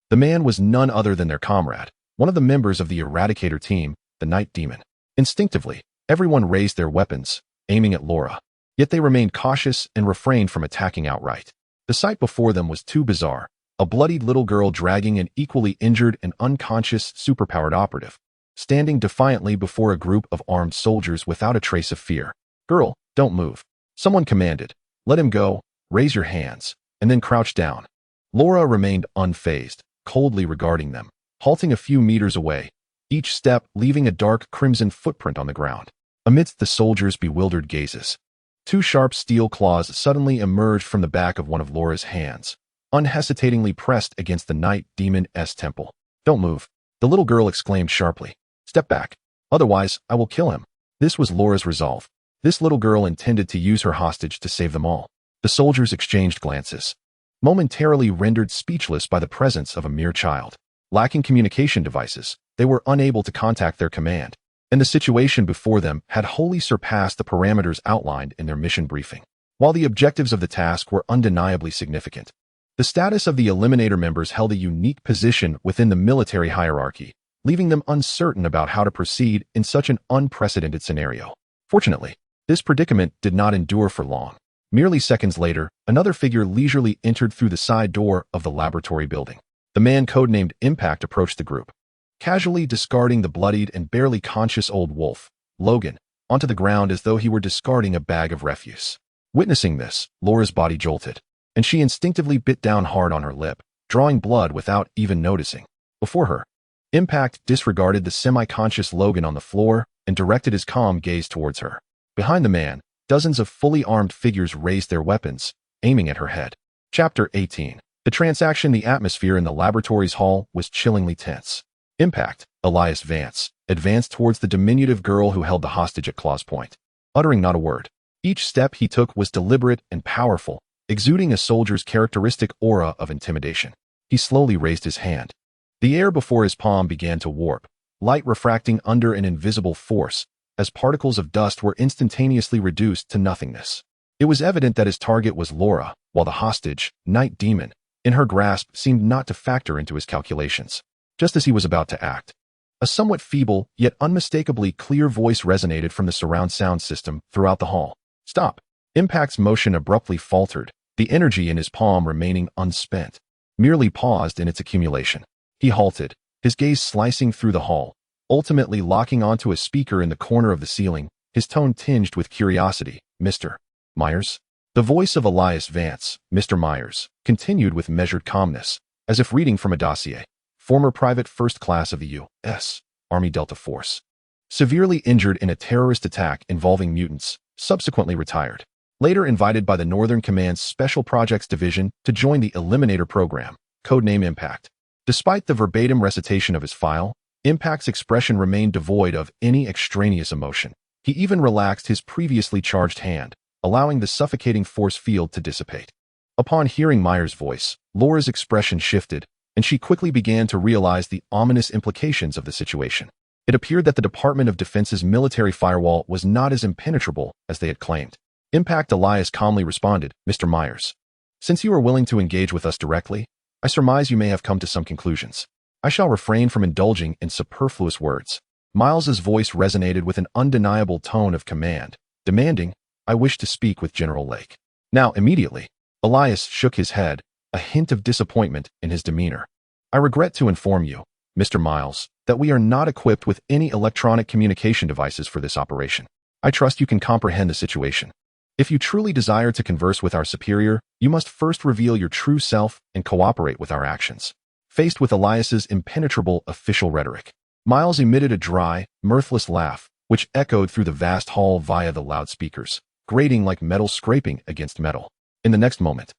A: The man was none other than their comrade, one of the members of the Eradicator team, the Night Demon. Instinctively, everyone raised their weapons, aiming at Laura. Yet they remained cautious and refrained from attacking outright. The sight before them was too bizarre, a bloodied little girl dragging an equally injured and unconscious superpowered operative, standing defiantly before a group of armed soldiers without a trace of fear. "Girl, don't move," someone commanded. "Let him go, raise your hands, and then crouch down." Laura remained unfazed, coldly regarding them, halting a few meters away, each step leaving a dark crimson footprint on the ground. Amidst the soldiers' bewildered gazes, two sharp steel claws suddenly emerged from the back of one of Laura's hands, unhesitatingly pressed against the night demon's temple. "Don't move," the little girl exclaimed sharply. "Step back, otherwise I will kill him." This was Laura's resolve. This little girl intended to use her hostage to save them all. The soldiers exchanged glances, momentarily rendered speechless by the presence of a mere child. Lacking communication devices, they were unable to contact their command, and the situation before them had wholly surpassed the parameters outlined in their mission briefing. While the objectives of the task were undeniably significant, the status of the Eliminator members held a unique position within the military hierarchy, leaving them uncertain about how to proceed in such an unprecedented scenario. Fortunately, this predicament did not endure for long. Merely seconds later, another figure leisurely entered through the side door of the laboratory building. The man codenamed Impact approached the group, casually discarding the bloodied and barely conscious old wolf, Logan, onto the ground as though he were discarding a bag of refuse. Witnessing this, Laura's body jolted, and she instinctively bit down hard on her lip, drawing blood without even noticing. Before her, Impact disregarded the semi-conscious Logan on the floor and directed his calm gaze towards her. Behind the man, dozens of fully armed figures raised their weapons, aiming at her head. Chapter 18. The transaction. The atmosphere in the laboratory's hall was chillingly tense. Impact, Elias Vance, advanced towards the diminutive girl who held the hostage at claw's point, uttering not a word. Each step he took was deliberate and powerful, exuding a soldier's characteristic aura of intimidation. He slowly raised his hand. The air before his palm began to warp, light refracting under an invisible force, as particles of dust were instantaneously reduced to nothingness. It was evident that his target was Laura, while the hostage, Night Demon, in her grasp seemed not to factor into his calculations. Just as he was about to act, a somewhat feeble, yet unmistakably clear voice resonated from the surround sound system throughout the hall. "Stop!" Impact's motion abruptly faltered, the energy in his palm remaining unspent, merely paused in its accumulation. He halted, his gaze slicing through the hall, ultimately locking onto a speaker in the corner of the ceiling, his tone tinged with curiosity. "Mr. Myers?" The voice of Elias Vance, Mr. Myers, continued with measured calmness, as if reading from a dossier. Former Private First Class of the U.S. Army Delta Force. Severely injured in a terrorist attack involving mutants, subsequently retired. Later invited by the Northern Command's Special Projects Division to join the Eliminator program, codename Impact. Despite the verbatim recitation of his file, Impact's expression remained devoid of any extraneous emotion. He even relaxed his previously charged hand, allowing the suffocating force field to dissipate. Upon hearing Myers' voice, Laura's expression shifted, and she quickly began to realize the ominous implications of the situation. It appeared that the Department of Defense's military firewall was not as impenetrable as they had claimed. Impact Elias calmly responded, Mr. Myers. Since you are willing to engage with us directly, I surmise you may have come to some conclusions. I shall refrain from indulging in superfluous words. Miles's voice resonated with an undeniable tone of command, demanding, I wish to speak with General Lake. Now, immediately, Elias shook his head, a hint of disappointment in his demeanor. I regret to inform you, Mr. Miles, that we are not equipped with any electronic communication devices for this operation. I trust you can comprehend the situation. If you truly desire to converse with our superior, you must first reveal your true self and cooperate with our actions. Faced with Elias's impenetrable official rhetoric, Miles emitted a dry, mirthless laugh, which echoed through the vast hall via the loudspeakers, grating like metal scraping against metal. In the next moment,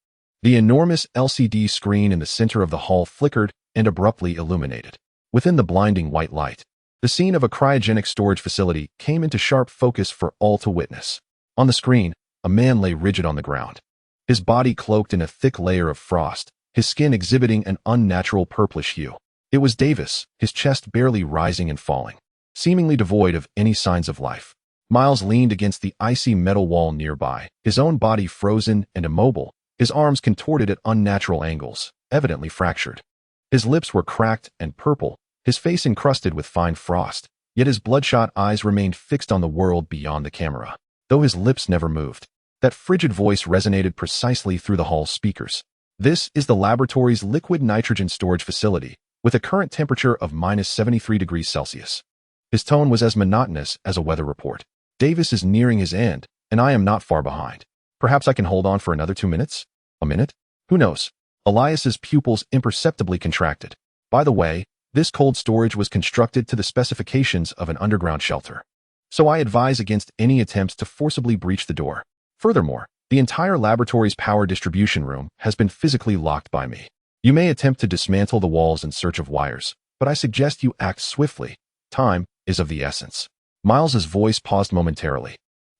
A: the enormous LCD screen in the center of the hall flickered and abruptly illuminated. Within the blinding white light, the scene of a cryogenic storage facility came into sharp focus for all to witness. On the screen, a man lay rigid on the ground, his body cloaked in a thick layer of frost, his skin exhibiting an unnatural purplish hue. It was Davis, his chest barely rising and falling, seemingly devoid of any signs of life. Miles leaned against the icy metal wall nearby, his own body frozen and immobile, his arms contorted at unnatural angles, evidently fractured. His lips were cracked and purple, his face encrusted with fine frost, yet his bloodshot eyes remained fixed on the world beyond the camera, though his lips never moved. That frigid voice resonated precisely through the hall's speakers. This is the laboratory's liquid nitrogen storage facility, with a current temperature of -73°C. His tone was as monotonous as a weather report. Davis is nearing his end, and I am not far behind. Perhaps I can hold on for another 2 minutes? A minute? Who knows? Elias's pupils imperceptibly contracted. By the way, this cold storage was constructed to the specifications of an underground shelter. So I advise against any attempts to forcibly breach the door. Furthermore, the entire laboratory's power distribution room has been physically locked by me. You may attempt to dismantle the walls in search of wires, but I suggest you act swiftly. Time is of the essence. Miles's voice paused momentarily,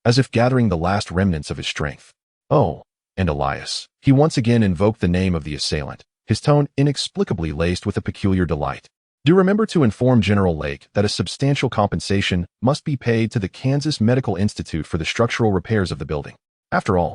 A: as if gathering the last remnants of his strength. Oh, and Elias. He once again invoked the name of the assailant, his tone inexplicably laced with a peculiar delight. Do remember to inform General Lake that a substantial compensation must be paid to the Kansas Medical Institute for the structural repairs of the building. After all,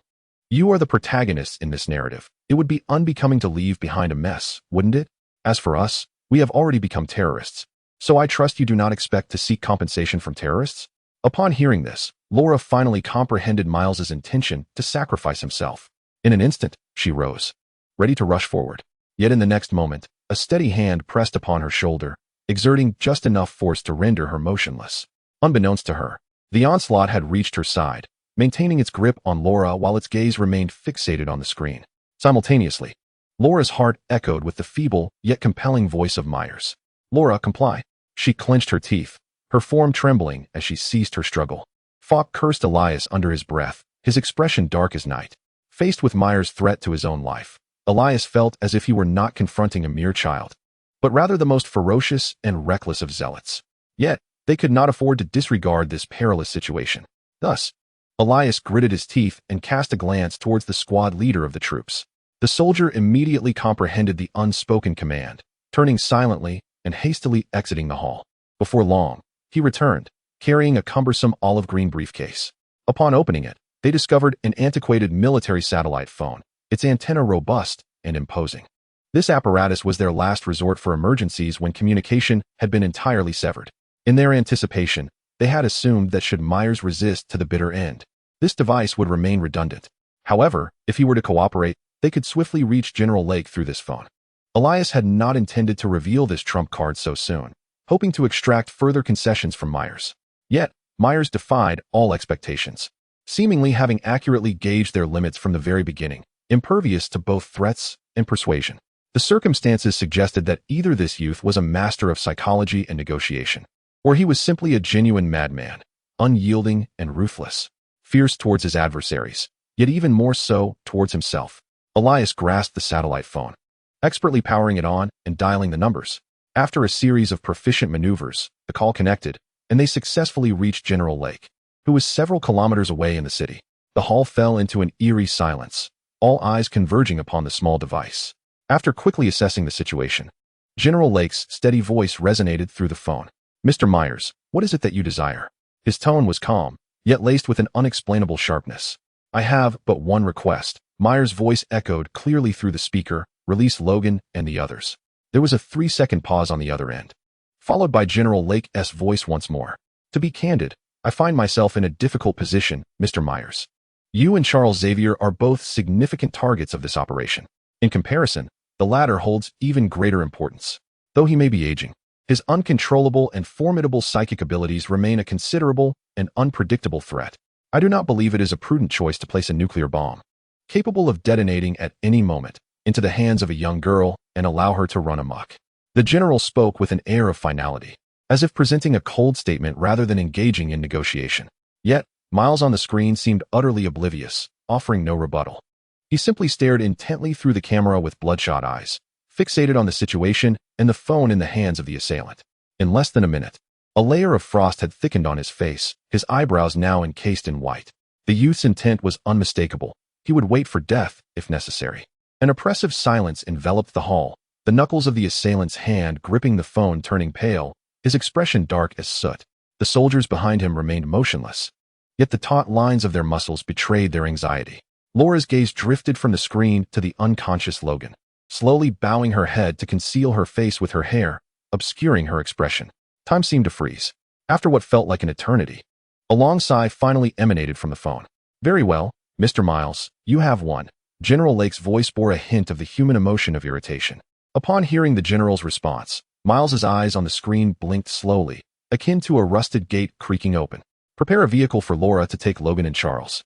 A: you are the protagonists in this narrative. It would be unbecoming to leave behind a mess, wouldn't it? As for us, we have already become terrorists. So I trust you do not expect to seek compensation from terrorists? Upon hearing this, Laura finally comprehended Miles's intention to sacrifice himself. In an instant, she rose, ready to rush forward. Yet in the next moment, a steady hand pressed upon her shoulder, exerting just enough force to render her motionless. Unbeknownst to her, the onslaught had reached her side, maintaining its grip on Laura while its gaze remained fixated on the screen. Simultaneously, Laura's heart echoed with the feeble yet compelling voice of Myers. Laura, comply. She clenched her teeth, her form trembling as she ceased her struggle. Falk cursed Elias under his breath, his expression dark as night. Faced with Myers' threat to his own life, Elias felt as if he were not confronting a mere child, but rather the most ferocious and reckless of zealots. Yet, they could not afford to disregard this perilous situation. Thus, Elias gritted his teeth and cast a glance towards the squad leader of the troops. The soldier immediately comprehended the unspoken command, turning silently and hastily exiting the hall. Before long, he returned, carrying a cumbersome olive green briefcase. Upon opening it, they discovered an antiquated military satellite phone, its antenna robust and imposing. This apparatus was their last resort for emergencies when communication had been entirely severed. In their anticipation, they had assumed that should Myers resist to the bitter end, this device would remain redundant. However, if he were to cooperate, they could swiftly reach General Lake through this phone. Elias had not intended to reveal this trump card so soon, hoping to extract further concessions from Myers. Yet, Myers defied all expectations. seemingly having accurately gauged their limits from the very beginning, impervious to both threats and persuasion. The circumstances suggested that either this youth was a master of psychology and negotiation, or he was simply a genuine madman, unyielding and ruthless, fierce towards his adversaries, yet even more so towards himself. Elias grasped the satellite phone, expertly powering it on and dialing the numbers. After a series of proficient maneuvers, the call connected, and they successfully reached General Lake, who was several kilometers away in the city. The hall fell into an eerie silence, all eyes converging upon the small device. After quickly assessing the situation, General Lake's steady voice resonated through the phone. "Mr. Myers, what is it that you desire?" His tone was calm, yet laced with an unexplainable sharpness. "I have but one request." Myers' voice echoed clearly through the speaker. "Release Logan and the others." There was a 3-second pause on the other end, followed by General Lake's voice once more. "To be candid, I find myself in a difficult position, Mr. Myers. You and Charles Xavier are both significant targets of this operation. In comparison, the latter holds even greater importance. Though he may be aging, his uncontrollable and formidable psychic abilities remain a considerable and unpredictable threat. I do not believe it is a prudent choice to place a nuclear bomb, capable of detonating at any moment, into the hands of a young girl and allow her to run amok." The general spoke with an air of finality, as if presenting a cold statement rather than engaging in negotiation. Yet, Miles on the screen seemed utterly oblivious, offering no rebuttal. He simply stared intently through the camera with bloodshot eyes, fixated on the situation and the phone in the hands of the assailant. In less than a minute, a layer of frost had thickened on his face, his eyebrows now encased in white. The youth's intent was unmistakable. He would wait for death, if necessary. An oppressive silence enveloped the hall, the knuckles of the assailant's hand gripping the phone turning pale, his expression dark as soot. The soldiers behind him remained motionless, yet the taut lines of their muscles betrayed their anxiety. Laura's gaze drifted from the screen to the unconscious Logan, slowly bowing her head to conceal her face with her hair, obscuring her expression. Time seemed to freeze. After what felt like an eternity, a long sigh finally emanated from the phone. "Very well, Mr. Miles, you have won." General Lake's voice bore a hint of the human emotion of irritation. Upon hearing the general's response, Miles's eyes on the screen blinked slowly, akin to a rusted gate creaking open. "Prepare a vehicle for Laura to take Logan and Charles.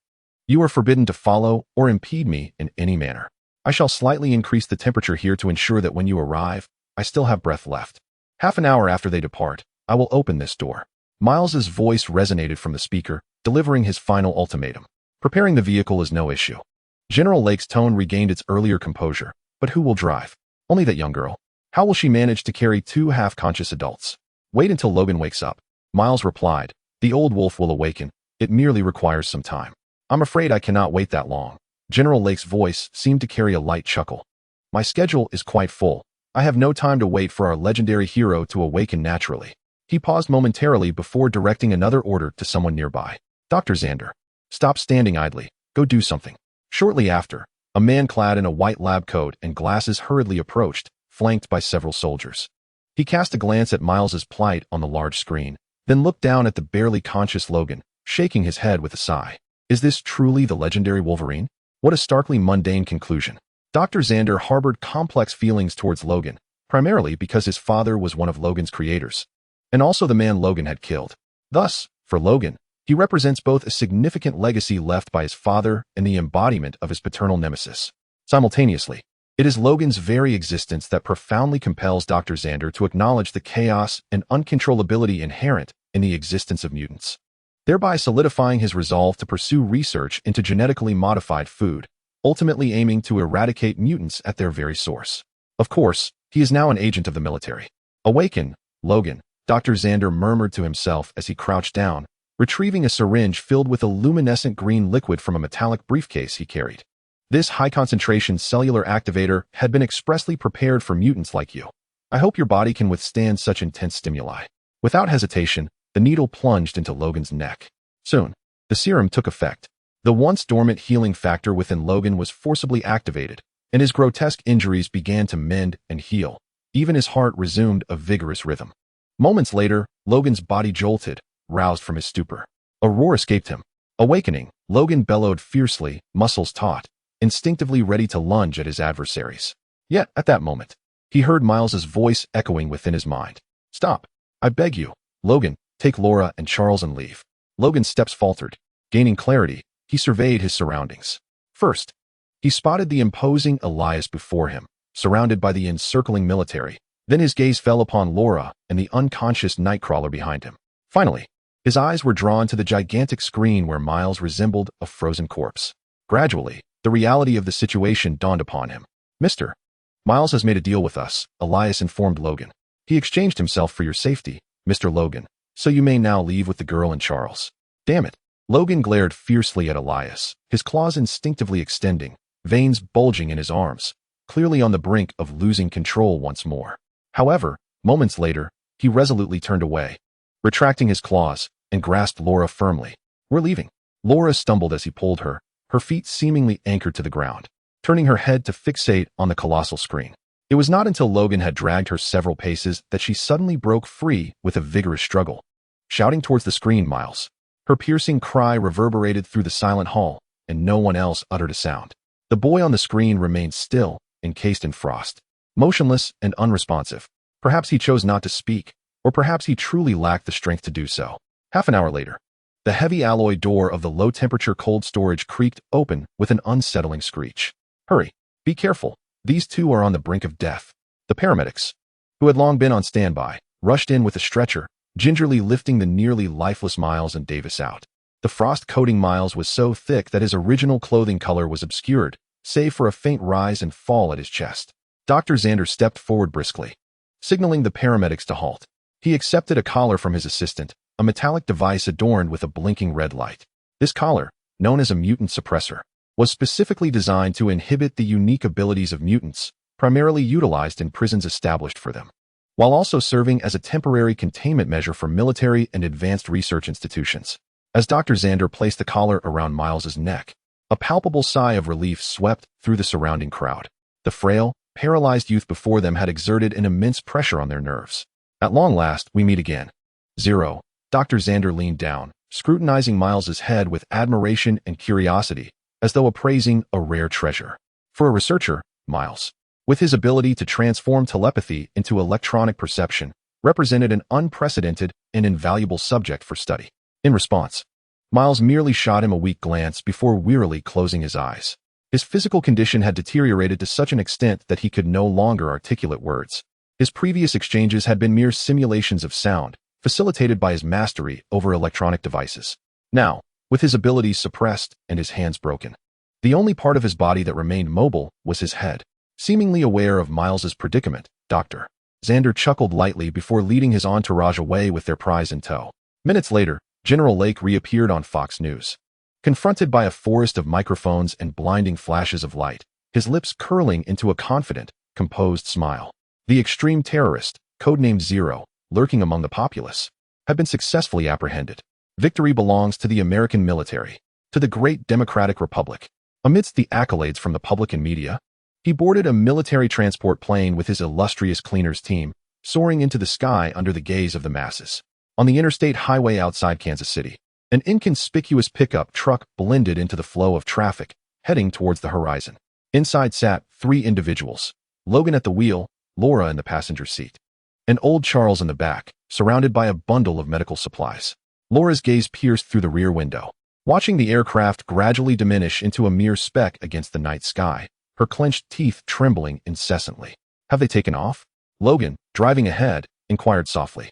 A: You are forbidden to follow or impede me in any manner. I shall slightly increase the temperature here to ensure that when you arrive, I still have breath left. Half an hour after they depart, I will open this door." Miles's voice resonated from the speaker, delivering his final ultimatum. "Preparing the vehicle is no issue." General Lake's tone regained its earlier composure. "But who will drive?" "Only that young girl. How will she manage to carry 2 half-conscious adults?" "Wait until Logan wakes up," Miles replied. "The old wolf will awaken. It merely requires some time." "I'm afraid I cannot wait that long." General Lake's voice seemed to carry a light chuckle. "My schedule is quite full. I have no time to wait for our legendary hero to awaken naturally." He paused momentarily before directing another order to someone nearby. "Dr. Xander, stop standing idly. Go do something." Shortly after, a man clad in a white lab coat and glasses hurriedly approached, flanked by several soldiers. He cast a glance at Miles's plight on the large screen, then looked down at the barely conscious Logan, shaking his head with a sigh. Is this truly the legendary Wolverine? What a starkly mundane conclusion. Dr. Xander harbored complex feelings towards Logan, primarily because his father was one of Logan's creators, and also the man Logan had killed. Thus, for Logan, he represents both a significant legacy left by his father and the embodiment of his paternal nemesis. Simultaneously, it is Logan's very existence that profoundly compels Dr. Xander to acknowledge the chaos and uncontrollability inherent in the existence of mutants, thereby solidifying his resolve to pursue research into genetically modified food, ultimately aiming to eradicate mutants at their very source. Of course, he is now an agent of the military. "Awaken, Logan," Dr. Xander murmured to himself as he crouched down, retrieving a syringe filled with a luminescent green liquid from a metallic briefcase he carried. This high-concentration cellular activator had been expressly prepared for mutants like you. I hope your body can withstand such intense stimuli. Without hesitation, the needle plunged into Logan's neck. Soon, the serum took effect. The once dormant healing factor within Logan was forcibly activated, and his grotesque injuries began to mend and heal. Even his heart resumed a vigorous rhythm. Moments later, Logan's body jolted, roused from his stupor. A roar escaped him. Awakening, Logan bellowed fiercely, muscles taut, instinctively ready to lunge at his adversaries. Yet, at that moment, he heard Miles's voice echoing within his mind. "Stop. I beg you. Logan, take Laura and Charles and leave." Logan's steps faltered, gaining clarity, he surveyed his surroundings. First, he spotted the imposing Elias before him, surrounded by the encircling military. Then his gaze fell upon Laura and the unconscious Nightcrawler behind him. Finally, his eyes were drawn to the gigantic screen where Miles resembled a frozen corpse. Gradually, the reality of the situation dawned upon him. "Mr. Miles has made a deal with us," Elias informed Logan. "He exchanged himself for your safety, Mr. Logan, so you may now leave with the girl and Charles." "Damn it." Logan glared fiercely at Elias, his claws instinctively extending, veins bulging in his arms, clearly on the brink of losing control once more. However, moments later, he resolutely turned away, retracting his claws, and grasped Laura firmly. "We're leaving." Laura stumbled as he pulled her, her feet seemingly anchored to the ground, turning her head to fixate on the colossal screen. It was not until Logan had dragged her several paces that she suddenly broke free with a vigorous struggle. Shouting towards the screen, Miles. Her piercing cry reverberated through the silent hall, and no one else uttered a sound. The boy on the screen remained still, encased in frost, motionless and unresponsive. Perhaps he chose not to speak, or perhaps he truly lacked the strength to do so. Half an hour later, the heavy alloy door of the low-temperature cold storage creaked open with an unsettling screech. "Hurry, be careful, these two are on the brink of death." The paramedics, who had long been on standby, rushed in with a stretcher, gingerly lifting the nearly lifeless Miles and Davis out. The frost-coating Miles was so thick that his original clothing color was obscured, save for a faint rise and fall at his chest. Dr. Xander stepped forward briskly, signaling the paramedics to halt. He accepted a collar from his assistant, a metallic device adorned with a blinking red light. This collar, known as a mutant suppressor, was specifically designed to inhibit the unique abilities of mutants, primarily utilized in prisons established for them, while also serving as a temporary containment measure for military and advanced research institutions. As Dr. Xander placed the collar around Miles's neck, a palpable sigh of relief swept through the surrounding crowd. The frail, paralyzed youth before them had exerted an immense pressure on their nerves. "At long last, we meet again." Zero. Dr. Xander leaned down, scrutinizing Miles's head with admiration and curiosity, as though appraising a rare treasure. For a researcher, Miles, with his ability to transform telepathy into electronic perception, represented an unprecedented and invaluable subject for study. In response, Miles merely shot him a weak glance before wearily closing his eyes. His physical condition had deteriorated to such an extent that he could no longer articulate words. His previous exchanges had been mere simulations of sound, facilitated by his mastery over electronic devices. Now, with his abilities suppressed and his hands broken, the only part of his body that remained mobile was his head. Seemingly aware of Miles's predicament, Dr. Xander chuckled lightly before leading his entourage away with their prize in tow. Minutes later, General Lake reappeared on Fox News. Confronted by a forest of microphones and blinding flashes of light, his lips curling into a confident, composed smile. The extreme terrorist, codenamed Zero, lurking among the populace, had been successfully apprehended. Victory belongs to the American military, to the great democratic republic. Amidst the accolades from the public and media, he boarded a military transport plane with his illustrious cleaners team, soaring into the sky under the gaze of the masses. On the interstate highway outside Kansas City, an inconspicuous pickup truck blended into the flow of traffic, heading towards the horizon. Inside sat 3 individuals, Logan at the wheel, Laura in the passenger seat, and old Charles in the back, surrounded by a bundle of medical supplies. Laura's gaze pierced through the rear window, watching the aircraft gradually diminish into a mere speck against the night sky, her clenched teeth trembling incessantly. "Have they taken off?" Logan, driving ahead, inquired softly.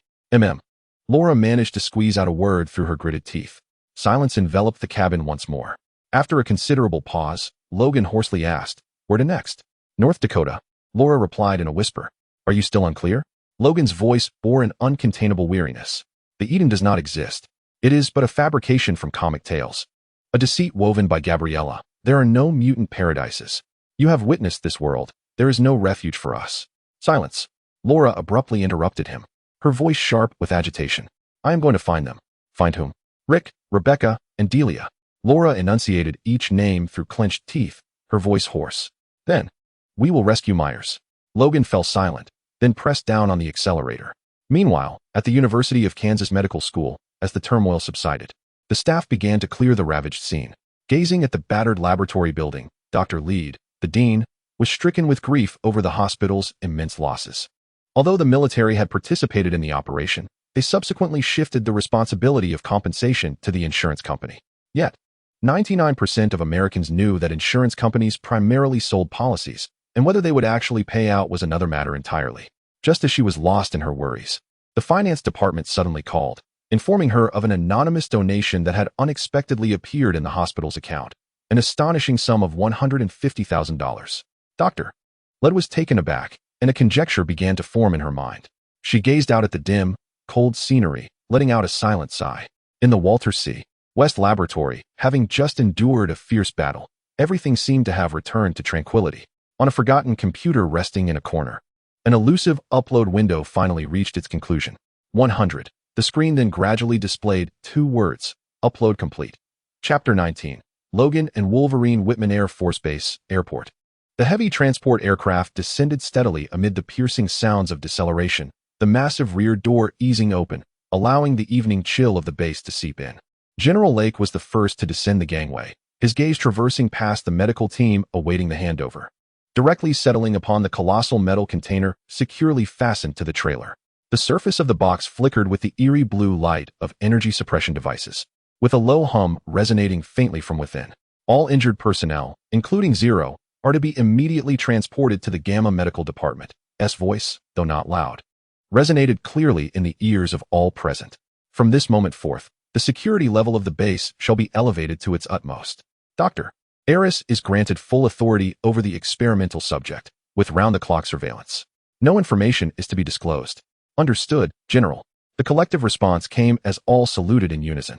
A: Laura managed to squeeze out a word through her gritted teeth. Silence enveloped the cabin once more. After a considerable pause, Logan hoarsely asked, "Where to next?" "North Dakota," Laura replied in a whisper. "Are you still unclear?" Logan's voice bore an uncontainable weariness. "The Eden does not exist. It is but a fabrication from comic tales. A deceit woven by Gabriella. There are no mutant paradises. You have witnessed this world. There is no refuge for us." Silence. Laura abruptly interrupted him, her voice sharp with agitation. "I am going to find them." "Find whom?" "Rick, Rebecca, and Delia." Laura enunciated each name through clenched teeth, her voice hoarse. "Then, we will rescue Myers." Logan fell silent, then pressed down on the accelerator. Meanwhile, at the University of Kansas Medical School, as the turmoil subsided, the staff began to clear the ravaged scene. Gazing at the battered laboratory building, Dr. Lead, the dean, was stricken with grief over the hospital's immense losses. Although the military had participated in the operation, they subsequently shifted the responsibility of compensation to the insurance company. Yet, 99% of Americans knew that insurance companies primarily sold policies, and whether they would actually pay out was another matter entirely. Just as she was lost in her worries, the finance department suddenly called, informing her of an anonymous donation that had unexpectedly appeared in the hospital's account, an astonishing sum of $150,000. Dr. Led was taken aback, and a conjecture began to form in her mind. She gazed out at the dim, cold scenery, letting out a silent sigh. In the Walter C. West Laboratory, having just endured a fierce battle, everything seemed to have returned to tranquility. On a forgotten computer resting in a corner, an elusive upload window finally reached its conclusion. 100. The screen then gradually displayed 2 words, upload complete. Chapter 19. Logan and Wolverine Whitman Air Force Base, Airport. The heavy transport aircraft descended steadily amid the piercing sounds of deceleration, the massive rear door easing open, allowing the evening chill of the base to seep in. General Lake was the first to descend the gangway, his gaze traversing past the medical team awaiting the handover, directly settling upon the colossal metal container securely fastened to the trailer. The surface of the box flickered with the eerie blue light of energy suppression devices, with a low hum resonating faintly from within. All injured personnel, including Zero, are to be immediately transported to the Gamma Medical Department. S voice, though not loud, resonated clearly in the ears of all present. From this moment forth, the security level of the base shall be elevated to its utmost. Dr. Eris is granted full authority over the experimental subject, with round-the-clock surveillance. No information is to be disclosed. Understood, General. The collective response came as all saluted in unison.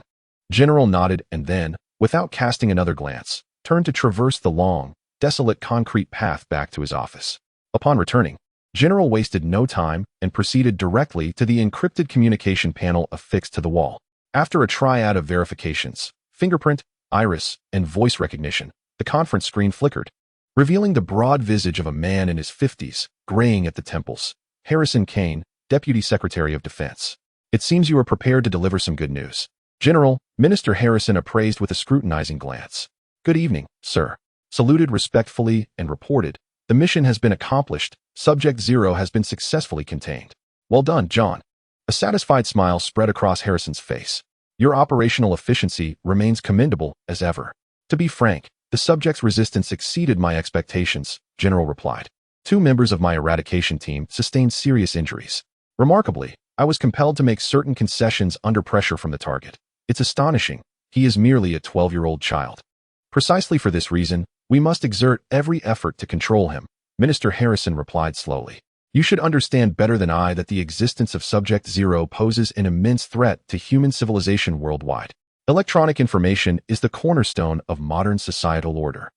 A: General nodded and then, without casting another glance, turned to traverse the long, desolate concrete path back to his office. Upon returning, General wasted no time and proceeded directly to the encrypted communication panel affixed to the wall. After a triad of verifications, fingerprint, iris, and voice recognition, the conference screen flickered, revealing the broad visage of a man in his 50s, graying at the temples. Harrison Kane, Deputy Secretary of Defense. It seems you are prepared to deliver some good news. General, Minister Harrison appraised with a scrutinizing glance. Good evening, sir. Saluted respectfully and reported, the mission has been accomplished. Subject Zero has been successfully contained. Well done, John. A satisfied smile spread across Harrison's face. Your operational efficiency remains commendable as ever. To be frank, the subject's resistance exceeded my expectations, General replied. 2 members of my eradication team sustained serious injuries. Remarkably, I was compelled to make certain concessions under pressure from the target. It's astonishing. He is merely a 12-year-old child. Precisely for this reason, we must exert every effort to control him, Minister Harrison replied slowly. You should understand better than I that the existence of Subject Zero poses an immense threat to human civilization worldwide. Electronic information is the cornerstone of modern societal order.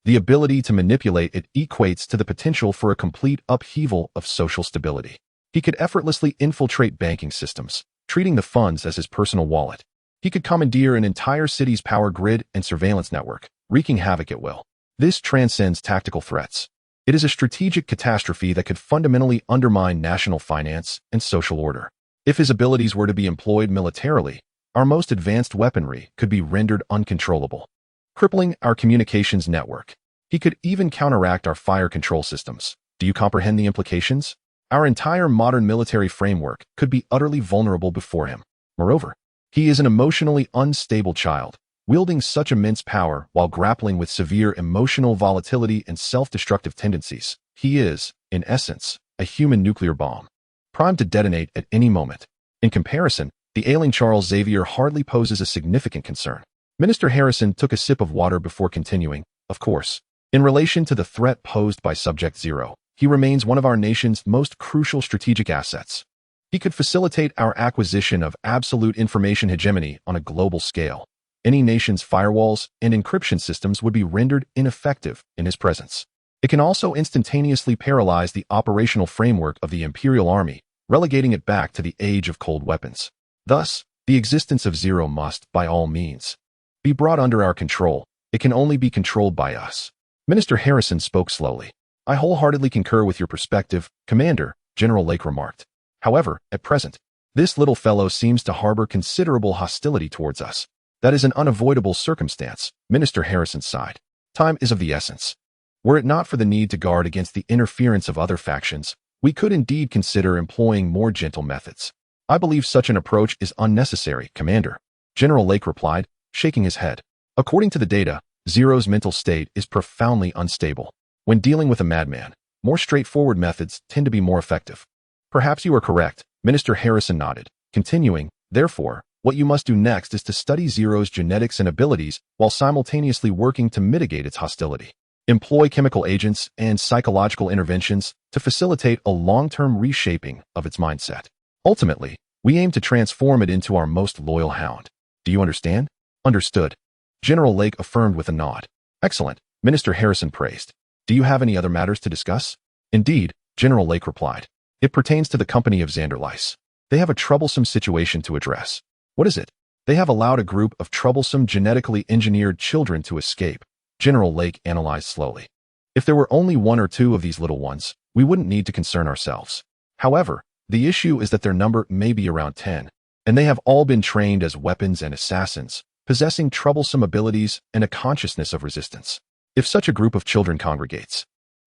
A: The ability to manipulate it equates to the potential for a complete upheaval of social stability. He could effortlessly infiltrate banking systems, treating the funds as his personal wallet. He could commandeer an entire city's power grid and surveillance network, wreaking havoc at will. This transcends tactical threats. It is a strategic catastrophe that could fundamentally undermine national finance and social order. If his abilities were to be employed militarily, our most advanced weaponry could be rendered uncontrollable, crippling our communications network. He could even counteract our fire control systems. Do you comprehend the implications? Our entire modern military framework could be utterly vulnerable before him. Moreover, he is an emotionally unstable child, wielding such immense power while grappling with severe emotional volatility and self-destructive tendencies. He is, in essence, a human nuclear bomb, primed to detonate at any moment. In comparison, the ailing Charles Xavier hardly poses a significant concern. Minister Harrison took a sip of water before continuing. Of course, in relation to the threat posed by Subject Zero, he remains one of our nation's most crucial strategic assets. He could facilitate our acquisition of absolute information hegemony on a global scale. Any nation's firewalls and encryption systems would be rendered ineffective in his presence. It can also instantaneously paralyze the operational framework of the Imperial Army, relegating it back to the age of cold weapons. Thus, the existence of Zero must, by all means, be brought under our control. It can only be controlled by us. Minister Harrison spoke slowly. I wholeheartedly concur with your perspective, Commander, General Lake remarked. However, at present, this little fellow seems to harbor considerable hostility towards us. That is an unavoidable circumstance, Minister Harrison sighed. Time is of the essence. Were it not for the need to guard against the interference of other factions, we could indeed consider employing more gentle methods. I believe such an approach is unnecessary, Commander, General Lake replied, shaking his head. According to the data, Zero's mental state is profoundly unstable. When dealing with a madman, more straightforward methods tend to be more effective. Perhaps you are correct, Minister Harrison nodded. Continuing, therefore, what you must do next is to study Zero's genetics and abilities while simultaneously working to mitigate its hostility. Employ chemical agents and psychological interventions to facilitate a long-term reshaping of its mindset. Ultimately, we aim to transform it into our most loyal hound. Do you understand? Understood. General Lake affirmed with a nod. Excellent, Minister Harrison praised. Do you have any other matters to discuss? Indeed, General Lake replied. It pertains to the company of Zanderleis. They have a troublesome situation to address. What is it? They have allowed a group of troublesome genetically engineered children to escape, General Lake analyzed slowly. If there were only one or two of these little ones, we wouldn't need to concern ourselves. However, the issue is that their number may be around 10, and they have all been trained as weapons and assassins, possessing troublesome abilities and a consciousness of resistance. If such a group of children congregates,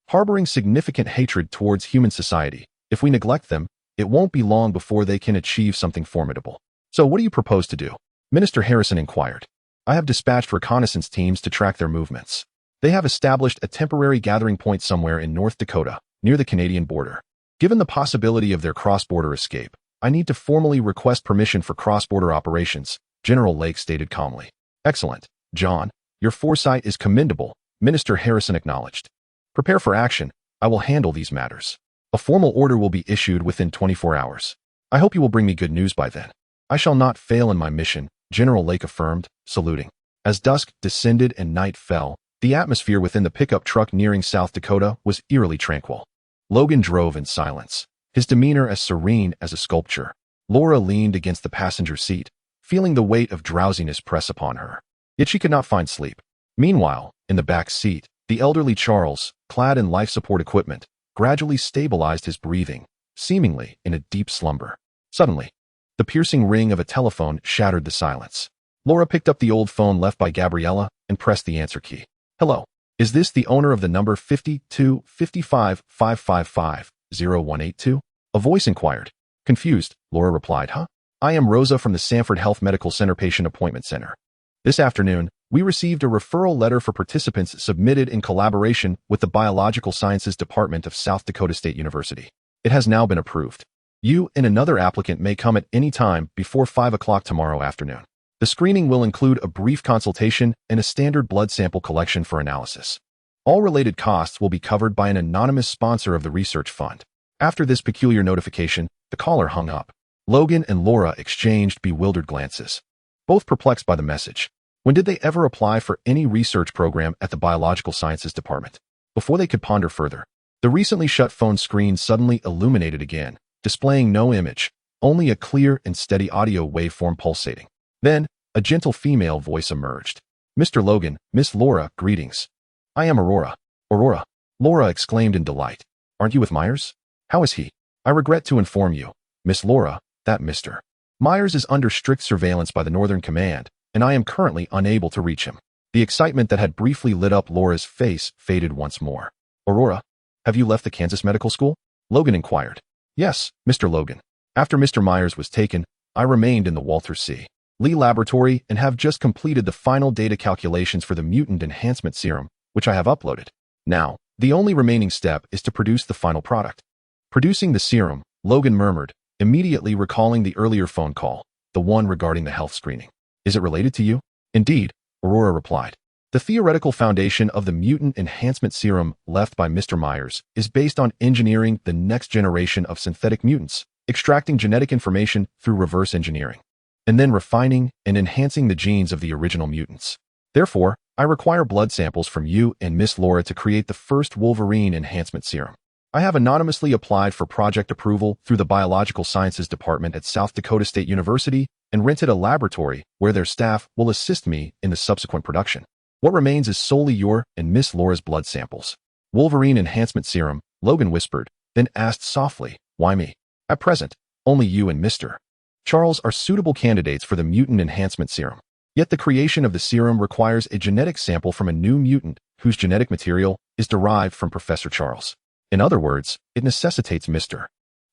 A: harboring significant hatred towards human society, if we neglect them, it won't be long before they can achieve something formidable. So what do you propose to do? Minister Harrison inquired. I have dispatched reconnaissance teams to track their movements. They have established a temporary gathering point somewhere in North Dakota, near the Canadian border. Given the possibility of their cross-border escape, I need to formally request permission for cross-border operations, General Lake stated calmly. Excellent, John. Your foresight is commendable, Minister Harrison acknowledged. Prepare for action. I will handle these matters. A formal order will be issued within 24 hours. I hope you will bring me good news by then. I shall not fail in my mission, General Lake affirmed, saluting. As dusk descended and night fell, the atmosphere within the pickup truck nearing South Dakota was eerily tranquil. Logan drove in silence, his demeanor as serene as a sculpture. Laura leaned against the passenger seat, feeling the weight of drowsiness press upon her. Yet she could not find sleep. Meanwhile, in the back seat, the elderly Charles, clad in life support equipment, gradually stabilized his breathing, seemingly in a deep slumber. Suddenly, the piercing ring of a telephone shattered the silence. Laura picked up the old phone left by Gabriella and pressed the answer key. Hello. Is this the owner of the number 5255550182? A voice inquired. Confused, Laura replied, Huh? I am Rosa from the Sanford Health Medical Center Patient Appointment Center. This afternoon, we received a referral letter for participants submitted in collaboration with the Biological Sciences Department of South Dakota State University. It has now been approved. You and another applicant may come at any time before 5 o'clock tomorrow afternoon. The screening will include a brief consultation and a standard blood sample collection for analysis. All related costs will be covered by an anonymous sponsor of the research fund. After this peculiar notification, the caller hung up. Logan and Laura exchanged bewildered glances, both perplexed by the message. When did they ever apply for any research program at the Biological Sciences Department? Before they could ponder further, the recently shut phone screen suddenly illuminated again, displaying no image, only a clear and steady audio waveform pulsating. Then, a gentle female voice emerged. Mr. Logan, Miss Laura, greetings. I am Aurora. Aurora, Laura exclaimed in delight. Aren't you with Myers? How is he? I regret to inform you, Miss Laura, that Mr. Myers is under strict surveillance by the Northern Command, and I am currently unable to reach him. The excitement that had briefly lit up Laura's face faded once more. Aurora, have you left the Kansas Medical School? Logan inquired. Yes, Mr. Logan. After Mr. Myers was taken, I remained in the Walter C. Lee Laboratory and have just completed the final data calculations for the mutant enhancement serum, which I have uploaded. Now, the only remaining step is to produce the final product. Producing the serum, Logan murmured, immediately recalling the earlier phone call, the one regarding the health screening. Is it related to you? Indeed, Aurora replied. The theoretical foundation of the mutant enhancement serum left by Mr. Myers is based on engineering the next generation of synthetic mutants, extracting genetic information through reverse engineering, and then refining and enhancing the genes of the original mutants. Therefore, I require blood samples from you and Miss Laura to create the first Wolverine enhancement serum. I have anonymously applied for project approval through the Biological Sciences Department at South Dakota State University and rented a laboratory where their staff will assist me in the subsequent production. What remains is solely your and Miss Laura's blood samples. Wolverine enhancement serum, Logan whispered, then asked softly, why me? At present, only you and Mr. Charles are suitable candidates for the mutant enhancement serum. Yet the creation of the serum requires a genetic sample from a new mutant whose genetic material is derived from Professor Charles. In other words, it necessitates Mr.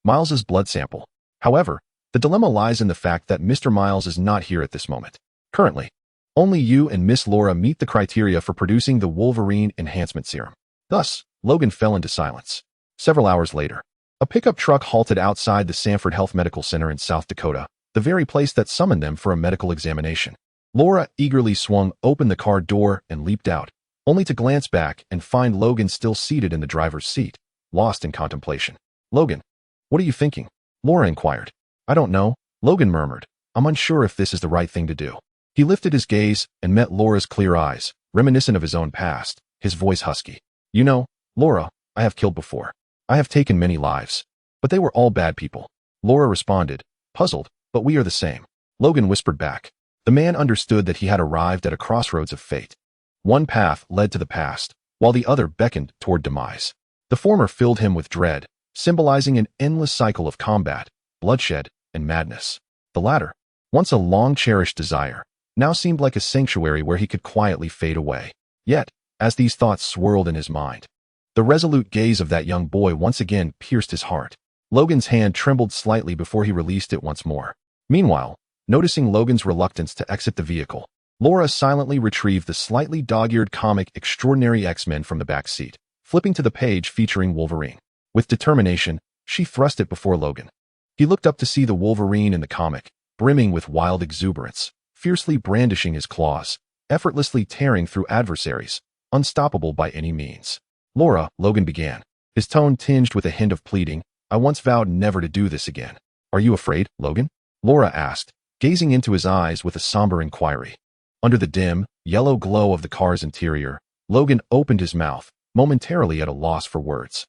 A: Miles's blood sample. However, the dilemma lies in the fact that Mr. Miles is not here at this moment. Currently, Only you and Miss Laura meet the criteria for producing the Wolverine enhancement serum. Thus, Logan fell into silence. Several hours later, a pickup truck halted outside the Sanford Health Medical Center in South Dakota, the very place that summoned them for a medical examination. Laura eagerly swung open the car door and leaped out, only to glance back and find Logan still seated in the driver's seat, lost in contemplation. "Logan, what are you thinking?" Laura inquired. "I don't know," Logan murmured. "I'm unsure if this is the right thing to do." He lifted his gaze and met Laura's clear eyes, reminiscent of his own past, his voice husky. "You know, Laura, I have killed before. I have taken many lives. But they were all bad people." Laura responded, puzzled, "But we are the same." Logan whispered back. The man understood that he had arrived at a crossroads of fate. One path led to the past, while the other beckoned toward demise. The former filled him with dread, symbolizing an endless cycle of combat, bloodshed, and madness. The latter, once a long-cherished desire, now seemed like a sanctuary where he could quietly fade away. Yet, as these thoughts swirled in his mind, the resolute gaze of that young boy once again pierced his heart. Logan's hand trembled slightly before he released it once more. Meanwhile, noticing Logan's reluctance to exit the vehicle, Laura silently retrieved the slightly dog-eared comic Extraordinary X-Men from the back seat, flipping to the page featuring Wolverine. With determination, she thrust it before Logan. He looked up to see the Wolverine in the comic, brimming with wild exuberance, fiercely brandishing his claws, effortlessly tearing through adversaries, unstoppable by any means. "Laura," Logan began, his tone tinged with a hint of pleading, "I once vowed never to do this again." "Are you afraid, Logan?" Laura asked, gazing into his eyes with a somber inquiry. Under the dim, yellow glow of the car's interior, Logan opened his mouth, momentarily at a loss for words.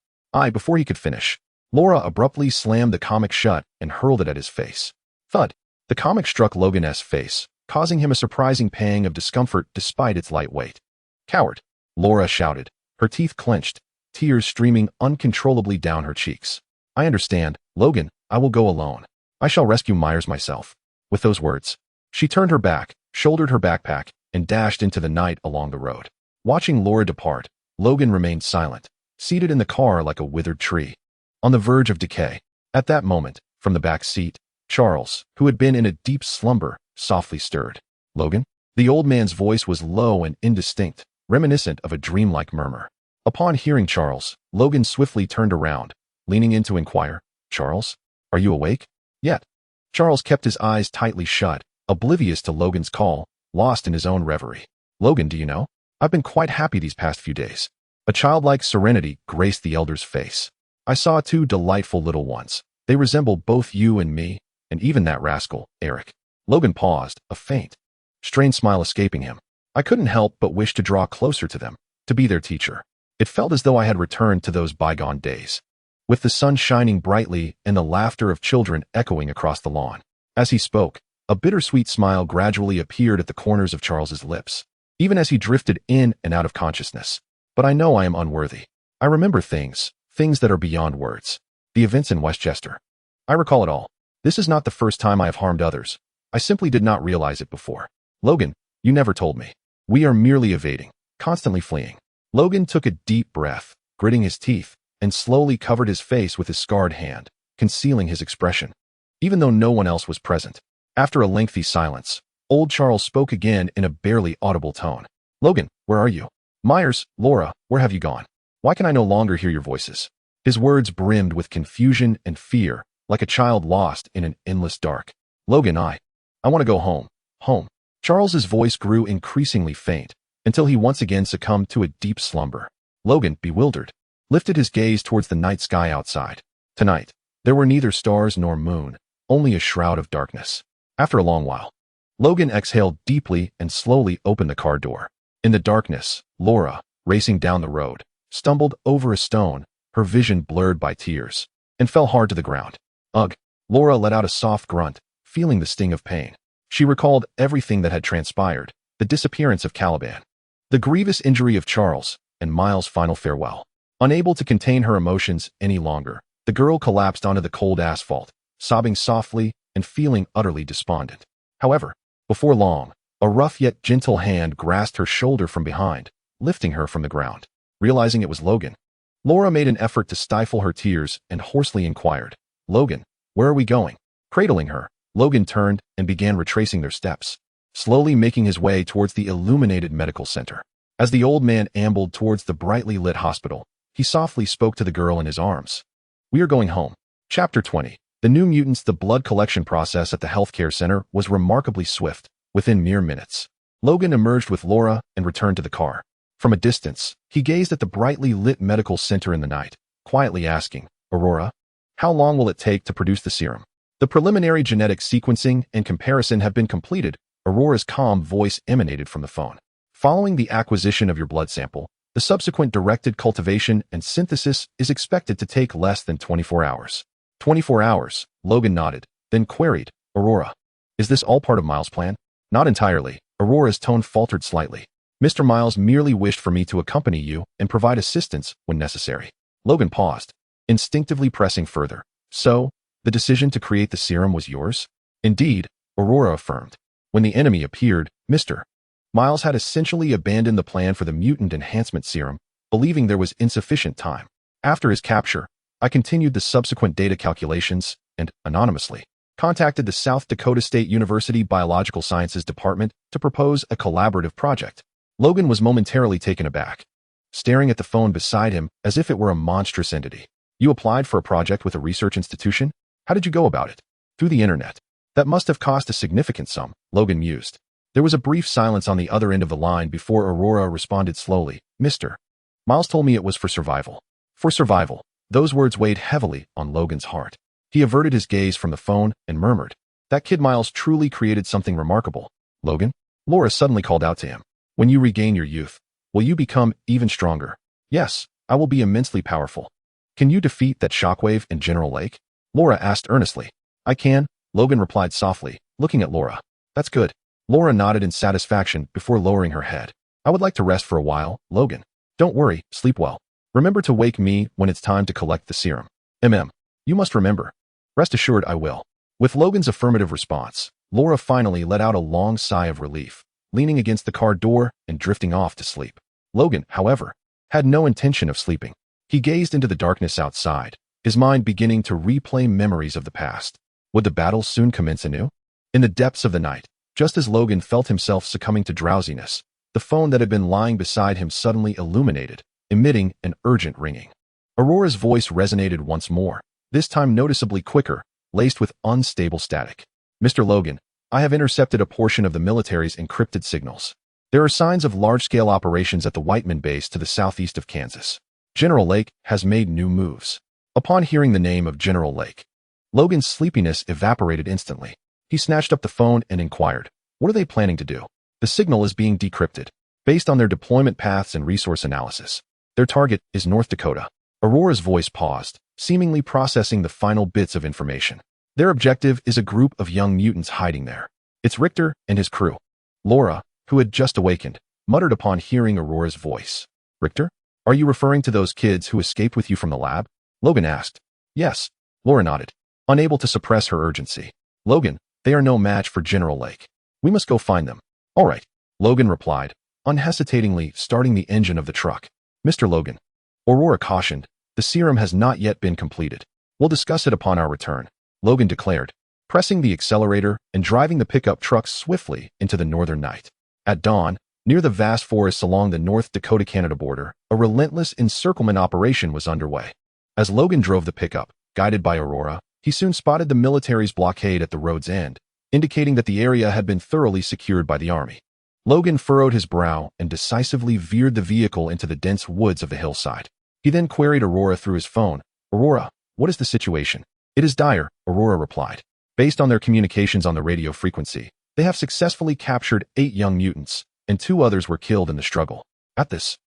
A: Before he could finish, Laura abruptly slammed the comic shut and hurled it at his face. Thud! The comic struck Logan's face, causing him a surprising pang of discomfort despite its light weight. "Coward!" Laura shouted, her teeth clenched, tears streaming uncontrollably down her cheeks. "I understand, Logan, I will go alone. I shall rescue Myers myself." With those words, she turned her back, shouldered her backpack, and dashed into the night along the road. Watching Laura depart, Logan remained silent, seated in the car like a withered tree, on the verge of decay. At that moment, from the back seat, Charles, who had been in a deep slumber, softly stirred. "Logan?" The old man's voice was low and indistinct, reminiscent of a dreamlike murmur. Upon hearing Charles, Logan swiftly turned around, leaning in to inquire, "Charles, are you awake?" "Yet." Charles kept his eyes tightly shut, oblivious to Logan's call, lost in his own reverie. "Logan, do you know? I've been quite happy these past few days." A childlike serenity graced the elder's face. "I saw two delightful little ones. They resemble both you and me, and even that rascal, Eric." Logan paused, a faint, strained smile escaping him. "I couldn't help but wish to draw closer to them, to be their teacher. It felt as though I had returned to those bygone days, with the sun shining brightly and the laughter of children echoing across the lawn." As he spoke, a bittersweet smile gradually appeared at the corners of Charles's lips, even as he drifted in and out of consciousness. "But I know I am unworthy. I remember things that are beyond words. The events in Westchester. I recall it all. This is not the first time I have harmed others. I simply did not realize it before. Logan, you never told me. We are merely evading, constantly fleeing." Logan took a deep breath, gritting his teeth, and slowly covered his face with his scarred hand, concealing his expression, even though no one else was present. After a lengthy silence, old Charles spoke again in a barely audible tone. "Logan, where are you? Myers, Laura, where have you gone? Why can I no longer hear your voices?" His words brimmed with confusion and fear, like a child lost in an endless dark. "Logan, I want to go home. Home." Charles's voice grew increasingly faint, until he once again succumbed to a deep slumber. Logan, bewildered, lifted his gaze towards the night sky outside. Tonight, there were neither stars nor moon, only a shroud of darkness. After a long while, Logan exhaled deeply and slowly opened the car door. In the darkness, Laura, racing down the road, stumbled over a stone, her vision blurred by tears, and fell hard to the ground. "Ugh!" Laura let out a soft grunt, feeling the sting of pain. She recalled everything that had transpired, the disappearance of Caliban, the grievous injury of Charles, and Miles' final farewell. Unable to contain her emotions any longer, the girl collapsed onto the cold asphalt, sobbing softly and feeling utterly despondent. However, before long, a rough yet gentle hand grasped her shoulder from behind, lifting her from the ground. Realizing it was Logan, Laura made an effort to stifle her tears and hoarsely inquired, "Logan, where are we going?" Cradling her, Logan turned and began retracing their steps. slowly making his way towards the illuminated medical center. As the old man ambled towards the brightly lit hospital, he softly spoke to the girl in his arms. We are going home. Chapter 20. The New Mutants. The blood collection process at the healthcare center was remarkably swift. Within mere minutes, Logan emerged with Laura and returned to the car. From a distance, he gazed at the brightly lit medical center in the night, quietly asking, Aurora, how long will it take to produce the serum? The preliminary genetic sequencing and comparison have been completed. Aurora's calm voice emanated from the phone. Following the acquisition of your blood sample, the subsequent directed cultivation and synthesis is expected to take less than 24 hours. 24 hours, Logan nodded, then queried, Aurora, is this all part of Miles' plan? Not entirely. Aurora's tone faltered slightly. Mr. Miles merely wished for me to accompany you and provide assistance when necessary. Logan paused, instinctively pressing further. So, the decision to create the serum was yours? Indeed, Aurora affirmed. When the enemy appeared, Mr. Miles had essentially abandoned the plan for the mutant enhancement serum, believing there was insufficient time. After his capture, I continued the subsequent data calculations and, anonymously, contacted the South Dakota State University Biological Sciences Department to propose a collaborative project. Logan was momentarily taken aback, staring at the phone beside him as if it were a monstrous entity. You applied for a project with a research institution? How did you go about it? Through the internet. That must have cost a significant sum, Logan mused. There was a brief silence on the other end of the line before Aurora responded slowly. Mr. Miles told me it was for survival. For survival. Those words weighed heavily on Logan's heart. He averted his gaze from the phone and murmured, that kid Miles truly created something remarkable. Logan? Laura suddenly called out to him. When you regain your youth, will you become even stronger? Yes, I will be immensely powerful. Can you defeat that shockwave in General Lake? Laura asked earnestly. I can, Logan replied softly, looking at Laura. That's good. Laura nodded in satisfaction before lowering her head. I would like to rest for a while, Logan. Don't worry, sleep well. Remember to wake me when it's time to collect the serum. You must remember. Rest assured I will. With Logan's affirmative response, Laura finally let out a long sigh of relief, leaning against the car door and drifting off to sleep. Logan, however, had no intention of sleeping. He gazed into the darkness outside, his mind beginning to replay memories of the past. Would the battle soon commence anew? In the depths of the night, just as Logan felt himself succumbing to drowsiness, the phone that had been lying beside him suddenly illuminated, emitting an urgent ringing. Aurora's voice resonated once more, this time noticeably quicker, laced with unstable static. Mr. Logan, I have intercepted a portion of the military's encrypted signals. There are signs of large-scale operations at the Whiteman base to the southeast of Kansas. General Lake has made new moves. Upon hearing the name of General Lake, Logan's sleepiness evaporated instantly. He snatched up the phone and inquired, what are they planning to do? The signal is being decrypted, based on their deployment paths and resource analysis. Their target is North Dakota. Aurora's voice paused, seemingly processing the final bits of information. Their objective is a group of young mutants hiding there. It's Richter and his crew. Laura, who had just awakened, muttered upon hearing Aurora's voice. Richter? Are you referring to those kids who escaped with you from the lab? Logan asked. Yes. Laura nodded, unable to suppress her urgency. Logan, they are no match for General Lake. We must go find them. All right, Logan replied, unhesitatingly starting the engine of the truck. Mr. Logan, Aurora cautioned, the serum has not yet been completed. We'll discuss it upon our return, Logan declared, pressing the accelerator and driving the pickup truck swiftly into the northern night. At dawn, near the vast forests along the North Dakota-Canada border, a relentless encirclement operation was underway. As Logan drove the pickup, guided by Aurora, he soon spotted the military's blockade at the road's end, indicating that the area had been thoroughly secured by the army. Logan furrowed his brow and decisively veered the vehicle into the dense woods of the hillside. He then queried Aurora through his phone. Aurora, what is the situation? It is dire, Aurora replied. Based on their communications on the radio frequency, they have successfully captured 8 young mutants, and 2 others were killed in the struggle. At this,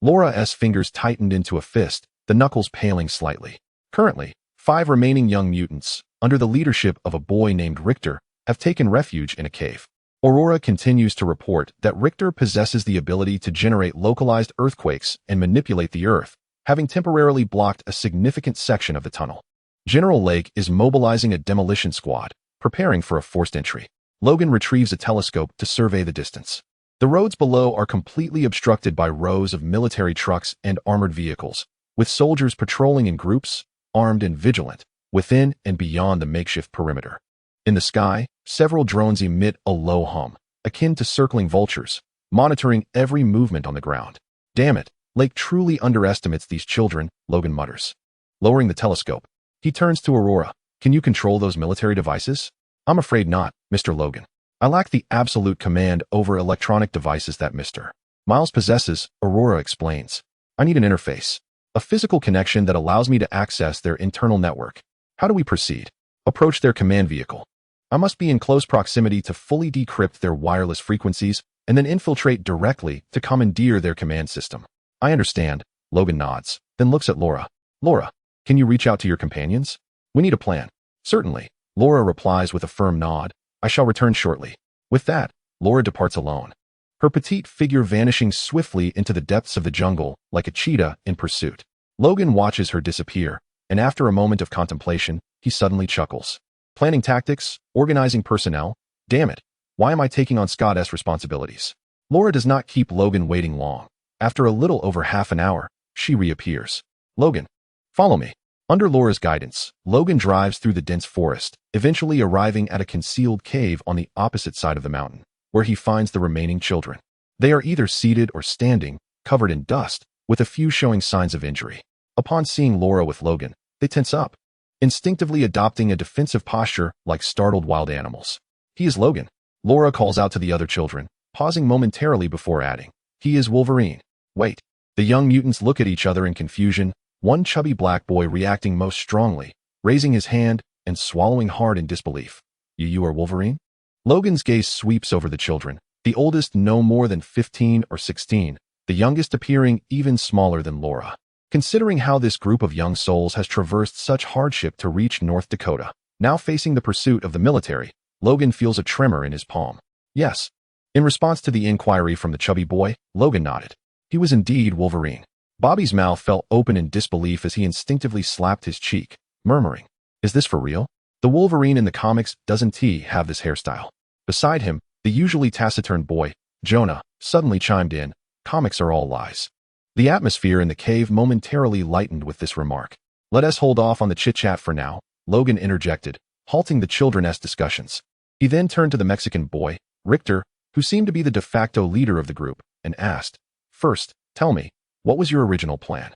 A: Laura's fingers tightened into a fist, the knuckles paling slightly. Currently, 5 remaining young mutants, under the leadership of a boy named Richter, have taken refuge in a cave. Aurora continues to report that Richter possesses the ability to generate localized earthquakes and manipulate the earth, having temporarily blocked a significant section of the tunnel. General Lake is mobilizing a demolition squad, preparing for a forced entry. Logan retrieves a telescope to survey the distance. The roads below are completely obstructed by rows of military trucks and armored vehicles, with soldiers patrolling in groups, armed and vigilant, within and beyond the makeshift perimeter. In the sky, several drones emit a low hum, akin to circling vultures, monitoring every movement on the ground. Damn it, Lake truly underestimates these children, Logan mutters. Lowering the telescope, he turns to Aurora. Can you control those military devices? I'm afraid not, Mr. Logan. I lack the absolute command over electronic devices that Mr. Miles possesses, Aurora explains. I need an interface, a physical connection that allows me to access their internal network. How do we proceed? Approach their command vehicle. I must be in close proximity to fully decrypt their wireless frequencies and then infiltrate directly to commandeer their command system. I understand, Logan nods, then looks at Laura. Laura, can you reach out to your companions? We need a plan. Certainly, Laura replies with a firm nod. I shall return shortly. With that, Laura departs alone, her petite figure vanishing swiftly into the depths of the jungle like a cheetah in pursuit. Logan watches her disappear, and after a moment of contemplation, he suddenly chuckles. Planning tactics, organizing personnel, damn it, why am I taking on Scott's responsibilities? Laura does not keep Logan waiting long. After a little over half an hour, she reappears. Logan, follow me. Under Laura's guidance, Logan drives through the dense forest, eventually arriving at a concealed cave on the opposite side of the mountain, where he finds the remaining children. They are either seated or standing, covered in dust, with a few showing signs of injury. Upon seeing Laura with Logan, they tense up, instinctively adopting a defensive posture like startled wild animals. He is Logan. Laura calls out to the other children, pausing momentarily before adding, he is Wolverine. Wait. The young mutants look at each other in confusion, one chubby black boy reacting most strongly, raising his hand and swallowing hard in disbelief. You are Wolverine? Logan's gaze sweeps over the children, the oldest no more than 15 or 16, the youngest appearing even smaller than Laura. Considering how this group of young souls has traversed such hardship to reach North Dakota, now facing the pursuit of the military, Logan feels a tremor in his palm. Yes. In response to the inquiry from the chubby boy, Logan nodded. He was indeed Wolverine. Bobby's mouth fell open in disbelief as he instinctively slapped his cheek, murmuring, is this for real? The Wolverine in the comics doesn't he have this hairstyle? Beside him, the usually taciturn boy, Jonah, suddenly chimed in, comics are all lies. The atmosphere in the cave momentarily lightened with this remark. Let us hold off on the chit-chat for now, Logan interjected, halting the children's discussions. He then turned to the Mexican boy, Richter, who seemed to be the de facto leader of the group, and asked, first, tell me, what was your original plan?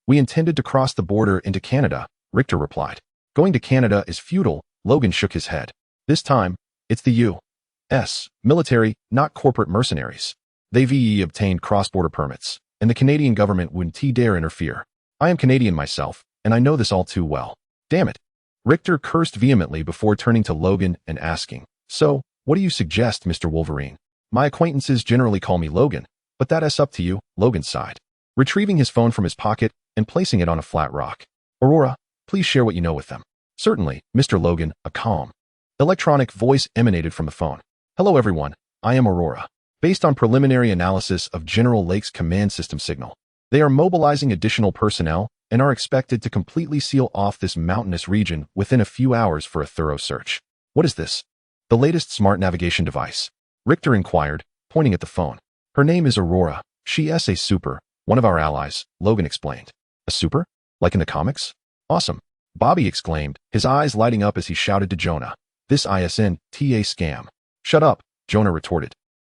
A: We intended to cross the border into Canada, Richter replied. Going to Canada is futile, Logan shook his head. This time, it's the U.S. military, not corporate mercenaries. They've obtained cross-border permits, and the Canadian government wouldn't dare interfere. I am Canadian myself, and I know this all too well. Damn it. Richter cursed vehemently before turning to Logan and asking, so, what do you suggest, Mr. Wolverine? My acquaintances generally call me Logan, but that's up to you, Logan sighed, retrieving his phone from his pocket and placing it on a flat rock. Aurora, please share what you know with them. Certainly, Mr. Logan, a calm, electronic voice emanated from the phone. Hello everyone, I am Aurora. Based on preliminary analysis of General Lake's command system signal, they are mobilizing additional personnel and are expected to completely seal off this mountainous region within a few hours for a thorough search. What is this? The latest smart navigation device? Richter inquired, pointing at the phone. Her name is Aurora. She is a super, one of our allies, Logan explained. A super? Like in the comics? Awesome. Bobby exclaimed, his eyes lighting up as he shouted to Jonah. This ISNTA scam. Shut up, Jonah retorted,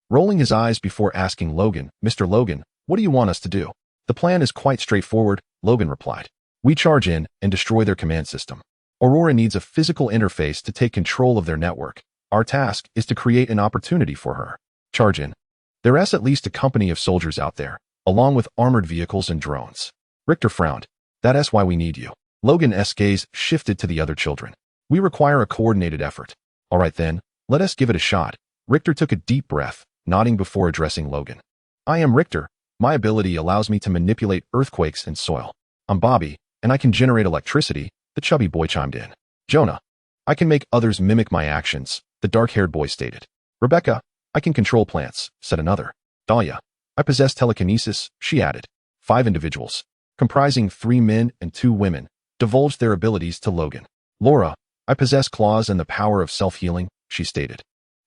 A: rolling his eyes before asking Logan, Mr. Logan, what do you want us to do? The plan is quite straightforward, Logan replied. We charge in and destroy their command system. Aurora needs a physical interface to take control of their network. Our task is to create an opportunity for her. Charge in. There is at least a company of soldiers out there, along with armored vehicles and drones. Richter frowned. That's why we need you. Logan's gaze shifted to the other children. We require a coordinated effort. All right then, let us give it a shot. Richter took a deep breath, nodding before addressing Logan. I am Richter. My ability allows me to manipulate earthquakes and soil. I'm Bobby, and I can generate electricity, the chubby boy chimed in. Jonah. I can make others mimic my actions, the dark-haired boy stated. Rebecca. I can control plants, said another. Dahlia. I possess telekinesis, she added. 5 individuals, comprising 3 men and 2 women, divulged their abilities to Logan. Laura. I possess claws and the power of self-healing, she stated.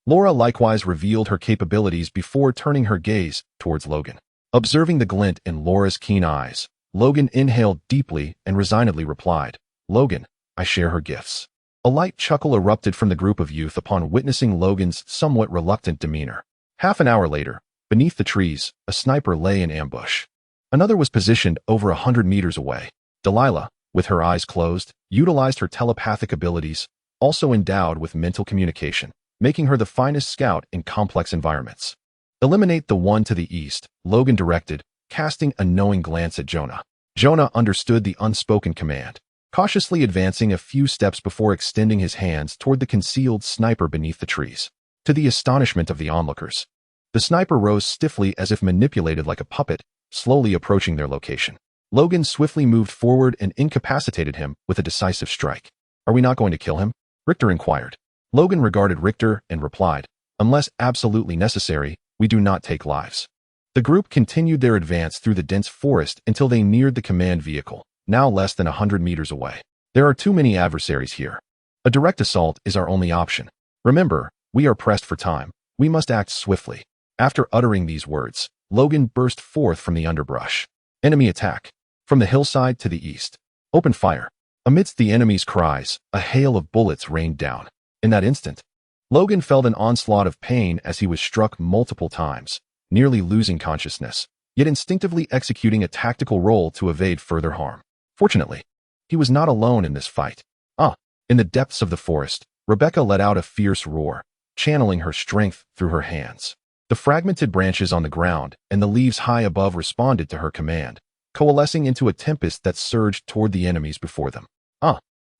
A: Laura likewise revealed her capabilities before turning her gaze towards Logan. Observing the glint in Laura's keen eyes, Logan inhaled deeply and resignedly replied, Logan, I share her gifts. A light chuckle erupted from the group of youth upon witnessing Logan's somewhat reluctant demeanor. Half an hour later, beneath the trees, a sniper lay in ambush. Another was positioned over 100 meters away. Delilah, with her eyes closed, utilized her telepathic abilities, also endowed with mental communication, making her the finest scout in complex environments. Eliminate the one to the east, Logan directed, casting a knowing glance at Jonah. Jonah understood the unspoken command, cautiously advancing a few steps before extending his hands toward the concealed sniper beneath the trees. To the astonishment of the onlookers, the sniper rose stiffly as if manipulated like a puppet, slowly approaching their location. Logan swiftly moved forward and incapacitated him with a decisive strike. "Are we not going to kill him?" Richter inquired. Logan regarded Richter and replied, "Unless absolutely necessary, we do not take lives." The group continued their advance through the dense forest until they neared the command vehicle, now less than 100 meters away. "There are too many adversaries here. A direct assault is our only option. Remember, we are pressed for time. We must act swiftly." After uttering these words, Logan burst forth from the underbrush. Enemy attack. From the hillside to the east. Open fire. Amidst the enemy's cries, a hail of bullets rained down. In that instant, Logan felt an onslaught of pain as he was struck multiple times, nearly losing consciousness, yet instinctively executing a tactical role to evade further harm. Fortunately, he was not alone in this fight. In the depths of the forest, Rebecca let out a fierce roar, channeling her strength through her hands. The fragmented branches on the ground and the leaves high above responded to her command, coalescing into a tempest that surged toward the enemies before them.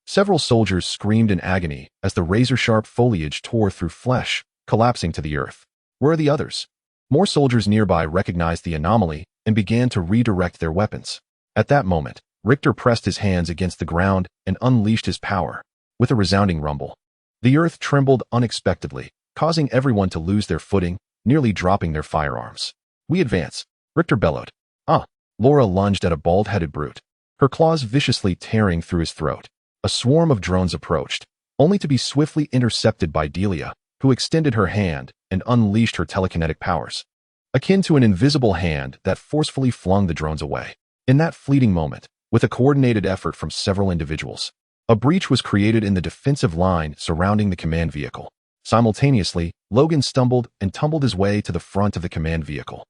A: Several soldiers screamed in agony as the razor-sharp foliage tore through flesh, collapsing to the earth. Where are the others? More soldiers nearby recognized the anomaly and began to redirect their weapons. At that moment, Richter pressed his hands against the ground and unleashed his power. With a resounding rumble, the earth trembled unexpectedly, causing everyone to lose their footing, nearly dropping their firearms. "We advance," Richter bellowed. Laura lunged at a bald-headed brute, her claws viciously tearing through his throat. A swarm of drones approached, only to be swiftly intercepted by Delia, who extended her hand and unleashed her telekinetic powers, akin to an invisible hand that forcefully flung the drones away. In that fleeting moment, with a coordinated effort from several individuals, a breach was created in the defensive line surrounding the command vehicle. Simultaneously, Logan stumbled and tumbled his way to the front of the command vehicle,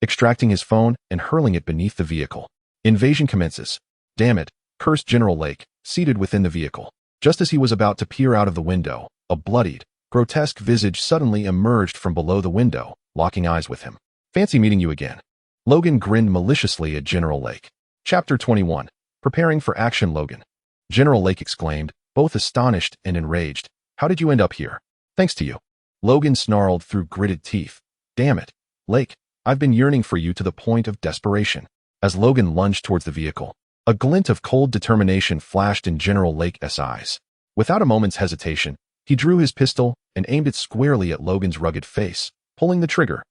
A: extracting his phone and hurling it beneath the vehicle. Invasion commences. "Damn it," cursed General Lake, seated within the vehicle. Just as he was about to peer out of the window, a bloodied, grotesque visage suddenly emerged from below the window, locking eyes with him. "Fancy meeting you again." Logan grinned maliciously at General Lake. Chapter 21. Preparing for action. Logan. General Lake exclaimed, both astonished and enraged. "How did you end up here?" "Thanks to you." Logan snarled through gritted teeth. "Damn it, Lake. I've been yearning for you to the point of desperation." As Logan lunged towards the vehicle, a glint of cold determination flashed in General Lake's eyes. Without a moment's hesitation, he drew his pistol and aimed it squarely at Logan's rugged face, pulling the trigger.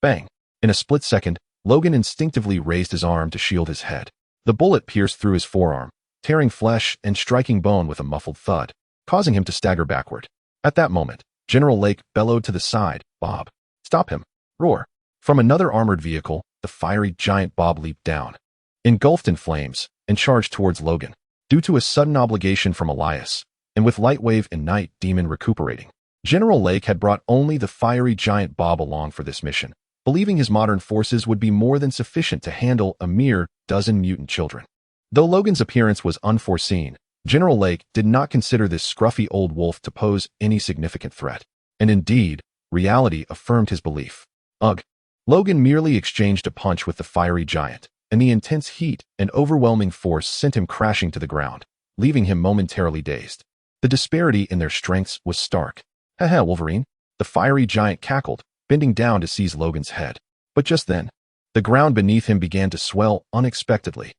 A: Bang! In a split second, Logan instinctively raised his arm to shield his head. The bullet pierced through his forearm, tearing flesh and striking bone with a muffled thud, causing him to stagger backward. At that moment, General Lake bellowed to the side, "Bob, stop him!" Roar! From another armored vehicle, the fiery giant Bob leaped down, engulfed in flames, and charged towards Logan. Due to a sudden obligation from Elias, and with Lightwave and Night Demon recuperating, General Lake had brought only the fiery giant Bob along for this mission, believing his modern forces would be more than sufficient to handle a mere dozen mutant children. Though Logan's appearance was unforeseen, General Lake did not consider this scruffy old wolf to pose any significant threat. And indeed, reality affirmed his belief. Ugh! Logan merely exchanged a punch with the fiery giant, and the intense heat and overwhelming force sent him crashing to the ground, leaving him momentarily dazed. The disparity in their strengths was stark. "Haha, Wolverine," the fiery giant cackled, bending down to seize Logan's head. But just then, the ground beneath him began to swell unexpectedly.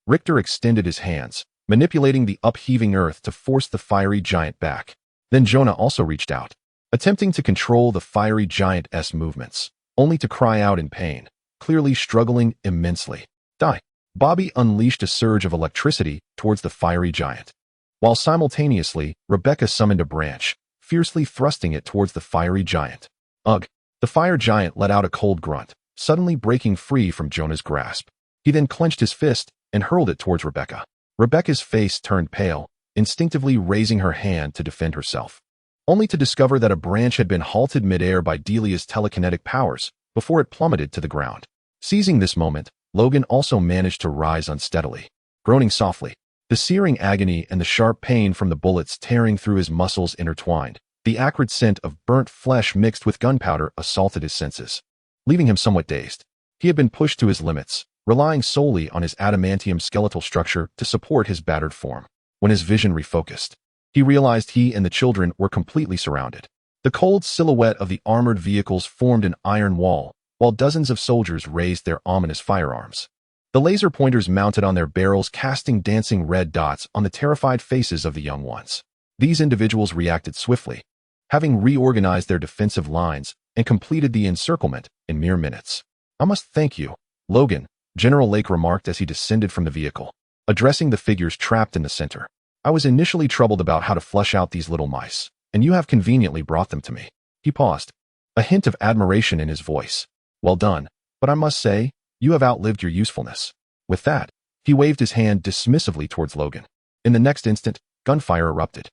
A: Richter extended his hands, manipulating the upheaving earth to force the fiery giant back. Then Jonah also reached out, attempting to control the fiery giant's movements, only to cry out in pain, clearly struggling immensely. Die! Bobby unleashed a surge of electricity towards the fiery giant, while simultaneously, Rebecca summoned a branch, fiercely thrusting it towards the fiery giant. Ugh! The fire giant let out a cold grunt, suddenly breaking free from Jonah's grasp. He then clenched his fist and hurled it towards Rebecca. Rebecca's face turned pale, instinctively raising her hand to defend herself. only to discover that a branch had been halted midair by Delia's telekinetic powers before it plummeted to the ground. Seizing this moment, Logan also managed to rise unsteadily, groaning softly. The searing agony and the sharp pain from the bullets tearing through his muscles intertwined. The acrid scent of burnt flesh mixed with gunpowder assaulted his senses, leaving him somewhat dazed. He had been pushed to his limits, relying solely on his adamantium skeletal structure to support his battered form. When his vision refocused, he realized he and the children were completely surrounded. The cold silhouette of the armored vehicles formed an iron wall, while dozens of soldiers raised their ominous firearms. The laser pointers mounted on their barrels casting dancing red dots on the terrified faces of the young ones. These individuals reacted swiftly, having reorganized their defensive lines and completed the encirclement in mere minutes. "I must thank you, Logan," General Lake remarked as he descended from the vehicle, addressing the figures trapped in the center. "I was initially troubled about how to flush out these little mice, and you have conveniently brought them to me." He paused, a hint of admiration in his voice. "Well done, but I must say, you have outlived your usefulness." With that, he waved his hand dismissively towards Logan. In the next instant, gunfire erupted.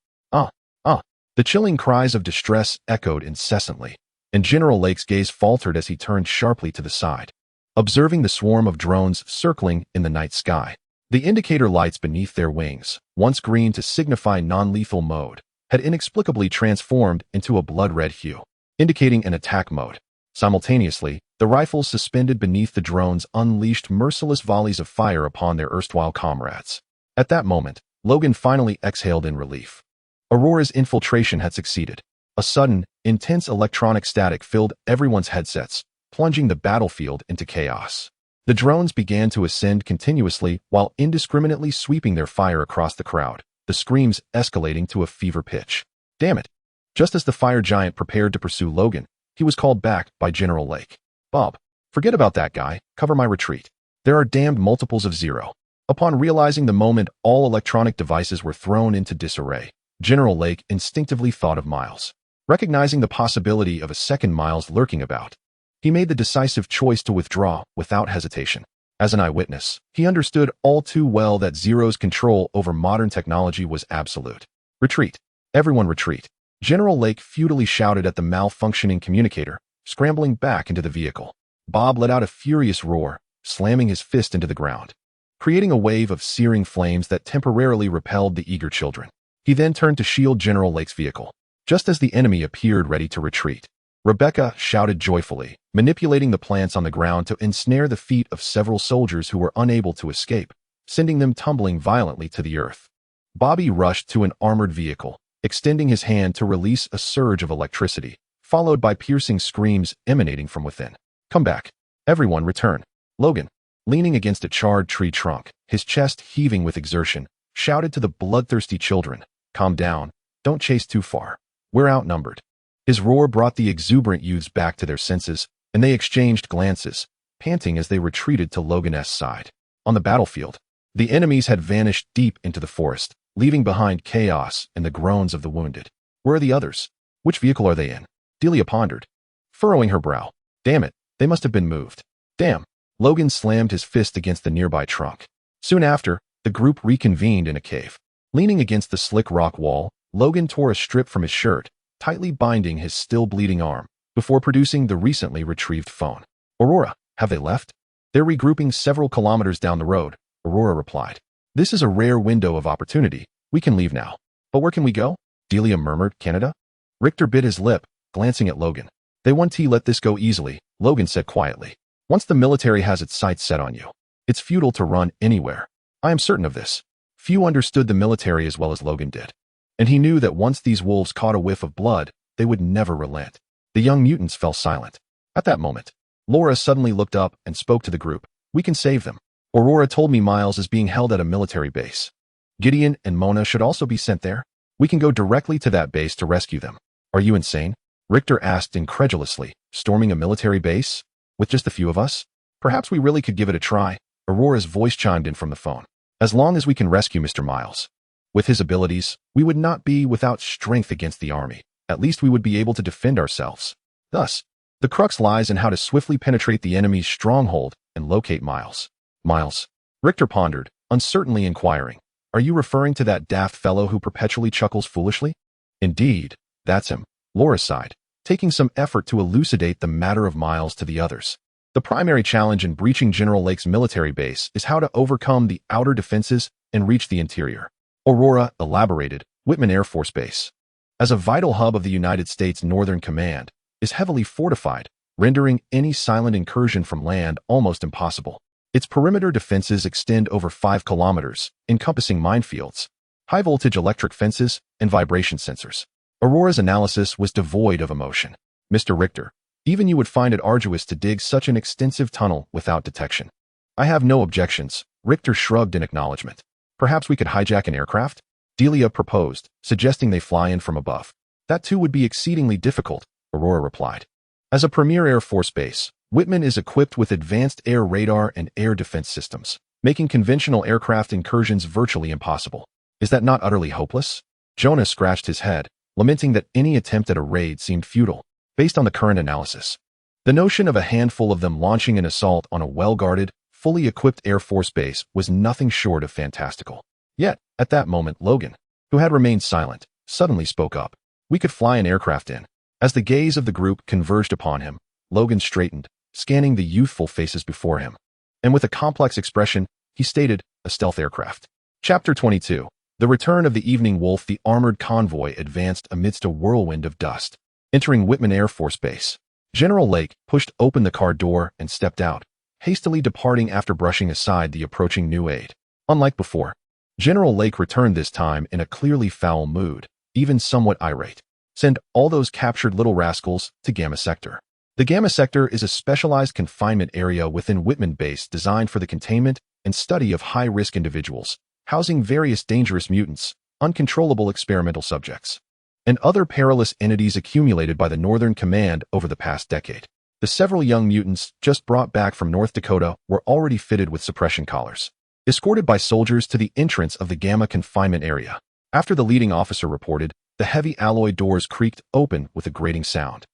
A: The chilling cries of distress echoed incessantly, and General Lake's gaze faltered as he turned sharply to the side, observing the swarm of drones circling in the night sky. The indicator lights beneath their wings, once green to signify non-lethal mode, had inexplicably transformed into a blood-red hue, indicating an attack mode. Simultaneously, the rifles suspended beneath the drones unleashed merciless volleys of fire upon their erstwhile comrades. At that moment, Logan finally exhaled in relief. Aurora's infiltration had succeeded. A sudden, intense electronic static filled everyone's headsets, plunging the battlefield into chaos. The drones began to ascend continuously while indiscriminately sweeping their fire across the crowd, the screams escalating to a fever pitch. "Damn it!" Just as the fire giant prepared to pursue Logan, he was called back by General Lake. "Bob, forget about that guy, cover my retreat. There are damned multiples of zero." Upon realizing the moment all electronic devices were thrown into disarray, General Lake instinctively thought of Miles. Recognizing the possibility of a second Miles lurking about, he made the decisive choice to withdraw without hesitation. As an eyewitness, he understood all too well that Zero's control over modern technology was absolute. "Retreat. Everyone retreat." General Lake futilely shouted at the malfunctioning communicator, scrambling back into the vehicle. Bob let out a furious roar, slamming his fist into the ground, creating a wave of searing flames that temporarily repelled the eager children. He then turned to shield General Lake's vehicle. Just as the enemy appeared ready to retreat, Rebecca shouted joyfully, manipulating the plants on the ground to ensnare the feet of several soldiers who were unable to escape, sending them tumbling violently to the earth. Bobby rushed to an armored vehicle, extending his hand to release a surge of electricity, followed by piercing screams emanating from within. "Come back. Everyone return." Logan, leaning against a charred tree trunk, his chest heaving with exertion, shouted to the bloodthirsty children, "Calm down. Don't chase too far. We're outnumbered." His roar brought the exuberant youths back to their senses, and they exchanged glances, panting as they retreated to Logan's side. On the battlefield, the enemies had vanished deep into the forest, leaving behind chaos and the groans of the wounded. "Where are the others? Which vehicle are they in?" Delia pondered, furrowing her brow. "Damn it, they must have been moved." "Damn." Logan slammed his fist against the nearby trunk. Soon after, the group reconvened in a cave. Leaning against the slick rock wall, Logan tore a strip from his shirt, tightly binding his still bleeding arm, before producing the recently retrieved phone. "Aurora, have they left?" "They're regrouping several kilometers down the road," Aurora replied. "This is a rare window of opportunity. We can leave now." "But where can we go?" Delia murmured. "Canada?" Richter bit his lip, glancing at Logan. "They won't let this go easily," Logan said quietly. "Once the military has its sights set on you, it's futile to run anywhere. I am certain of this." Few understood the military as well as Logan did, and he knew that once these wolves caught a whiff of blood, they would never relent. The young mutants fell silent. At that moment, Laura suddenly looked up and spoke to the group. "We can save them. Aurora told me Miles is being held at a military base. Gideon and Mona should also be sent there. We can go directly to that base to rescue them." "Are you insane?" Richter asked incredulously. "Storming a military base? With just a few of us? Perhaps we really could give it a try." Aurora's voice chimed in from the phone. "As long as we can rescue Mr. Miles. With his abilities, we would not be without strength against the army. At least we would be able to defend ourselves. Thus, the crux lies in how to swiftly penetrate the enemy's stronghold and locate Miles." "Miles?" Richter pondered, uncertainly inquiring. "Are you referring to that daft fellow who perpetually chuckles foolishly?" "Indeed. That's him, Laura sighed, taking some effort to elucidate the matter of Miles to the others. The primary challenge in breaching General Lake's military base is how to overcome the outer defenses and reach the interior. Aurora elaborated, Whitman Air Force Base, as a vital hub of the United States Northern Command, is heavily fortified, rendering any silent incursion from land almost impossible. Its perimeter defenses extend over 5 kilometers, encompassing minefields, high-voltage electric fences, and vibration sensors. Aurora's analysis was devoid of emotion. Mr. Richter, even you would find it arduous to dig such an extensive tunnel without detection. I have no objections, Richter shrugged in acknowledgement. Perhaps we could hijack an aircraft? Delia proposed, suggesting they fly in from above. That too would be exceedingly difficult, Aurora replied. As a premier Air Force base, Whitman is equipped with advanced air radar and air defense systems, making conventional aircraft incursions virtually impossible. Is that not utterly hopeless? Jonah scratched his head, lamenting that any attempt at a raid seemed futile, based on the current analysis. The notion of a handful of them launching an assault on a well-guarded, fully equipped Air Force base was nothing short of fantastical. Yet, at that moment, Logan, who had remained silent, suddenly spoke up. We could fly an aircraft in. As the gaze of the group converged upon him, Logan straightened, scanning the youthful faces before him. And with a complex expression, he stated, a stealth aircraft. Chapter 22. The return of the evening wolf. The armored convoy advanced amidst a whirlwind of dust, entering Whitman Air Force Base. General Lake pushed open the car door and stepped out, hastily departing after brushing aside the approaching new aide. Unlike before, General Lake returned this time in a clearly foul mood, even somewhat irate. Send all those captured little rascals to Gamma Sector. The Gamma Sector is a specialized confinement area within Whitman Base designed for the containment and study of high-risk individuals, housing various dangerous mutants, uncontrollable experimental subjects, and other perilous entities accumulated by the Northern Command over the past decade. The several young mutants just brought back from North Dakota were already fitted with suppression collars, escorted by soldiers to the entrance of the Gamma confinement area. After the leading officer reported, the heavy alloy doors creaked open with a grating sound,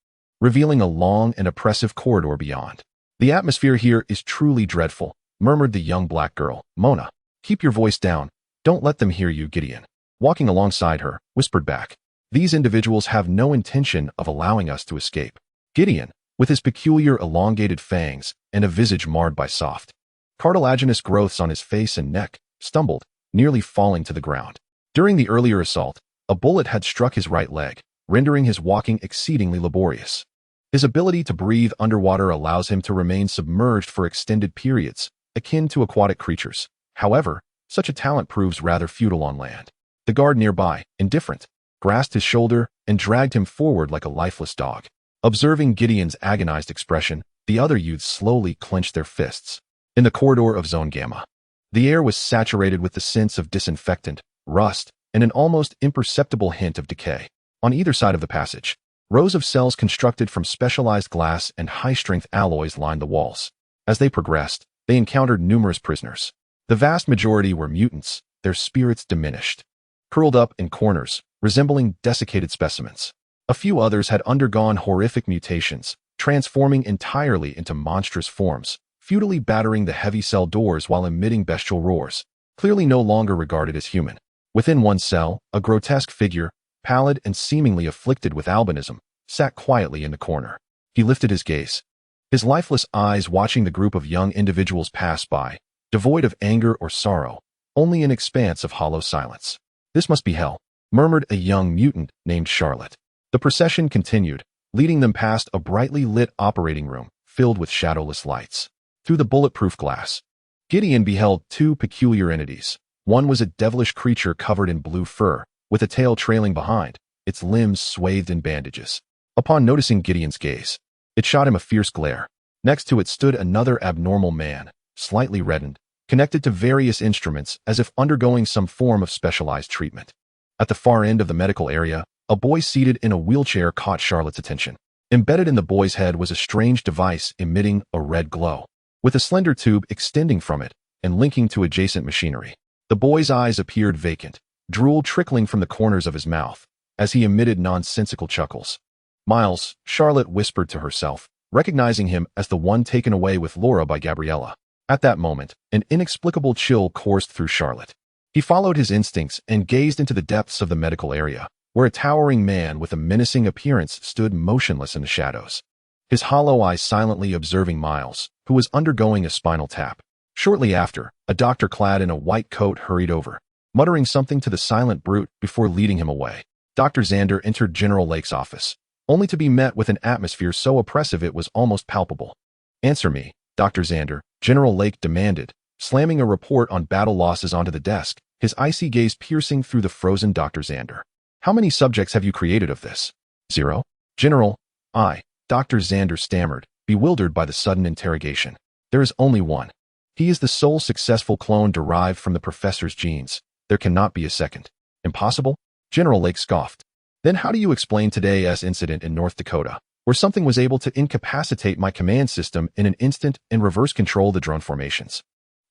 A: revealing a long and oppressive corridor beyond. The atmosphere here is truly dreadful, murmured the young black girl, Mona. Keep your voice down. Don't let them hear you, Gideon. Walking alongside her, whispered back. These individuals have no intention of allowing us to escape. Gideon, with his peculiar elongated fangs and a visage marred by soft, cartilaginous growths on his face and neck, stumbled, nearly falling to the ground. During the earlier assault, a bullet had struck his right leg, rendering his walking exceedingly laborious. His ability to breathe underwater allows him to remain submerged for extended periods, akin to aquatic creatures. However, such a talent proves rather futile on land. The guard nearby, indifferent, grasped his shoulder and dragged him forward like a lifeless dog. Observing Gideon's agonized expression, the other youths slowly clenched their fists. In the corridor of Zone Gamma, the air was saturated with the scents of disinfectant, rust, and an almost imperceptible hint of decay. On either side of the passage, rows of cells constructed from specialized glass and high-strength alloys lined the walls. As they progressed, they encountered numerous prisoners. The vast majority were mutants, their spirits diminished, curled up in corners, resembling desiccated specimens. A few others had undergone horrific mutations, transforming entirely into monstrous forms, futilely battering the heavy cell doors while emitting bestial roars, clearly no longer regarded as human. Within one cell, a grotesque figure, pallid and seemingly afflicted with albinism, sat quietly in the corner. He lifted his gaze, his lifeless eyes watching the group of young individuals pass by, devoid of anger or sorrow, only an expanse of hollow silence. This must be hell, murmured a young mutant named Charlotte. The procession continued, leading them past a brightly lit operating room filled with shadowless lights. Through the bulletproof glass, Gideon beheld two peculiar entities. One was a devilish creature covered in blue fur, with a tail trailing behind, its limbs swathed in bandages. Upon noticing Gideon's gaze, it shot him a fierce glare. Next to it stood another abnormal man, slightly reddened, connected to various instruments as if undergoing some form of specialized treatment. At the far end of the medical area, a boy seated in a wheelchair caught Charlotte's attention. Embedded in the boy's head was a strange device emitting a red glow, with a slender tube extending from it and linking to adjacent machinery. The boy's eyes appeared vacant, drool trickling from the corners of his mouth, as he emitted nonsensical chuckles. Miles, Charlotte whispered to herself, recognizing him as the one taken away with Laura by Gabriella. At that moment, an inexplicable chill coursed through Charlotte. He followed his instincts and gazed into the depths of the medical area, where a towering man with a menacing appearance stood motionless in the shadows, his hollow eyes silently observing Miles, who was undergoing a spinal tap. Shortly after, a doctor clad in a white coat hurried over, muttering something to the silent brute before leading him away. Dr. Xander entered General Lake's office, only to be met with an atmosphere so oppressive it was almost palpable. "Answer me, Dr. Xander," General Lake demanded, slamming a report on battle losses onto the desk, his icy gaze piercing through the frozen Dr. Xander. "How many subjects have you created of this?" "0. General, Dr. Xander stammered, bewildered by the sudden interrogation. "There is only one. He is the sole successful clone derived from the professor's genes. There cannot be a second." "Impossible?" General Lake scoffed. "Then how do you explain today's incident in North Dakota, where something was able to incapacitate my command system in an instant and reverse control the drone formations?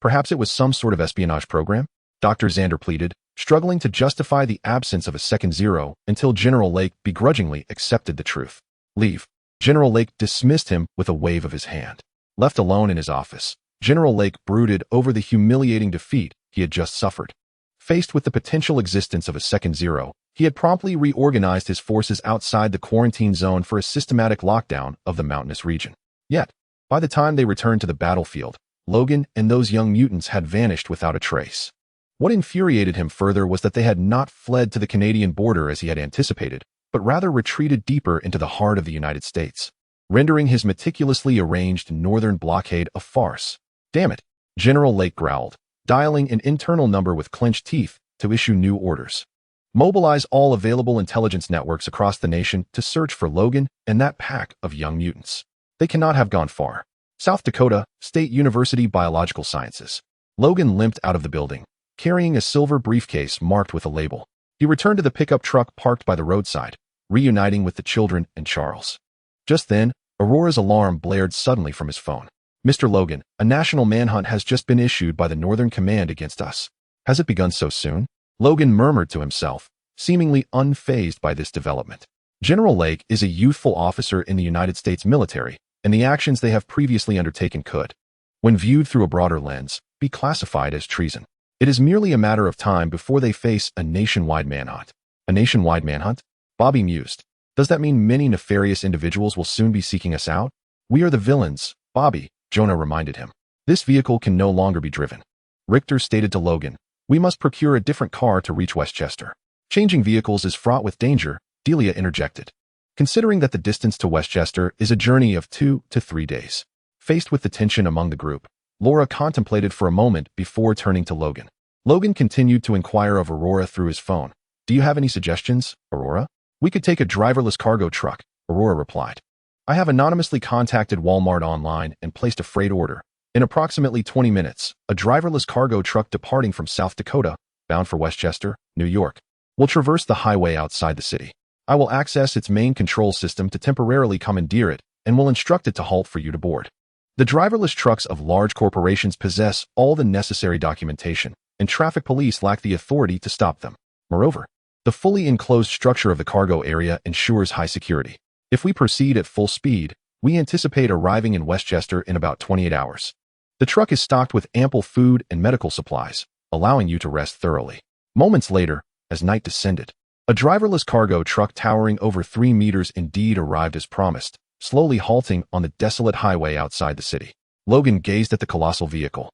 A: Perhaps it was some sort of espionage program?" Dr. Xander pleaded, struggling to justify the absence of a second 0 until General Lake begrudgingly accepted the truth. "Leave." General Lake dismissed him with a wave of his hand. Left alone in his office, General Lake brooded over the humiliating defeat he had just suffered. Faced with the potential existence of a second 0, he had promptly reorganized his forces outside the quarantine zone for a systematic lockdown of the mountainous region. Yet, by the time they returned to the battlefield, Logan and those young mutants had vanished without a trace. What infuriated him further was that they had not fled to the Canadian border as he had anticipated, but rather retreated deeper into the heart of the United States, rendering his meticulously arranged northern blockade a farce. "Damn it," General Lake growled, dialing an internal number with clenched teeth to issue new orders. "Mobilize all available intelligence networks across the nation to search for Logan and that pack of young mutants. They cannot have gone far. South Dakota State University Biological Sciences." Logan limped out of the building, carrying a silver briefcase marked with a label. He returned to the pickup truck parked by the roadside, reuniting with the children and Charles. Just then, Aurora's alarm blared suddenly from his phone. "Mr. Logan, a national manhunt has just been issued by the Northern Command against us." "Has it begun so soon?" Logan murmured to himself, seemingly unfazed by this development. General Lake is a youthful officer in the United States military, and the actions they have previously undertaken could, when viewed through a broader lens, be classified as treason. It is merely a matter of time before they face a nationwide manhunt. "A nationwide manhunt?" Bobby mused. "Does that mean many nefarious individuals will soon be seeking us out?" "We are the villains, Bobby," Jonah reminded him. "This vehicle can no longer be driven." Richter stated to Logan, "We must procure a different car to reach Westchester." "Changing vehicles is fraught with danger," Delia interjected, "considering that the distance to Westchester is a journey of 2 to 3 days. Faced with the tension among the group, Laura contemplated for a moment before turning to Logan. Logan continued to inquire of Aurora through his phone. "Do you have any suggestions, Aurora?" "We could take a driverless cargo truck," Aurora replied. "I have anonymously contacted Walmart online and placed a freight order. In approximately 20 minutes, a driverless cargo truck departing from South Dakota, bound for Westchester, New York, will traverse the highway outside the city. I will access its main control system to temporarily commandeer it and will instruct it to halt for you to board." The driverless trucks of large corporations possess all the necessary documentation, and traffic police lack the authority to stop them. Moreover, the fully enclosed structure of the cargo area ensures high security. If we proceed at full speed, we anticipate arriving in Westchester in about 28 hours. The truck is stocked with ample food and medical supplies, allowing you to rest thoroughly. Moments later, as night descended, a driverless cargo truck towering over 3 meters indeed arrived as promised, slowly halting on the desolate highway outside the city. Logan gazed at the colossal vehicle,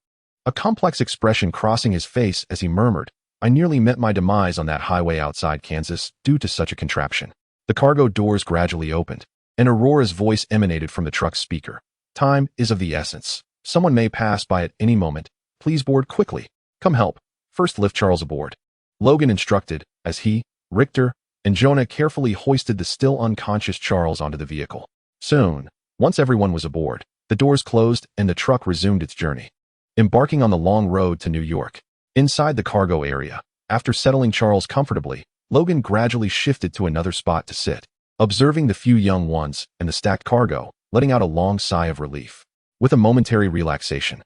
A: a complex expression crossing his face as he murmured, "I nearly met my demise on that highway outside Kansas due to such a contraption." The cargo doors gradually opened, and Aurora's voice emanated from the truck's speaker. "Time is of the essence. Someone may pass by at any moment. Please board quickly. Come help. First lift Charles aboard." Logan instructed, as he, Richter, and Jonah carefully hoisted the still unconscious Charles onto the vehicle. Soon, once everyone was aboard, the doors closed and the truck resumed its journey, embarking on the long road to New York. Inside the cargo area, after settling Charles comfortably, Logan gradually shifted to another spot to sit, observing the few young ones and the stacked cargo, letting out a long sigh of relief. With a momentary relaxation,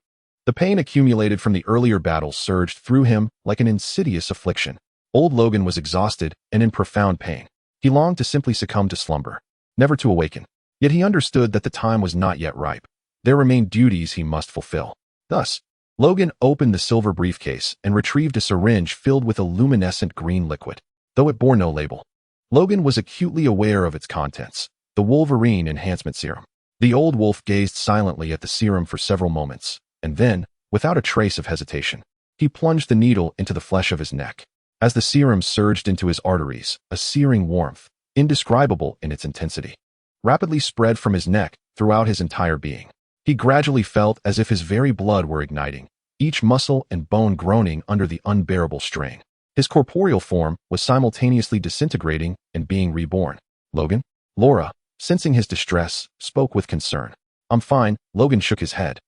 A: the pain accumulated from the earlier battle surged through him like an insidious affliction. Old Logan was exhausted and in profound pain. He longed to simply succumb to slumber, never to awaken. Yet he understood that the time was not yet ripe. There remained duties he must fulfill. Thus, Logan opened the silver briefcase and retrieved a syringe filled with a luminescent green liquid. Though it bore no label, Logan was acutely aware of its contents, the Wolverine enhancement serum. The old wolf gazed silently at the serum for several moments, and then, without a trace of hesitation, he plunged the needle into the flesh of his neck. As the serum surged into his arteries, a searing warmth, indescribable in its intensity, rapidly spread from his neck throughout his entire being. He gradually felt as if his very blood were igniting, each muscle and bone groaning under the unbearable strain. His corporeal form was simultaneously disintegrating and being reborn. Logan? Laura, sensing his distress, spoke with concern. I'm fine, Logan shook his head.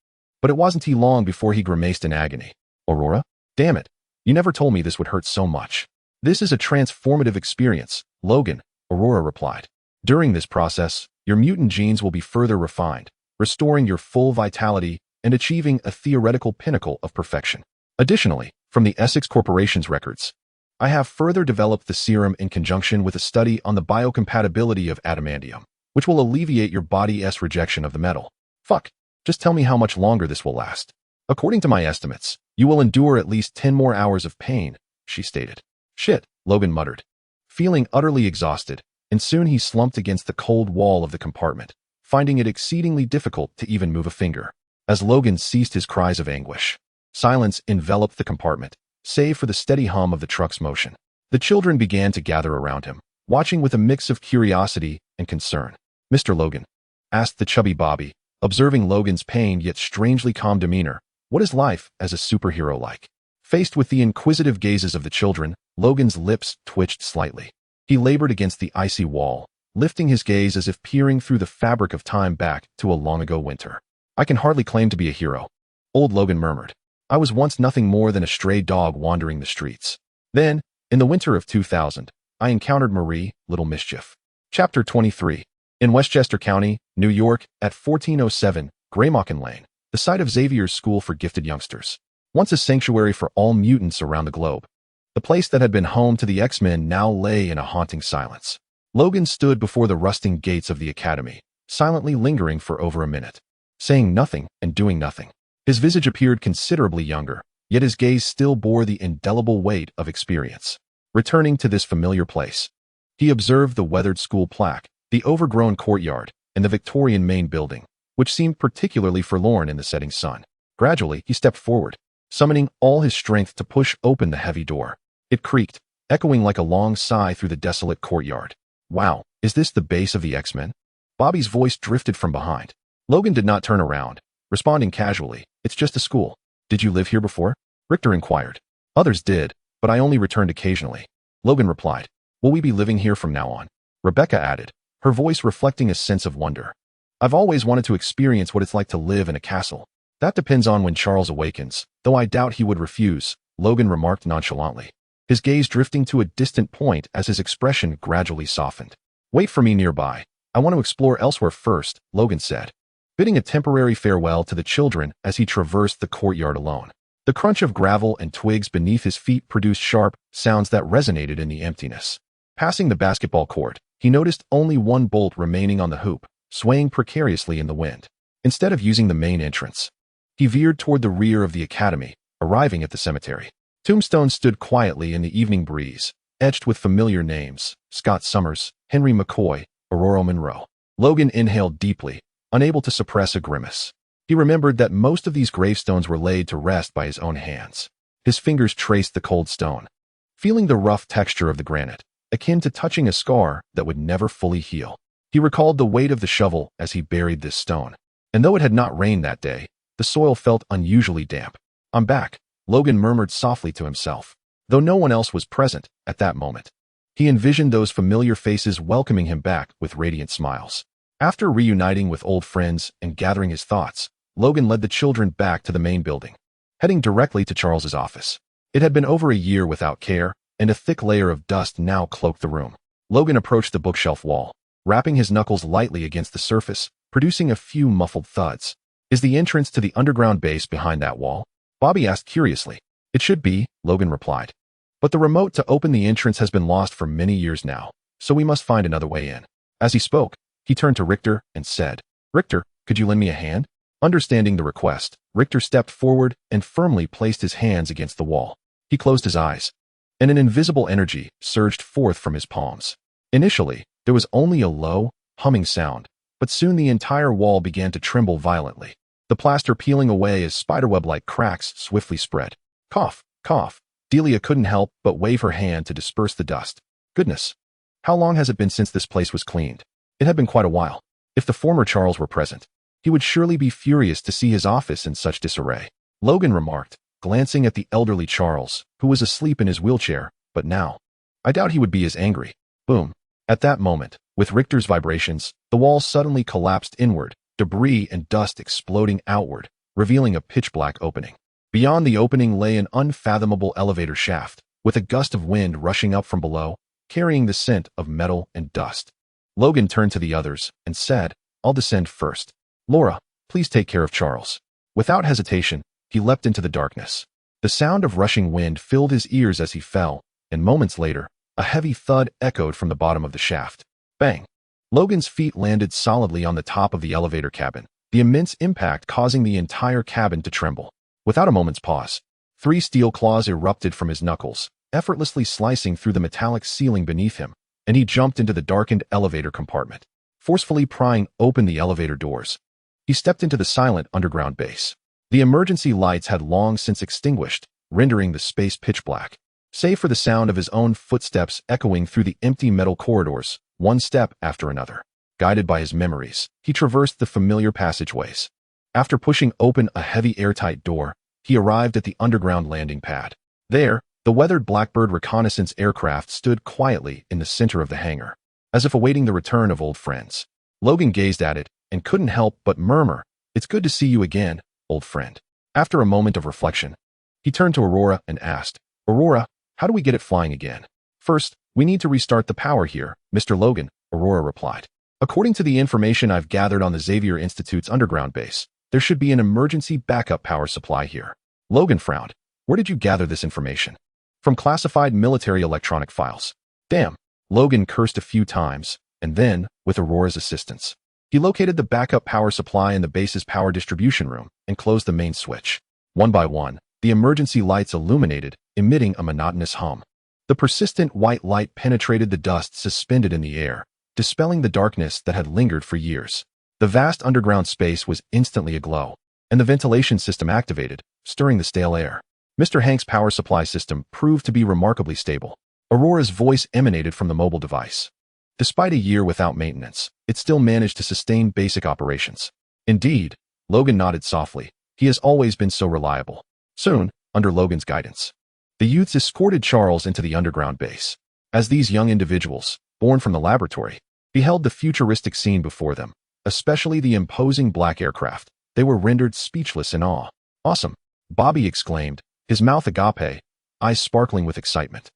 A: But it wasn't long before he grimaced in agony. Aurora? Damn it. You never told me this would hurt so much. This is a transformative experience, Logan, Aurora replied. During this process, your mutant genes will be further refined, restoring your full vitality and achieving a theoretical pinnacle of perfection. Additionally, from the Essex Corporation's records, I have further developed the serum in conjunction with a study on the biocompatibility of adamantium, which will alleviate your body's rejection of the metal. Fuck, just tell me how much longer this will last. According to my estimates, you will endure at least 10 more hours of pain, she stated. Shit, Logan muttered, feeling utterly exhausted, and soon he slumped against the cold wall of the compartment, finding it exceedingly difficult to even move a finger. As Logan ceased his cries of anguish, silence enveloped the compartment, save for the steady hum of the truck's motion. The children began to gather around him, watching with a mix of curiosity and concern. Mr. Logan, asked the chubby Bobby, observing Logan's pained yet strangely calm demeanor. What is life as a superhero like? Faced with the inquisitive gazes of the children, Logan's lips twitched slightly. He labored against the icy wall, lifting his gaze as if peering through the fabric of time back to a long-ago winter. I can hardly claim to be a hero, old Logan murmured. I was once nothing more than a stray dog wandering the streets. Then, in the winter of 2000, I encountered Marie, Little Mischief. Chapter 23. In Westchester County, New York, at 1407 Graymocken Lane, the site of Xavier's School for Gifted Youngsters. Once a sanctuary for all mutants around the globe, the place that had been home to the X-Men now lay in a haunting silence. Logan stood before the rusting gates of the academy, silently lingering for over a minute, saying nothing and doing nothing. His visage appeared considerably younger, yet his gaze still bore the indelible weight of experience. Returning to this familiar place, he observed the weathered school plaque, the overgrown courtyard, and the Victorian main building, which seemed particularly forlorn in the setting sun. Gradually, he stepped forward, summoning all his strength to push open the heavy door. It creaked, echoing like a long sigh through the desolate courtyard. Wow, is this the base of the X-Men? Bobby's voice drifted from behind. Logan did not turn around, responding casually, it's just a school. Did you live here before? Richter inquired. Others did, but I only returned occasionally. Logan replied. Will we be living here from now on? Rebecca added, her voice reflecting a sense of wonder. I've always wanted to experience what it's like to live in a castle. That depends on when Charles awakens, though I doubt he would refuse, Logan remarked nonchalantly, his gaze drifting to a distant point as his expression gradually softened. Wait for me nearby. I want to explore elsewhere first, Logan said, bidding a temporary farewell to the children as he traversed the courtyard alone. The crunch of gravel and twigs beneath his feet produced sharp sounds that resonated in the emptiness. Passing the basketball court, he noticed only one bolt remaining on the hoop, swaying precariously in the wind. Instead of using the main entrance, he veered toward the rear of the academy, arriving at the cemetery. Tombstones stood quietly in the evening breeze, etched with familiar names, Scott Summers, Henry McCoy, Aurora Monroe. Logan inhaled deeply, unable to suppress a grimace. He remembered that most of these gravestones were laid to rest by his own hands. His fingers traced the cold stone, feeling the rough texture of the granite, akin to touching a scar that would never fully heal. He recalled the weight of the shovel as he buried this stone, and though it had not rained that day, the soil felt unusually damp. I'm back, Logan murmured softly to himself, though no one else was present at that moment. He envisioned those familiar faces welcoming him back with radiant smiles. After reuniting with old friends and gathering his thoughts, Logan led the children back to the main building, heading directly to Charles's office. It had been over a year without care, and a thick layer of dust now cloaked the room. Logan approached the bookshelf wall, rapping his knuckles lightly against the surface, producing a few muffled thuds. Is the entrance to the underground base behind that wall? Bobby asked curiously. It should be, Logan replied. But the remote to open the entrance has been lost for many years now, so we must find another way in. As he spoke, he turned to Richter and said, Richter, could you lend me a hand? Understanding the request, Richter stepped forward and firmly placed his hands against the wall. He closed his eyes, and an invisible energy surged forth from his palms. Initially, there was only a low, humming sound, but soon the entire wall began to tremble violently, the plaster peeling away as spiderweb-like cracks swiftly spread. Cough, cough. Delia couldn't help but wave her hand to disperse the dust. Goodness. How long has it been since this place was cleaned? It had been quite a while. If the former Charles were present, he would surely be furious to see his office in such disarray. Logan remarked, glancing at the elderly Charles, who was asleep in his wheelchair, but now, I doubt he would be as angry. Boom. At that moment, with Richter's vibrations, the wall suddenly collapsed inward, debris and dust exploding outward, revealing a pitch-black opening. Beyond the opening lay an unfathomable elevator shaft, with a gust of wind rushing up from below, carrying the scent of metal and dust. Logan turned to the others and said, I'll descend first. Laura, please take care of Charles. Without hesitation, he leapt into the darkness. The sound of rushing wind filled his ears as he fell, and moments later, a heavy thud echoed from the bottom of the shaft. Bang! Logan's feet landed solidly on the top of the elevator cabin, the immense impact causing the entire cabin to tremble. Without a moment's pause, 3 steel claws erupted from his knuckles, effortlessly slicing through the metallic ceiling beneath him, and he jumped into the darkened elevator compartment, forcefully prying open the elevator doors. He stepped into the silent underground base. The emergency lights had long since extinguished, rendering the space pitch black. Save for the sound of his own footsteps echoing through the empty metal corridors, one step after another. Guided by his memories, he traversed the familiar passageways. After pushing open a heavy airtight door, he arrived at the underground landing pad. There, the weathered Blackbird reconnaissance aircraft stood quietly in the center of the hangar, as if awaiting the return of old friends. Logan gazed at it and couldn't help but murmur, It's good to see you again, old friend. After a moment of reflection, he turned to Aurora and asked, Aurora, how do we get it flying again? First, we need to restart the power here, Mr. Logan, Aurora replied. According to the information I've gathered on the Xavier Institute's underground base, there should be an emergency backup power supply here. Logan frowned. Where did you gather this information? From classified military electronic files. Damn. Logan cursed a few times, and then, with Aurora's assistance, he located the backup power supply in the base's power distribution room and closed the main switch. One by one, the emergency lights illuminated, emitting a monotonous hum. The persistent white light penetrated the dust suspended in the air, dispelling the darkness that had lingered for years. The vast underground space was instantly aglow, and the ventilation system activated, stirring the stale air. Mr. Hank's power supply system proved to be remarkably stable. Aurora's voice emanated from the mobile device. Despite a year without maintenance, it still managed to sustain basic operations. Indeed, Logan nodded softly. He has always been so reliable. Soon, under Logan's guidance, the youths escorted Charles into the underground base. As these young individuals, born from the laboratory, beheld the futuristic scene before them, especially the imposing black aircraft, they were rendered speechless in awe. Awesome! Bobby exclaimed, his mouth agape, eyes sparkling with excitement,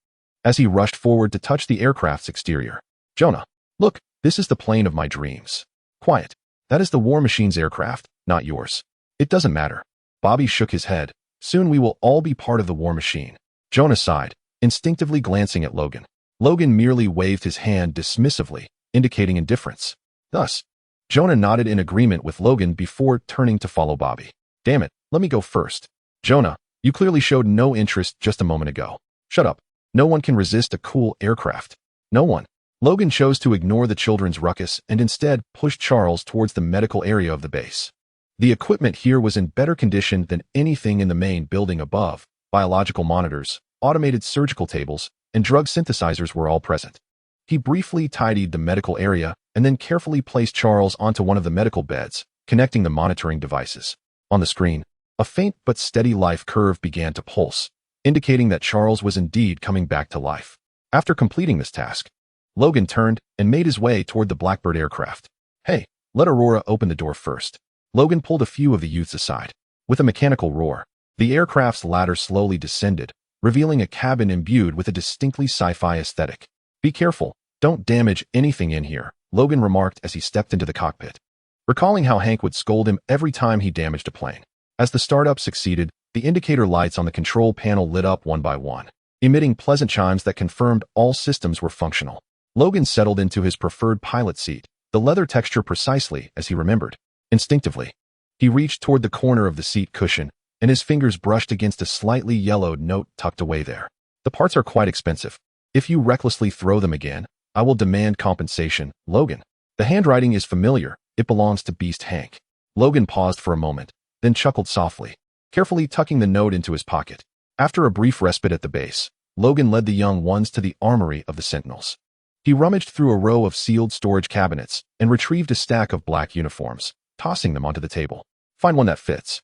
A: as he rushed forward to touch the aircraft's exterior. Jonah, look, this is the plane of my dreams. Quiet. That is the War Machine's aircraft, not yours. It doesn't matter. Bobby shook his head. Soon we will all be part of the War Machine. Jonah sighed, instinctively glancing at Logan. Logan merely waved his hand dismissively, indicating indifference. Thus, Jonah nodded in agreement with Logan before turning to follow Bobby. Damn it, let me go first. Jonah, you clearly showed no interest just a moment ago. Shut up. No one can resist a cool aircraft. No one. Logan chose to ignore the children's ruckus and instead pushed Charles towards the medical area of the base. The equipment here was in better condition than anything in the main building above. Biological monitors, automated surgical tables, and drug synthesizers were all present. He briefly tidied the medical area and then carefully placed Charles onto one of the medical beds, connecting the monitoring devices. On the screen, a faint but steady life curve began to pulse, indicating that Charles was indeed coming back to life. After completing this task, Logan turned and made his way toward the Blackbird aircraft. Hey, let Aurora open the door first. Logan pulled a few of the youths aside. With a mechanical roar, the aircraft's ladder slowly descended, revealing a cabin imbued with a distinctly sci-fi aesthetic. Be careful, don't damage anything in here, Logan remarked as he stepped into the cockpit, recalling how Hank would scold him every time he damaged a plane. As the startup succeeded, the indicator lights on the control panel lit up one by one, emitting pleasant chimes that confirmed all systems were functional. Logan settled into his preferred pilot seat, the leather texture precisely as he remembered. Instinctively, he reached toward the corner of the seat cushion, and his fingers brushed against a slightly yellowed note tucked away there. The parts are quite expensive. If you recklessly throw them again, I will demand compensation, Logan. The handwriting is familiar. It belongs to Beast Hank. Logan paused for a moment, then chuckled softly, carefully tucking the note into his pocket. After a brief respite at the base, Logan led the young ones to the armory of the Sentinels. He rummaged through a row of sealed storage cabinets and retrieved a stack of black uniforms, tossing them onto the table. Find one that fits.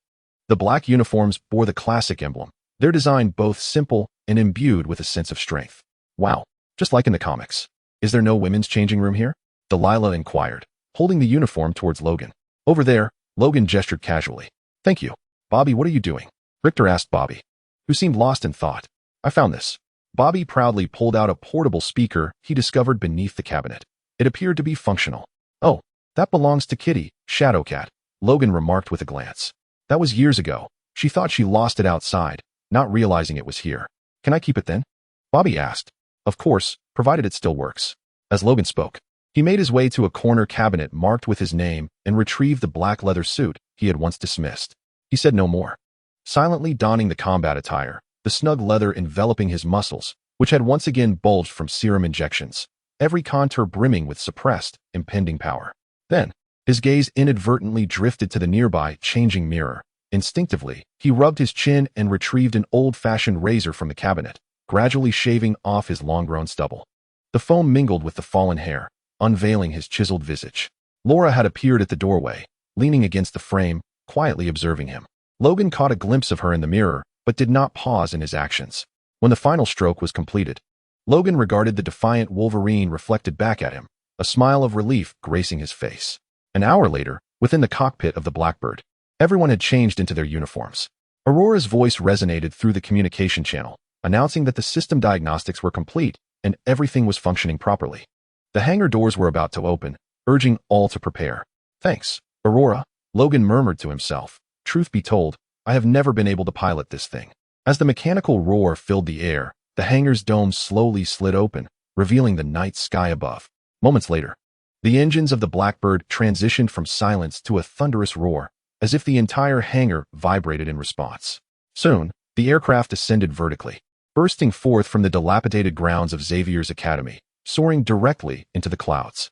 A: The black uniforms bore the classic emblem, their design both simple and imbued with a sense of strength. Wow, just like in the comics. Is there no women's changing room here? Delilah inquired, holding the uniform towards Logan. Over there, Logan gestured casually. Thank you. Bobby, what are you doing? Richter asked Bobby, who seemed lost in thought. I found this. Bobby proudly pulled out a portable speaker he discovered beneath the cabinet. It appeared to be functional. Oh, that belongs to Kitty, Shadowcat, Logan remarked with a glance. That was years ago. She thought she lost it outside, not realizing it was here. Can I keep it then? Bobby asked. Of course, provided it still works. As Logan spoke, he made his way to a corner cabinet marked with his name and retrieved the black leather suit he had once dismissed. He said no more. Silently donning the combat attire, the snug leather enveloping his muscles, which had once again bulged from serum injections, every contour brimming with suppressed, impending power. Then, his gaze inadvertently drifted to the nearby changing mirror. Instinctively, he rubbed his chin and retrieved an old-fashioned razor from the cabinet, gradually shaving off his long-grown stubble. The foam mingled with the fallen hair, unveiling his chiseled visage. Laura had appeared at the doorway, leaning against the frame, quietly observing him. Logan caught a glimpse of her in the mirror, but did not pause in his actions. When the final stroke was completed, Logan regarded the defiant Wolverine reflected back at him, a smile of relief gracing his face. An hour later, within the cockpit of the Blackbird, everyone had changed into their uniforms. Aurora's voice resonated through the communication channel, announcing that the system diagnostics were complete and everything was functioning properly. The hangar doors were about to open, urging all to prepare. Thanks, Aurora, Logan murmured to himself. Truth be told, I have never been able to pilot this thing. As the mechanical roar filled the air, the hangar's dome slowly slid open, revealing the night sky above. Moments later, the engines of the Blackbird transitioned from silence to a thunderous roar, as if the entire hangar vibrated in response. Soon, the aircraft ascended vertically, bursting forth from the dilapidated grounds of Xavier's Academy, soaring directly into the clouds.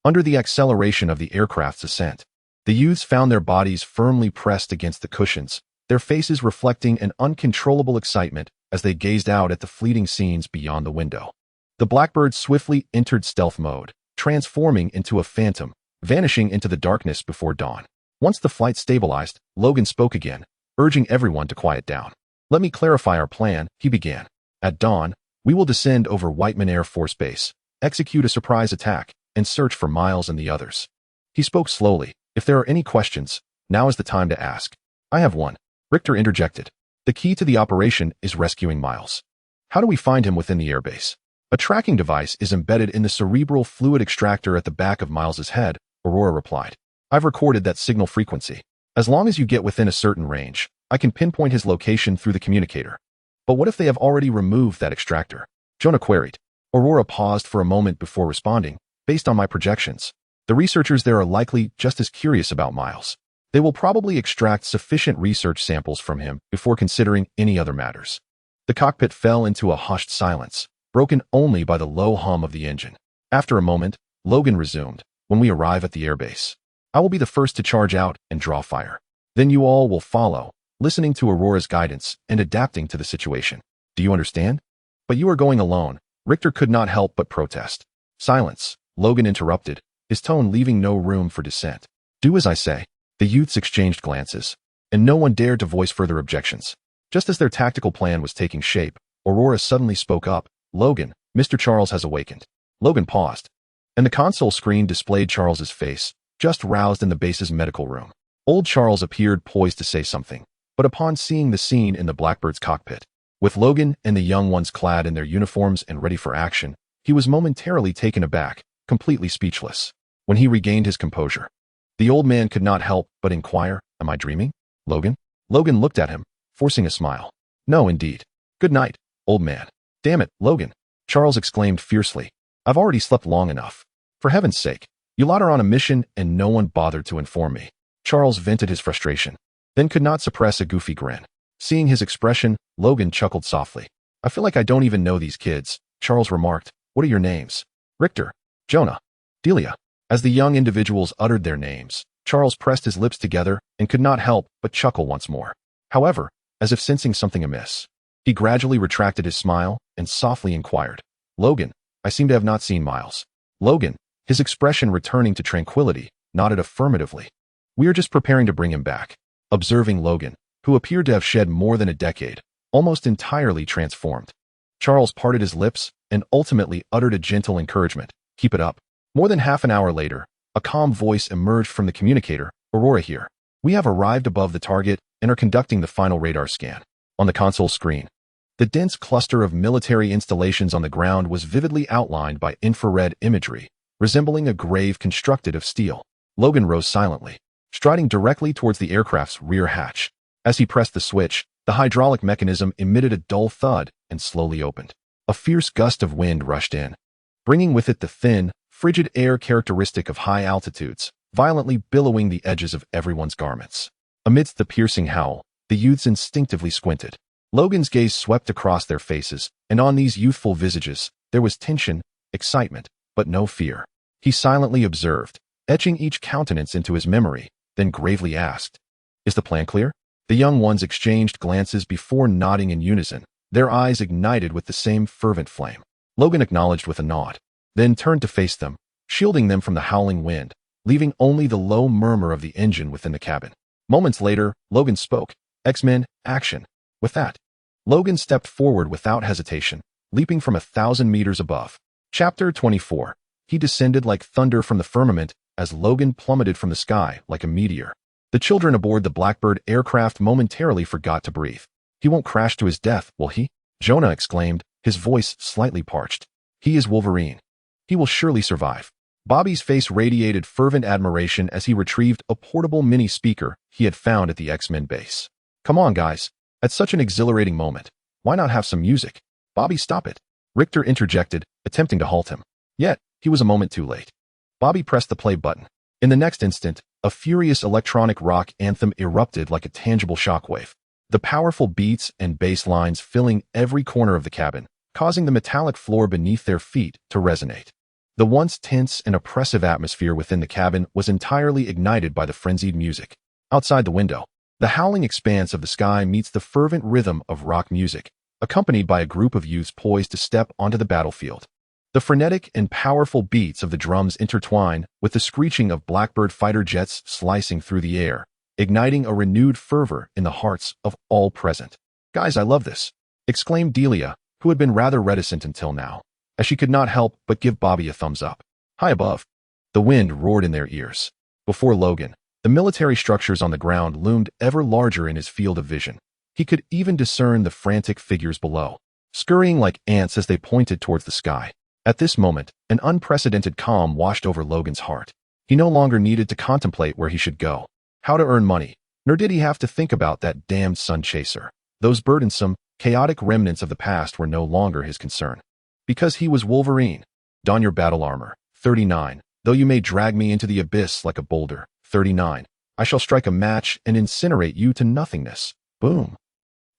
A: Under the acceleration of the aircraft's ascent, the youths found their bodies firmly pressed against the cushions, their faces reflecting an uncontrollable excitement as they gazed out at the fleeting scenes beyond the window. The Blackbird swiftly entered stealth mode, transforming into a phantom, vanishing into the darkness before dawn. Once the flight stabilized, Logan spoke again, urging everyone to quiet down. Let me clarify our plan, he began. At dawn, we will descend over Whiteman Air Force Base, execute a surprise attack, and search for Miles and the others. He spoke slowly. If there are any questions, now is the time to ask. I have one. Richter interjected. The key to the operation is rescuing Miles. How do we find him within the airbase? A tracking device is embedded in the cerebral fluid extractor at the back of Miles's head, Aurora replied. I've recorded that signal frequency. As long as you get within a certain range, I can pinpoint his location through the communicator. But what if they have already removed that extractor? Jonah queried. Aurora paused for a moment before responding. Based on my projections, the researchers there are likely just as curious about Miles. They will probably extract sufficient research samples from him before considering any other matters. The cockpit fell into a hushed silence, broken only by the low hum of the engine. After a moment, Logan resumed. When we arrive at the airbase, I will be the first to charge out and draw fire. Then you all will follow, listening to Aurora's guidance and adapting to the situation. Do you understand? But you are going alone. Richter could not help but protest. Silence, Logan interrupted, his tone leaving no room for dissent. Do as I say. The youths exchanged glances, and no one dared to voice further objections. Just as their tactical plan was taking shape, Aurora suddenly spoke up. Logan, Mr. Charles has awakened. Logan paused, and the console screen displayed Charles's face, just roused in the base's medical room. Old Charles appeared poised to say something, but upon seeing the scene in the Blackbird's cockpit, with Logan and the young ones clad in their uniforms and ready for action, he was momentarily taken aback, completely speechless. When he regained his composure, the old man could not help but inquire, am I dreaming, Logan? Logan looked at him, forcing a smile. No, indeed. Good night, old man. Damn it, Logan, Charles exclaimed fiercely. I've already slept long enough. For heaven's sake, you lot are on a mission and no one bothered to inform me. Charles vented his frustration, then could not suppress a goofy grin. Seeing his expression, Logan chuckled softly. I feel like I don't even know these kids, Charles remarked, What are your names? Richter, Jonah, Delia. As the young individuals uttered their names, Charles pressed his lips together and could not help but chuckle once more. However, as if sensing something amiss, he gradually retracted his smile and softly inquired, Logan, I seem to have not seen Miles. Logan, his expression returning to tranquility, nodded affirmatively. We are just preparing to bring him back. Observing Logan, who appeared to have shed more than a decade, almost entirely transformed. Charles parted his lips and ultimately uttered a gentle encouragement. Keep it up. More than half an hour later, a calm voice emerged from the communicator. Aurora here. We have arrived above the target and are conducting the final radar scan. On the console screen, the dense cluster of military installations on the ground was vividly outlined by infrared imagery, resembling a grave constructed of steel. Logan rose silently, striding directly towards the aircraft's rear hatch. As he pressed the switch, the hydraulic mechanism emitted a dull thud and slowly opened. A fierce gust of wind rushed in, bringing with it the thin, frigid air characteristic of high altitudes, violently billowing the edges of everyone's garments. Amidst the piercing howl, the youths instinctively squinted. Logan's gaze swept across their faces, and on these youthful visages, there was tension, excitement, but no fear. He silently observed, etching each countenance into his memory, then gravely asked, Is the plan clear? The young ones exchanged glances before nodding in unison, their eyes ignited with the same fervent flame. Logan acknowledged with a nod, then turned to face them, shielding them from the howling wind, leaving only the low murmur of the engine within the cabin. Moments later, Logan spoke, X-Men, action. With that, Logan stepped forward without hesitation, leaping from 1,000 meters above. Chapter 24. He descended like thunder from the firmament as Logan plummeted from the sky like a meteor. The children aboard the Blackbird aircraft momentarily forgot to breathe. He won't crash to his death, will he? Jonah exclaimed, his voice slightly parched. He is Wolverine. He will surely survive. Bobby's face radiated fervent admiration as he retrieved a portable mini speaker he had found at the X-Men base. Come on, guys. At such an exhilarating moment, why not have some music? Bobby, stop it. Richter interjected, attempting to halt him. Yet, he was a moment too late. Bobby pressed the play button. In the next instant, a furious electronic rock anthem erupted like a tangible shockwave. The powerful beats and bass lines filling every corner of the cabin, causing the metallic floor beneath their feet to resonate. The once tense and oppressive atmosphere within the cabin was entirely ignited by the frenzied music. Outside the window, the howling expanse of the sky meets the fervent rhythm of rock music, accompanied by a group of youths poised to step onto the battlefield. The frenetic and powerful beats of the drums intertwine with the screeching of Blackbird fighter jets slicing through the air, igniting a renewed fervor in the hearts of all present. Guys, I love this, exclaimed Delia, who had been rather reticent until now, as she could not help but give Bobby a thumbs up. High above, the wind roared in their ears. Before Logan, the military structures on the ground loomed ever larger in his field of vision. He could even discern the frantic figures below, scurrying like ants as they pointed towards the sky. At this moment, an unprecedented calm washed over Logan's heart. He no longer needed to contemplate where he should go, how to earn money, nor did he have to think about that damned sun chaser. Those burdensome, chaotic remnants of the past were no longer his concern. Because he was Wolverine. Don your battle armor. 39. Though you may drag me into the abyss like a boulder. 39. I shall strike a match and incinerate you to nothingness. Boom.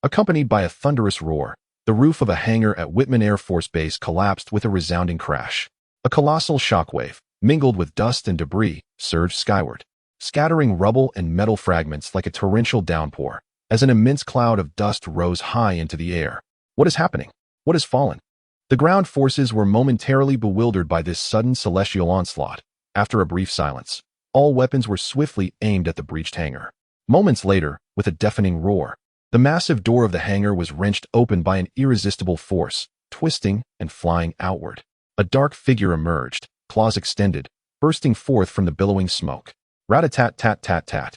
A: Accompanied by a thunderous roar, the roof of a hangar at Whitman Air Force Base collapsed with a resounding crash. A colossal shockwave, mingled with dust and debris, surged skyward, scattering rubble and metal fragments like a torrential downpour, as an immense cloud of dust rose high into the air. What is happening? What has fallen? The ground forces were momentarily bewildered by this sudden celestial onslaught. After a brief silence, all weapons were swiftly aimed at the breached hangar. Moments later, with a deafening roar, the massive door of the hangar was wrenched open by an irresistible force, twisting and flying outward. A dark figure emerged, claws extended, bursting forth from the billowing smoke. Rat-a-tat-tat-tat-tat.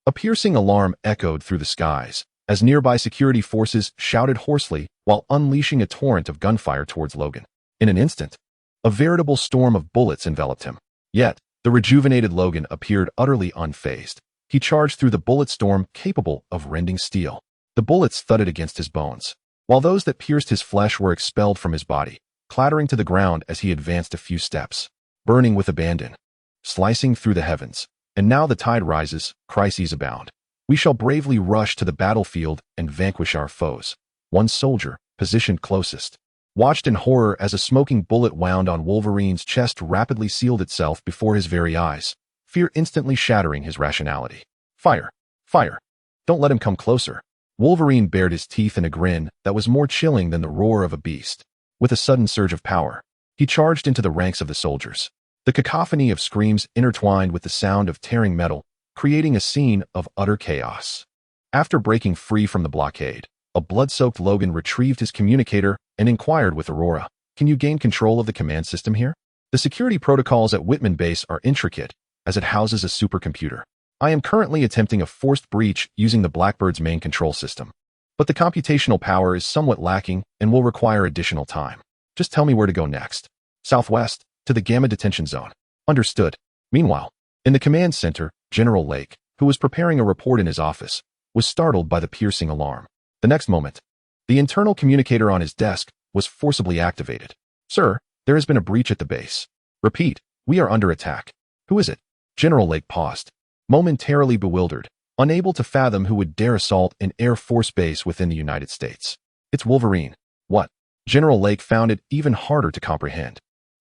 A: A piercing alarm echoed through the skies, as nearby security forces shouted hoarsely while unleashing a torrent of gunfire towards Logan. In an instant, a veritable storm of bullets enveloped him. Yet, the rejuvenated Logan appeared utterly unfazed. He charged through the bullet storm capable of rending steel. The bullets thudded against his bones, while those that pierced his flesh were expelled from his body, clattering to the ground as he advanced a few steps, burning with abandon, slicing through the heavens. And now the tide rises, crises abound. We shall bravely rush to the battlefield and vanquish our foes. One soldier, positioned closest, watched in horror as a smoking bullet wound on Wolverine's chest rapidly sealed itself before his very eyes, fear instantly shattering his rationality. Fire! Fire! Don't let him come closer. Wolverine bared his teeth in a grin that was more chilling than the roar of a beast. With a sudden surge of power, he charged into the ranks of the soldiers. The cacophony of screams intertwined with the sound of tearing metal, creating a scene of utter chaos. After breaking free from the blockade, a blood-soaked Logan retrieved his communicator and inquired with Aurora, "Can you gain control of the command system here? The security protocols at Whitman Base are intricate, as it houses a supercomputer. I am currently attempting a forced breach using the Blackbird's main control system, but the computational power is somewhat lacking and will require additional time. Just tell me where to go next." "Southwest, to the Gamma Detention Zone." "Understood." Meanwhile, in the command center, General Lake, who was preparing a report in his office, was startled by the piercing alarm. The next moment, the internal communicator on his desk was forcibly activated. "Sir, there has been a breach at the base. Repeat, we are under attack." "Who is it?" General Lake paused, momentarily bewildered, unable to fathom who would dare assault an Air Force base within the United States. "It's Wolverine." "What?" General Lake found it even harder to comprehend.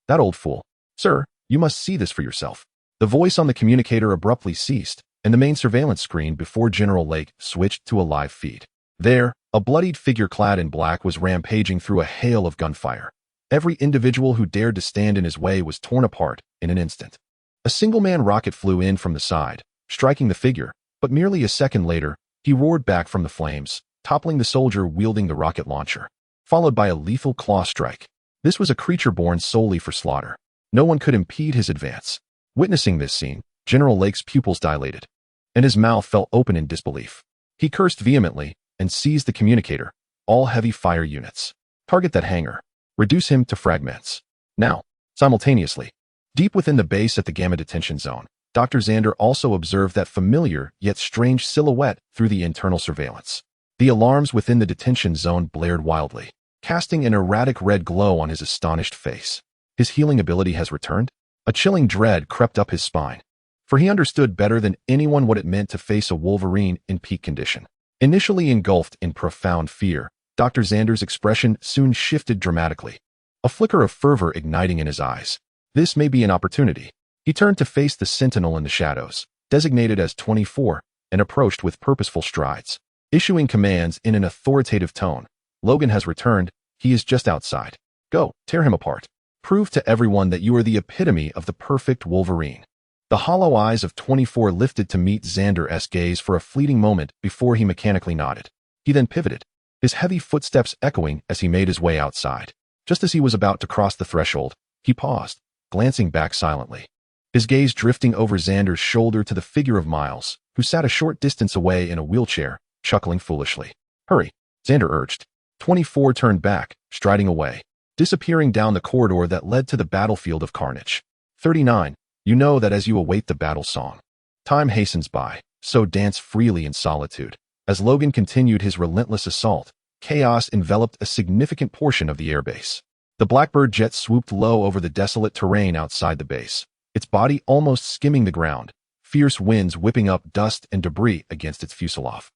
A: "That old fool." "Sir, you must see this for yourself." The voice on the communicator abruptly ceased, and the main surveillance screen before General Lake switched to a live feed. There, a bloodied figure clad in black was rampaging through a hail of gunfire. Every individual who dared to stand in his way was torn apart in an instant. A single-man rocket flew in from the side, striking the figure, but merely a second later, he roared back from the flames, toppling the soldier wielding the rocket launcher, followed by a lethal claw strike. This was a creature born solely for slaughter. No one could impede his advance. Witnessing this scene, General Lake's pupils dilated, and his mouth fell open in disbelief. He cursed vehemently and seized the communicator. "All heavy fire units. Target that hangar. Reduce him to fragments. Now." Simultaneously, deep within the base at the Gamma Detention Zone, Dr. Xander also observed that familiar yet strange silhouette through the internal surveillance. The alarms within the detention zone blared wildly, casting an erratic red glow on his astonished face. His healing ability has returned? A chilling dread crept up his spine, for he understood better than anyone what it meant to face a Wolverine in peak condition. Initially engulfed in profound fear, Dr. Xander's expression soon shifted dramatically, a flicker of fervor igniting in his eyes. This may be an opportunity. He turned to face the sentinel in the shadows, designated as 24, and approached with purposeful strides, issuing commands in an authoritative tone. "Logan has returned. He is just outside. Go, tear him apart. Prove to everyone that you are the epitome of the perfect Wolverine." The hollow eyes of 24 lifted to meet Xander's gaze for a fleeting moment before he mechanically nodded. He then pivoted, his heavy footsteps echoing as he made his way outside. Just as he was about to cross the threshold, he paused, glancing back silently, his gaze drifting over Xander's shoulder to the figure of Miles, who sat a short distance away in a wheelchair, chuckling foolishly. "Hurry," Xander urged. 24 turned back, striding away, disappearing down the corridor that led to the battlefield of carnage. 39. You know that as you await the battle song, time hastens by, so dance freely in solitude. As Logan continued his relentless assault, chaos enveloped a significant portion of the airbase. The Blackbird jet swooped low over the desolate terrain outside the base, its body almost skimming the ground, fierce winds whipping up dust and debris against its fuselage.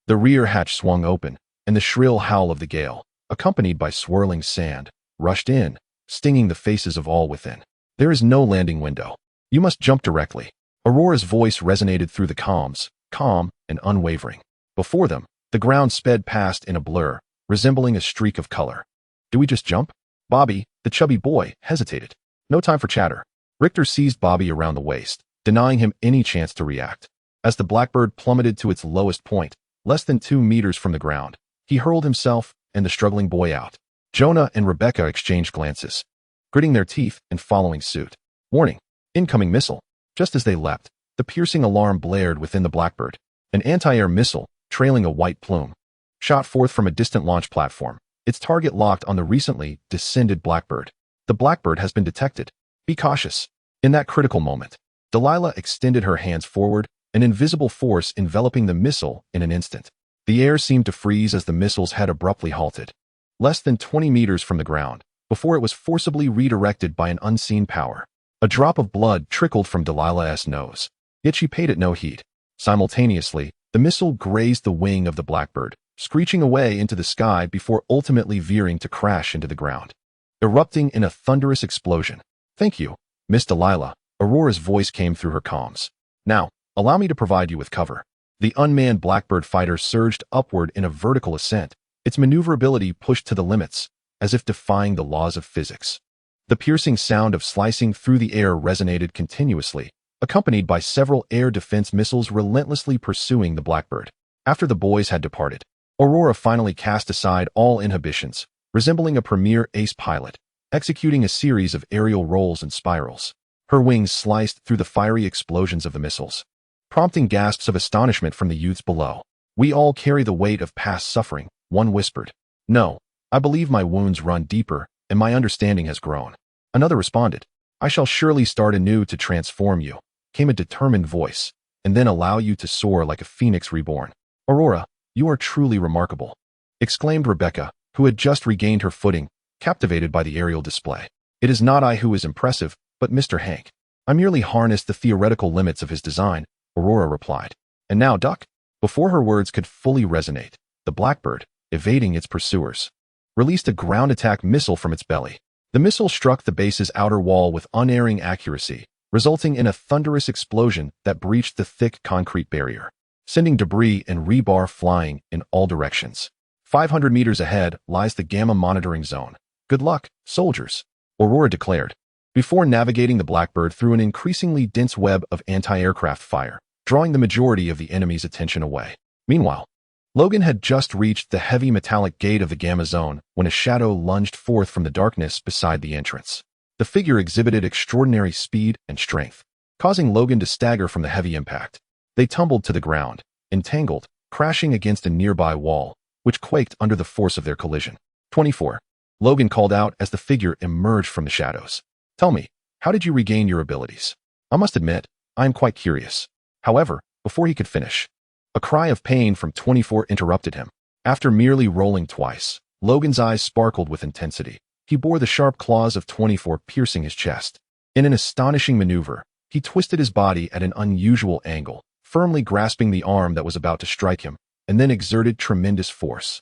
A: The rear hatch swung open, and the shrill howl of the gale, accompanied by swirling sand, rushed in, stinging the faces of all within. "There is no landing window. You must jump directly." Aurora's voice resonated through the comms, calm and unwavering. Before them, the ground sped past in a blur, resembling a streak of color. "Do we just jump?" Bobby, the chubby boy, hesitated. "No time for chatter." Richter seized Bobby around the waist, denying him any chance to react. As the Blackbird plummeted to its lowest point, less than 2 meters from the ground, he hurled himself and the struggling boy out. Jonah and Rebecca exchanged glances, gritting their teeth and following suit. "Warning! Incoming missile!" Just as they leapt, the piercing alarm blared within the Blackbird. An anti-air missile, trailing a white plume, shot forth from a distant launch platform, its target locked on the recently descended Blackbird. "The Blackbird has been detected. Be cautious." In that critical moment, Delilah extended her hands forward, an invisible force enveloping the missile in an instant. The air seemed to freeze as the missile's head abruptly halted, less than 20 meters from the ground, before it was forcibly redirected by an unseen power. A drop of blood trickled from Delilah's nose, yet she paid it no heed. Simultaneously, the missile grazed the wing of the Blackbird, screeching away into the sky before ultimately veering to crash into the ground, erupting in a thunderous explosion. "Thank you, Miss Delilah," Aurora's voice came through her comms. "Now, allow me to provide you with cover." The unmanned Blackbird fighter surged upward in a vertical ascent, its maneuverability pushed to the limits, as if defying the laws of physics. The piercing sound of slicing through the air resonated continuously, accompanied by several air defense missiles relentlessly pursuing the Blackbird. After the boys had departed, Aurora finally cast aside all inhibitions, resembling a premier ace pilot, executing a series of aerial rolls and spirals. Her wings sliced through the fiery explosions of the missiles, prompting gasps of astonishment from the youths below. "We all carry the weight of past suffering," one whispered. "No, I believe my wounds run deeper, and my understanding has grown," another responded. "I shall surely start anew to transform you," came a determined voice, "and then allow you to soar like a phoenix reborn." "Aurora, you are truly remarkable," exclaimed Rebecca, who had just regained her footing, captivated by the aerial display. "It is not I who is impressive, but Mr. Hank. I merely harnessed the theoretical limits of his design," Aurora replied. "And now, duck." Before her words could fully resonate, the Blackbird, evading its pursuers, released a ground attack missile from its belly. The missile struck the base's outer wall with unerring accuracy, resulting in a thunderous explosion that breached the thick concrete barrier, sending debris and rebar flying in all directions. 500 meters ahead lies the Gamma monitoring zone. "Good luck, soldiers," Aurora declared, before navigating the Blackbird through an increasingly dense web of anti-aircraft fire, drawing the majority of the enemy's attention away. Meanwhile, Logan had just reached the heavy metallic gate of the Gamma zone when a shadow lunged forth from the darkness beside the entrance. The figure exhibited extraordinary speed and strength, causing Logan to stagger from the heavy impact. They tumbled to the ground, entangled, crashing against a nearby wall, which quaked under the force of their collision. 24. Logan called out as the figure emerged from the shadows. "Tell me, how did you regain your abilities? I must admit, I am quite curious." However, before he could finish, a cry of pain from 24 interrupted him. After merely rolling twice, Logan's eyes sparkled with intensity. He bore the sharp claws of 24 piercing his chest. In an astonishing maneuver, he twisted his body at an unusual angle, firmly grasping the arm that was about to strike him, and then exerted tremendous force.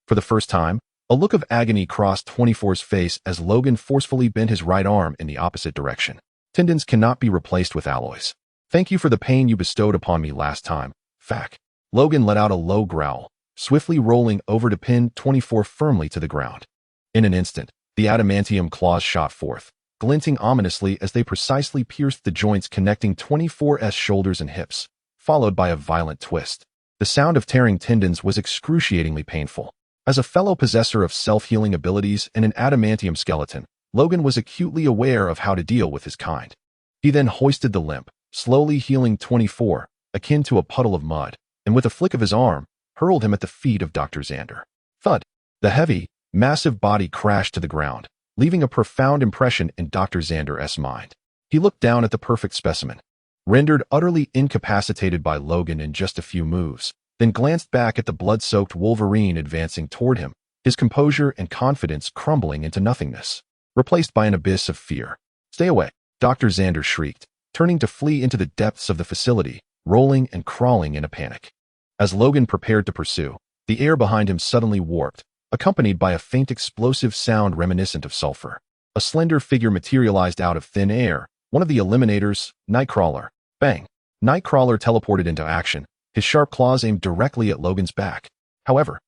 A: For the first time, a look of agony crossed 24's face as Logan forcefully bent his right arm in the opposite direction. "Tendons cannot be replaced with alloys. Thank you for the pain you bestowed upon me last time, Fac." Logan let out a low growl, swiftly rolling over to pin 24 firmly to the ground. In an instant, the adamantium claws shot forth, glinting ominously as they precisely pierced the joints connecting 24's shoulders and hips, followed by a violent twist. The sound of tearing tendons was excruciatingly painful. As a fellow possessor of self-healing abilities and an adamantium skeleton, Logan was acutely aware of how to deal with his kind. He then hoisted the limp, slowly healing 24, akin to a puddle of mud, and with a flick of his arm, hurled him at the feet of Dr. Xander. Thud! The heavy, massive body crashed to the ground, leaving a profound impression in Dr. Xander's mind. He looked down at the perfect specimen, rendered utterly incapacitated by Logan in just a few moves, then glanced back at the blood-soaked Wolverine advancing toward him, his composure and confidence crumbling into nothingness, replaced by an abyss of fear. "Stay away," Dr. Xander shrieked, turning to flee into the depths of the facility, rolling and crawling in a panic. As Logan prepared to pursue, the air behind him suddenly warped, accompanied by a faint explosive sound reminiscent of sulfur. A slender figure materialized out of thin air, one of the Eliminators, Nightcrawler. Bang! Nightcrawler teleported into action, his sharp claws aimed directly at Logan's back. However,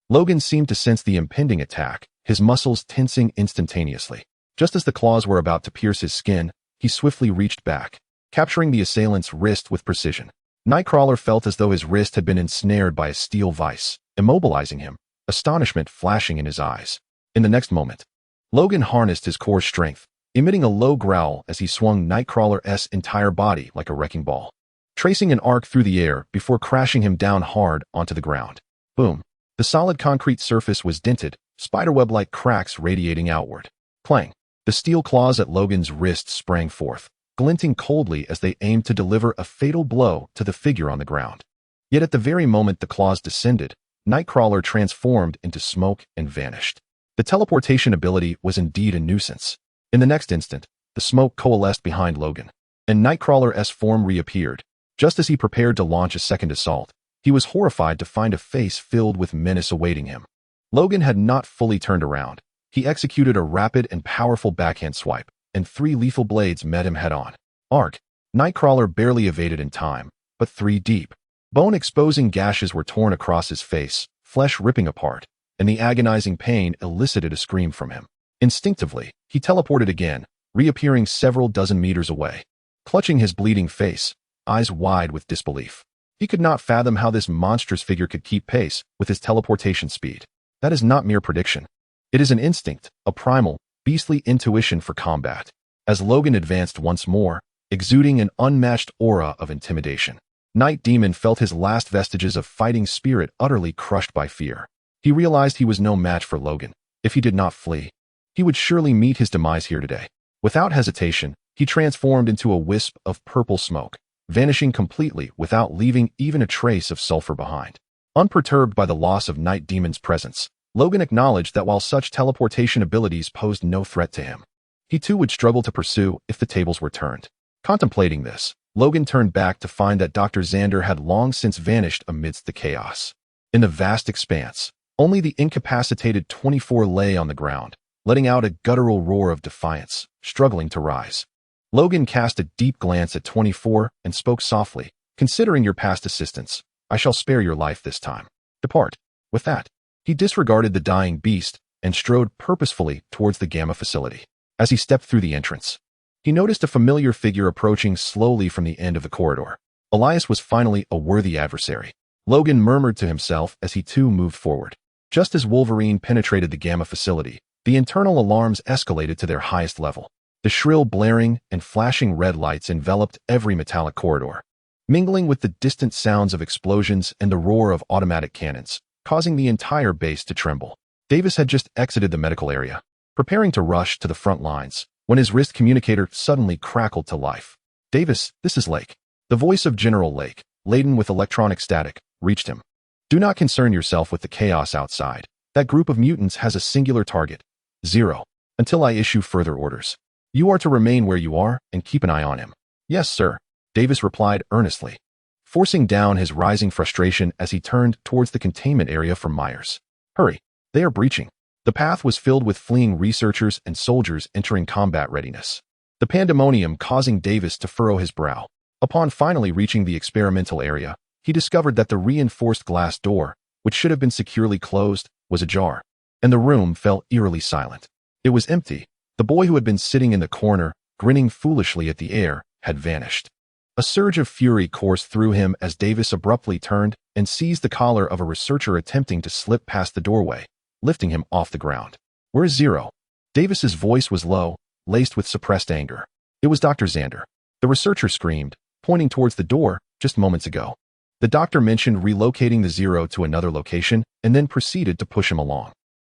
A: Logan seemed to sense the impending attack, his muscles tensing instantaneously. Just as the claws were about to pierce his skin, he swiftly reached back, capturing the assailant's wrist with precision. Nightcrawler felt as though his wrist had been ensnared by a steel vice, immobilizing him, astonishment flashing in his eyes. In the next moment, Logan harnessed his core strength, emitting a low growl as he swung Nightcrawler's entire body like a wrecking ball, tracing an arc through the air before crashing him down hard onto the ground. Boom! The solid concrete surface was dented, spiderweb-like cracks radiating outward. Clang! The steel claws at Logan's wrist sprang forth, glinting coldly as they aimed to deliver a fatal blow to the figure on the ground. Yet at the very moment the claws descended, Nightcrawler transformed into smoke and vanished. The teleportation ability was indeed a nuisance. In the next instant, the smoke coalesced behind Logan, and Nightcrawler's form reappeared. Just as he prepared to launch a second assault, He was horrified to find a face filled with menace awaiting him. Logan had not fully turned around. He executed a rapid and powerful backhand swipe, and 3 lethal blades met him head-on. Arc. Nightcrawler barely evaded in time, but 3 deep. Bone-exposing gashes were torn across his face, flesh ripping apart, and the agonizing pain elicited a scream from him. Instinctively, he teleported again, reappearing several dozen meters away. Clutching his bleeding face, eyes wide with disbelief. He could not fathom how this monstrous figure could keep pace with his teleportation speed. That is not mere prediction. It is an instinct, a primal, beastly intuition for combat. As Logan advanced once more, exuding an unmatched aura of intimidation, Night Demon felt his last vestiges of fighting spirit utterly crushed by fear. He realized he was no match for Logan. If he did not flee, he would surely meet his demise here today. Without hesitation, he transformed into a wisp of purple smoke, vanishing completely without leaving even a trace of sulfur behind. Unperturbed by the loss of Night Demon's presence, Logan acknowledged that while such teleportation abilities posed no threat to him, he too would struggle to pursue if the tables were turned. Contemplating this, Logan turned back to find that Dr. Xander had long since vanished amidst the chaos. In the vast expanse, only the incapacitated 24 lay on the ground, letting out a guttural roar of defiance, struggling to rise. Logan cast a deep glance at 24 and spoke softly, "Considering your past assistance, I shall spare your life this time. Depart." With that, he disregarded the dying beast and strode purposefully towards the Gamma facility. As he stepped through the entrance, he noticed a familiar figure approaching slowly from the end of the corridor. Elias was finally a worthy adversary. Logan murmured to himself as he too moved forward. Just as Wolverine penetrated the Gamma facility, the internal alarms escalated to their highest level. The shrill blaring and flashing red lights enveloped every metallic corridor, mingling with the distant sounds of explosions and the roar of automatic cannons, causing the entire base to tremble. Davis had just exited the medical area, preparing to rush to the front lines, when his wrist communicator suddenly crackled to life. "Davis, this is Lake." The voice of General Lake, laden with electronic static, reached him. "Do not concern yourself with the chaos outside. That group of mutants has a singular target, 0, until I issue further orders. You are to remain where you are and keep an eye on him." "Yes, sir," Davis replied earnestly, forcing down his rising frustration as he turned towards the containment area for Myers. "Hurry, they are breaching." The path was filled with fleeing researchers and soldiers entering combat readiness, the pandemonium causing Davis to furrow his brow. Upon finally reaching the experimental area, he discovered that the reinforced glass door, which should have been securely closed, was ajar, and the room fell eerily silent. It was empty. The boy who had been sitting in the corner, grinning foolishly at the air, had vanished. A surge of fury coursed through him as Davis abruptly turned and seized the collar of a researcher attempting to slip past the doorway, lifting him off the ground. "Where's 0? Davis's voice was low, laced with suppressed anger. "It was Dr. Xander," the researcher screamed, pointing towards the door just moments ago. The doctor mentioned relocating the 0 to another location and then proceeded to push him along.